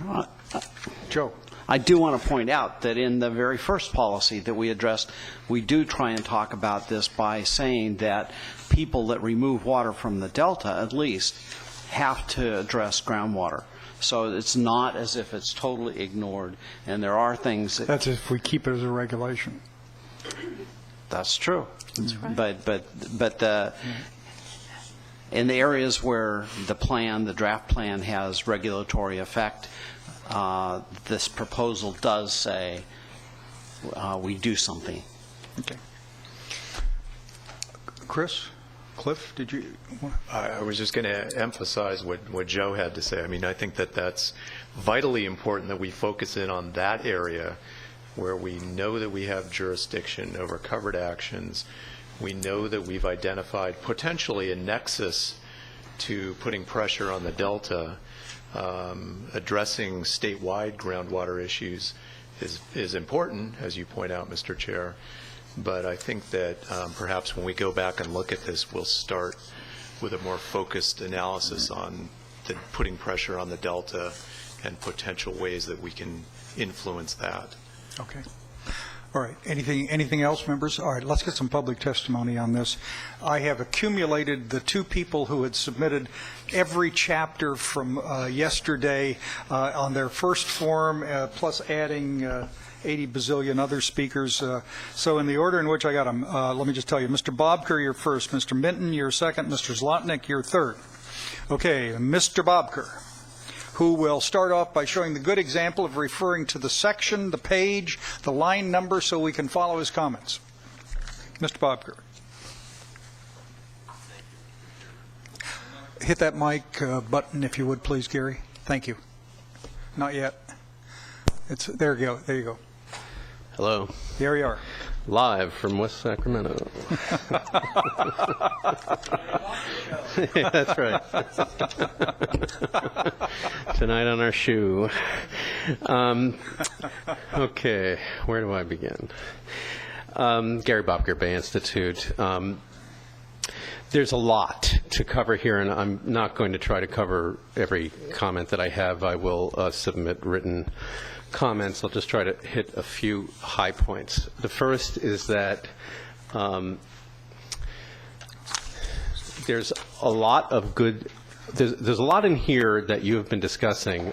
Joe. I do want to point out that in the very first policy that we addressed, we do try and talk about this by saying that people that remove water from the delta, at least, have to address groundwater. So it's not as if it's totally ignored, and there are things that... That's if we keep it as a regulation. That's true. That's right. But in the areas where the draft plan has regulatory effect, this proposal does say we do something. Okay. Cliff, did you? I was just going to emphasize what Joe had to say. I mean, I think that that's vitally important that we focus in on that area where we know that we have jurisdiction over covered actions. We know that we've identified potentially a nexus to putting pressure on the Delta. Addressing statewide groundwater issues is important, as you point out, Mr. Chair. But I think that perhaps when we go back and look at this, we'll start with a more focused analysis on putting pressure on the Delta and potential ways that we can influence that. Okay. All right. Anything else, members? All right. Let's get some public testimony on this. I have accumulated the 2 people who had submitted every chapter from yesterday on their first form, plus adding 80 bazillion other speakers. So in the order in which I got them, let me just tell you, Mr. Bobker, you're first. Mr. Minton, you're second. Mr. Zlotnick, you're third. Okay. Mr. Bobker, who will start off by showing the good example of referring to the section, the page, the line number, so we can follow his comments. Mr. Bobker. Hit that mic button, if you would, please, Gary. Thank you. Not yet. There you go. There you go. Hello. There you are. Live from West Sacramento. Yeah, that's right. Tonight on our shoe. Okay, where do I begin? Gary Bobker, Bay Institute. There's a lot to cover here, and I'm not going to try to cover every comment that I have. I will submit written comments. I'll just try to hit a few high points. The first is that there's a lot of good, there's a lot in here that you have been discussing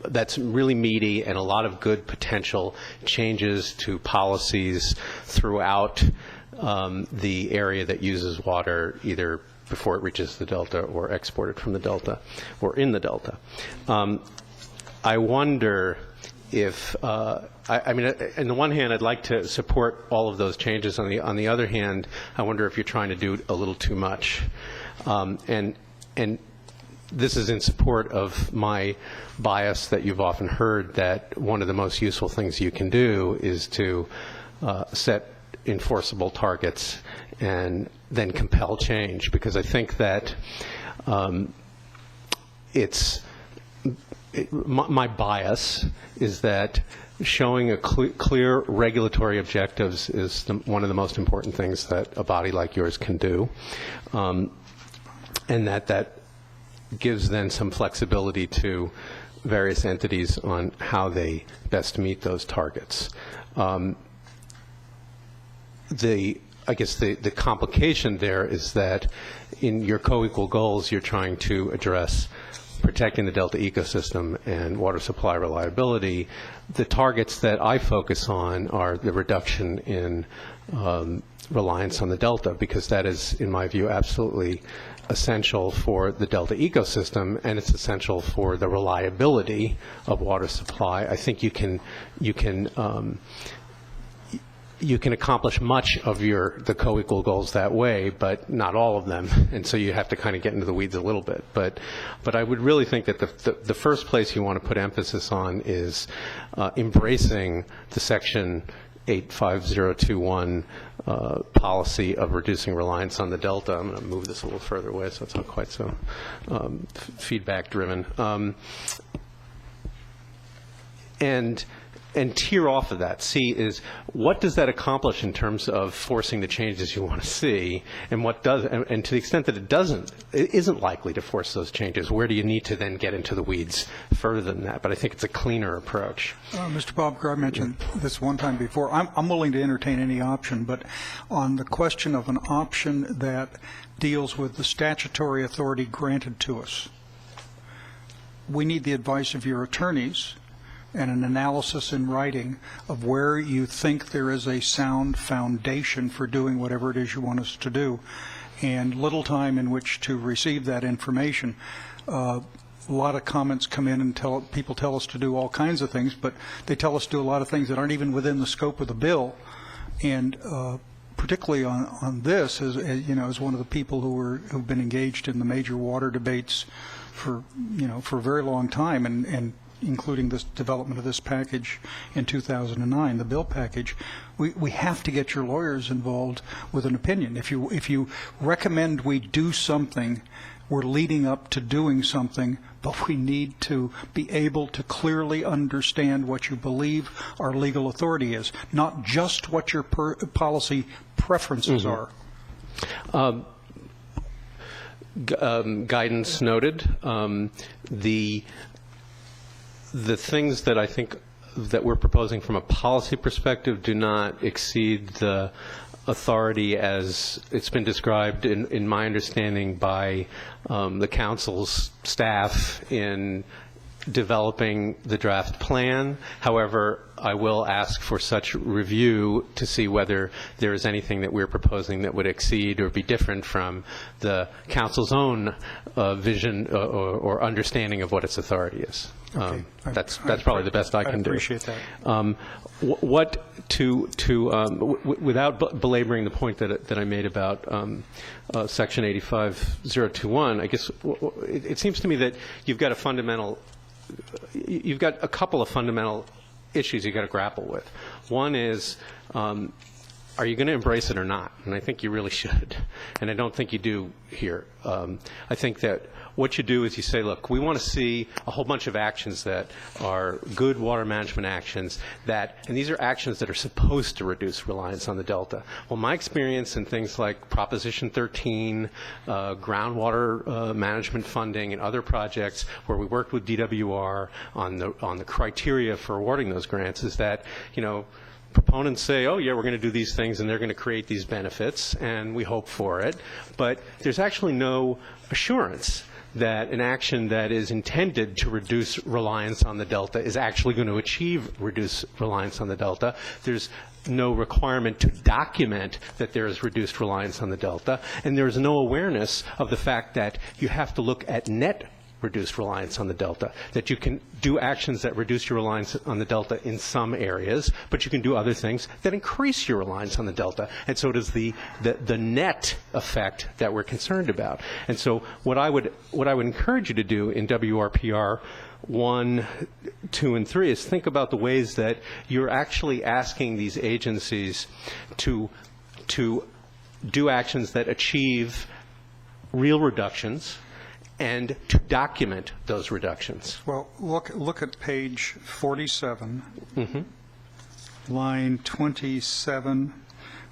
that's really meaty, and a lot of good potential changes to policies throughout the area that uses water, either before it reaches the Delta or exported from the Delta or in the Delta. I wonder if, I mean, on the one hand, I'd like to support all of those changes. On the other hand, I wonder if you're trying to do a little too much. And this is in support of my bias that you've often heard, that one of the most useful things you can do is to set enforceable targets and then compel change, because I think that my bias is that showing a clear regulatory objectives is one of the most important things that a body like yours can do, and that gives then some flexibility to various entities on how they best meet those targets. I guess the complication there is that in your co-equal goals, you're trying to address protecting the Delta ecosystem and water supply reliability. The targets that I focus on are the reduction in reliance on the Delta, because that is, in my view, absolutely essential for the Delta ecosystem, and it's essential for the reliability of water supply. I think you can accomplish much of the co-equal goals that way, but not all of them, and so you have to kind of get into the weeds a little bit. But I would really think that the first place you want to put emphasis on is embracing the Section 85021 policy of reducing reliance on the Delta. I'm going to move this a little further away so it's not quite so feedback-driven. And tier off of that. C is, what does that accomplish in terms of forcing the changes you want to see, and what does, and to the extent that it isn't likely to force those changes, where do you need to then get into the weeds further than that? But I think it's a cleaner approach. Mr. Bobker, I mentioned this one time before. I'm willing to entertain any option, but on the question of an option that deals with the statutory authority granted to us, we need the advice of your attorneys and an analysis in writing of where you think there is a sound foundation for doing whatever it is you want us to do, and little time in which to receive that information. a lot of comments come in and people tell us to do all kinds of things, but they tell us to do a lot of things that aren't even within the scope of the bill. And particularly on this, as one of the people who've been engaged in the major water debates for a very long time, and including this development of this package in 2009, the bill package, we have to get your lawyers involved with an opinion. If you recommend we do something, we're leading up to doing something, but we need to be able to clearly understand what you believe our legal authority is, not just what your policy preferences are. Guidance noted. The things that I think that we're proposing from a policy perspective do not exceed the authority as it's been described in my understanding by the council's staff in developing the draft plan. However, I will ask for such review to see whether there is anything that we're proposing that would exceed or be different from the council's own vision or understanding of what its authority is. Okay. That's probably the best I can do. I appreciate that. Without belaboring the point that I made about Section 85021, I guess it seems to me that you've got a couple of fundamental issues you've got to grapple with. One is, are you going to embrace it or not? And I think you really should. And I don't think you do here. I think that what you do is you say, look, we want to see a whole bunch of actions that are good water management actions and these are actions that are supposed to reduce reliance on the Delta. Well, my experience in things like Proposition 13, groundwater management funding, and other projects where we worked with DWR on the criteria for awarding those grants is that, proponents say, oh, yeah, we're going to do these things, and they're going to create these benefits, and we hope for it. But there's actually no assurance that an action that is intended to reduce reliance on the Delta is actually going to achieve reduced reliance on the Delta. There's no requirement to document that there is reduced reliance on the Delta, and there's no awareness of the fact that you have to look at net reduced reliance on the Delta, that you can do actions that reduce your reliance on the Delta in some areas, but you can do other things that increase your reliance on the Delta. And so it is the net effect that we're concerned about. And so what I would encourage you to do in WRPR 1, 2, and 3 is think about the ways that you're actually asking these agencies to do actions that achieve real reductions and to document those reductions. Well, look at page 47, line 27,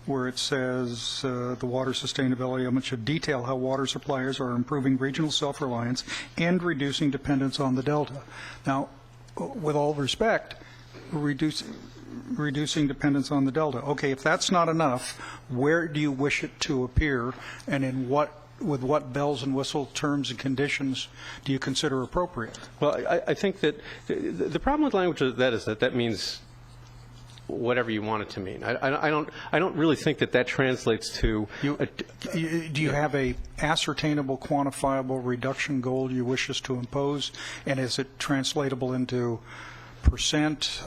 where it says the water sustainability element should detail how water suppliers are improving regional self-reliance and reducing dependence on the Delta. Now, with all respect, reducing dependence on the Delta. Okay, if that's not enough, where do you wish it to appear, and with what bells and whistle terms and conditions do you consider appropriate? Well, I think that the problem with language of that is that means whatever you want it to mean. I don't really think that translates to. Do you have a ascertainable, quantifiable reduction goal you wish us to impose, and is it translatable into percent,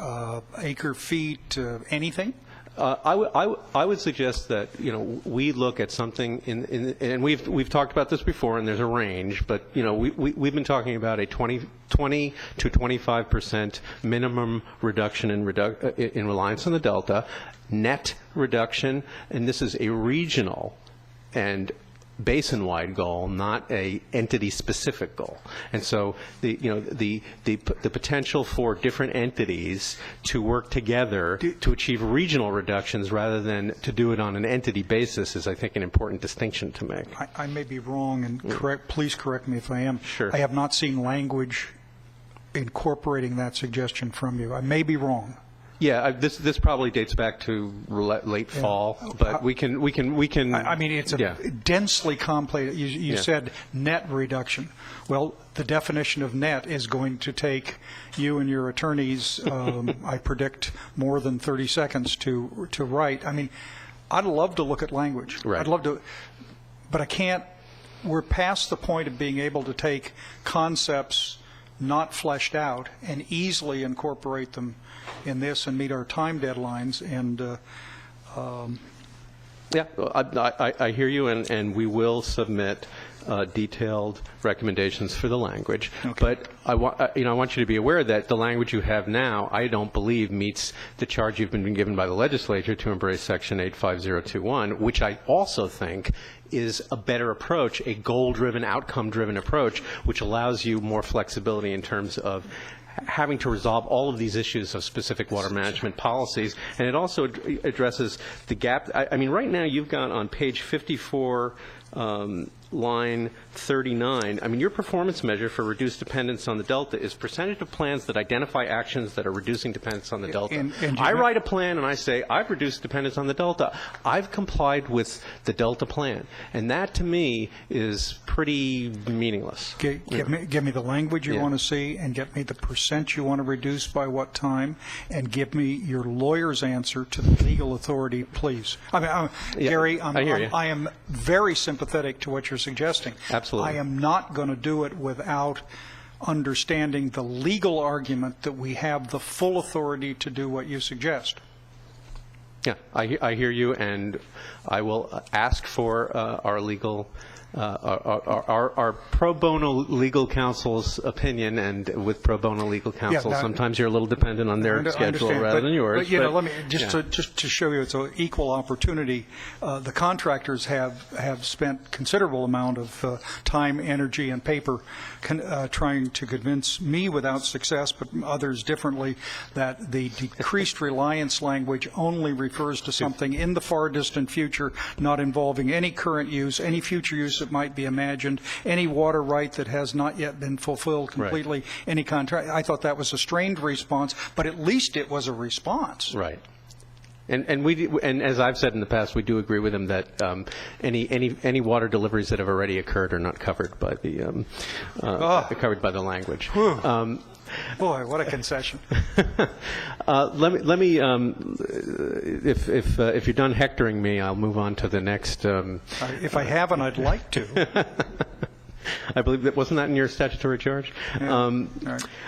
acre feet, anything? I would suggest that we look at something and we've talked about this before, and there's a range, but we've been talking about a 20 to 25% minimum reduction in reliance on the Delta, net reduction, and this is a regional and basin-wide goal, not a entity-specific goal. And so the potential for different entities to work together to achieve regional reductions rather than to do it on an entity basis is, I think, an important distinction to make. I may be wrong, and please correct me if I am. Sure. I have not seen language incorporating that suggestion from you. I may be wrong. Yeah, this probably dates back to late fall, but we can. I mean, it's a densely complex. You said net reduction. Well, the definition of net is going to take you and your attorneys, I predict, more than 30 seconds to write. I mean, I'd love to look at language. Right. I'd love to, but I can't we're past the point of being able to take concepts not fleshed out and easily incorporate them in this and meet our time deadlines. And Yeah, I hear you, and we will submit detailed recommendations for the language. But I want you to be aware that the language you have now, I don't believe meets the charge you've been given by the legislature to embrace Section 85021, which I also think is a better approach, a goal-driven, outcome-driven approach, which allows you more flexibility in terms of having to resolve all of these issues of specific water management policies. And it also addresses the gap. I mean, right now you've got on page 54, line 39, I mean, your performance measure for reduced dependence on the Delta is percentage of plans that identify actions that are reducing dependence on the Delta. And I write a plan and I say, I've reduced dependence on the Delta. I've complied with the Delta plan. And that, to me, is pretty meaningless. Give me the language you want to see, and get me the percent you want to reduce by what time, and give me your lawyer's answer to the legal authority, please. I mean, Gary, I am very sympathetic to what you're suggesting. Absolutely. I am not going to do it without understanding the legal argument that we have the full authority to do what you suggest. Yeah, I hear you, and I will ask for our legal, our pro bono legal counsel's opinion, and with pro bono legal counsel, sometimes you're a little dependent on their schedule rather than yours. But, you know, let me just to show you it's an equal opportunity. The contractors have spent considerable amount of time, energy, and paper trying to convince me, without success, but others differently, that the decreased reliance language only refers to something in the far distant future, not involving any current use, any future use that might be imagined, any water right that has not yet been fulfilled completely, any contract. I thought that was a strained response, but at least it was a response. Right. And as I've said in the past, we do agree with him that any water deliveries that have already occurred are not covered by the covered by the language. Boy, what a concession! Let me if you're done hectoring me, I'll move on to the next. If I haven't, I'd like to. I believe that wasn't that in your statutory charge. Right.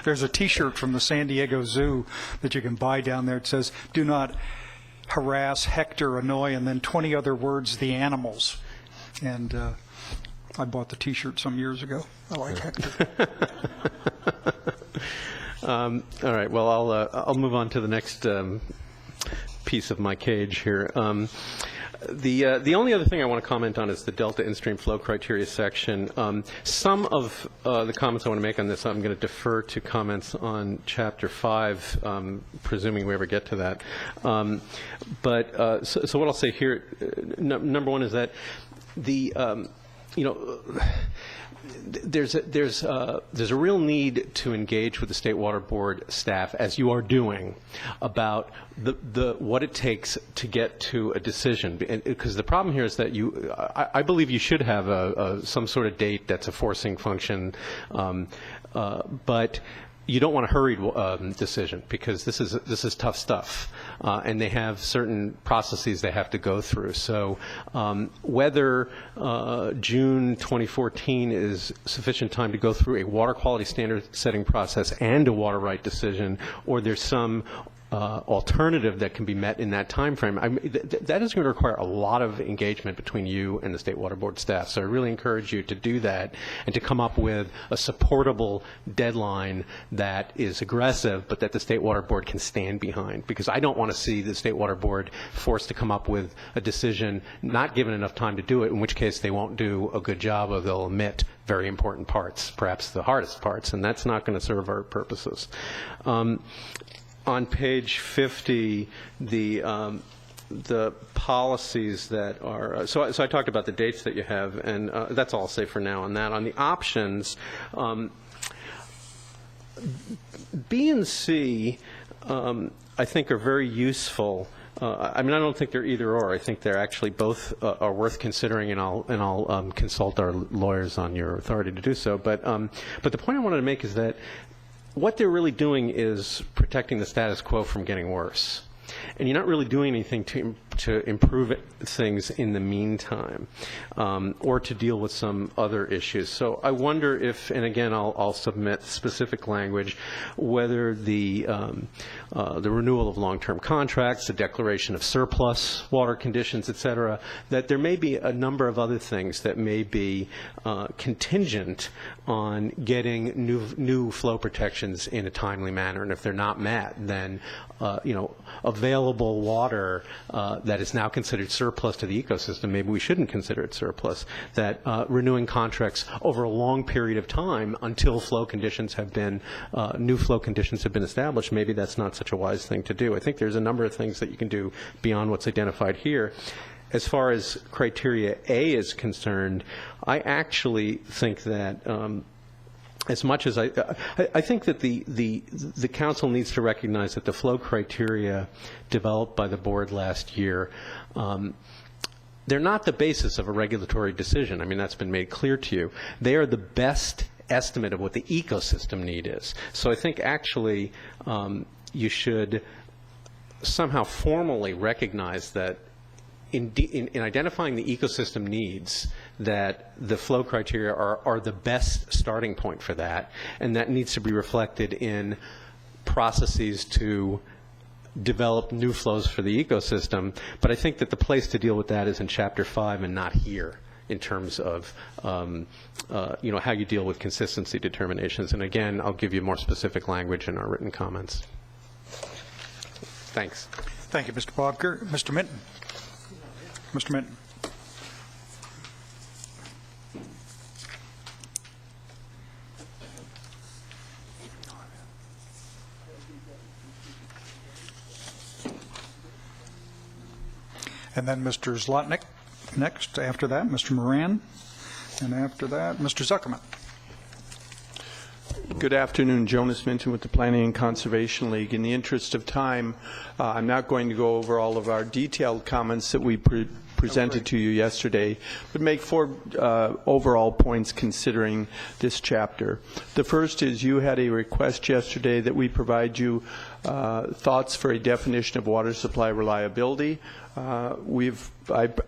There's a T-shirt from the San Diego Zoo that you can buy down there. It says, "Do not harass, hector, annoy," and then 20 other words, the animals. And I bought the T-shirt some years ago. I like hector. All right. Well, I'll move on to the next piece of my cage here. The only other thing I want to comment on is the Delta in-stream flow criteria section. Some of the comments I want to make on this, I'm going to defer to comments on Chapter 5, presuming we ever get to that. So what I'll say here, number one, is that there's a real need to engage with the State Water Board staff, as you are doing, about what it takes to get to a decision. Because the problem here is that I believe you should have some sort of date that's a forcing function, but you don't want a hurried decision, because this is tough stuff, and they have certain processes they have to go through. So whether June 2014 is sufficient time to go through a water quality standard setting process and a water right decision, or there's some alternative that can be met in that time frame, that is going to require a lot of engagement between you and the State Water Board staff. So I really encourage you to do that and to come up with a supportable deadline that is aggressive, but that the State Water Board can stand behind. Because I don't want to see the State Water Board forced to come up with a decision, not given enough time to do it, in which case they won't do a good job, or they'll omit very important parts, perhaps the hardest parts, and that's not going to serve our purposes. On page 50, the policies that are, so I talked about the dates that you have, and that's all I'll say for now on that. On the options, B and C, I think, are very useful. I mean, I don't think they're either or. I think they're actually both are worth considering, and I'll consult our lawyers on your authority to do so. But the point I wanted to make is that what they're really doing is protecting the status quo from getting worse. And you're not really doing anything to improve things in the meantime, or to deal with some other issues. So I wonder if, and again, I'll submit specific language, whether the renewal of long-term contracts, the declaration of surplus water conditions, et cetera, that there may be a number of other things that may be contingent on getting new flow protections in a timely manner. And if they're not met, then available water that is now considered surplus to the ecosystem, maybe we shouldn't consider it surplus. That renewing contracts over a long period of time until flow conditions have been, new flow conditions have been established, maybe that's not such a wise thing to do. I think there's a number of things that you can do beyond what's identified here. As far as criteria A is concerned, I actually think that as much as I think that the council needs to recognize that the flow criteria developed by the board last year, they're not the basis of a regulatory decision. I mean, that's been made clear to you. They are the best estimate of what the ecosystem need is. So I think actually you should somehow formally recognize that in identifying the ecosystem needs, that the flow criteria are the best starting point for that, and that needs to be reflected in processes to develop new flows for the ecosystem. But I think that the place to deal with that is in Chapter 5 and not here, in terms of how you deal with consistency determinations. And again, I'll give you more specific language in our written comments. Thanks. Thank you, Mr. Bodker. Mr. Minton. Mr. Minton. And then Mr. Zlotnick next. After that, Mr. Moran. And after that, Mr. Zuckerman. Good afternoon. Jonas Minton with the Planning and Conservation League. In the interest of time, I'm not going to go over all of our detailed comments that we presented to you yesterday, but make 4 overall points considering this chapter. The first is you had a request yesterday that we provide you thoughts for a definition of water supply reliability. I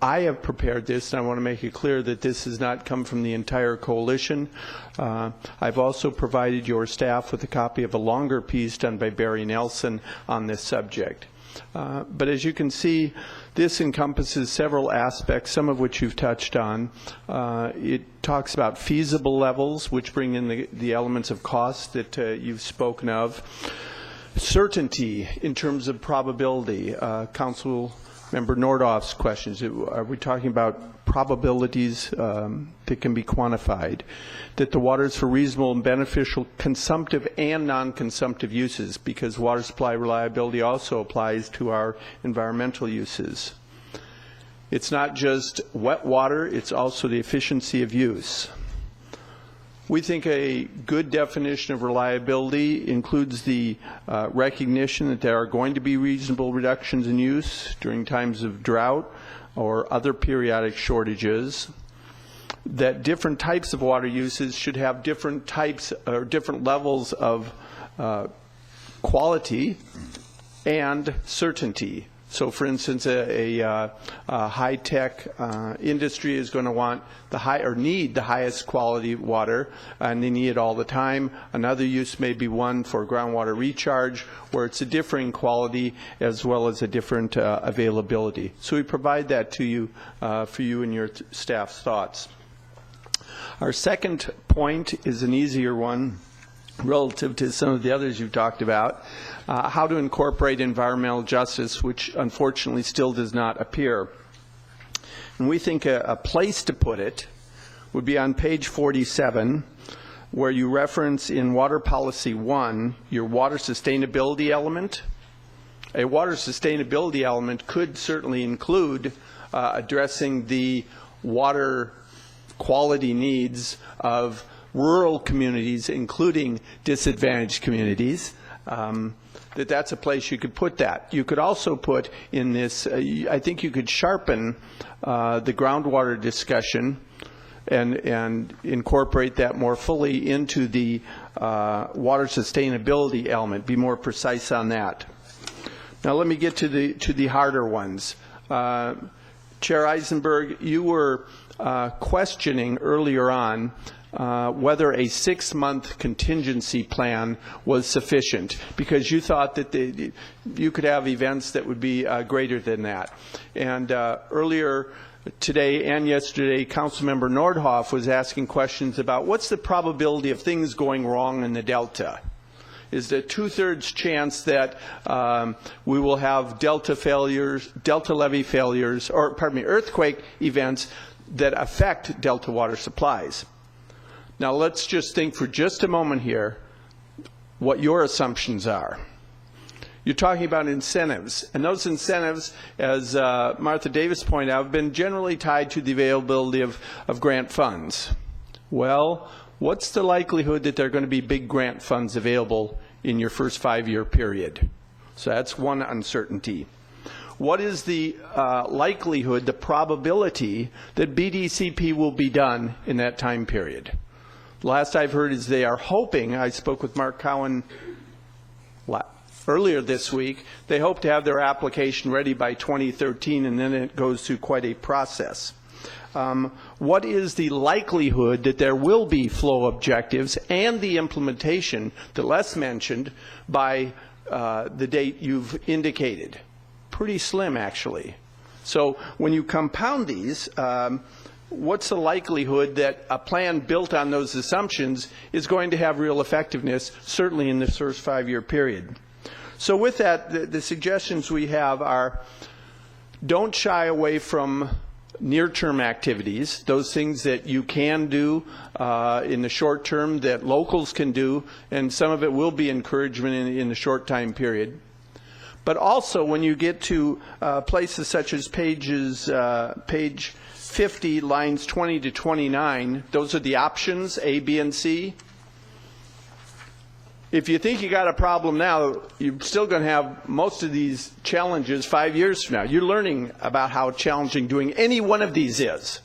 have prepared this, and I want to make it clear that this has not come from the entire coalition. I've also provided your staff with a copy of a longer piece done by Barry Nelson on this subject. But as you can see, this encompasses several aspects, some of which you've touched on. It talks about feasible levels, which bring in the elements of cost that you've spoken of. Certainty in terms of probability. Council Member Nordhoff's questions. Are we talking about probabilities that can be quantified? That the water is for reasonable and beneficial consumptive and non-consumptive uses, because water supply reliability also applies to our environmental uses. It's not just wet water, it's also the efficiency of use. We think a good definition of reliability includes the recognition that there are going to be reasonable reductions in use during times of drought or other periodic shortages, that different types of water uses should have different types or different levels of quality and certainty. So, for instance, a high-tech industry is going to want need the highest quality water, and they need it all the time. Another use may be one for groundwater recharge, where it's a differing quality as well as a different availability. So we provide that to you for you and your staff's thoughts. Our second point is an easier one relative to some of the others you've talked about, how to incorporate environmental justice, which unfortunately still does not appear. And we think a place to put it would be on page 47, where you reference in Water Policy 1 your water sustainability element. A water sustainability element could certainly include addressing the water quality needs of rural communities, including disadvantaged communities, that's a place you could put that. You could also put in this, I think you could sharpen the groundwater discussion and incorporate that more fully into the water sustainability element, be more precise on that. Now let me get to the harder ones. Chair Eisenberg, you were questioning earlier on whether a 6-month contingency plan was sufficient, because you thought that you could have events that would be greater than that. And earlier today and yesterday, Councilmember Nordhoff was asking questions about what's the probability of things going wrong in the Delta. Is there 2/3 chance that we will have Delta levee failures, or pardon me, earthquake events that affect Delta water supplies? Now let's just think for just a moment here what your assumptions are. You're talking about incentives, and those incentives, as Martha Davis pointed out, have been generally tied to the availability of grant funds. Well, what's the likelihood that there are going to be big grant funds available in your first 5-year period? So that's one uncertainty. What is the likelihood, the probability that BDCP will be done in that time period? Last I've heard is they are hoping, I spoke with Mark Cowan earlier this week, they hope to have their application ready by 2013, and then it goes through quite a process. What is the likelihood that there will be flow objectives and the implementation that Les mentioned by the date you've indicated? Pretty slim, actually. So when you compound these, what's the likelihood that a plan built on those assumptions is going to have real effectiveness, certainly in this first 5-year period? So with that, the suggestions we have are, don't shy away from near-term activities, those things that you can do in the short term that locals can do, and some of it will be encouragement in the short time period. But also when you get to places such as page 50, lines 20 to 29, those are the options, A, B, and C. If you think you got a problem now, you're still going to have most of these challenges 5 years from now. You're learning about how challenging doing any one of these is.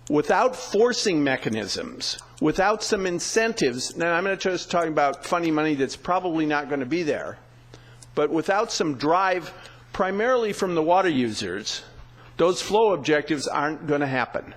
Without forcing mechanisms, without some incentives, now I'm not just talking about funny money that's probably not going to be there, but without some drive primarily from the water users, those flow objectives aren't going to happen.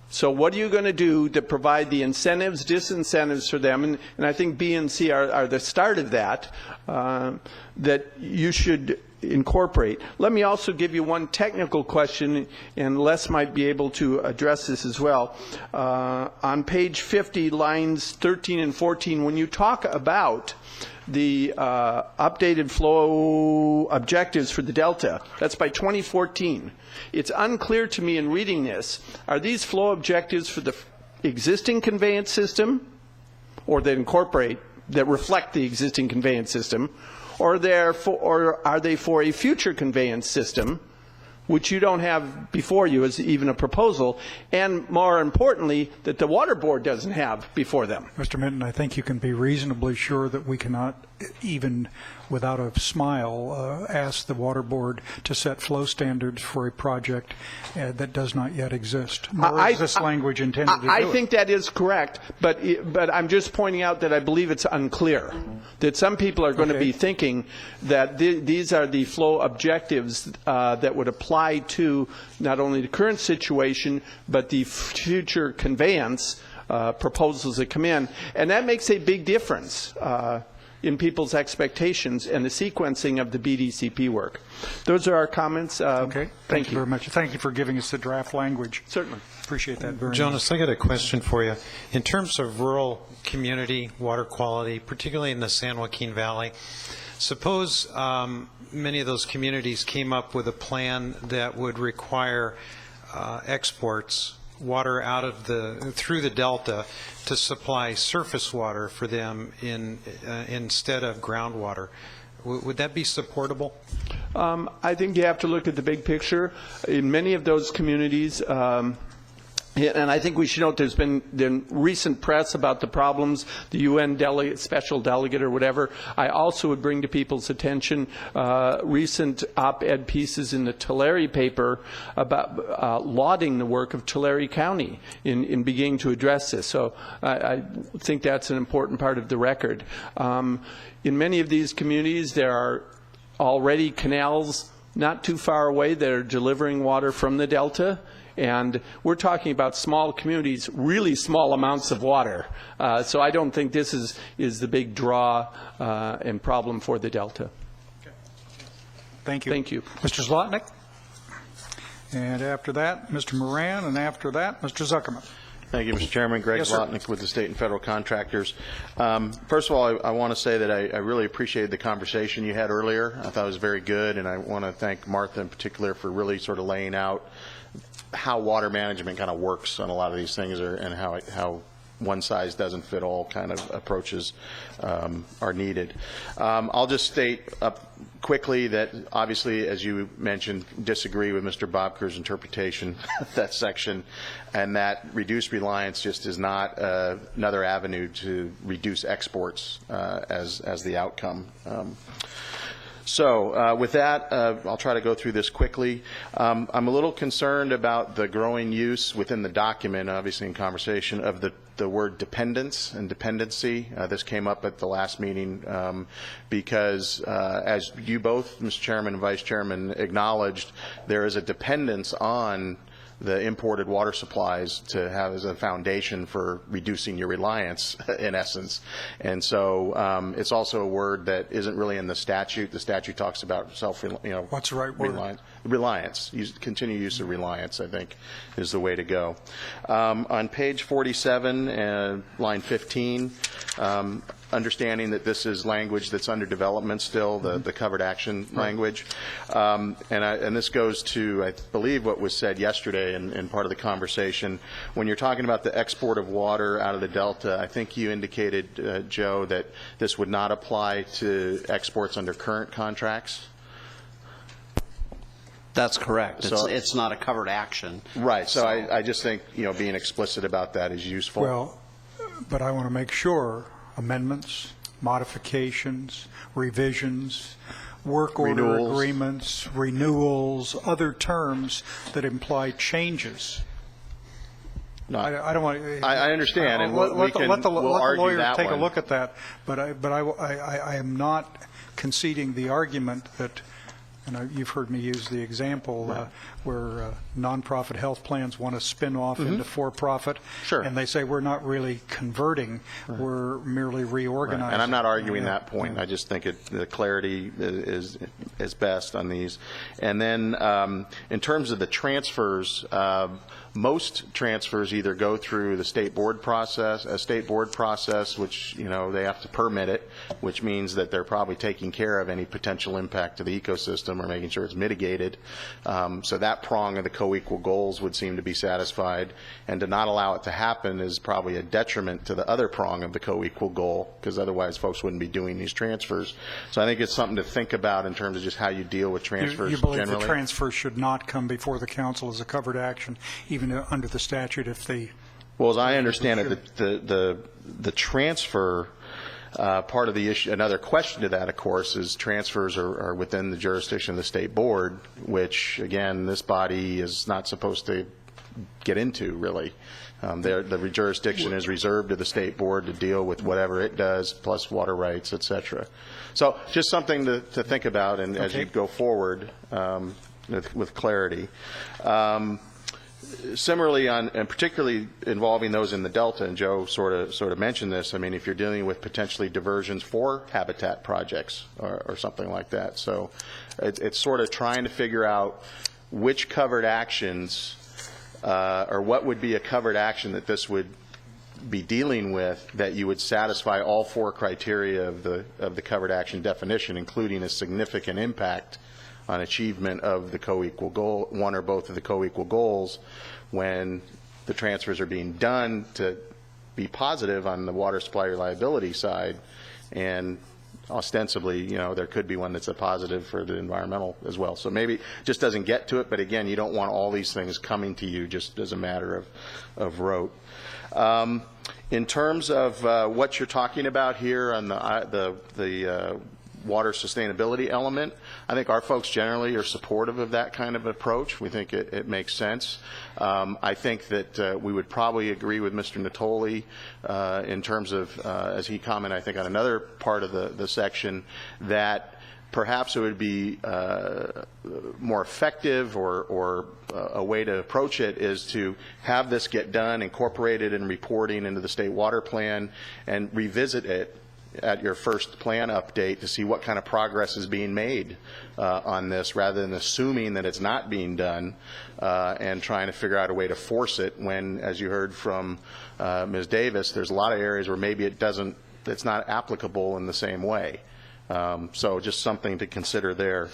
So what are you going to do to provide the incentives, disincentives for them? And I think B and C are the start of that, that you should incorporate. Let me also give you one technical question, and Les might be able to address this as well. On page 50, lines 13 and 14, when you talk about the updated flow objectives for the Delta, that's by 2014. It's unclear to me in reading this, are these flow objectives for the existing conveyance system, or that reflect the existing conveyance system, or are they for a future conveyance system, which you don't have before you as even a proposal, and more importantly, that the Water Board doesn't have before them? Mr. Minton, I think you can be reasonably sure that we cannot, even without a smile, ask the Water Board to set flow standards for a project that does not yet exist. Nor is this language intended to do it. I think that is correct, but I'm just pointing out that I believe it's unclear. That some people are going to be thinking that these are the flow objectives that would apply to not only the current situation, but the future conveyance proposals that come in. And that makes a big difference in people's expectations and the sequencing of the BDCP work. Those are our comments. Okay. Thank you very much. Thank you for giving us the draft language. Certainly. Appreciate that very much. Jonas, I got a question for you. In terms of rural community water quality, particularly in the San Joaquin Valley, suppose many of those communities came up with a plan that would require exports water out of through the Delta to supply surface water for them instead of groundwater. Would that be supportable? I think you have to look at the big picture. In many of those communities, and I think we should note there's been recent press about the problems, the UN delegate, special delegate or whatever. I also would bring to people's attention recent op-ed pieces in the Tulare paper about lauding the work of Tulare County in beginning to address this. So I think that's an important part of the record. In many of these communities, there are already canals not too far away that are delivering water from the Delta. And we're talking about small communities, really small amounts of water. So I don't think this is the big draw and problem for the Delta. Thank you. Thank you. Mr. Zlotnick? And after that, Mr. Moran, and after that, Mr. Zuckerman. Thank you, Mr. Chairman. Greg Yes, sir. Zlotnick with the State and Federal Contractors. First of all, I want to say that I really appreciated the conversation you had earlier. I thought it was very good, and I want to thank Martha in particular for really sort of laying out how water management kind of works on a lot of these things, and how one size doesn't fit all kind of approaches are needed. I'll just state up quickly that obviously, as you mentioned, disagree with Mr. Bobker's interpretation of that section, and that reduced reliance just is not another avenue to reduce exports as the outcome. So with that, I'll try to go through this quickly. I'm a little concerned about the growing use within the document, obviously in conversation, of the word dependence and dependency. This came up at the last meeting because, as you both, Mr. Chairman and Vice Chairman, acknowledged, there is a dependence on the imported water supplies to have as a foundation for reducing your reliance, in essence. And so it's also a word that isn't really in the statute. The statute talks about What's the right word? Reliance. Continued use of reliance, I think, is the way to go. On page 47, line 15, understanding that this is language that's under development still, the covered action language. And this goes to, I believe, what was said yesterday in part of the conversation. When you're talking about the export of water out of the Delta, I think you indicated, Joe, that this would not apply to exports under current contracts. That's correct. So it's not a covered action. Right. So I just think, being explicit about that is useful. Well, but I want to make sure amendments, modifications, revisions, work order Renewals. agreements, renewals, other terms that imply changes. No, I don't want. I understand, and let the argue lawyers that take one. a look at that. But I am not conceding the argument that. And you've heard me use the example where nonprofit health plans want to spin off into for-profit, Sure. and they say we're not really converting, we're merely reorganizing. Right. And I'm not arguing that point. I just think the clarity is best on these. And then in terms of the transfers, most transfers either go through the state board process, which, they have to permit it, which means that they're probably taking care of any potential impact to the ecosystem or making sure it's mitigated. So that prong of the co-equal goals would seem to be satisfied, and to not allow it to happen is probably a detriment to the other prong of the co-equal goal, because otherwise folks wouldn't be doing these transfers. So I think it's something to think about in terms of just how you deal with transfers You believe generally. the transfer should not come before the council as a covered action, even under the statute if they... Well, as I understand it, the transfer part of the issue, another question to that, of course, is transfers are within the jurisdiction of the state board, which, again, this body is not supposed to get into, really. The jurisdiction is reserved to the state board to deal with whatever it does, plus water rights, et cetera. So just something to think about, and as you go forward with clarity. Similarly, and particularly involving those in the Delta, and Joe sort of mentioned this, I mean, if you're dealing with potentially diversions for habitat projects or something like that. So it's sort of trying to figure out which covered actions or what would be a covered action that this would be dealing with that you would satisfy all four criteria of the covered action definition, including a significant impact on achievement of the co-equal goal, one or both of the co-equal goals, when the transfers are being done to be positive on the water supply reliability side, and ostensibly, there could be one that's a positive for the environmental as well. So maybe it just doesn't get to it, but again, you don't want all these things coming to you just as a matter of rote. In terms of what you're talking about here on the water sustainability element, I think our folks generally are supportive of that kind of approach. We think it makes sense. I think that we would probably agree with Mr. Natoli in terms of, as he commented, I think, on another part of the section, that perhaps it would be more effective, or a way to approach it is to have this get done, incorporated in reporting into the state water plan, and revisit it at your first plan update to see what kind of progress is being made on this, rather than assuming that it's not being done and trying to figure out a way to force it when, as you heard from Ms. Davis, there's a lot of areas where maybe it's not applicable in the same way. So just something to consider there.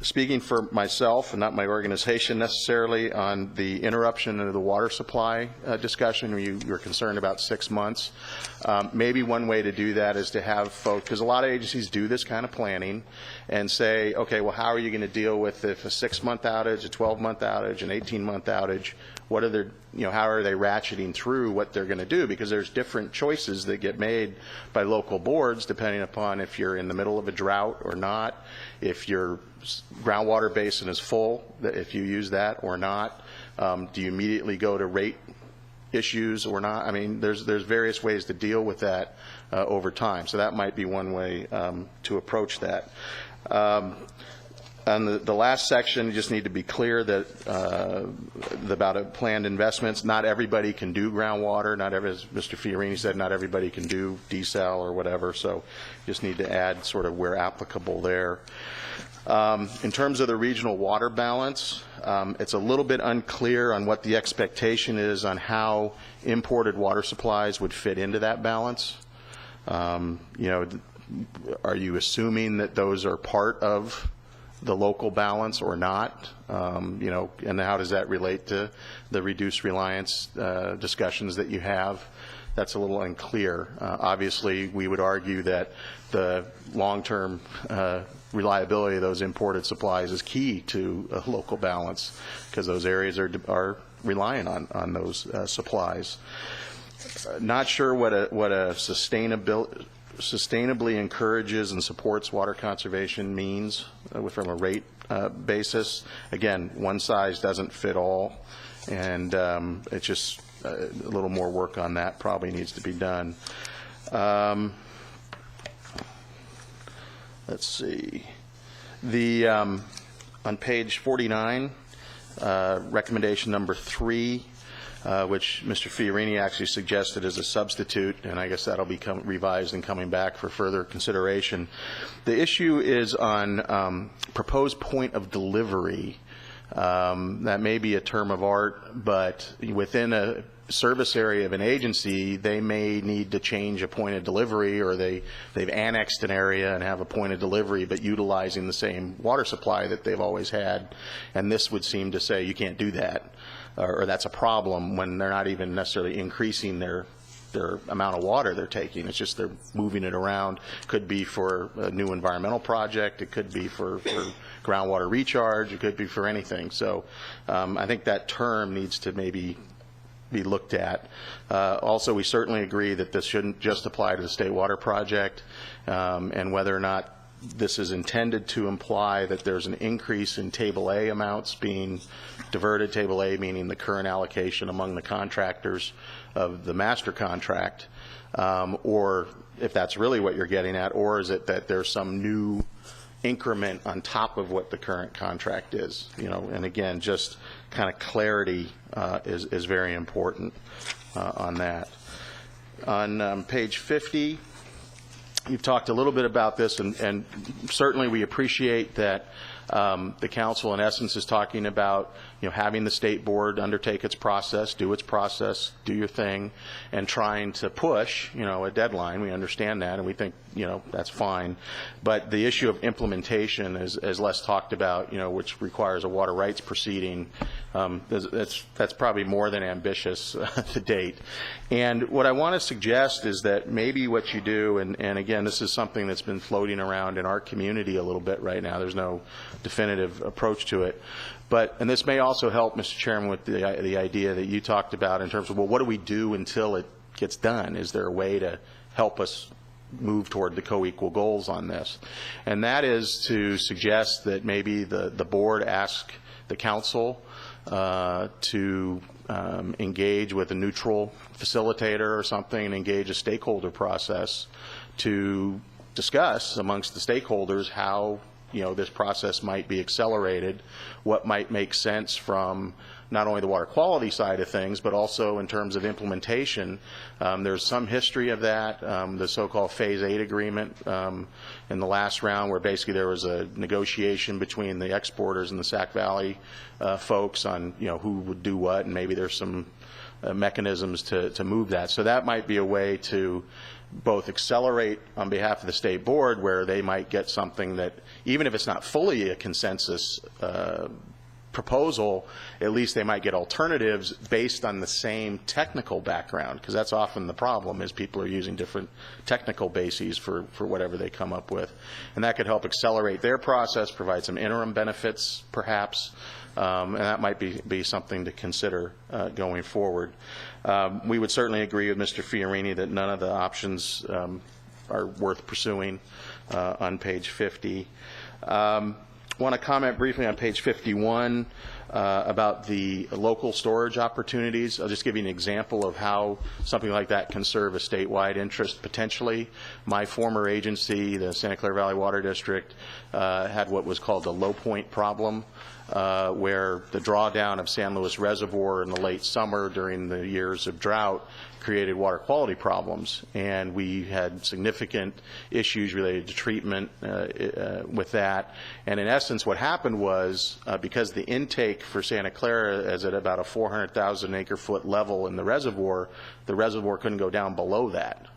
Speaking for myself and not my organization necessarily, on the interruption of the water supply discussion, where you were concerned about 6 months, maybe one way to do that is to have folks, because a lot of agencies do this kind of planning, and say, okay, well, how are you going to deal with if a 6-month outage, a 12-month outage, an 18-month outage? What are their, how are they ratcheting through what they're going to do? Because there's different choices that get made by local boards depending upon if you're in the middle of a drought or not, if your groundwater basin is full, if you use that or not. Do you immediately go to rate issues or not? I mean, there's various ways to deal with that over time. So that might be one way to approach that. On the last section, you just need to be clear that about planned investments. Not everybody can do groundwater. Not every, as Mr. Fiorini said, not everybody can do desal or whatever. So you just need to add sort of where applicable there. In terms of the regional water balance, it's a little bit unclear on what the expectation is on how imported water supplies would fit into that balance. Are you assuming that those are part of the local balance or not? And how does that relate to the reduced reliance discussions that you have? That's a little unclear. Obviously, we would argue that the long-term reliability of those imported supplies is key to a local balance, because those areas are relying on those supplies. Not sure what a sustainably encourages and supports water conservation means from a rate basis. Again, one size doesn't fit all, and it's just a little more work on that probably needs to be done. Let's see. On page 49, recommendation number 3, which Mr. Fiorini actually suggested as a substitute, and I guess that'll become revised and coming back for further consideration. The issue is on proposed point of delivery. That may be a term of art, but within a service area of an agency, they may need to change a point of delivery, or they've annexed an area and have a point of delivery, but utilizing the same water supply that they've always had. And this would seem to say you can't do that, or that's a problem when they're not even necessarily increasing their amount of water they're taking. It's just they're moving it around. Could be for a new environmental project. It could be for groundwater recharge. It could be for anything. So I think that term needs to maybe be looked at. Also, we certainly agree that this shouldn't just apply to the state water project, and whether or not this is intended to imply that there's an increase in Table A amounts being diverted, Table A meaning the current allocation among the contractors of the master contract, or if that's really what you're getting at, or is it that there's some new increment on top of what the current contract is? And again, just kind of clarity is very important on that. On page 50, you've talked a little bit about this, and certainly we appreciate that the council, in essence, is talking about having the state board undertake its process, do your thing, and trying to push a deadline. We understand that, and we think that's fine. But the issue of implementation is less talked about, which requires a water rights proceeding. That's probably more than ambitious to date. And what I want to suggest is that maybe what you do, and again, this is something that's been floating around in our community a little bit right now. There's no definitive approach to it. And this may also help, Mr. Chairman, with the idea that you talked about in terms of, well, what do we do until it gets done? Is there a way to help us move toward the co-equal goals on this? And that is to suggest that maybe the board ask the council to engage with a neutral facilitator or something, and engage a stakeholder process to discuss amongst the stakeholders how, this process might be accelerated, what might make sense from not only the water quality side of things, but also in terms of implementation. There's some history of that, the so-called Phase 8 agreement in the last round, where basically there was a negotiation between the exporters and the Sac Valley folks on, who would do what, and maybe there's some mechanisms to move that. So that might be a way to both accelerate on behalf of the state board, where they might get something that, even if it's not fully a consensus proposal, at least they might get alternatives based on the same technical background, because that's often the problem, is people are using different technical bases for whatever they come up with. And that could help accelerate their process, provide some interim benefits perhaps, and that might be something to consider going forward. We would certainly agree with Mr. Fiorini that none of the options are worth pursuing on page 50. Want to comment briefly on page 51 about the local storage opportunities. I'll just give you an example of how something like that can serve a statewide interest potentially. My former agency, the Santa Clara Valley Water District, had what was called the low point problem, where the drawdown of San Luis Reservoir in the late summer during the years of drought created water quality problems, and we had significant issues related to treatment with that. And in essence, what happened was, because the intake for Santa Clara is at about a 400,000 acre-foot level in the reservoir couldn't go down below that.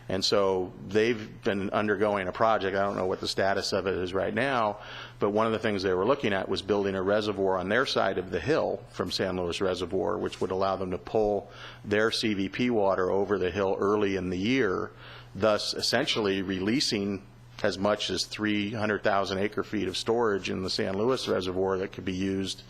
And so they've been undergoing a project. I don't know what the status of it is right now, but one of the things they were looking at was building a reservoir on their side of the hill from San Luis Reservoir, which would allow them to pull their CVP water over the hill early in the year, thus essentially releasing as much as 300,000 acre-feet of storage in the San Luis Reservoir that could be used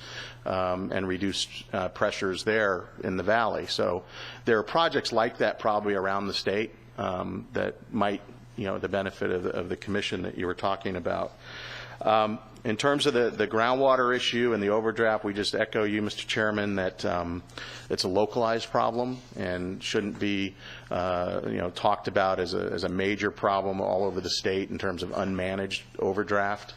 and reduce pressures there in the valley. So there are projects like that probably around the state that might, the benefit of the commission that you were talking about. In terms of the groundwater issue and the overdraft, we just echo you, Mr. Chairman, that it's a localized problem and shouldn't be talked about as a major problem all over the state in terms of unmanaged overdraft.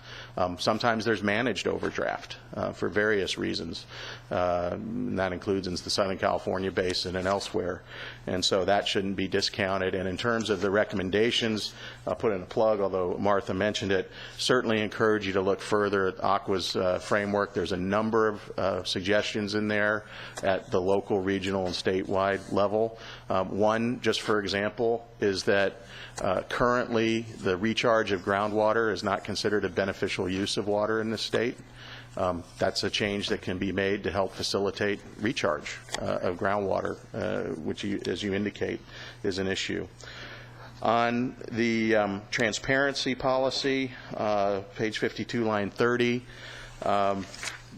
Sometimes there's managed overdraft for various reasons. And that includes in the Southern California basin and elsewhere. And so that shouldn't be discounted. And in terms of the recommendations, I'll put in a plug, although Martha mentioned it, certainly encourage you to look further at Aqua's framework. There's a number of suggestions in there at the local, regional, and statewide level. One, just for example, is that currently the recharge of groundwater is not considered a beneficial use of water in the state. That's a change that can be made to help facilitate recharge of groundwater, which, as you indicate, is an issue. On the transparency policy, page 52, line 30, the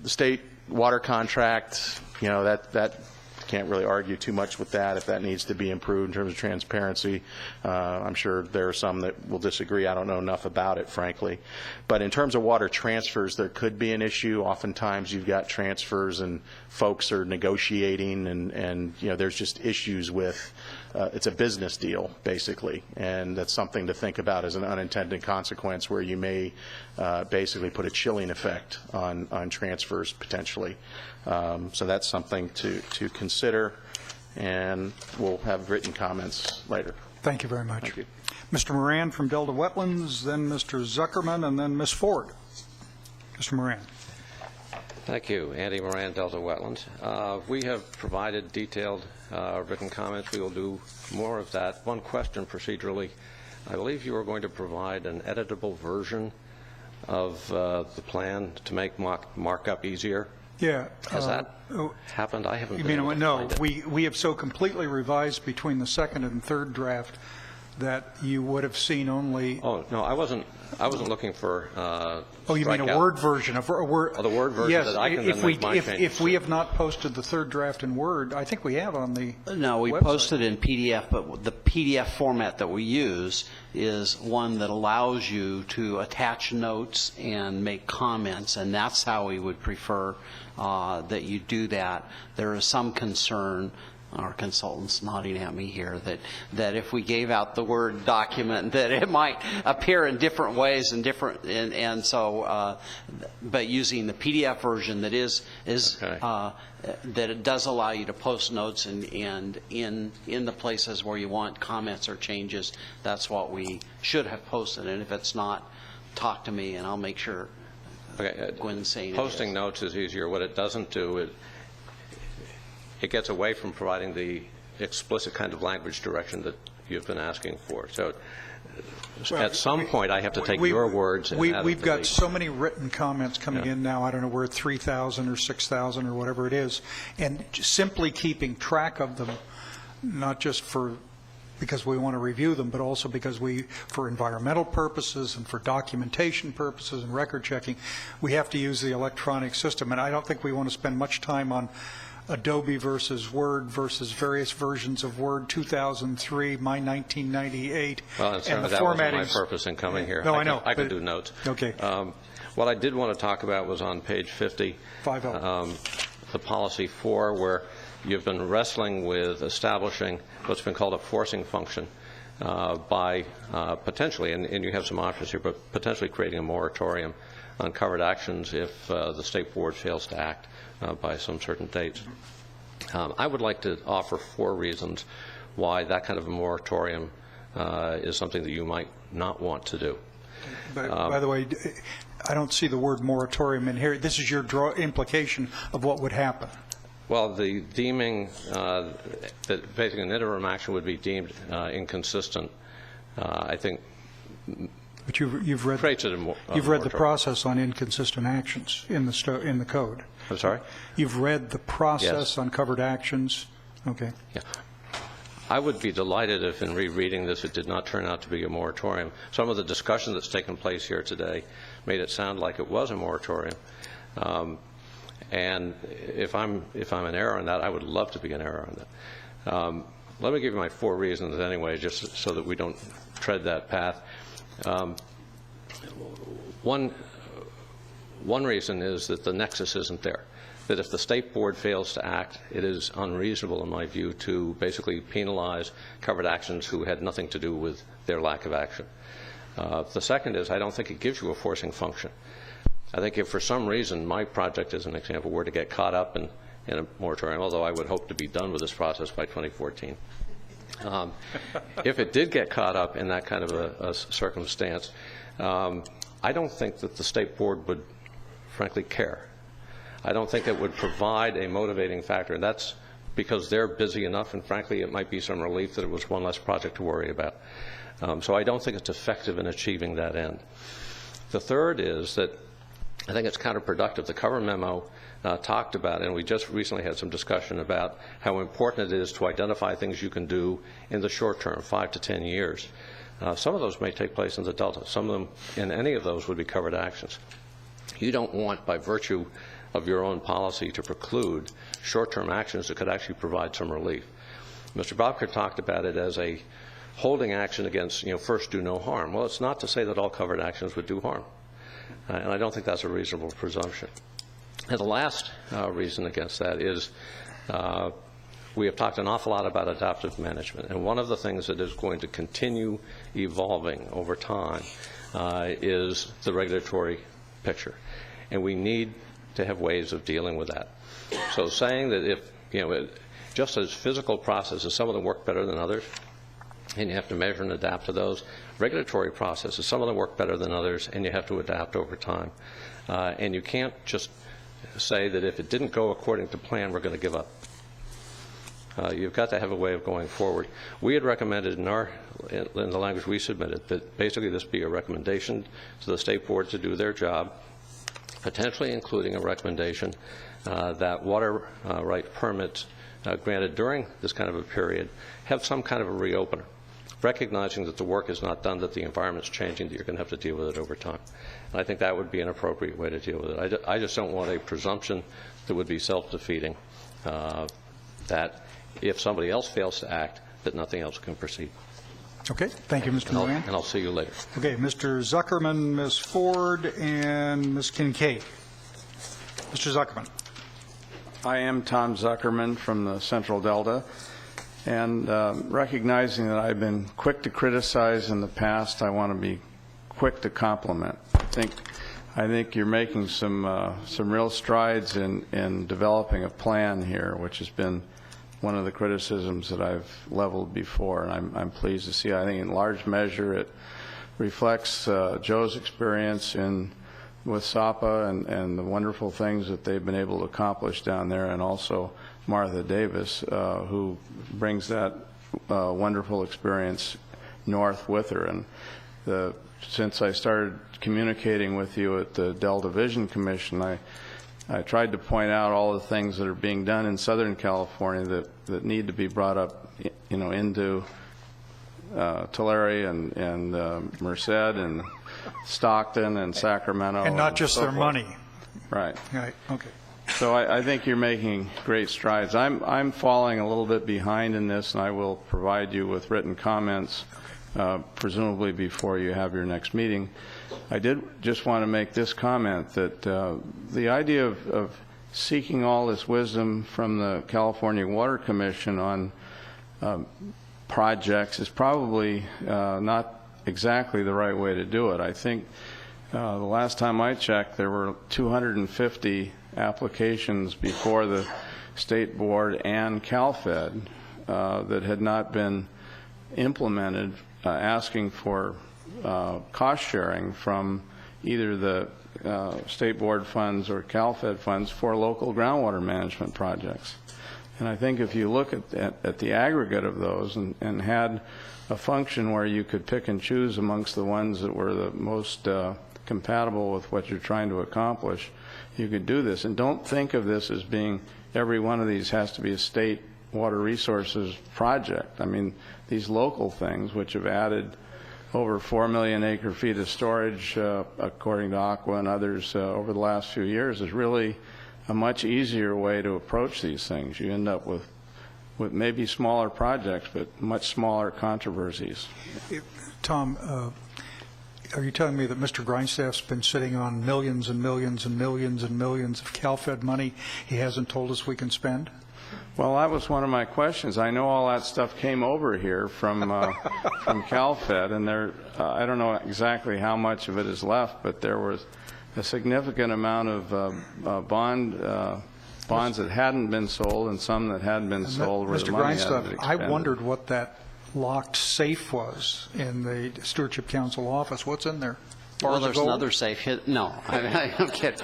state water contract, that can't really argue too much with that if that needs to be improved in terms of transparency. I'm sure there are some that will disagree. I don't know enough about it, frankly. But in terms of water transfers, there could be an issue. Oftentimes you've got transfers and folks are negotiating and there's just issues with it's a business deal, basically, and that's something to think about as an unintended consequence where you may basically put a chilling effect on transfers potentially. So that's something to consider, and we'll have written comments later. Thank you very much. Thank you. Mr. Moran from Delta Wetlands, then Mr. Zuckerman, and then Ms. Ford. Mr. Moran. Thank you. Andy Moran, Delta Wetlands. We have provided detailed written comments. We will do more of that. One question procedurally. I believe you are going to provide an editable version of the plan to make markup easier. Yeah. Has that happened? I haven't You been able mean, to no, find it. we have so completely revised between the second and third draft that you would have seen only. Oh, no, I wasn't looking for Oh, you mean a Word version of a Word? Oh, the Word version yes, that I can then make my changes. If we have not posted the third draft in Word, I think we have on the No, we website. posted in PDF, but the PDF format that we use is one that allows you to attach notes and make comments, and that's how we would prefer that you do that. There is some concern our consultant's nodding at me here, that if we gave out the Word document, that it might appear in different ways and different, and so, but using the PDF version that is that it does allow you to post notes and in the places where you want comments or changes, that's what we should have posted. And if it's not, talk to me and I'll make sure. Okay, Gwen's saying posting notes is easier. What it doesn't do, it gets away from providing the explicit kind of language direction that you've been asking for. So at some point, I have to take your words and add We've it to got the- so many written comments coming in now. I don't know, we're at 3,000 or 6,000 or whatever it is. And just simply keeping track of them, not just because we want to review them, but also because for environmental purposes and for documentation purposes and record checking, we have to use the electronic system. And I don't think we want to spend much time on Adobe versus Word versus various versions of Word, 2003, my 1998. Well, and certainly that wasn't my purpose in coming here. No, I know. I could do notes. Okay. What I did want to talk about was on page 50, 50. The policy 4, where you've been wrestling with establishing what's been called a forcing function by potentially, and you have some options here, but potentially creating a moratorium on covered actions if the State Board fails to act by some certain dates. I would like to offer 4 reasons why that kind of a moratorium is something that you might not want to do. By the way, I don't see the word moratorium in here. This is your implication of what would happen. Well, the deeming that basically an interim action would be deemed inconsistent, I think. But you've read the process on inconsistent actions in the code. I'm sorry? You've read the process Yes. on covered actions. Okay. Yeah. I would be delighted if in rereading this it did not turn out to be a moratorium. Some of the discussion that's taken place here today made it sound like it was a moratorium. And if I'm an error on that, I would love to be an error on that. Let me give you my 4 reasons anyway, just so that we don't tread that path. One reason is that the nexus isn't there, that if the State Board fails to act, it is unreasonable, in my view, to basically penalize covered actions who had nothing to do with their lack of action. The second is I don't think it gives you a forcing function. I think if for some reason my project, as an example, were to get caught up in a moratorium, although I would hope to be done with this process by 2014, if it did get caught up in that kind of a circumstance, I don't think that the State Board would frankly care. I don't think it would provide a motivating factor, and that's because they're busy enough, and frankly it might be some relief that it was one less project to worry about. So I don't think it's effective in achieving that end. The third is that I think it's counterproductive. The cover memo talked about, and we just recently had some discussion about how important it is to identify things you can do in the short term, 5 to 10 years. Some of those may take place in the Delta. Some of them, in any of those, would be covered actions. You don't want, by virtue of your own policy, to preclude short-term actions that could actually provide some relief. Mr. Bobker talked about it as a holding action against, first do no harm. Well, it's not to say that all covered actions would do harm. And I don't think that's a reasonable presumption. And the last reason against that is we have talked an awful lot about adaptive management. And one of the things that is going to continue evolving over time is the regulatory picture. And we need to have ways of dealing with that. So saying that if, just as physical processes, some of them work better than others, and you have to measure and adapt to those. Regulatory processes, some of them work better than others, and you have to adapt over time. And you can't just say that if it didn't go according to plan, we're going to give up. You've got to have a way of going forward. We had recommended in the language we submitted that basically this be a recommendation to the State Board to do their job, potentially including a recommendation that water right permits granted during this kind of a period have some kind of a reopener, recognizing that the work is not done, that the environment's changing, that you're going to have to deal with it over time. And I think that would be an appropriate way to deal with it. I just don't want a presumption that would be self-defeating, that if somebody else fails to act, that nothing else can proceed. Okay. Thank you, Mr. Moran. And I'll see you later. Okay. Mr. Zuckerman, Ms. Ford, and Ms. Kincaid. Mr. Zuckerman. I am Tom Zuckerman from the Central Delta, and recognizing that I've been quick to criticize in the past, I want to be quick to compliment. I think you're making some real strides in developing a plan here, which has been one of the criticisms that I've leveled before, and I'm pleased to see. I think in large measure it reflects Joe's experience with SAPA and the wonderful things that they've been able to accomplish down there, and also Martha Davis, who brings that wonderful experience north with her. And since I started communicating with you at the Delta Vision Commission, I tried to point out all the things that are being done in Southern California that need to be brought up, into Tulare and Merced and Stockton and Sacramento. And not just so their forth. money. Right. Right, okay. So I think you're making great strides. I'm falling a little bit behind in this, and I will provide you with written comments, presumably before you have your next meeting. I did just want to make this comment that the idea of seeking all this wisdom from the California Water Commission on projects is probably not exactly the right way to do it. I think the last time I checked, there were 250 applications before the State Board and CalFed that had not been implemented, asking for cost sharing from either the State Board funds or CalFed funds for local groundwater management projects. And I think if you look at the aggregate of those and had a function where you could pick and choose amongst the ones that were the most compatible with what you're trying to accomplish, you could do this. And don't think of this as being every one of these has to be a state water resources project. I mean, these local things, which have added over 4 million acre-feet of storage, according to Aqua and others, over the last few years, is really a much easier way to approach these things. You end up with maybe smaller projects, but much smaller controversies. Tom, are you telling me that Mr. Grindstaff's been sitting on millions and millions and millions and millions of CalFed money he hasn't told us we can spend? Well, that was one of my questions. I know all that stuff came over here from CalFed, and I don't know exactly how much of it is left, but there was a significant amount of bonds that hadn't been sold and some that had been sold where the money hadn't been expended. I wondered what that locked safe was in the Stewardship Council office. What's in there? Well, there's another safe hit. No, I'm kidding.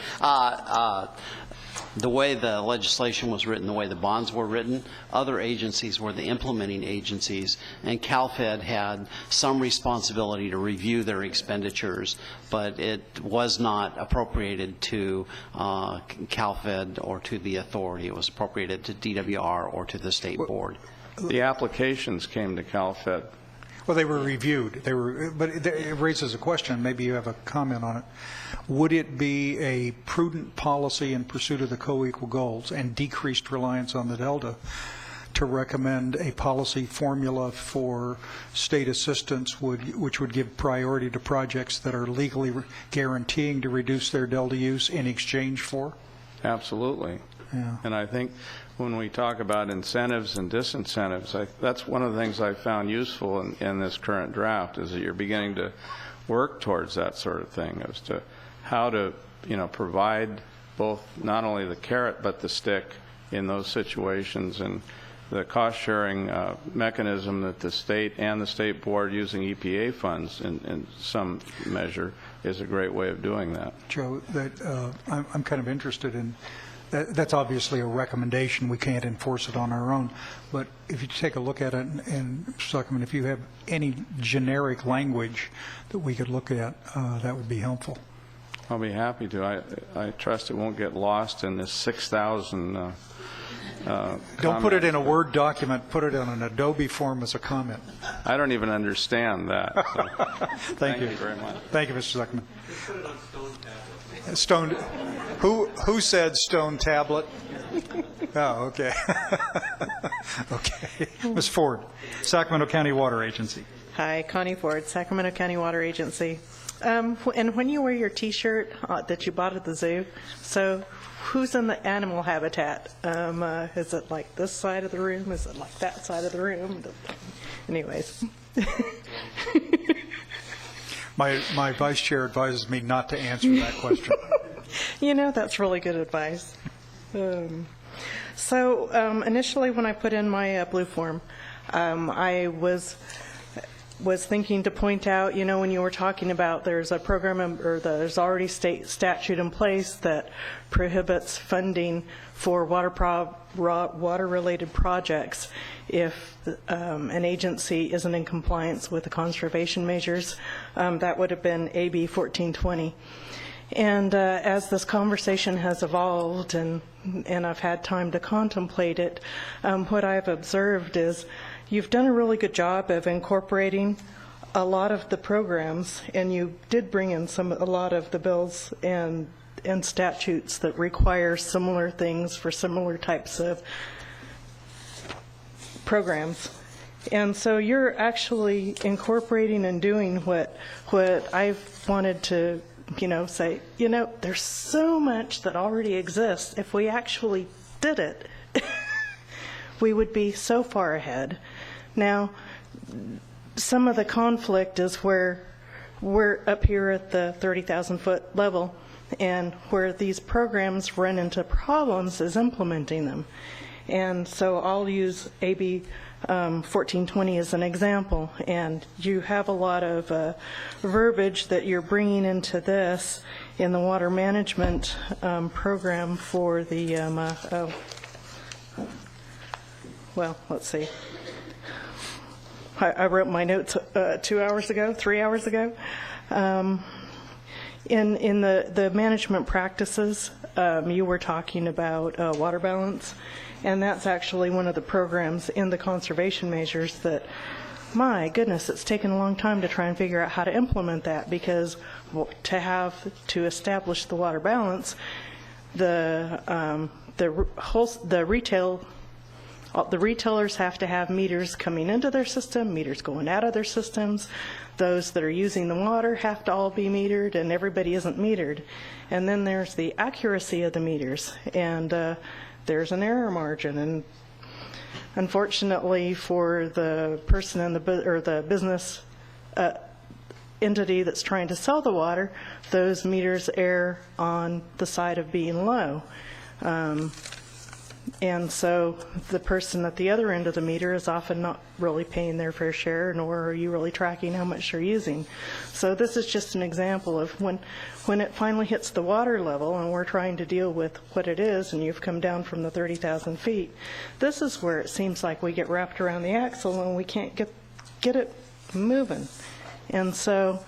The way the legislation was written, the way the bonds were written, other agencies were the implementing agencies, and CalFed had some responsibility to review their expenditures, but it was not appropriated to CalFed or to the authority. It was appropriated to DWR or to the State Board. The applications came to CalFed. Well, they were reviewed. But it raises a question. Maybe you have a comment on it. Would it be a prudent policy in pursuit of the co-equal goals and decreased reliance on the Delta to recommend a policy formula for state assistance which would give priority to projects that are legally guaranteeing to reduce their Delta use in exchange for? Absolutely. Yeah. And I think when we talk about incentives and disincentives, that's one of the things I found useful in this current draft, is that you're beginning to work towards that sort of thing, as to how to provide both not only the carrot but the stick in those situations. And the cost-sharing mechanism that the state and the State Board, using EPA funds in some measure, is a great way of doing that. Joe, I'm kind of interested in that's obviously a recommendation. We can't enforce it on our own. But if you take a look at it, and Zuckerman, if you have any generic language that we could look at, that would be helpful. I'll be happy to. I trust it won't get lost in this 6,000 Don't put it in a Word document. Put it in an Adobe form as a comment. I don't even understand that. So. Thank you very much. Thank you, Mr. Zuckerman. Put it on stone tablet. Who said stone tablet? Oh, okay. Okay. Ms. Ford, Sacramento County Water Agency. Hi, Connie Ford, Sacramento County Water Agency. And when you wear your T-shirt that you bought at the zoo, so who's in the animal habitat? Is it like this side of the room? Is it like that side of the room? Anyways. My vice chair advises me not to answer that question. You know, that's really good advice. So initially when I put in my blue form, I was thinking to point out, you know, when you were talking about there's a program or there's already state statute in place that prohibits funding for water-related projects if an agency isn't in compliance with the conservation measures. That would have been AB 1420. And as this conversation has evolved and I've had time to contemplate it, what I've observed is you've done a really good job of incorporating a lot of the programs, and you did bring in a lot of the bills and statutes that require similar things for similar types of programs. And so you're actually incorporating and doing what I've wanted to, you know, say, you know, there's so much that already exists. If we actually did it, we would be so far ahead. Now, some of the conflict is where we're up here at the 30,000-foot level, and where these programs run into problems is implementing them. And so I'll use AB 1420 as an example, and you have a lot of verbiage that you're bringing into this in the water management program for the, well, let's see. I wrote my notes 3 hours ago. In the management practices, you were talking about water balance, and that's actually one of the programs in the conservation measures that, my goodness, it's taken a long time to try and figure out how to implement that, because to establish the water balance, the retailers have to have meters coming into their system, meters going out of their systems. Those that are using the water have to all be metered, and everybody isn't metered. And then there's the accuracy of the meters, and there's an error margin. And unfortunately for the person in the business entity that's trying to sell the water, those meters err on the side of being low. And so the person at the other end of the meter is often not really paying their fair share, nor are you really tracking how much they're using. So this is just an example of when it finally hits the water level and we're trying to deal with what it is, and you've come down from the 30,000 feet, this is where it seems like we get wrapped around the axle and we can't get it moving. And so,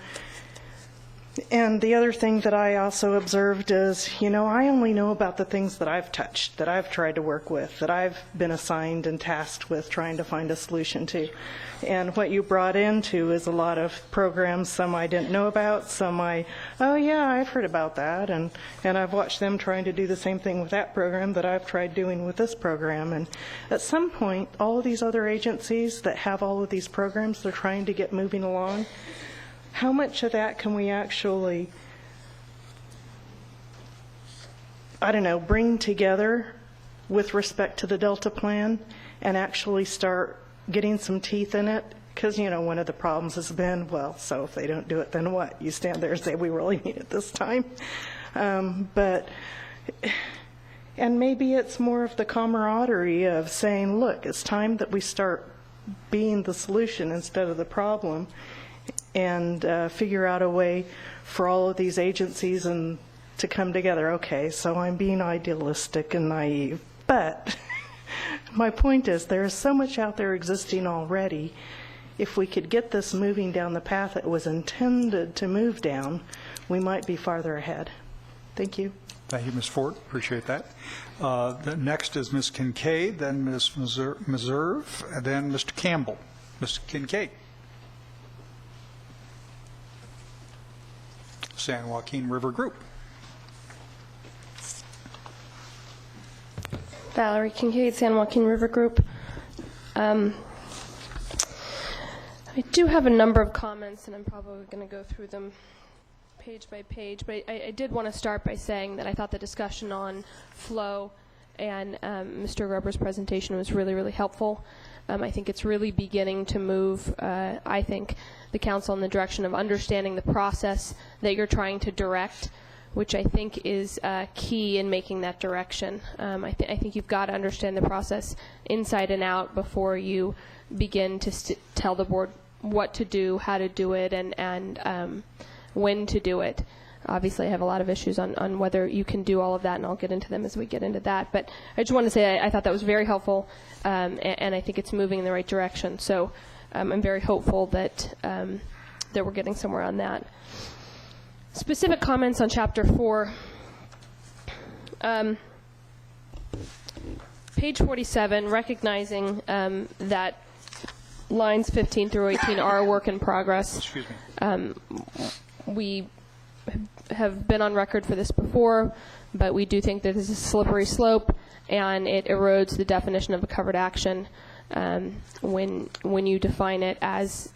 and the other thing that I also observed is, you know, I only know about the things that I've touched, that I've tried to work with, that I've been assigned and tasked with trying to find a solution to. And what you brought into is a lot of programs, some I didn't know about, some oh yeah, I've heard about that, and I've watched them trying to do the same thing with that program that I've tried doing with this program. And at some point, all of these other agencies that have all of these programs they're trying to get moving along, how much of that can we actually, I don't know, bring together with respect to the Delta plan and actually start getting some teeth in it? Because, you know, one of the problems has been, well, so if they don't do it, then what? You stand there and say, we really need it this time. And maybe it's more of the camaraderie of saying, look, it's time that we start being the solution instead of the problem, and figure out a way for all of these agencies and to come together. Okay, so I'm being idealistic and naive, but my point is there is so much out there existing already. If we could get this moving down the path it was intended to move down, we might be farther ahead. Thank you. Thank you, Ms. Fort. Appreciate that. Next is Ms. Kincaid, then Ms. Meserve, and then Mr. Campbell. Mr. Kincaid. San Joaquin River Group. Valerie Kincaid, San Joaquin River Group. I do have a number of comments, and I'm probably going to go through them page by page, but I did want to start by saying that I thought the discussion on flow and Mr. Gruber's presentation was really, really helpful. I think it's really beginning to move, I think, the council in the direction of understanding the process that you're trying to direct, which I think is key in making that direction. I think you've got to understand the process inside and out before you begin to tell the board what to do, how to do it, and when to do it. Obviously, I have a lot of issues on whether you can do all of that, and I'll get into them as we get into that. But I just want to say I thought that was very helpful, and I think it's moving in the right direction. So I'm very hopeful that we're getting somewhere on that. Specific comments on Chapter 4. Page 47, recognizing that lines 15 through 18 are a work in progress. Excuse me. We have been on record for this before, but we do think that this is a slippery slope, and it erodes the definition of a covered action when you define it as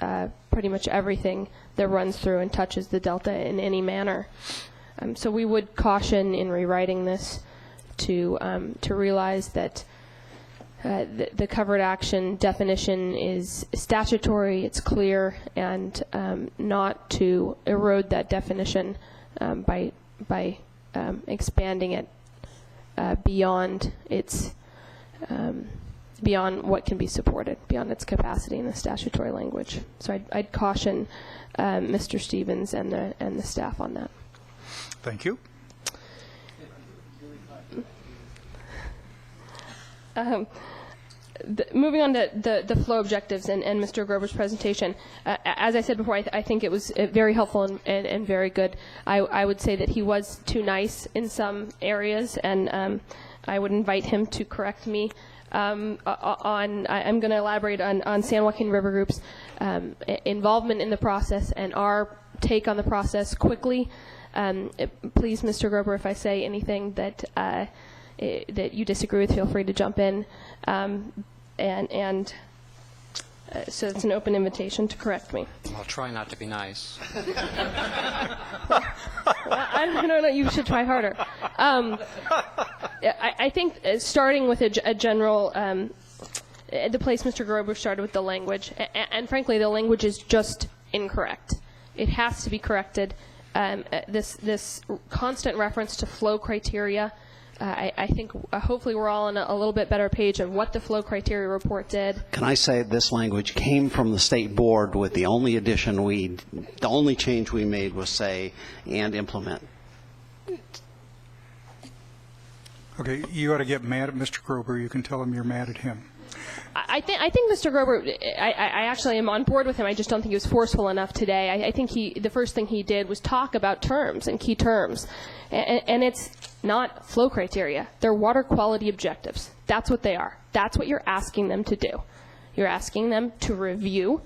pretty much everything that runs through and touches the delta in any manner. So we would caution in rewriting this to realize that the covered action definition is statutory, it's clear, and not to erode that definition by expanding it beyond its beyond what can be supported, beyond its capacity in the statutory language. So I'd caution Mr. Stevens and the staff on that. Thank you. Moving on to the flow objectives and Mr. Grover's presentation, as I said before, I think it was very helpful and very good. I would say that he was too nice in some areas, and I would invite him to correct me I'm going to elaborate on San Joaquin River Group's involvement in the process and our take on the process quickly. Please, Mr. Grover, if I say anything that you disagree with, feel free to jump in. So it's an open invitation to correct me. I'll try not to be nice. I don't know. You should try harder. I think starting with a general, the place Mr. Grover started with the language, and frankly, the language is just incorrect. It has to be corrected. This constant reference to flow criteria. I think hopefully we're all on a little bit better page of what the flow criteria report did. Can I say this language came from the state board with the only change we made was say, and implement. Okay, you ought to get mad at Mr. Grover. You can tell him you're mad at him. I think Mr. Grover, I actually am on board with him. I just don't think he was forceful enough today. I think the first thing he did was talk about terms and key terms. And it's not flow criteria. They're water quality objectives. That's what they are. That's what you're asking them to do. You're asking them to review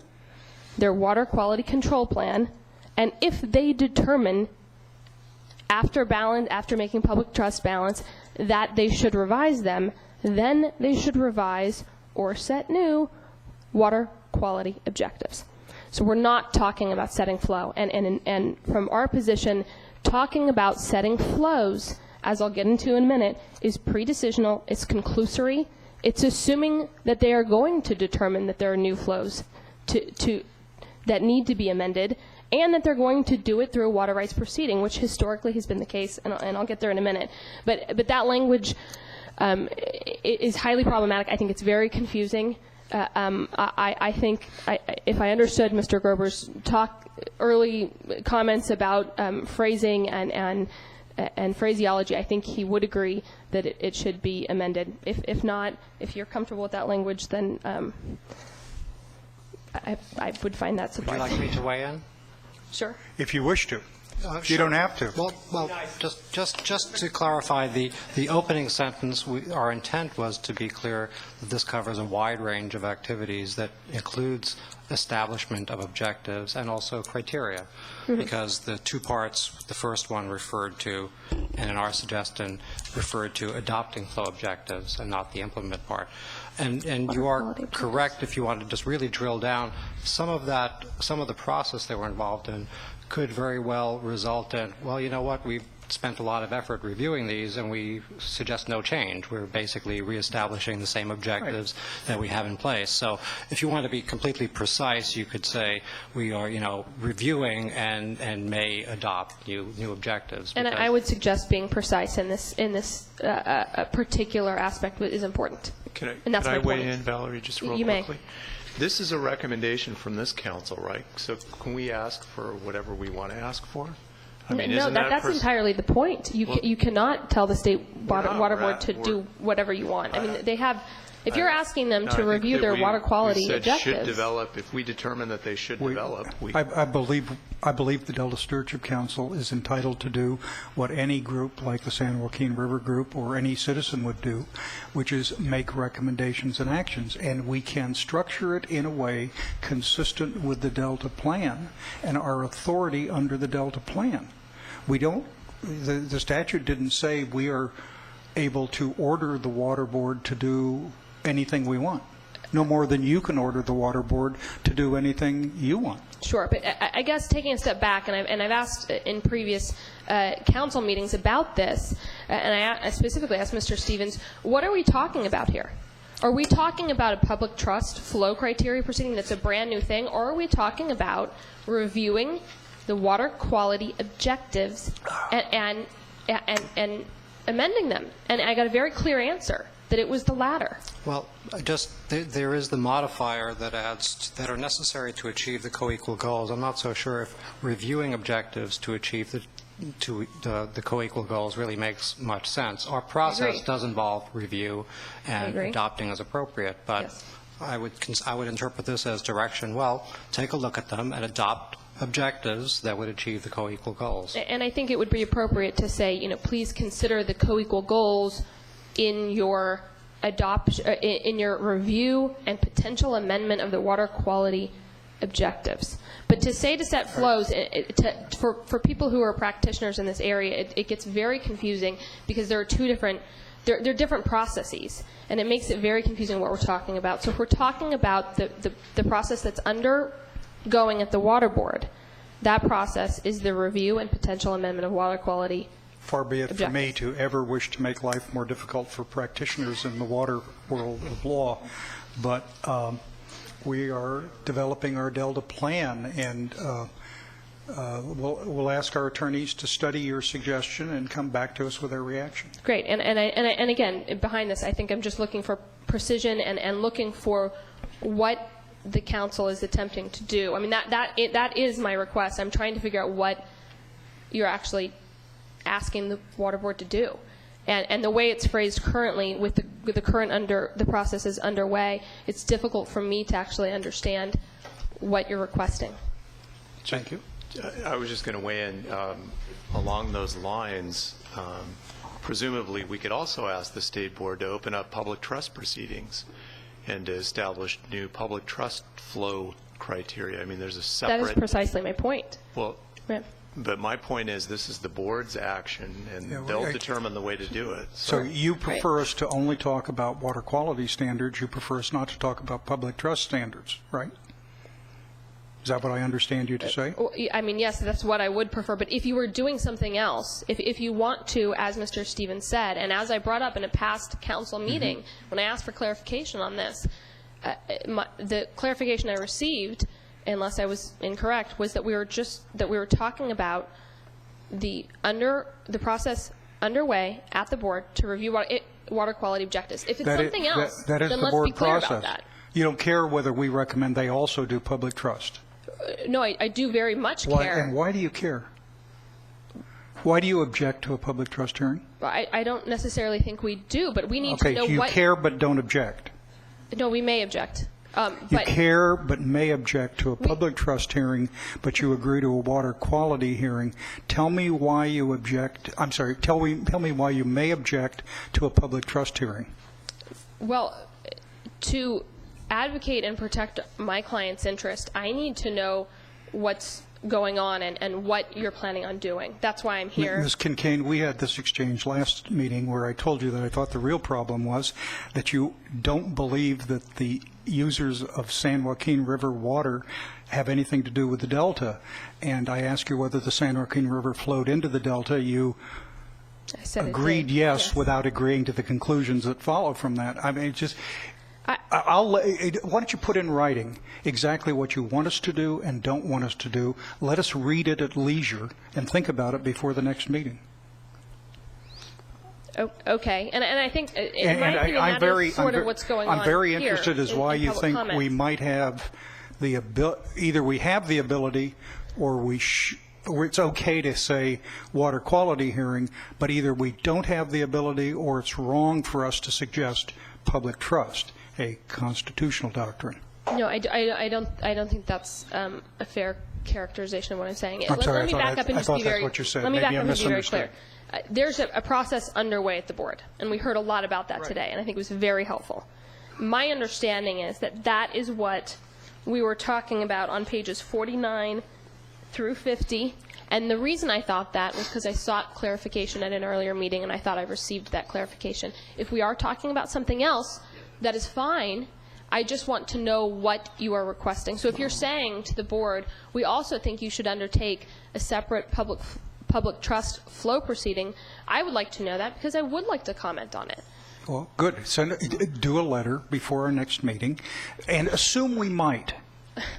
their water quality control plan, and if they determine after making public trust balance that they should revise them, then they should revise or set new water quality objectives. So we're not talking about setting flow. And from our position, talking about setting flows, as I'll get into in a minute, is pre-decisional, it's conclusory, it's assuming that they are going to determine that there are new flows that need to be amended, and that they're going to do it through a water rights proceeding, which historically has been the case, and I'll get there in a minute. But that language is highly problematic. I think it's very confusing. I think if I understood Mr. Grover's early comments about phrasing and phraseology, I think he would agree that it should be amended. If not, if you're comfortable with that language, then I would find that surprising. Would you like me to weigh in? Sure. If you wish to. Sure. You don't have to. Well, just to clarify the opening sentence, our intent was to be clear that this covers a wide range of activities that includes establishment of objectives and also criteria, because the two parts, the first one referred to, and in our suggestion, referred to adopting flow objectives and not the implement part. And you are correct if you want to just really drill down. Some of the process they were involved in could very well result in, well, you know what, we've spent a lot of effort reviewing these and we suggest no change. We're basically reestablishing the same objectives that we have in place. So if you want to be completely precise, you could say we are, reviewing and may adopt new objectives. And I would suggest being precise in this particular aspect is important. Can And that's I my weigh point. in, Valerie, just real You quickly? may. This is a recommendation from this council, right? So can we ask for whatever we want to ask for? I mean, No, isn't that that's entirely the point. You cannot tell the state water board to we're- do whatever you want. I mean, they have. If you're asking them No, to I think review that their water quality we said objectives, should develop. If we determine that they should develop, we. I believe the Delta Stewardship Council is entitled to do what any group like the San Joaquin River Group or any citizen would do, which is make recommendations and actions. And we can structure it in a way consistent with the Delta Plan and our authority under the Delta Plan. We don't, the statute didn't say we are able to order the water board to do anything we want, no more than you can order the water board to do anything you want. sure. But I guess taking a step back, and I've asked in previous council meetings about this, and I specifically asked Mr. Stevens, what are we talking about here? Are we talking about a public trust flow criteria proceeding that's a brand new thing, or are we talking about reviewing the water quality objectives and amending them? And I got a very clear answer, that it was the latter. Well, there is the modifier that are necessary to achieve the co-equal goals. I'm not so sure if reviewing objectives to achieve the co-equal goals really makes much sense. Our process does involve review and adopting as appropriate, but yes. I would interpret this as direction. Well, take a look at them and adopt objectives that would achieve the co-equal goals. And I think it would be appropriate to say, please consider the co-equal goals in your in your review and potential amendment of the water quality objectives. But to say to set flows, for people who are practitioners in this area, it gets very confusing because there are they're different processes, and it makes it very confusing what we're talking about. So if we're talking about the process that's undergoing at the water board, that process is the review and potential amendment of water quality. Far be it for me to ever wish to make life more difficult for practitioners in the water world of law, but we are developing our Delta Plan, and we'll ask our attorneys to study your suggestion and come back to us with their reaction. Great, and again, behind this, I think I'm just looking for precision and looking for what the council is attempting to do. I mean, that is my request. I'm trying to figure out what you're actually asking the water board to do. And the way it's phrased currently with the current the process is underway, it's difficult for me to actually understand what you're requesting. Thank you. I was just going to weigh in along those lines. Presumably, we could also ask the state board to open up public trust proceedings and to establish new public trust flow criteria. I mean, there's a separate... That is precisely my point. Well, right. But my point is this is the board's action, and they'll determine the way to do it. So you prefer us to only talk about water quality standards. You prefer us not to talk about public trust standards, right? Is that what I understand you to say? I mean, yes, that's what I would prefer. But if you were doing something else, if you want to, as Mr. Stevens said, and as I brought up in a past council meeting, when I asked for clarification on this, the clarification I received, unless I was incorrect, was that we were talking about the process underway at the board to review water quality objectives. If it's something else, then let's be clear about that. You don't care whether we recommend they also do public trust? No, I do very much care. And why do you care? Why do you object to a public trust hearing? I don't necessarily think we do, but we need to know what... Okay, you care but don't object. No, we may object. You care but may object to a public trust hearing, but you agree to a water quality hearing. Tell me why you object. I'm sorry, tell me why you may object to a public trust hearing. Well, to advocate and protect my client's interest, I need to know what's going on and what you're planning on doing. That's why I'm here. Ms. Kincaid, we had this exchange last meeting where I told you that I thought the real problem was that you don't believe that the users of San Joaquin River water have anything to do with the Delta. And I asked you whether the San Joaquin River flowed into the Delta. You agreed yes, without agreeing to the conclusions that follow from that. I mean, it's just... why don't you put in writing exactly what you want us to do and don't want us to do? Let us read it at leisure and think about it before the next meeting. Oh, okay, and I think in my opinion that is sort of what's going on. I'm very here interested as in why you public think comment. we might have the either we have the ability or or it's okay to say water quality hearing, but either we don't have the ability or it's wrong for us to suggest public trust, a constitutional doctrine. No, I don't think that's a fair characterization of what I'm saying. I'm sorry, let me back up and I just thought be that's very. what you said. Let me Maybe back I up and be very misunderstood. clear. There's a process underway at the board, and we heard a lot about that today, and I think it was very helpful. My understanding is that that is what we were talking about on pages 49 through 50. And the reason I thought that was because I sought clarification at an earlier meeting, and I thought I received that clarification. If we are talking about something else, that is fine. I just want to know what you are requesting. So if you're saying to the board, we also think you should undertake a separate public trust flow proceeding, I would like to know that because I would like to comment on it. Well, good. Do a letter before our next meeting and assume we might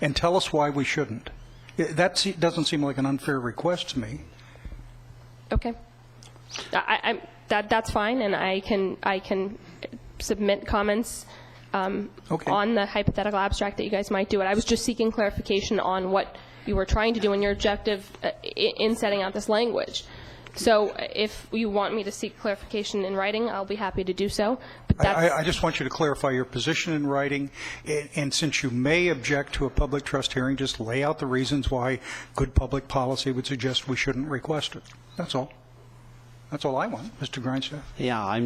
and tell us why we shouldn't. That doesn't seem like an unfair request to me. Okay. That's fine, and I can submit comments on the hypothetical abstract that you guys might do it. I was just seeking clarification on what you were trying to do and your objective in setting out this language. So if you want me to seek clarification in writing, I'll be happy to do so. But I just want you to clarify your position in writing, and since you may object to a public trust hearing, just lay out the reasons why good public policy would suggest we shouldn't request it. That's all. That's all I want, Mr. Grindstaff. Yeah,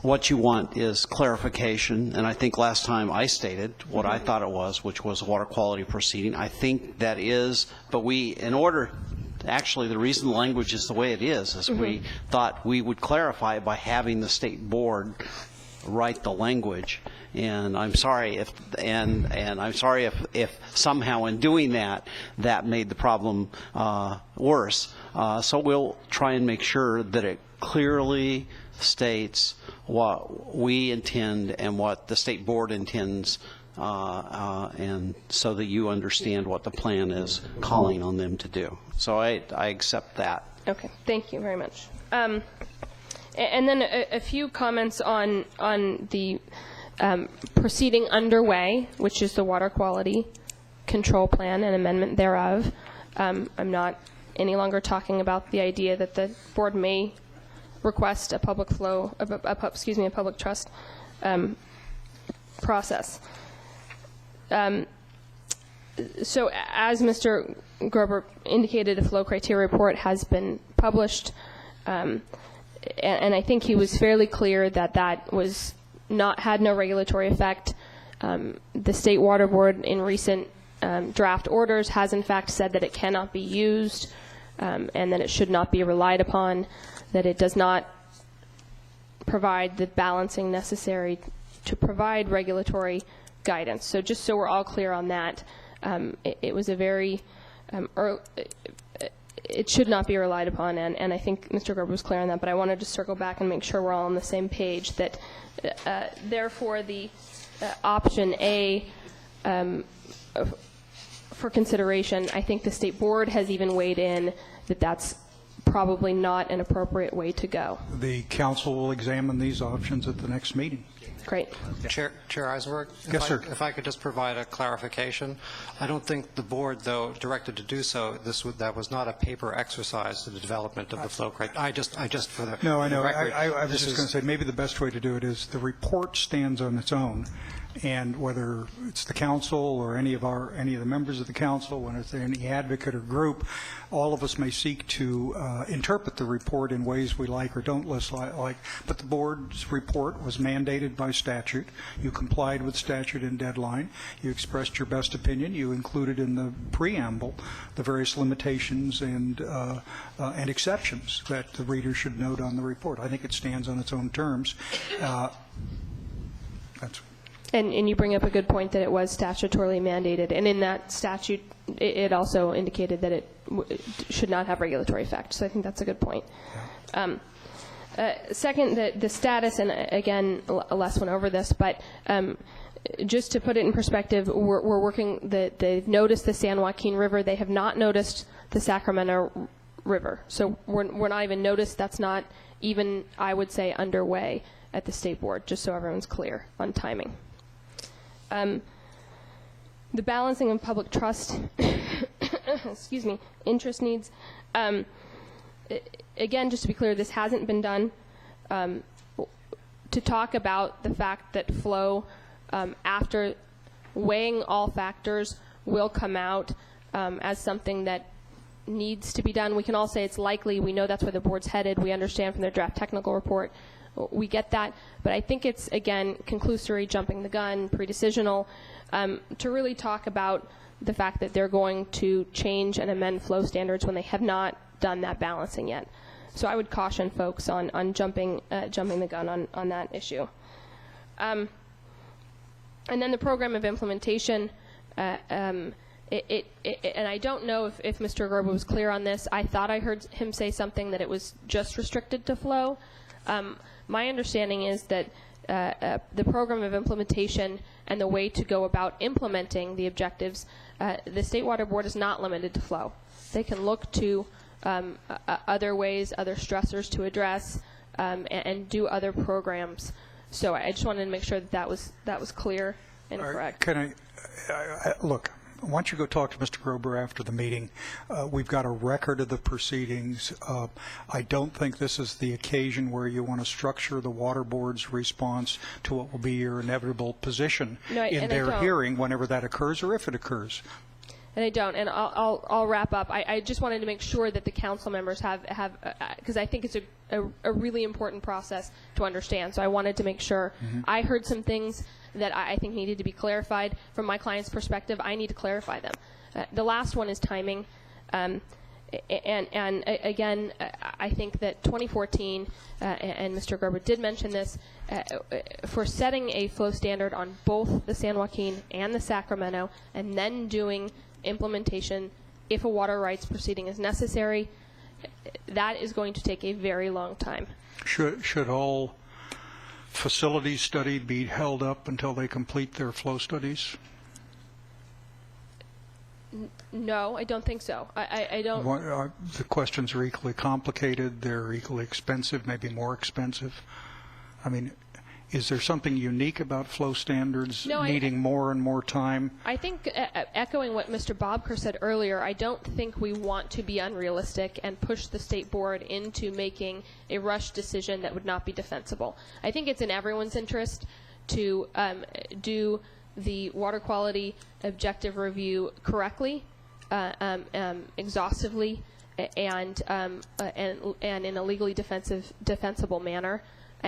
what you want is clarification, and I think last time I stated what I thought it was, which was a water quality proceeding. I think that is, but actually, the reason the language is the way it is we thought we would clarify it by having the state board write the language. And I'm sorry if somehow in doing that made the problem worse. So we'll try and make sure that it clearly states what we intend and what the state board intends, and so that you understand what the plan is calling on them to do. So I accept that. Okay, thank you very much. And then a few comments on the proceeding underway, which is the water quality control plan and amendment thereof. I'm not any longer talking about the idea that the board may request a public public trust process. So as Mr. Grober indicated, a flow criteria report has been published, and I think he was fairly clear that that was had no regulatory effect. The State Water Board in recent draft orders has in fact said that it cannot be used, and that it should not be relied upon, that it does not provide the balancing necessary to provide regulatory guidance. So just so we're all clear on that, it was a very it should not be relied upon, and I think Mr. Grober was clear on that, but I wanted to circle back and make sure we're all on the same page, that therefore the option A for consideration, I think the State Board has even weighed in that that's probably not an appropriate way to go. The council will examine these options at the next meeting. Great. Chair Eisenberg? Yes, sir. If I could just provide a clarification. I don't think the board, though, directed to do so. That was not a paper exercise to the development of the flow criteria. I just for the No, I know. record, I was just going to say maybe the best way to do it is the report stands on its own, and whether it's the council or any of the members of the council, when it's any advocate or group, all of us may seek to interpret the report in ways we like or don't like. But the board's report was mandated mandated by statute. You complied with statute and deadline. You expressed your best opinion. You included in the preamble the various limitations and exceptions that the reader should note on the report. I think it stands on its own terms. And you bring up a good point that it was statutorily mandated, and in that statute, it also indicated that it should not have regulatory effect. So I think that's a good point. Second, the status, and again, Les went over this, but just to put it in perspective, we're working. They've noticed the San Joaquin River. They have not noticed the Sacramento River. So we're not even noticed. That's not even, I would say, underway at the state board. Just so everyone's clear on timing. The balancing of public trust, excuse me, interest needs. Again, just to be clear, this hasn't been done. To talk about the fact that flow, after weighing all factors, will come out as something that needs to be done. We can all say it's likely. We know that's where the board's headed. We understand from their draft technical report. We get that, but I think it's, again, conclusory, jumping the gun, pre-decisional, to really talk about the fact that they're going to change and amend flow standards when they have not done that balancing yet. So I would caution folks on jumping the gun on that issue. And then the program of implementation, and I don't know if Mr. Gerber was clear on this. I thought I heard him say something that it was just restricted to flow. My understanding is that the program of implementation and the way to go about implementing the objectives, the State Water Board is not limited to flow. They can look to other ways, other stressors to address, and do other programs. So I just wanted to make sure that was clear and correct. Can I look? Why don't you go talk to Mr. Grober after the meeting? We've got a record of the proceedings. I don't think this is the occasion where you want to structure the Water Board's response to what will be your inevitable position in their hearing whenever that occurs or if it occurs. And I don't, and I'll wrap up. I just wanted to make sure that the council members have because I think it's a really important process to understand. So I wanted to make sure. I heard some things that I think needed to be clarified. From my client's perspective, I need to clarify them. The last one is timing. And again, I think that 2014, and Mr. Gerber did mention this, for setting a flow standard on both the San Joaquin and the Sacramento, and then doing implementation if a water rights proceeding is necessary, that is going to take a very long time. Should all facilities study be held up until they complete their flow studies? No, I don't think so. I don't. The questions are equally complicated. They're equally expensive, maybe more expensive. I mean, is there something unique about flow standards needing more and more time? I think, echoing what Mr. Bobker said earlier, I don't think we want to be unrealistic and push the state board into making a rushed decision that would not be defensible. I think it's in everyone's interest to do the water quality objective review correctly, exhaustively, and in a legally defensible manner.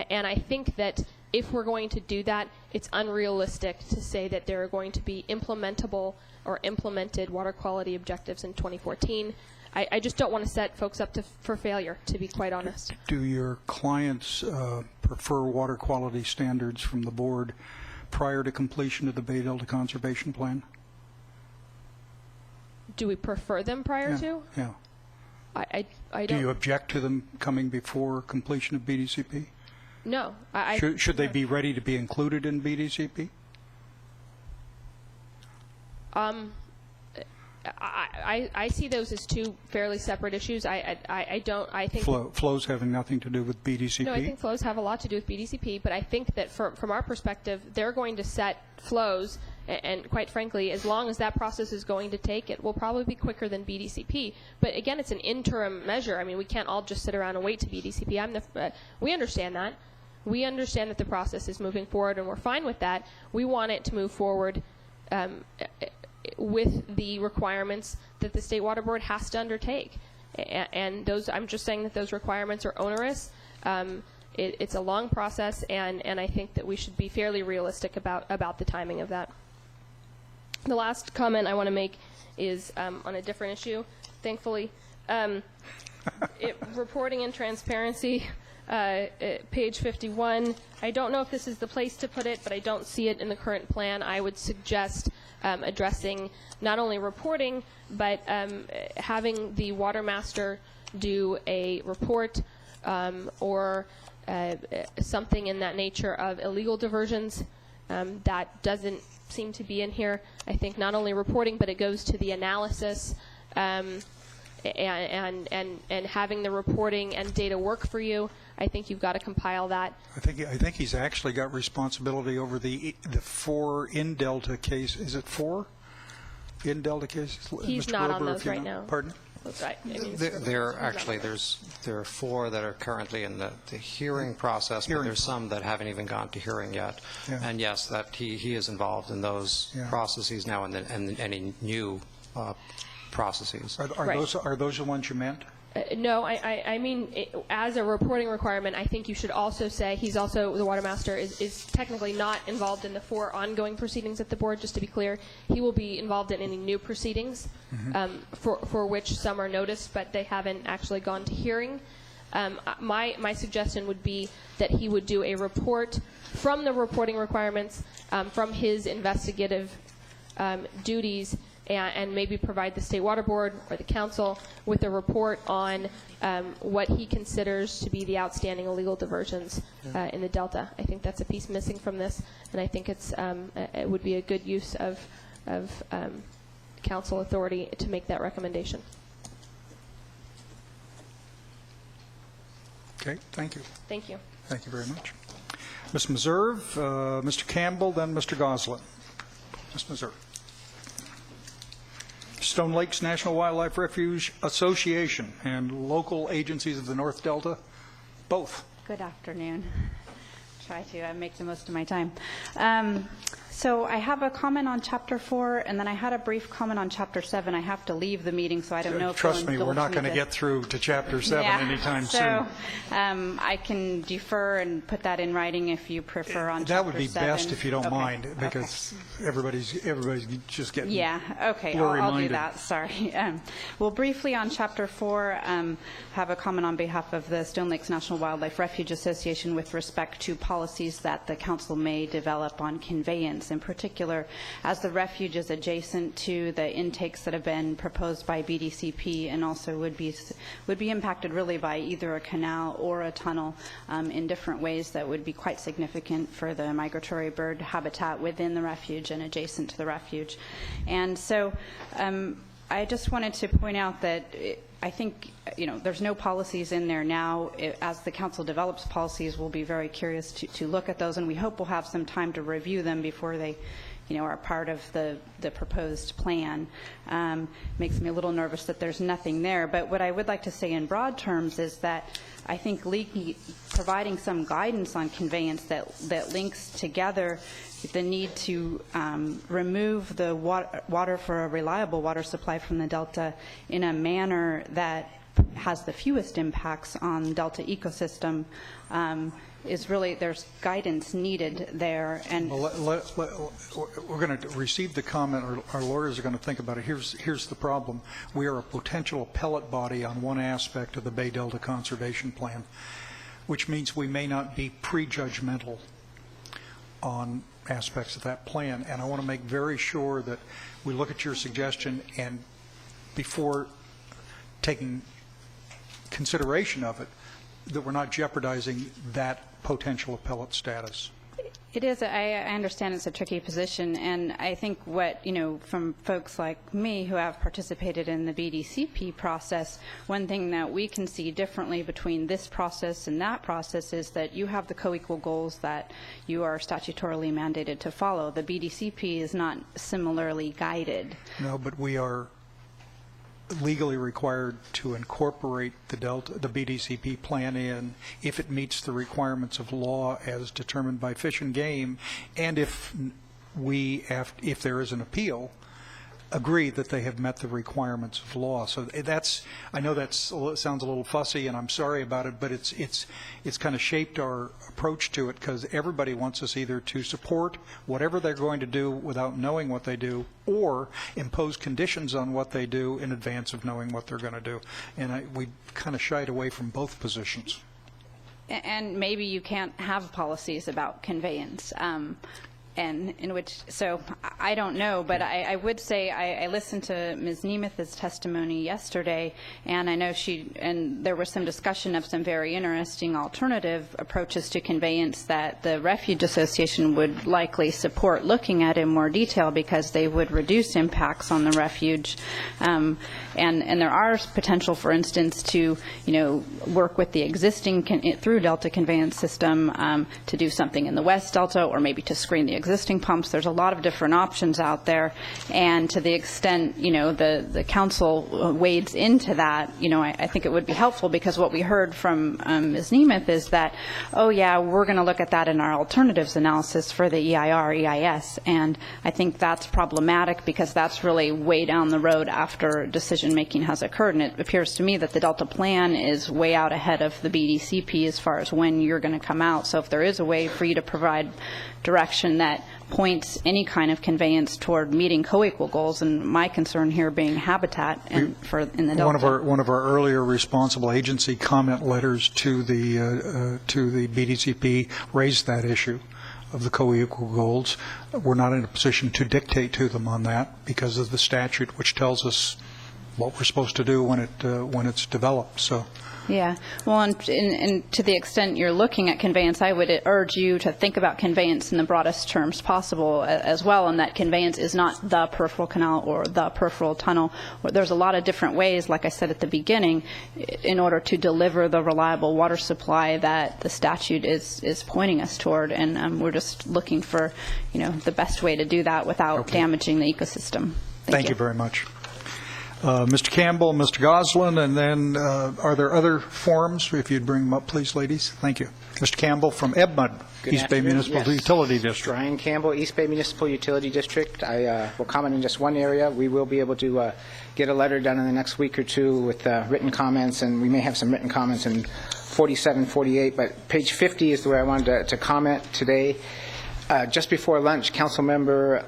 And I think that if we're going to do that, it's unrealistic to say that there are going to be implementable or implemented water quality objectives in 2014. I just don't want to set folks up for failure, to be quite honest. Do your clients prefer water quality standards from the board prior to completion of the Bay Delta Conservation Plan? Do we prefer them prior to? Yeah. I don't. Do you object to them coming before completion of BDCP? No. Should they be ready to be included in BDCP? I see those as two fairly separate issues. I think flows having nothing to do with BDCP? No, I think flows have a lot to do with BDCP, but I think that from our perspective, they're going to set flows, and quite frankly, as long as that process is going to take, it will probably be quicker than BDCP. But again, it's an interim measure. I mean, we can't all just sit around and wait to BDCP. We understand that. We understand that the process is moving forward, and we're fine with that. We want it to move forward with the requirements that the State Water Board has to undertake. And those, I'm just saying that those requirements are onerous, it's a long process, and I think that we should be fairly realistic about the timing of that. The last comment I want to make is on a different issue, thankfully. Reporting and transparency, page 51. I don't know if this is the place to put it, but I don't see it in the current plan. I would suggest addressing not only reporting, but having the water master do a report or something in that nature of illegal diversions. That doesn't seem to be in here. I think not only reporting, but it goes to the analysis and having the reporting and data work for you. I think you've got to compile that. I think he's actually got responsibility over the 4 in Delta case. Is it 4 in Delta cases? He's Mr. not Grover, on those if you right know. now. Pardon? That's right. I mean, There are 4 that are currently in the hearing process, but there's some that haven't even gone to hearing yet. Yeah. And yes, that he is involved in those processes now and any new processes. Are those the ones you meant? No, I mean, as a reporting requirement, I think you should also say he's also, the water master is technically not involved in the 4 ongoing proceedings at the board, just to be clear. He will be involved in any new proceedings for which some are noticed, but they haven't actually gone to hearing. My suggestion would be that he would do a report from the reporting requirements, from his investigative duties, and maybe provide the State Water Board or the Council with a report on what he considers to be the outstanding illegal diversions in the Delta. I think that's a piece missing from this, and I think it would be a good use of Council authority to make that recommendation. Okay, thank you. Thank you. Thank you very much. Ms. Meserve, Mr. Campbell, then Mr. Goslin. Ms. Meserve. Stone Lakes National Wildlife Refuge Association and local agencies of the North Delta, both. Good afternoon. Try to make the most of my time. So I have a comment on Chapter 4, and then I had a brief comment on Chapter 7. I have to leave the meeting, so I don't know if Trust me, we're not going to get through to Chapter 7 anytime soon. So I can defer and put that in writing if you prefer on Chapter 7. That would be best if you don't mind, because everybody's just getting okay, I'll do that. Sorry. Well, briefly on Chapter 4, have a comment on behalf of the Stone Lakes National Wildlife Refuge Association with respect to policies that the Council may develop on conveyance. In particular, as the refuge is adjacent to the intakes that have been proposed by BDCP and also would be impacted really by either a canal or a tunnel in different ways that would be quite significant for the migratory bird habitat within the refuge and adjacent to the refuge. And so I just wanted to point out that I think, there's no policies in there now. As the Council develops policies, we'll be very curious to look at those, and we hope we'll have some time to review them before they, are part of the proposed plan. Makes me a little nervous that there's nothing there. But what I would like to say in broad terms is that I think providing some guidance on conveyance that links together the need to remove the water for a reliable water supply from the Delta in a manner that has the fewest impacts on Delta ecosystem is really, there's guidance needed there. And we're going to receive the comment. Our lawyers are going to think about it. Here's the problem. We are a potential appellate body on one aspect of the Bay Delta Conservation Plan, which means we may not be prejudgmental on aspects of that plan. And I want to make very sure that we look at your suggestion and before taking consideration of it, that we're not jeopardizing that potential appellate status. It is. I understand it's a tricky position, and I think what, from folks like me who have participated in the BDCP process, one thing that we can see differently between this process and that process is that you have the co-equal goals that you are statutorily mandated to follow. The BDCP is not similarly guided. No, but we are legally required to incorporate the BDCP plan in if it meets the requirements of law as determined by Fish and Game, and if there is an appeal, agree that they have met the requirements of law. So that's, I know that sounds a little fussy, and I'm sorry about it, but it's kind of shaped our approach to it, because everybody wants us either to support whatever they're going to do without knowing what they do, or impose conditions on what they do in advance of knowing what they're going to do. And we kind of shied away from both positions. And maybe you can't have policies about conveyance. And in which, so I don't know, but I would say I listened to Ms. Nemeth's testimony yesterday, and I know and there was some discussion of some very interesting alternative approaches to conveyance that the Refuge Association would likely support looking at in more detail, because they would reduce impacts on the refuge. And there are potential, for instance, to, work with the existing through Delta conveyance system to do something in the West Delta, or maybe to screen the existing pumps. There's a lot of different options out there, and to the extent the council wades into that, I think it would be helpful, because what we heard from Ms. Nemeth is that, oh yeah, we're going to look at that in our alternatives analysis for the EIR, EIS, and I think that's problematic, because that's really way down the road after decision making has occurred, and it appears to me that the Delta plan is way out ahead of the BDCP as far as when you're going to come out. So if there is a way for you to provide direction that points any kind of conveyance toward meeting co-equal goals, and my concern here being habitat in the Delta. One of our earlier responsible agency comment letters to the BDCP raised that issue of the co-equal goals. We're not in a position to dictate to them on that because of the statute, which tells us what we're supposed to do when it's developed. So. Yeah. Well, and to the extent you're looking at conveyance, I would urge you to think about conveyance in the broadest terms possible as well, and that conveyance is not the peripheral canal or the peripheral tunnel. There's a lot of different ways, like I said at the beginning, in order to deliver the reliable water supply that the statute is pointing us toward, and we're just looking for, the best way to do that without damaging the ecosystem. Thank you very much. Mr. Campbell, Mr. Goslin, and then are there other forums? If you'd bring them up, please, ladies. Thank you. Mr. Campbell from Edmund, East Bay Municipal Utility District. Ryan Campbell, East Bay Municipal Utility District. I will comment on just one area. We will be able to get a letter done in the next week or two with written comments, and we may have some written comments in 47, 48, but page 50 is the way I wanted to comment today. Just before lunch, Council Member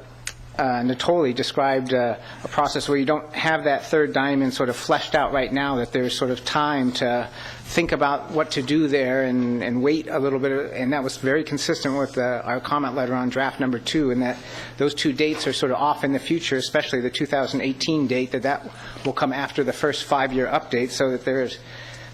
Natoli described a process where you don't have that third diamond sort of fleshed out right now, that there's sort of time to think about what to do there and wait a little bit, and that was very consistent with our comment letter on draft number 2, and that those two dates are sort of off in the future, especially the 2018 date, that will come after the first 5-year update, so that there's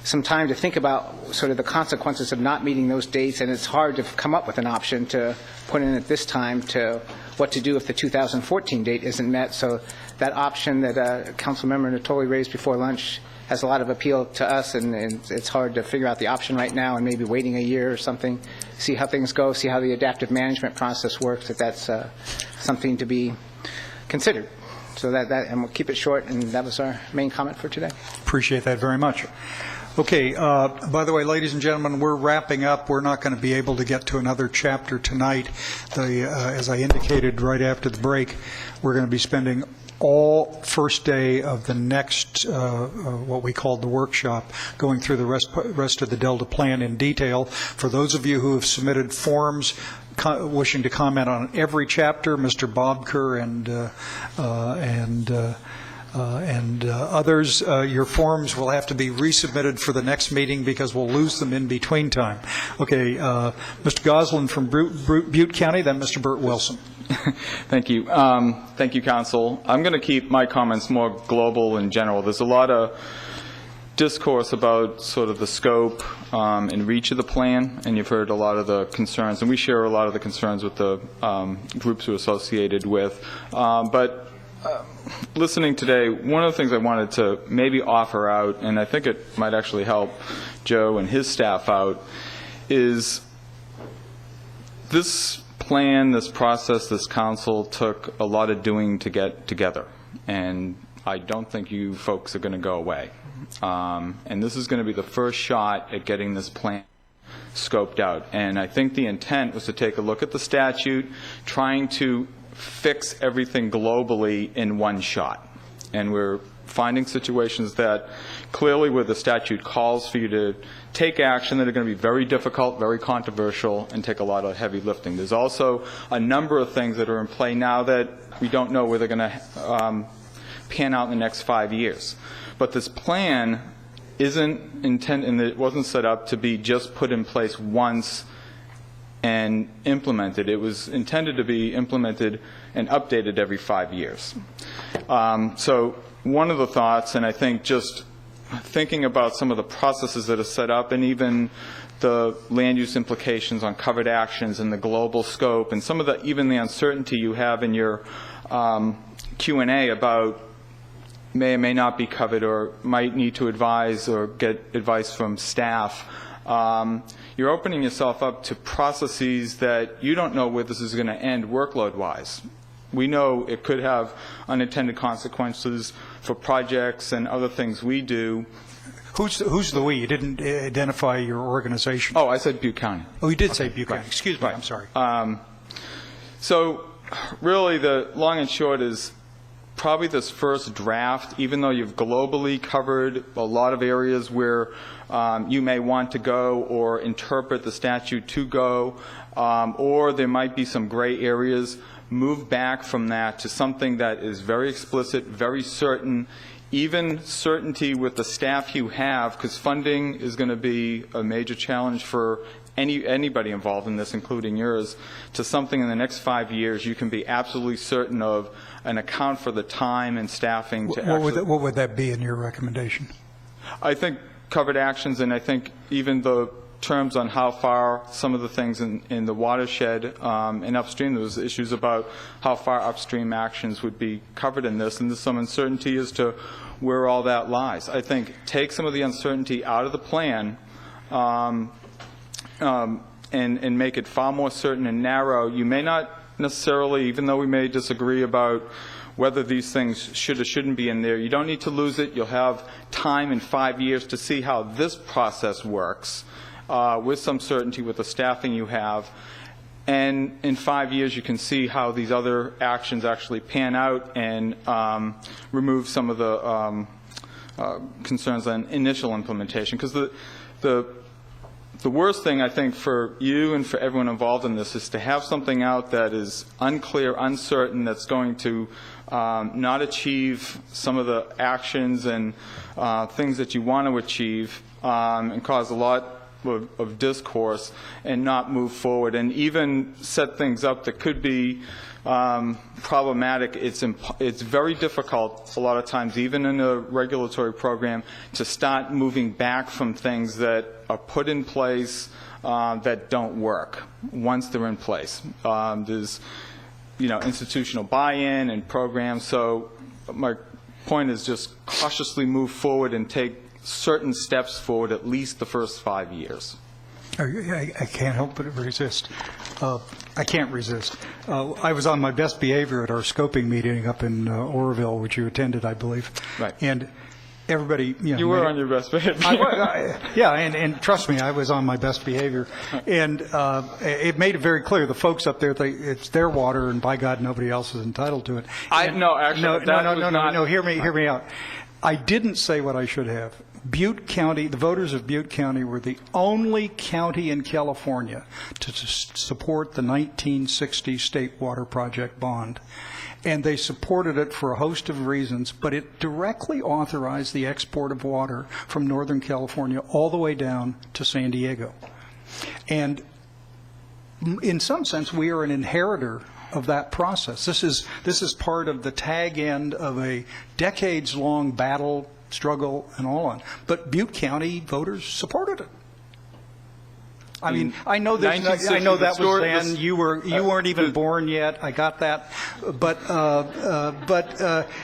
some time to think about sort of the consequences of not meeting those dates, and it's hard to come up with an option to put in at this time to what to do if the 2014 date isn't met. So that option that Councilmember Natoli raised before lunch has a lot of appeal to us, and it's hard to figure out the option right now, and maybe waiting a year or something, see how things go, see how the adaptive management process works, that's something to be considered. So and we'll keep it short, and that was our main comment for today. Appreciate that very much. Okay, by the way, ladies and gentlemen, we're wrapping up. We're not going to be able to get to another chapter tonight. As I indicated right after the break, we're going to be spending all first day of the next, what we called the workshop, going through the rest of the Delta plan in detail. For those of you who have submitted forms wishing to comment on every chapter, Mr. Bobker and others, your forms will have to be resubmitted for the next meeting because we'll lose them in between time. Okay, Mr. Goslin from Butte County, then Mr. Burt Wilson. Thank you. Thank you, Council. I'm going to keep my comments more global and general. There's a lot of discourse about sort of the scope and reach of the plan, and you've heard a lot of the concerns, and we share a lot of the concerns with the groups we're associated with. But listening today, one of the things I wanted to maybe offer out, and I think it might actually help Joe and his staff out, is this plan, this process, this council took a lot of doing to get together, and I don't think you folks are going to go away. And this is going to be the first shot at getting this plan scoped out. And I think the intent was to take a look at the statute, trying to fix everything globally in one shot. And we're finding situations that clearly where the statute calls for you to take action that are going to be very difficult, very controversial, and take a lot of heavy lifting. There's also a number of things that are in play now that we don't know where they're going to pan out in the next 5 years. But this plan isn't intended, and it wasn't set up to be just put in place once and implemented. It was intended to be implemented and updated every 5 years. So one of the thoughts, and I think just thinking about some of the processes that are set up and even the land use implications on covered actions and the global scope and some of the, even the uncertainty you have in your Q&A about may or may not be covered or might need to advise or get advice from staff. You're opening yourself up to processes that you don't know where this is going to end workload-wise. We know it could have unintended consequences for projects and other things we do. Who's the we? You didn't identify your organization. Oh, I said Butte County. Oh, you did say Butte County. Right. Excuse me, Right. I'm sorry. So really the long and short is probably this first draft, even though you've globally covered a lot of areas where you may want to go or interpret the statute to go, or there might be some gray areas, move back from that to something that is very explicit, very certain, even certainty with the staff you have, because funding is going to be a major challenge for anybody involved in this, including yours, to something in the next 5 years you can be absolutely certain of and account for the time and staffing to What would that be in your recommendation? I think covered actions, and I think even the terms on how far some of the things in the watershed and upstream, there was issues about how far upstream actions would be covered in this, and there's some uncertainty as to where all that lies. I think take some of the uncertainty out of the plan and make it far more certain and narrow. You may not necessarily, even though we may disagree about whether these things should or shouldn't be in there, you don't need to lose it. You'll have time in 5 years to see how this process works with some certainty with the staffing you have. And in 5 years, you can see how these other actions actually pan out and remove some of the concerns on initial implementation. Because the worst thing, I think, for you and for everyone involved in this is to have something out that is unclear, uncertain, that's going to not achieve some of the actions and things that you want to achieve and cause a lot of discourse and not move forward and even set things up that could be problematic. It's very difficult a lot of times, even in a regulatory program, to start moving back from things that are put in place that don't work once they're in place. There's institutional buy-in and programs. So my point is just cautiously move forward and take certain steps forward at least the first 5 years. I can't help but resist. I can't resist. I was on my best behavior at our scoping meeting up in Oroville, which you attended, I believe. Right. And everybody, you were on your best behavior. Yeah, and trust me, I was on my best behavior. And it made it very clear. The folks up there, it's their water, and by God, nobody else is entitled to it. No, hear me out. I didn't say what I should have. Butte County, the voters of Butte County were the only county in California to support the 1960 State Water Project bond. And they supported it for a host of reasons, but it directly authorized the export of water from Northern California all the way down to San Diego. And in some sense, we are an inheritor of that process. This is part of the tag end of a decades-long battle, struggle, and all on. But Butte County voters supported it. I mean, I know that was then. You weren't even born yet. I got that, but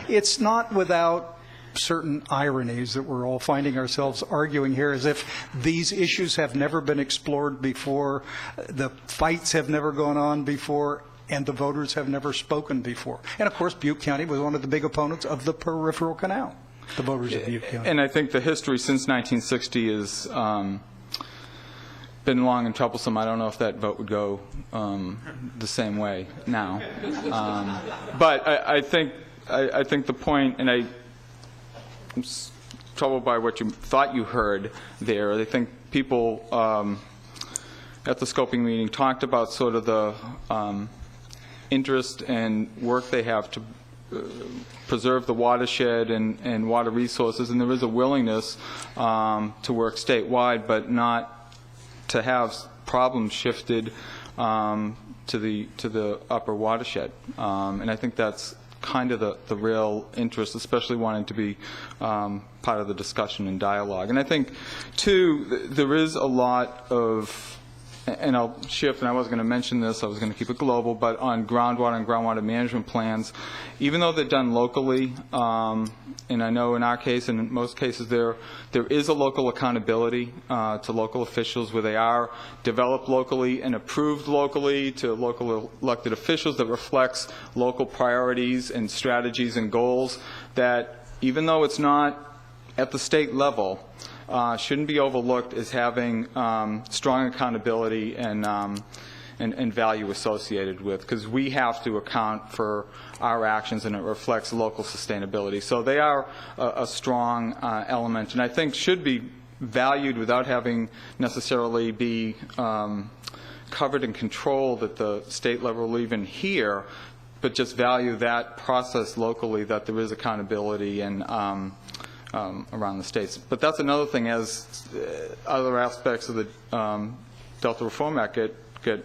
it's not without certain ironies that we're all finding ourselves arguing here as if these issues have never been explored before, the fights have never gone on before, and the voters have never spoken before. And of course, Butte County was one of the big opponents of the peripheral canal. The voters of Butte County. And I think the history since 1960 is been long and troublesome. I don't know if that vote would go the same way now. But I think the point, and I'm troubled by what you thought you heard there. I think people at the scoping meeting talked about sort of the interest and work they have to preserve the watershed and water resources, and there is a willingness to work statewide, but not to have problems shifted to the upper watershed. And I think that's kind of the real interest, especially wanting to be part of the discussion and dialogue. And I think, too, there is a lot of, and I'll shift, and I wasn't going to mention this, I was going to keep it global, but on groundwater and groundwater management plans, even though they're done locally, and I know in our case and in most cases there is a local accountability to local officials where they are developed locally and approved locally to local elected officials that reflects local priorities and strategies and goals, that even though it's not at the state level, shouldn't be overlooked as having strong accountability and value associated with, because we have to account for our actions and it reflects local sustainability. So they are a strong element, and I think should be valued without having necessarily be covered and controlled at the state level or even here, but just value that process locally, that there is accountability and around the states. But that's another thing, as other aspects of the Delta Reform Act get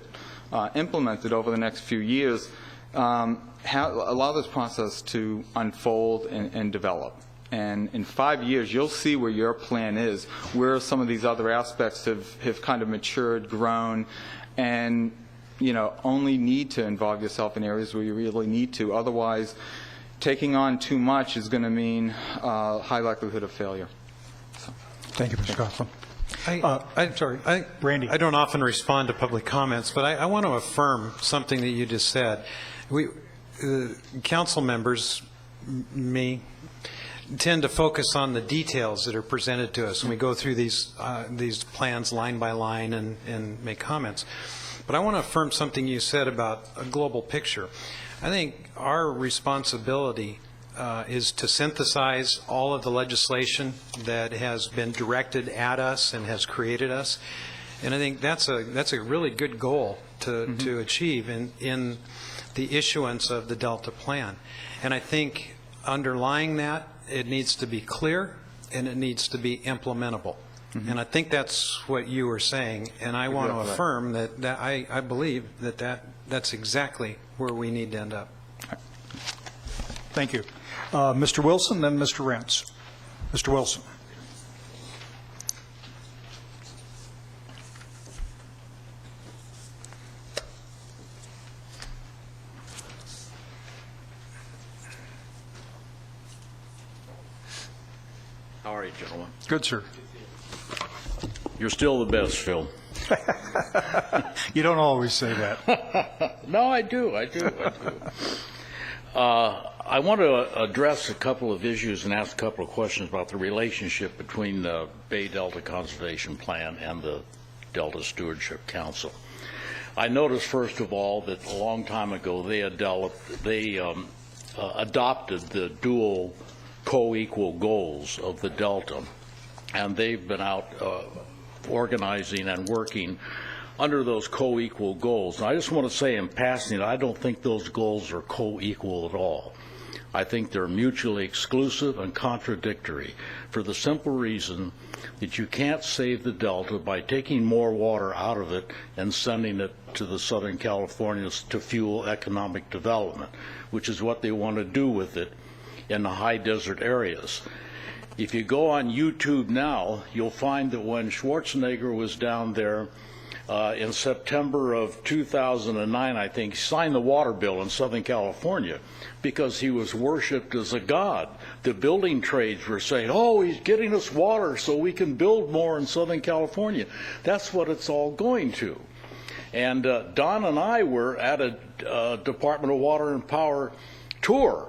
implemented over the next few years, allow this process to unfold and develop. And in 5 years, you'll see where your plan is, where some of these other aspects have kind of matured, grown, and only need to involve yourself in areas where you really need to. Otherwise, taking on too much is going to mean high likelihood of failure. So. Thank you, Mr. Coughlin. Randy. I don't often respond to public comments, but I want to affirm something that you just said. Council members, me, tend to focus on the details that are presented to us when we go through these plans line by line and make comments. But I want to affirm something you said about a global picture. I think our responsibility is to synthesize all of the legislation that has been directed at us and has created us, and I think that's a really good goal to achieve in the issuance of the Delta Plan. And I think underlying that, it needs to be clear and it needs to be implementable. And I think that's what you were saying, and I want to affirm that I believe that's exactly where we need to end up. Thank you. Mr. Wilson, then Mr. Rentz. Mr. Wilson. How are you, gentlemen? Good, sir. You're still the best, Phil. You don't always say that. No, I do. I want to address a couple of issues and ask a couple of questions about the relationship between the Bay Delta Conservation Plan and the Delta Stewardship Council. I noticed, first of all, that a long time ago they adopted the dual co-equal goals of the Delta, and they've been out organizing and working under those co-equal goals. And I just want to say in passing, I don't think those goals are co-equal at all. I think they're mutually exclusive and contradictory for the simple reason that you can't save the Delta by taking more water out of it and sending it to the Southern Californians to fuel economic development, which is what they want to do with it in the high desert areas. If you go on YouTube now, you'll find that when Schwarzenegger was down there in September of 2009, I think, he signed the water bill in Southern California because he was worshipped as a god. The building trades were saying, oh, he's getting us water so we can build more in Southern California. That's what it's all going to. And Don and I were at a Department of Water and Power tour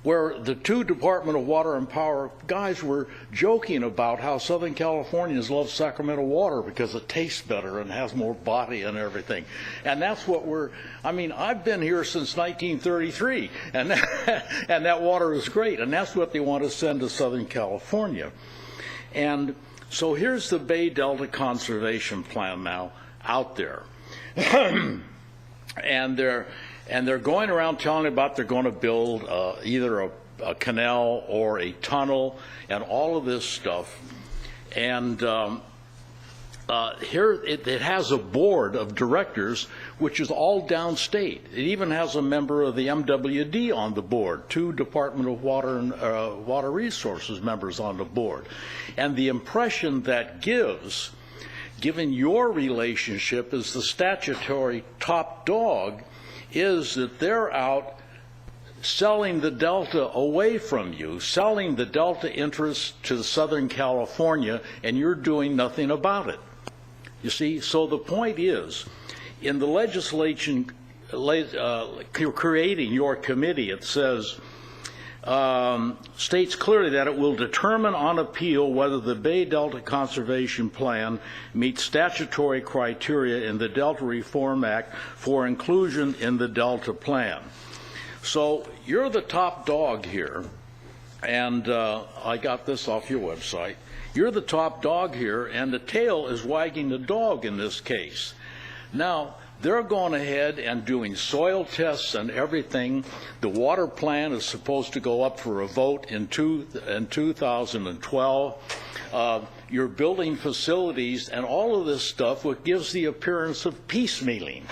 where the two Department of Water and Power guys were joking about how Southern Californians love Sacramento water because it tastes better and has more body and everything. And that's what I've been here since 1933, and that water is great, and that's what they want to send to Southern California. And so here's the Bay Delta Conservation Plan now out there. And they're going around telling about they're going to build either a canal or a tunnel and all of this stuff. And here it has a board of directors, which is all downstate. It even has a member of the MWD on the board, two Department of Water and Water Resources members on the board. And the impression that gives, given your relationship as the statutory top dog, is that they're out selling the Delta away from you, selling the Delta interests to Southern California, and you're doing nothing about it. You see, so the point is, in the legislation creating your committee, it says, states clearly that it will determine on appeal whether the Bay Delta Conservation Plan meets statutory criteria in the Delta Reform Act for inclusion in the Delta Plan. So you're the top dog here, and I got this off your website. You're the top dog here, and the tail is wagging the dog in this case. Now, they're going ahead and doing soil tests and everything. The water plan is supposed to go up for a vote in 2012. You're building facilities and all of this stuff, which gives the appearance of piecemealing,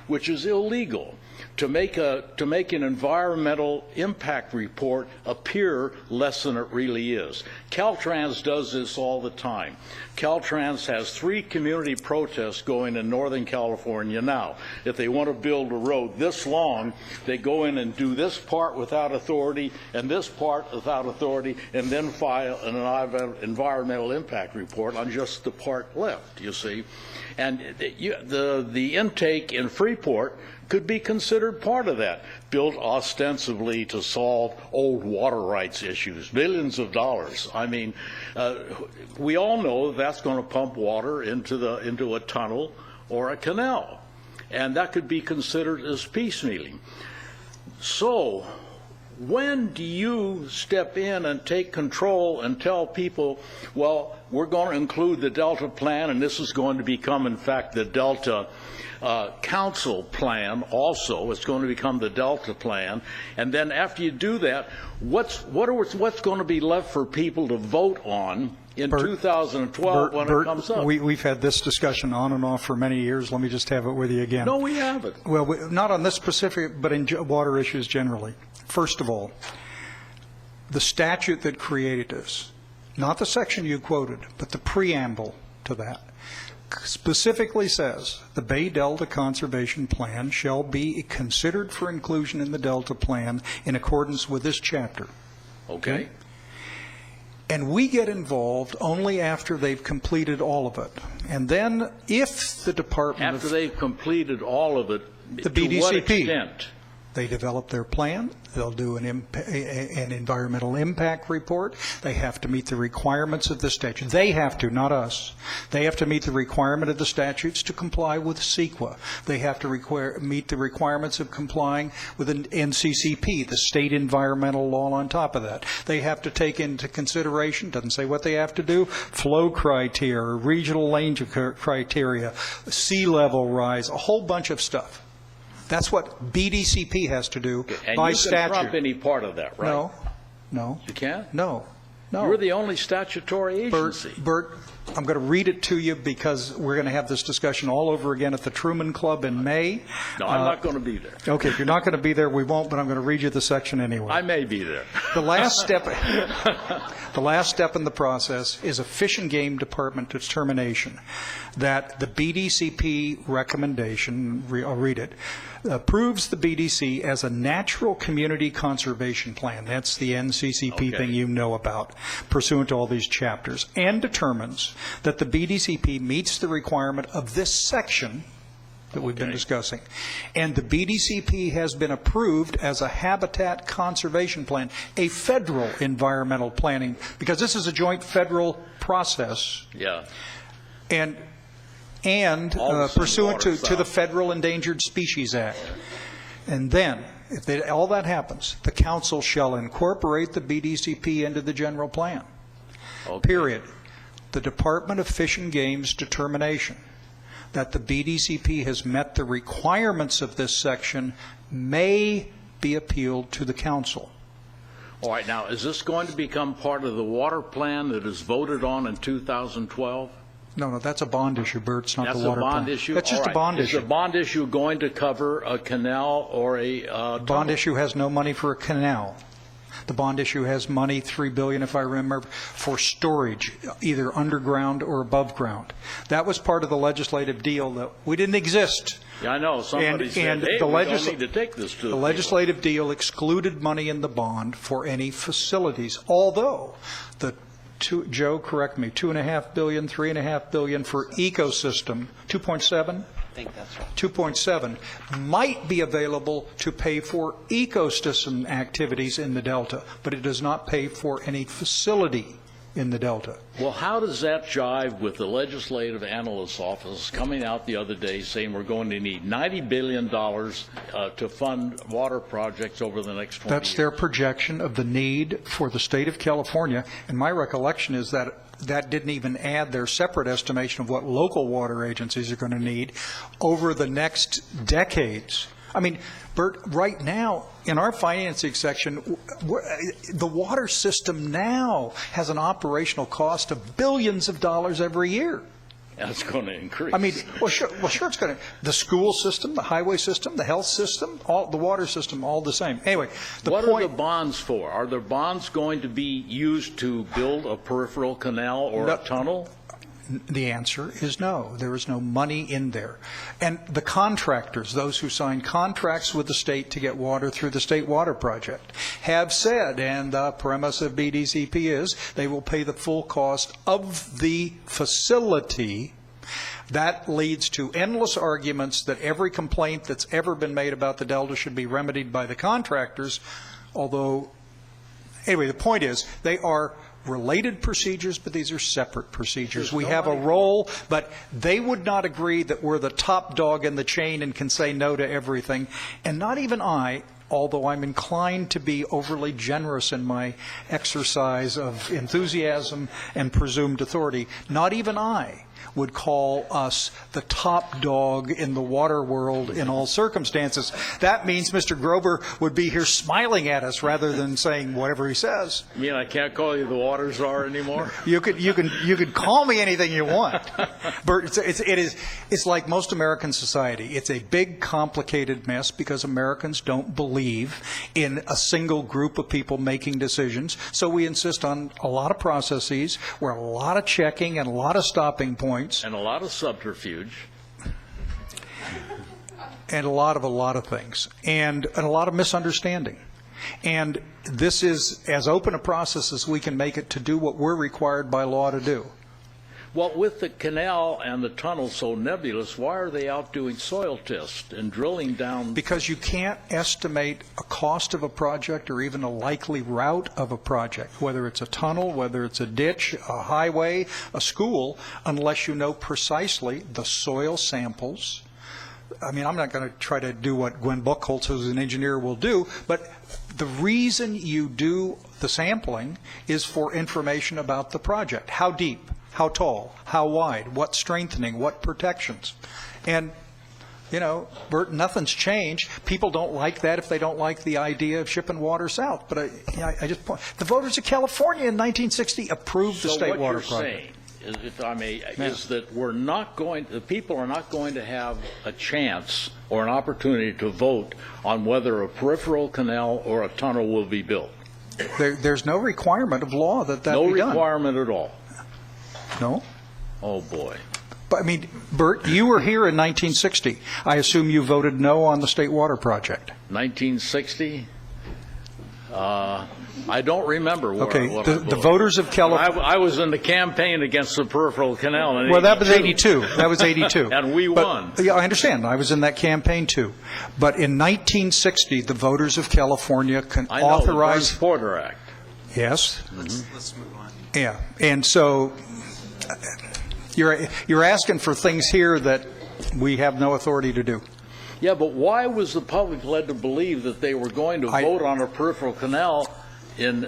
which is illegal, to make an environmental impact report appear less than it really is. Caltrans does this all the time. Caltrans has 3 community protests going in Northern California now. If they want to build a road this long, they go in and do this part without authority and this part without authority, and then file an environmental impact report on just the part left, you see. And the intake in Freeport could be considered part of that, built ostensibly to solve old water rights issues, billions of dollars. I mean, we all know that's going to pump water into a tunnel or a canal, and that could be considered as piecemealing. So when do you step in and take control and tell people, well, we're going to include the Delta Plan, and this is going to become, in fact, the Delta Council Plan also. It's going to become the Delta Plan. And then after you do that, what's going to be left for people to vote on in 2012 when it comes up? We've had this discussion on and off for many years. Let me just have it with you again. No, we haven't. Well, not on this specific, but in water issues generally. First of all, the statute that created this, not the section you quoted, but the preamble to that, specifically says the Bay Delta Conservation Plan shall be considered for inclusion in the Delta Plan in accordance with this chapter. Okay. And we get involved only after they've completed all of it. And then if the Department After they've completed all of it, the to BDCP, what extent? They develop their plan. They'll do an environmental impact report. They have to meet the requirements of the statute. They have to, not us. They have to meet the requirement of the statutes to comply with CEQA. They have to meet the requirements of complying with an NCCP, the state environmental law on top of that. They have to take into consideration, doesn't say what they have to do, flow criteria, regional range criteria, sea level rise, a whole bunch of stuff. That's what BDCP has to do by statute. And you can trump any part of that, right? No. You can't? No. You're the only statutory agency. Bert, I'm going to read it to you because we're going to have this discussion all over again at the Truman Club in May. No, I'm not going to be there. Okay, if you're not going to be there, we won't, but I'm going to read you the section anyway. I may be there. The last step in the process is a Fish and Game Department determination that the BDCP recommendation, I'll read it, approves the BDC as a natural community conservation plan. That's the NCCP thing you know about, pursuant to all these chapters, and determines that the BDCP meets the requirement of this section that we've been discussing. And the BDCP has been approved as a habitat conservation plan, a federal environmental planning, because this is a joint federal process. Yeah. And All the same pursuant water to the south. Federal Endangered Species Act. And then, if all that happens, the council shall incorporate the BDCP into the general plan. Period. The Department of Fish and Game's determination that the BDCP has met the requirements of this section may be appealed to the council. All right, now, is this going to become part of the water plan that is voted on in 2012? No, that's a bond issue, Bert. It's not That's the water a bond plan. issue? That's just All a right. bond issue. Is the bond issue going to cover a canal or a Bond tunnel? issue has no money for a canal. The bond issue has money, $3 billion, if I remember, for storage, either underground or above ground. That was part of the legislative deal that we didn't exist. Yeah, I know. Somebody said, hey, we don't need to take this to the people. legislative deal excluded money in the bond for any facilities, although Joe, correct me, $2.5 billion, $3.5 billion for ecosystem, 2.7? I think that's right. 2.7 might be available to pay for ecosystem activities in the Delta, but it does not pay for any facility in the Delta. Well, how does that jive with the Legislative Analyst's Office coming out the other day saying we're going to need $90 billion to fund water projects over the next 20 That's years? their projection of the need for the state of California, and my recollection is that that didn't even add their separate estimation of what local water agencies are going to need over the next decades. I mean, Bert, right now, in our financing section, the water system now has an operational cost of billions of dollars every year. That's going to increase. I mean, well, sure it's going to. The school system, the highway system, the health system, the water system, all the same. Anyway, what are the bonds for? Are the bonds going to be used to build a peripheral canal or a tunnel? The answer is no. There is no money in there. And the contractors, those who sign contracts with the state to get water through the State Water Project, have said, and the premise of BDCP is, they will pay the full cost of the facility. That leads to endless arguments that every complaint that's ever been made about the Delta should be remedied by the contractors, although, anyway, the point is, they are related procedures, but these are separate procedures. We have a role, but they would not agree that we're the top dog in the chain and can say no to everything. And not even I, although I'm inclined to be overly generous in my exercise of enthusiasm and presumed authority, not even I would call us the top dog in the water world in all circumstances. That means Mr. Grover would be here smiling at us rather than saying whatever he says. You mean I can't call you the water czar anymore? You could call me anything you want. Bert, it's like most American society. It's a big, complicated mess because Americans don't believe in a single group of people making decisions. So we insist on a lot of processes, where a lot of checking and a lot of stopping points. And a lot of subterfuge. And a lot of things. And a lot of misunderstanding. And this is as open a process as we can make it to do what we're required by law to do. Well, with the canal and the tunnel so nebulous, why are they out doing soil tests and drilling down? Because you can't estimate a cost of a project or even a likely route of a project, whether it's a tunnel, whether it's a ditch, a highway, a school, unless you know precisely the soil samples. I mean, I'm not going to try to do what Gwen Buchholz, who's an engineer, will do, but the reason you do the sampling is for information about the project. How deep? How tall? How wide? What strengthening? What protections? And, you know, Bert, nothing's changed. People don't like that if they don't like the idea of shipping water south. But I just point, the voters of California in 1960 approved the State Water Project. So what you're saying, if I may, is that the people are not going to have a chance or an opportunity to vote on whether a peripheral canal or a tunnel will be built. There's no requirement of law that be done. No requirement at all. No. Oh, boy. But, I mean, Bert, you were here in 1960. I assume you voted no on the State Water Project. 1960? I don't remember what Okay, what the I voted. voters of California. I was in the campaign against the peripheral canal. In Well, that was 82. That was 82. And we won. Yeah, I understand. I was in that campaign too. But in 1960, the voters of California can I know, authorize. the Burns-Porter Act. Yes. Let's move on. Yeah, and so you're asking for things here that we have no authority to do. Yeah, but why was the public led to believe that they were going to vote on a peripheral canal in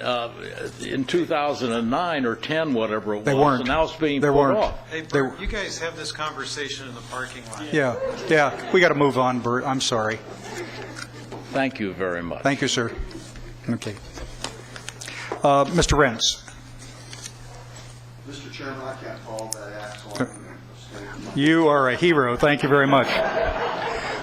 2009 or 10, whatever it was? They weren't. And now it's being They put weren't. off. Hey, Bert, you guys have this conversation in the parking lot. Yeah, we got to move on, Bert. I'm sorry. Thank you very much. Thank you, sir. Okay. Mr. Rentz. Mr. Chairman, I can't follow that act, so I'm going to You are a hero. Thank you very much.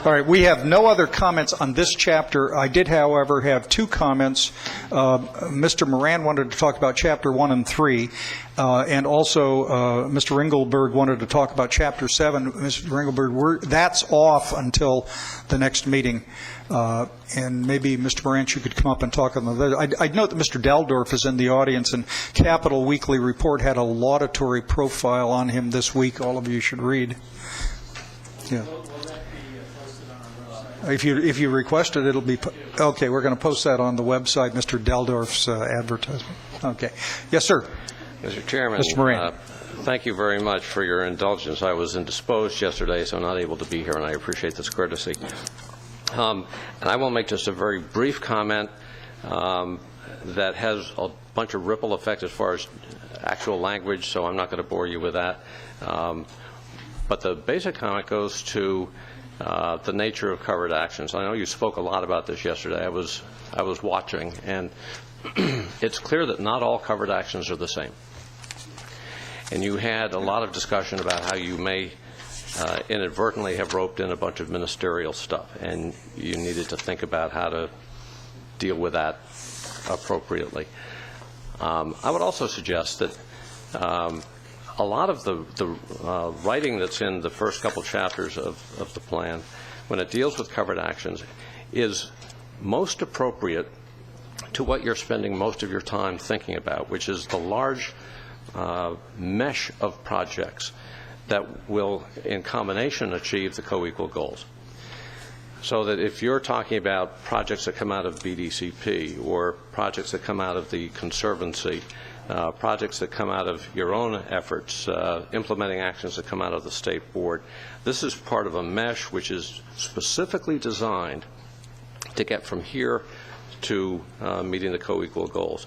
All right, we have no other comments on this chapter. I did, however, have two comments. Mr. Moran wanted to talk about Chapter 1 and 3, and also Mr. Ringelberg wanted to talk about Chapter 7. Mr. Ringelberg, that's off until the next meeting. And maybe, Mr. Moran, you could come up and talk on the. I'd note that Mr. Daldorf is in the audience, and Capital Weekly Report had a laudatory profile on him this week. All of you should read. Yeah. If you request it, it'll be okay. We're going to post that on the website. Mr. Daldorf's advertisement. Okay. Yes, sir. Mr. Chairman, Mr. Moran. Thank you very much for your indulgence. I was indisposed yesterday, so I'm not able to be here, and I appreciate this courtesy. And I will make just a very brief comment that has a bunch of ripple effect as far as actual language, so I'm not going to bore you with that. But the basic comment goes to the nature of covered actions. I know you spoke a lot about this yesterday. I was watching, and it's clear that not all covered actions are the same. And you had a lot of discussion about how you may inadvertently have roped in a bunch of ministerial stuff, and you needed to think about how to deal with that appropriately. I would also suggest that a lot of the writing that's in the first couple chapters of the plan, when it deals with covered actions, is most appropriate to what you're spending most of your time thinking about, which is the large mesh of projects that will, in combination, achieve the co-equal goals. So that if you're talking about projects that come out of BDCP or projects that come out of the Conservancy, projects that come out of your own efforts, implementing actions that come out of the State Board, this is part of a mesh which is specifically designed to get from here to meeting the co-equal goals.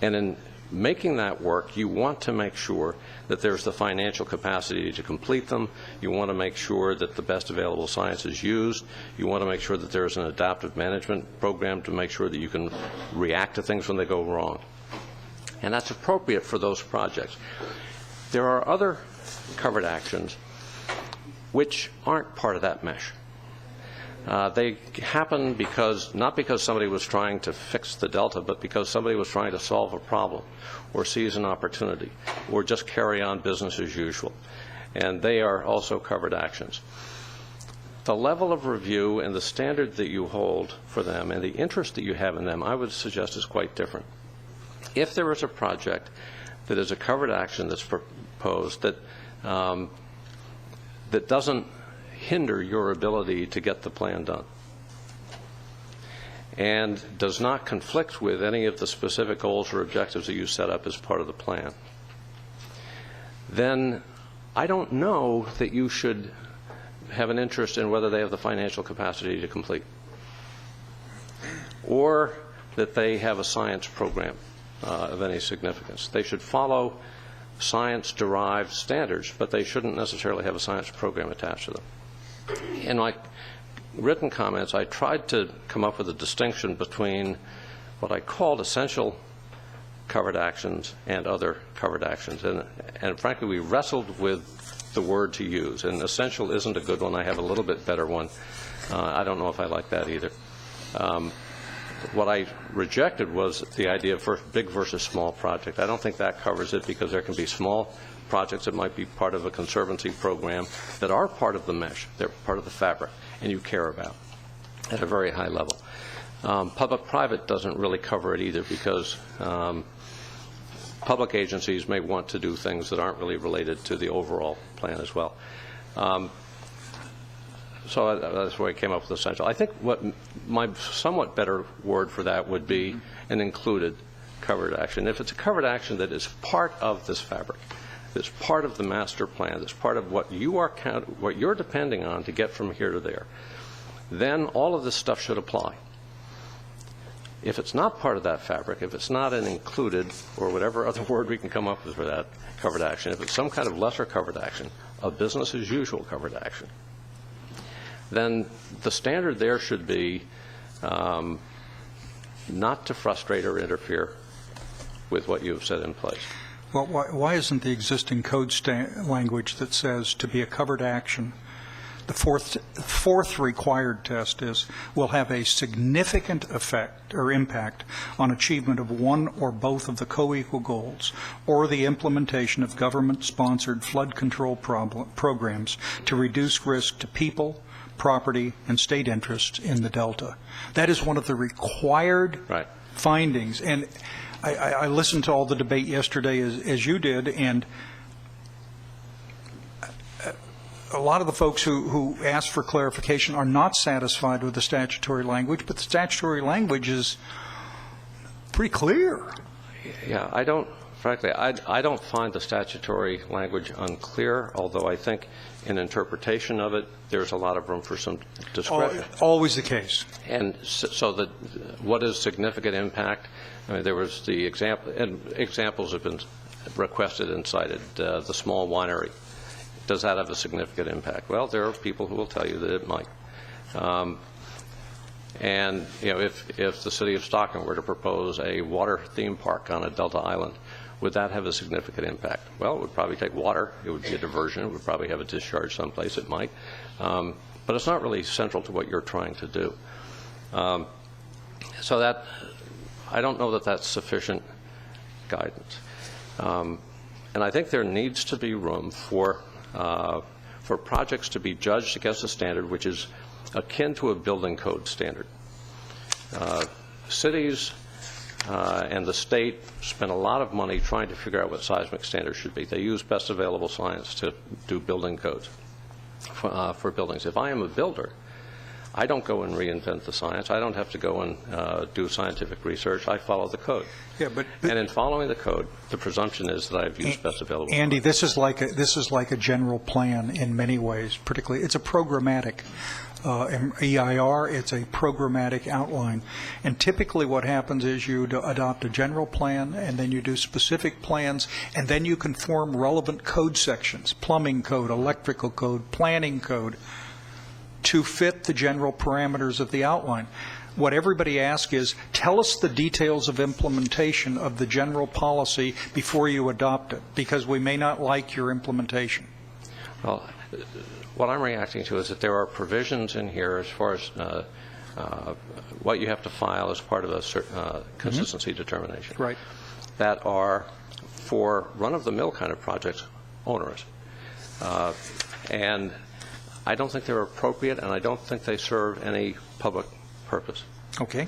And in making that work, you want to make sure that there's the financial capacity to complete them. You want to make sure that the best available science is used. You want to make sure that there's an adaptive management program to make sure that you can react to things when they go wrong. And that's appropriate for those projects. There are other covered actions which aren't part of that mesh. They happen not because somebody was trying to fix the delta, but because somebody was trying to solve a problem or seize an opportunity or just carry on business as usual. And they are also covered actions. The level of review and the standard that you hold for them and the interest that you have in them, I would suggest, is quite different. If there is a project that is a covered action that's proposed that doesn't hinder your ability to get the plan done and does not conflict with any of the specific goals or objectives that you set up as part of the plan, then I don't know that you should have an interest in whether they have the financial capacity to complete or that they have a science program of any significance. They should follow science-derived standards, but they shouldn't necessarily have a science program attached to them. In my written comments, I tried to come up with a distinction between what I called essential covered actions and other covered actions. And frankly, we wrestled with the word to use. And essential isn't a good one. I have a little bit better one. I don't know if I like that either. What I rejected was the idea of big versus small project. I don't think that covers it because there can be small projects that might be part of a Conservancy program that are part of the mesh. They're part of the fabric and you care about at a very high level. Public-private doesn't really cover it either, because public agencies may want to do things that aren't really related to the overall plan as well. So that's where I came up with essential. I think what my somewhat better word for that would be an included covered action. If it's a covered action that is part of this fabric, that's part of the master plan, that's part of what you're depending on to get from here to there, then all of this stuff should apply. If it's not part of that fabric, if it's not an included, or whatever other word we can come up with for that covered action, if it's some kind of lesser covered action, a business as usual covered action, then the standard there should be not to frustrate or interfere with what you have set in place. Well, why isn't the existing code language that says to be a covered action, the fourth required test is, will have a significant effect or impact on achievement of one or both of the co-equal goals, or the implementation of government-sponsored flood control programs to reduce risk to people, property, and state interests in the Delta. That is one of the required findings. And I listened to all the debate yesterday as you did, and a lot of the folks who asked for clarification are not satisfied with the statutory language, but the statutory language is pretty clear. Yeah, frankly, I don't find the statutory language unclear, although I think in interpretation of it, there's a lot of room for some discretion. Always the case. And so what is significant impact? I mean, there was the example, and examples have been requested and cited, the small winery. Does that have a significant impact? Well, there are people who will tell you that it might. And if the city of Stockton were to propose a water theme park on a Delta island, would that have a significant impact? Well, it would probably take water. It would be a diversion. It would probably have a discharge someplace. It might. But it's not really central to what you're trying to do. So that, I don't know that that's sufficient guidance. And I think there needs to be room for projects to be judged against a standard which is akin to a building code standard. Cities and the state spend a lot of money trying to figure out what seismic standards should be. They use best available science to do building codes for buildings. If I am a builder, I don't go and reinvent the science. I don't have to go and do scientific research. I follow the code. Yeah, and in following the code, the presumption is that I've used best available. Andy, this is like a general plan in many ways. Particularly, it's a programmatic EIR. It's a programmatic outline, and typically what happens is you adopt a general plan, and then you do specific plans, and then you can form relevant code sections: plumbing code, electrical code, planning code, to fit the general parameters of the outline. What everybody asks is, tell us the details of implementation of the general policy before you adopt it, because we may not like your implementation. Well, what I'm reacting to is that there are provisions in here as far as what you have to file as part of a consistency determination. Right. That are, for run-of-the-mill kind of projects, onerous. And I don't think they're appropriate, and I don't think they serve any public purpose. Okay.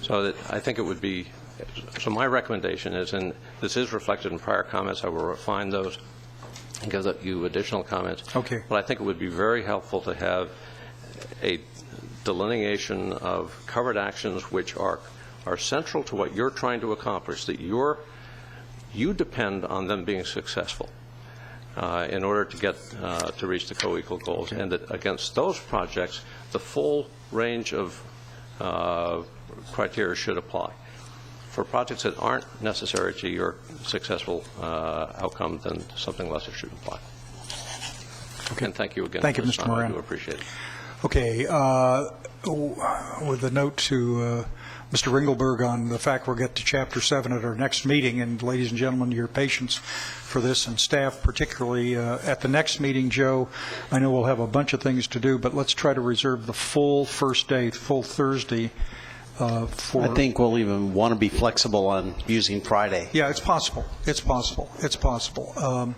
So that I think it would be, so my recommendation is, and this is reflected in prior comments, I will refine those and give you additional comments. Okay. But I think it would be very helpful to have a delineation of covered actions which are central to what you're trying to accomplish, that you depend on them being successful in order to get to reach the co-equal goals, and that against those projects, the full range of criteria should apply. For projects that aren't necessary to your successful outcome, then something lesser should apply. Okay. And thank you again. Thank you, Mr. Moran. I do appreciate it. Okay. With a note to Mr. Ringelberg on the fact we'll get to Chapter 7 at our next meeting, and ladies and gentlemen, your patience for this, and staff particularly. At the next meeting, Joe, I know we'll have a bunch of things to do, but let's try to reserve the full first day, full Thursday. I think we'll even want to be flexible on using Friday. Yeah, it's possible. It's possible. It's possible.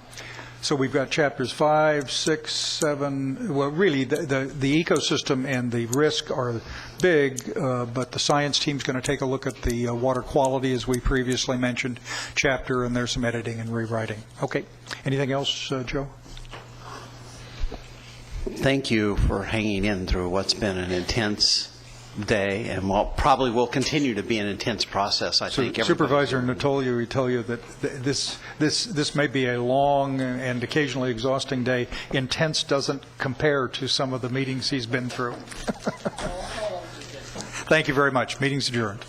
So we've got chapters 5, 6, 7, well, really, the ecosystem and the risk are big, but the science team's going to take a look at the water quality, as we previously mentioned, chapter, and there's some editing and rewriting. Okay. Anything else, Joe? Thank you for hanging in through what's been an intense day, and what probably will continue to be an intense process. I think Supervisor Natolya will tell you that this may be a long and occasionally exhausting day. Intense doesn't compare to some of the meetings he's been through. Thank you very much. Meeting's adjourned.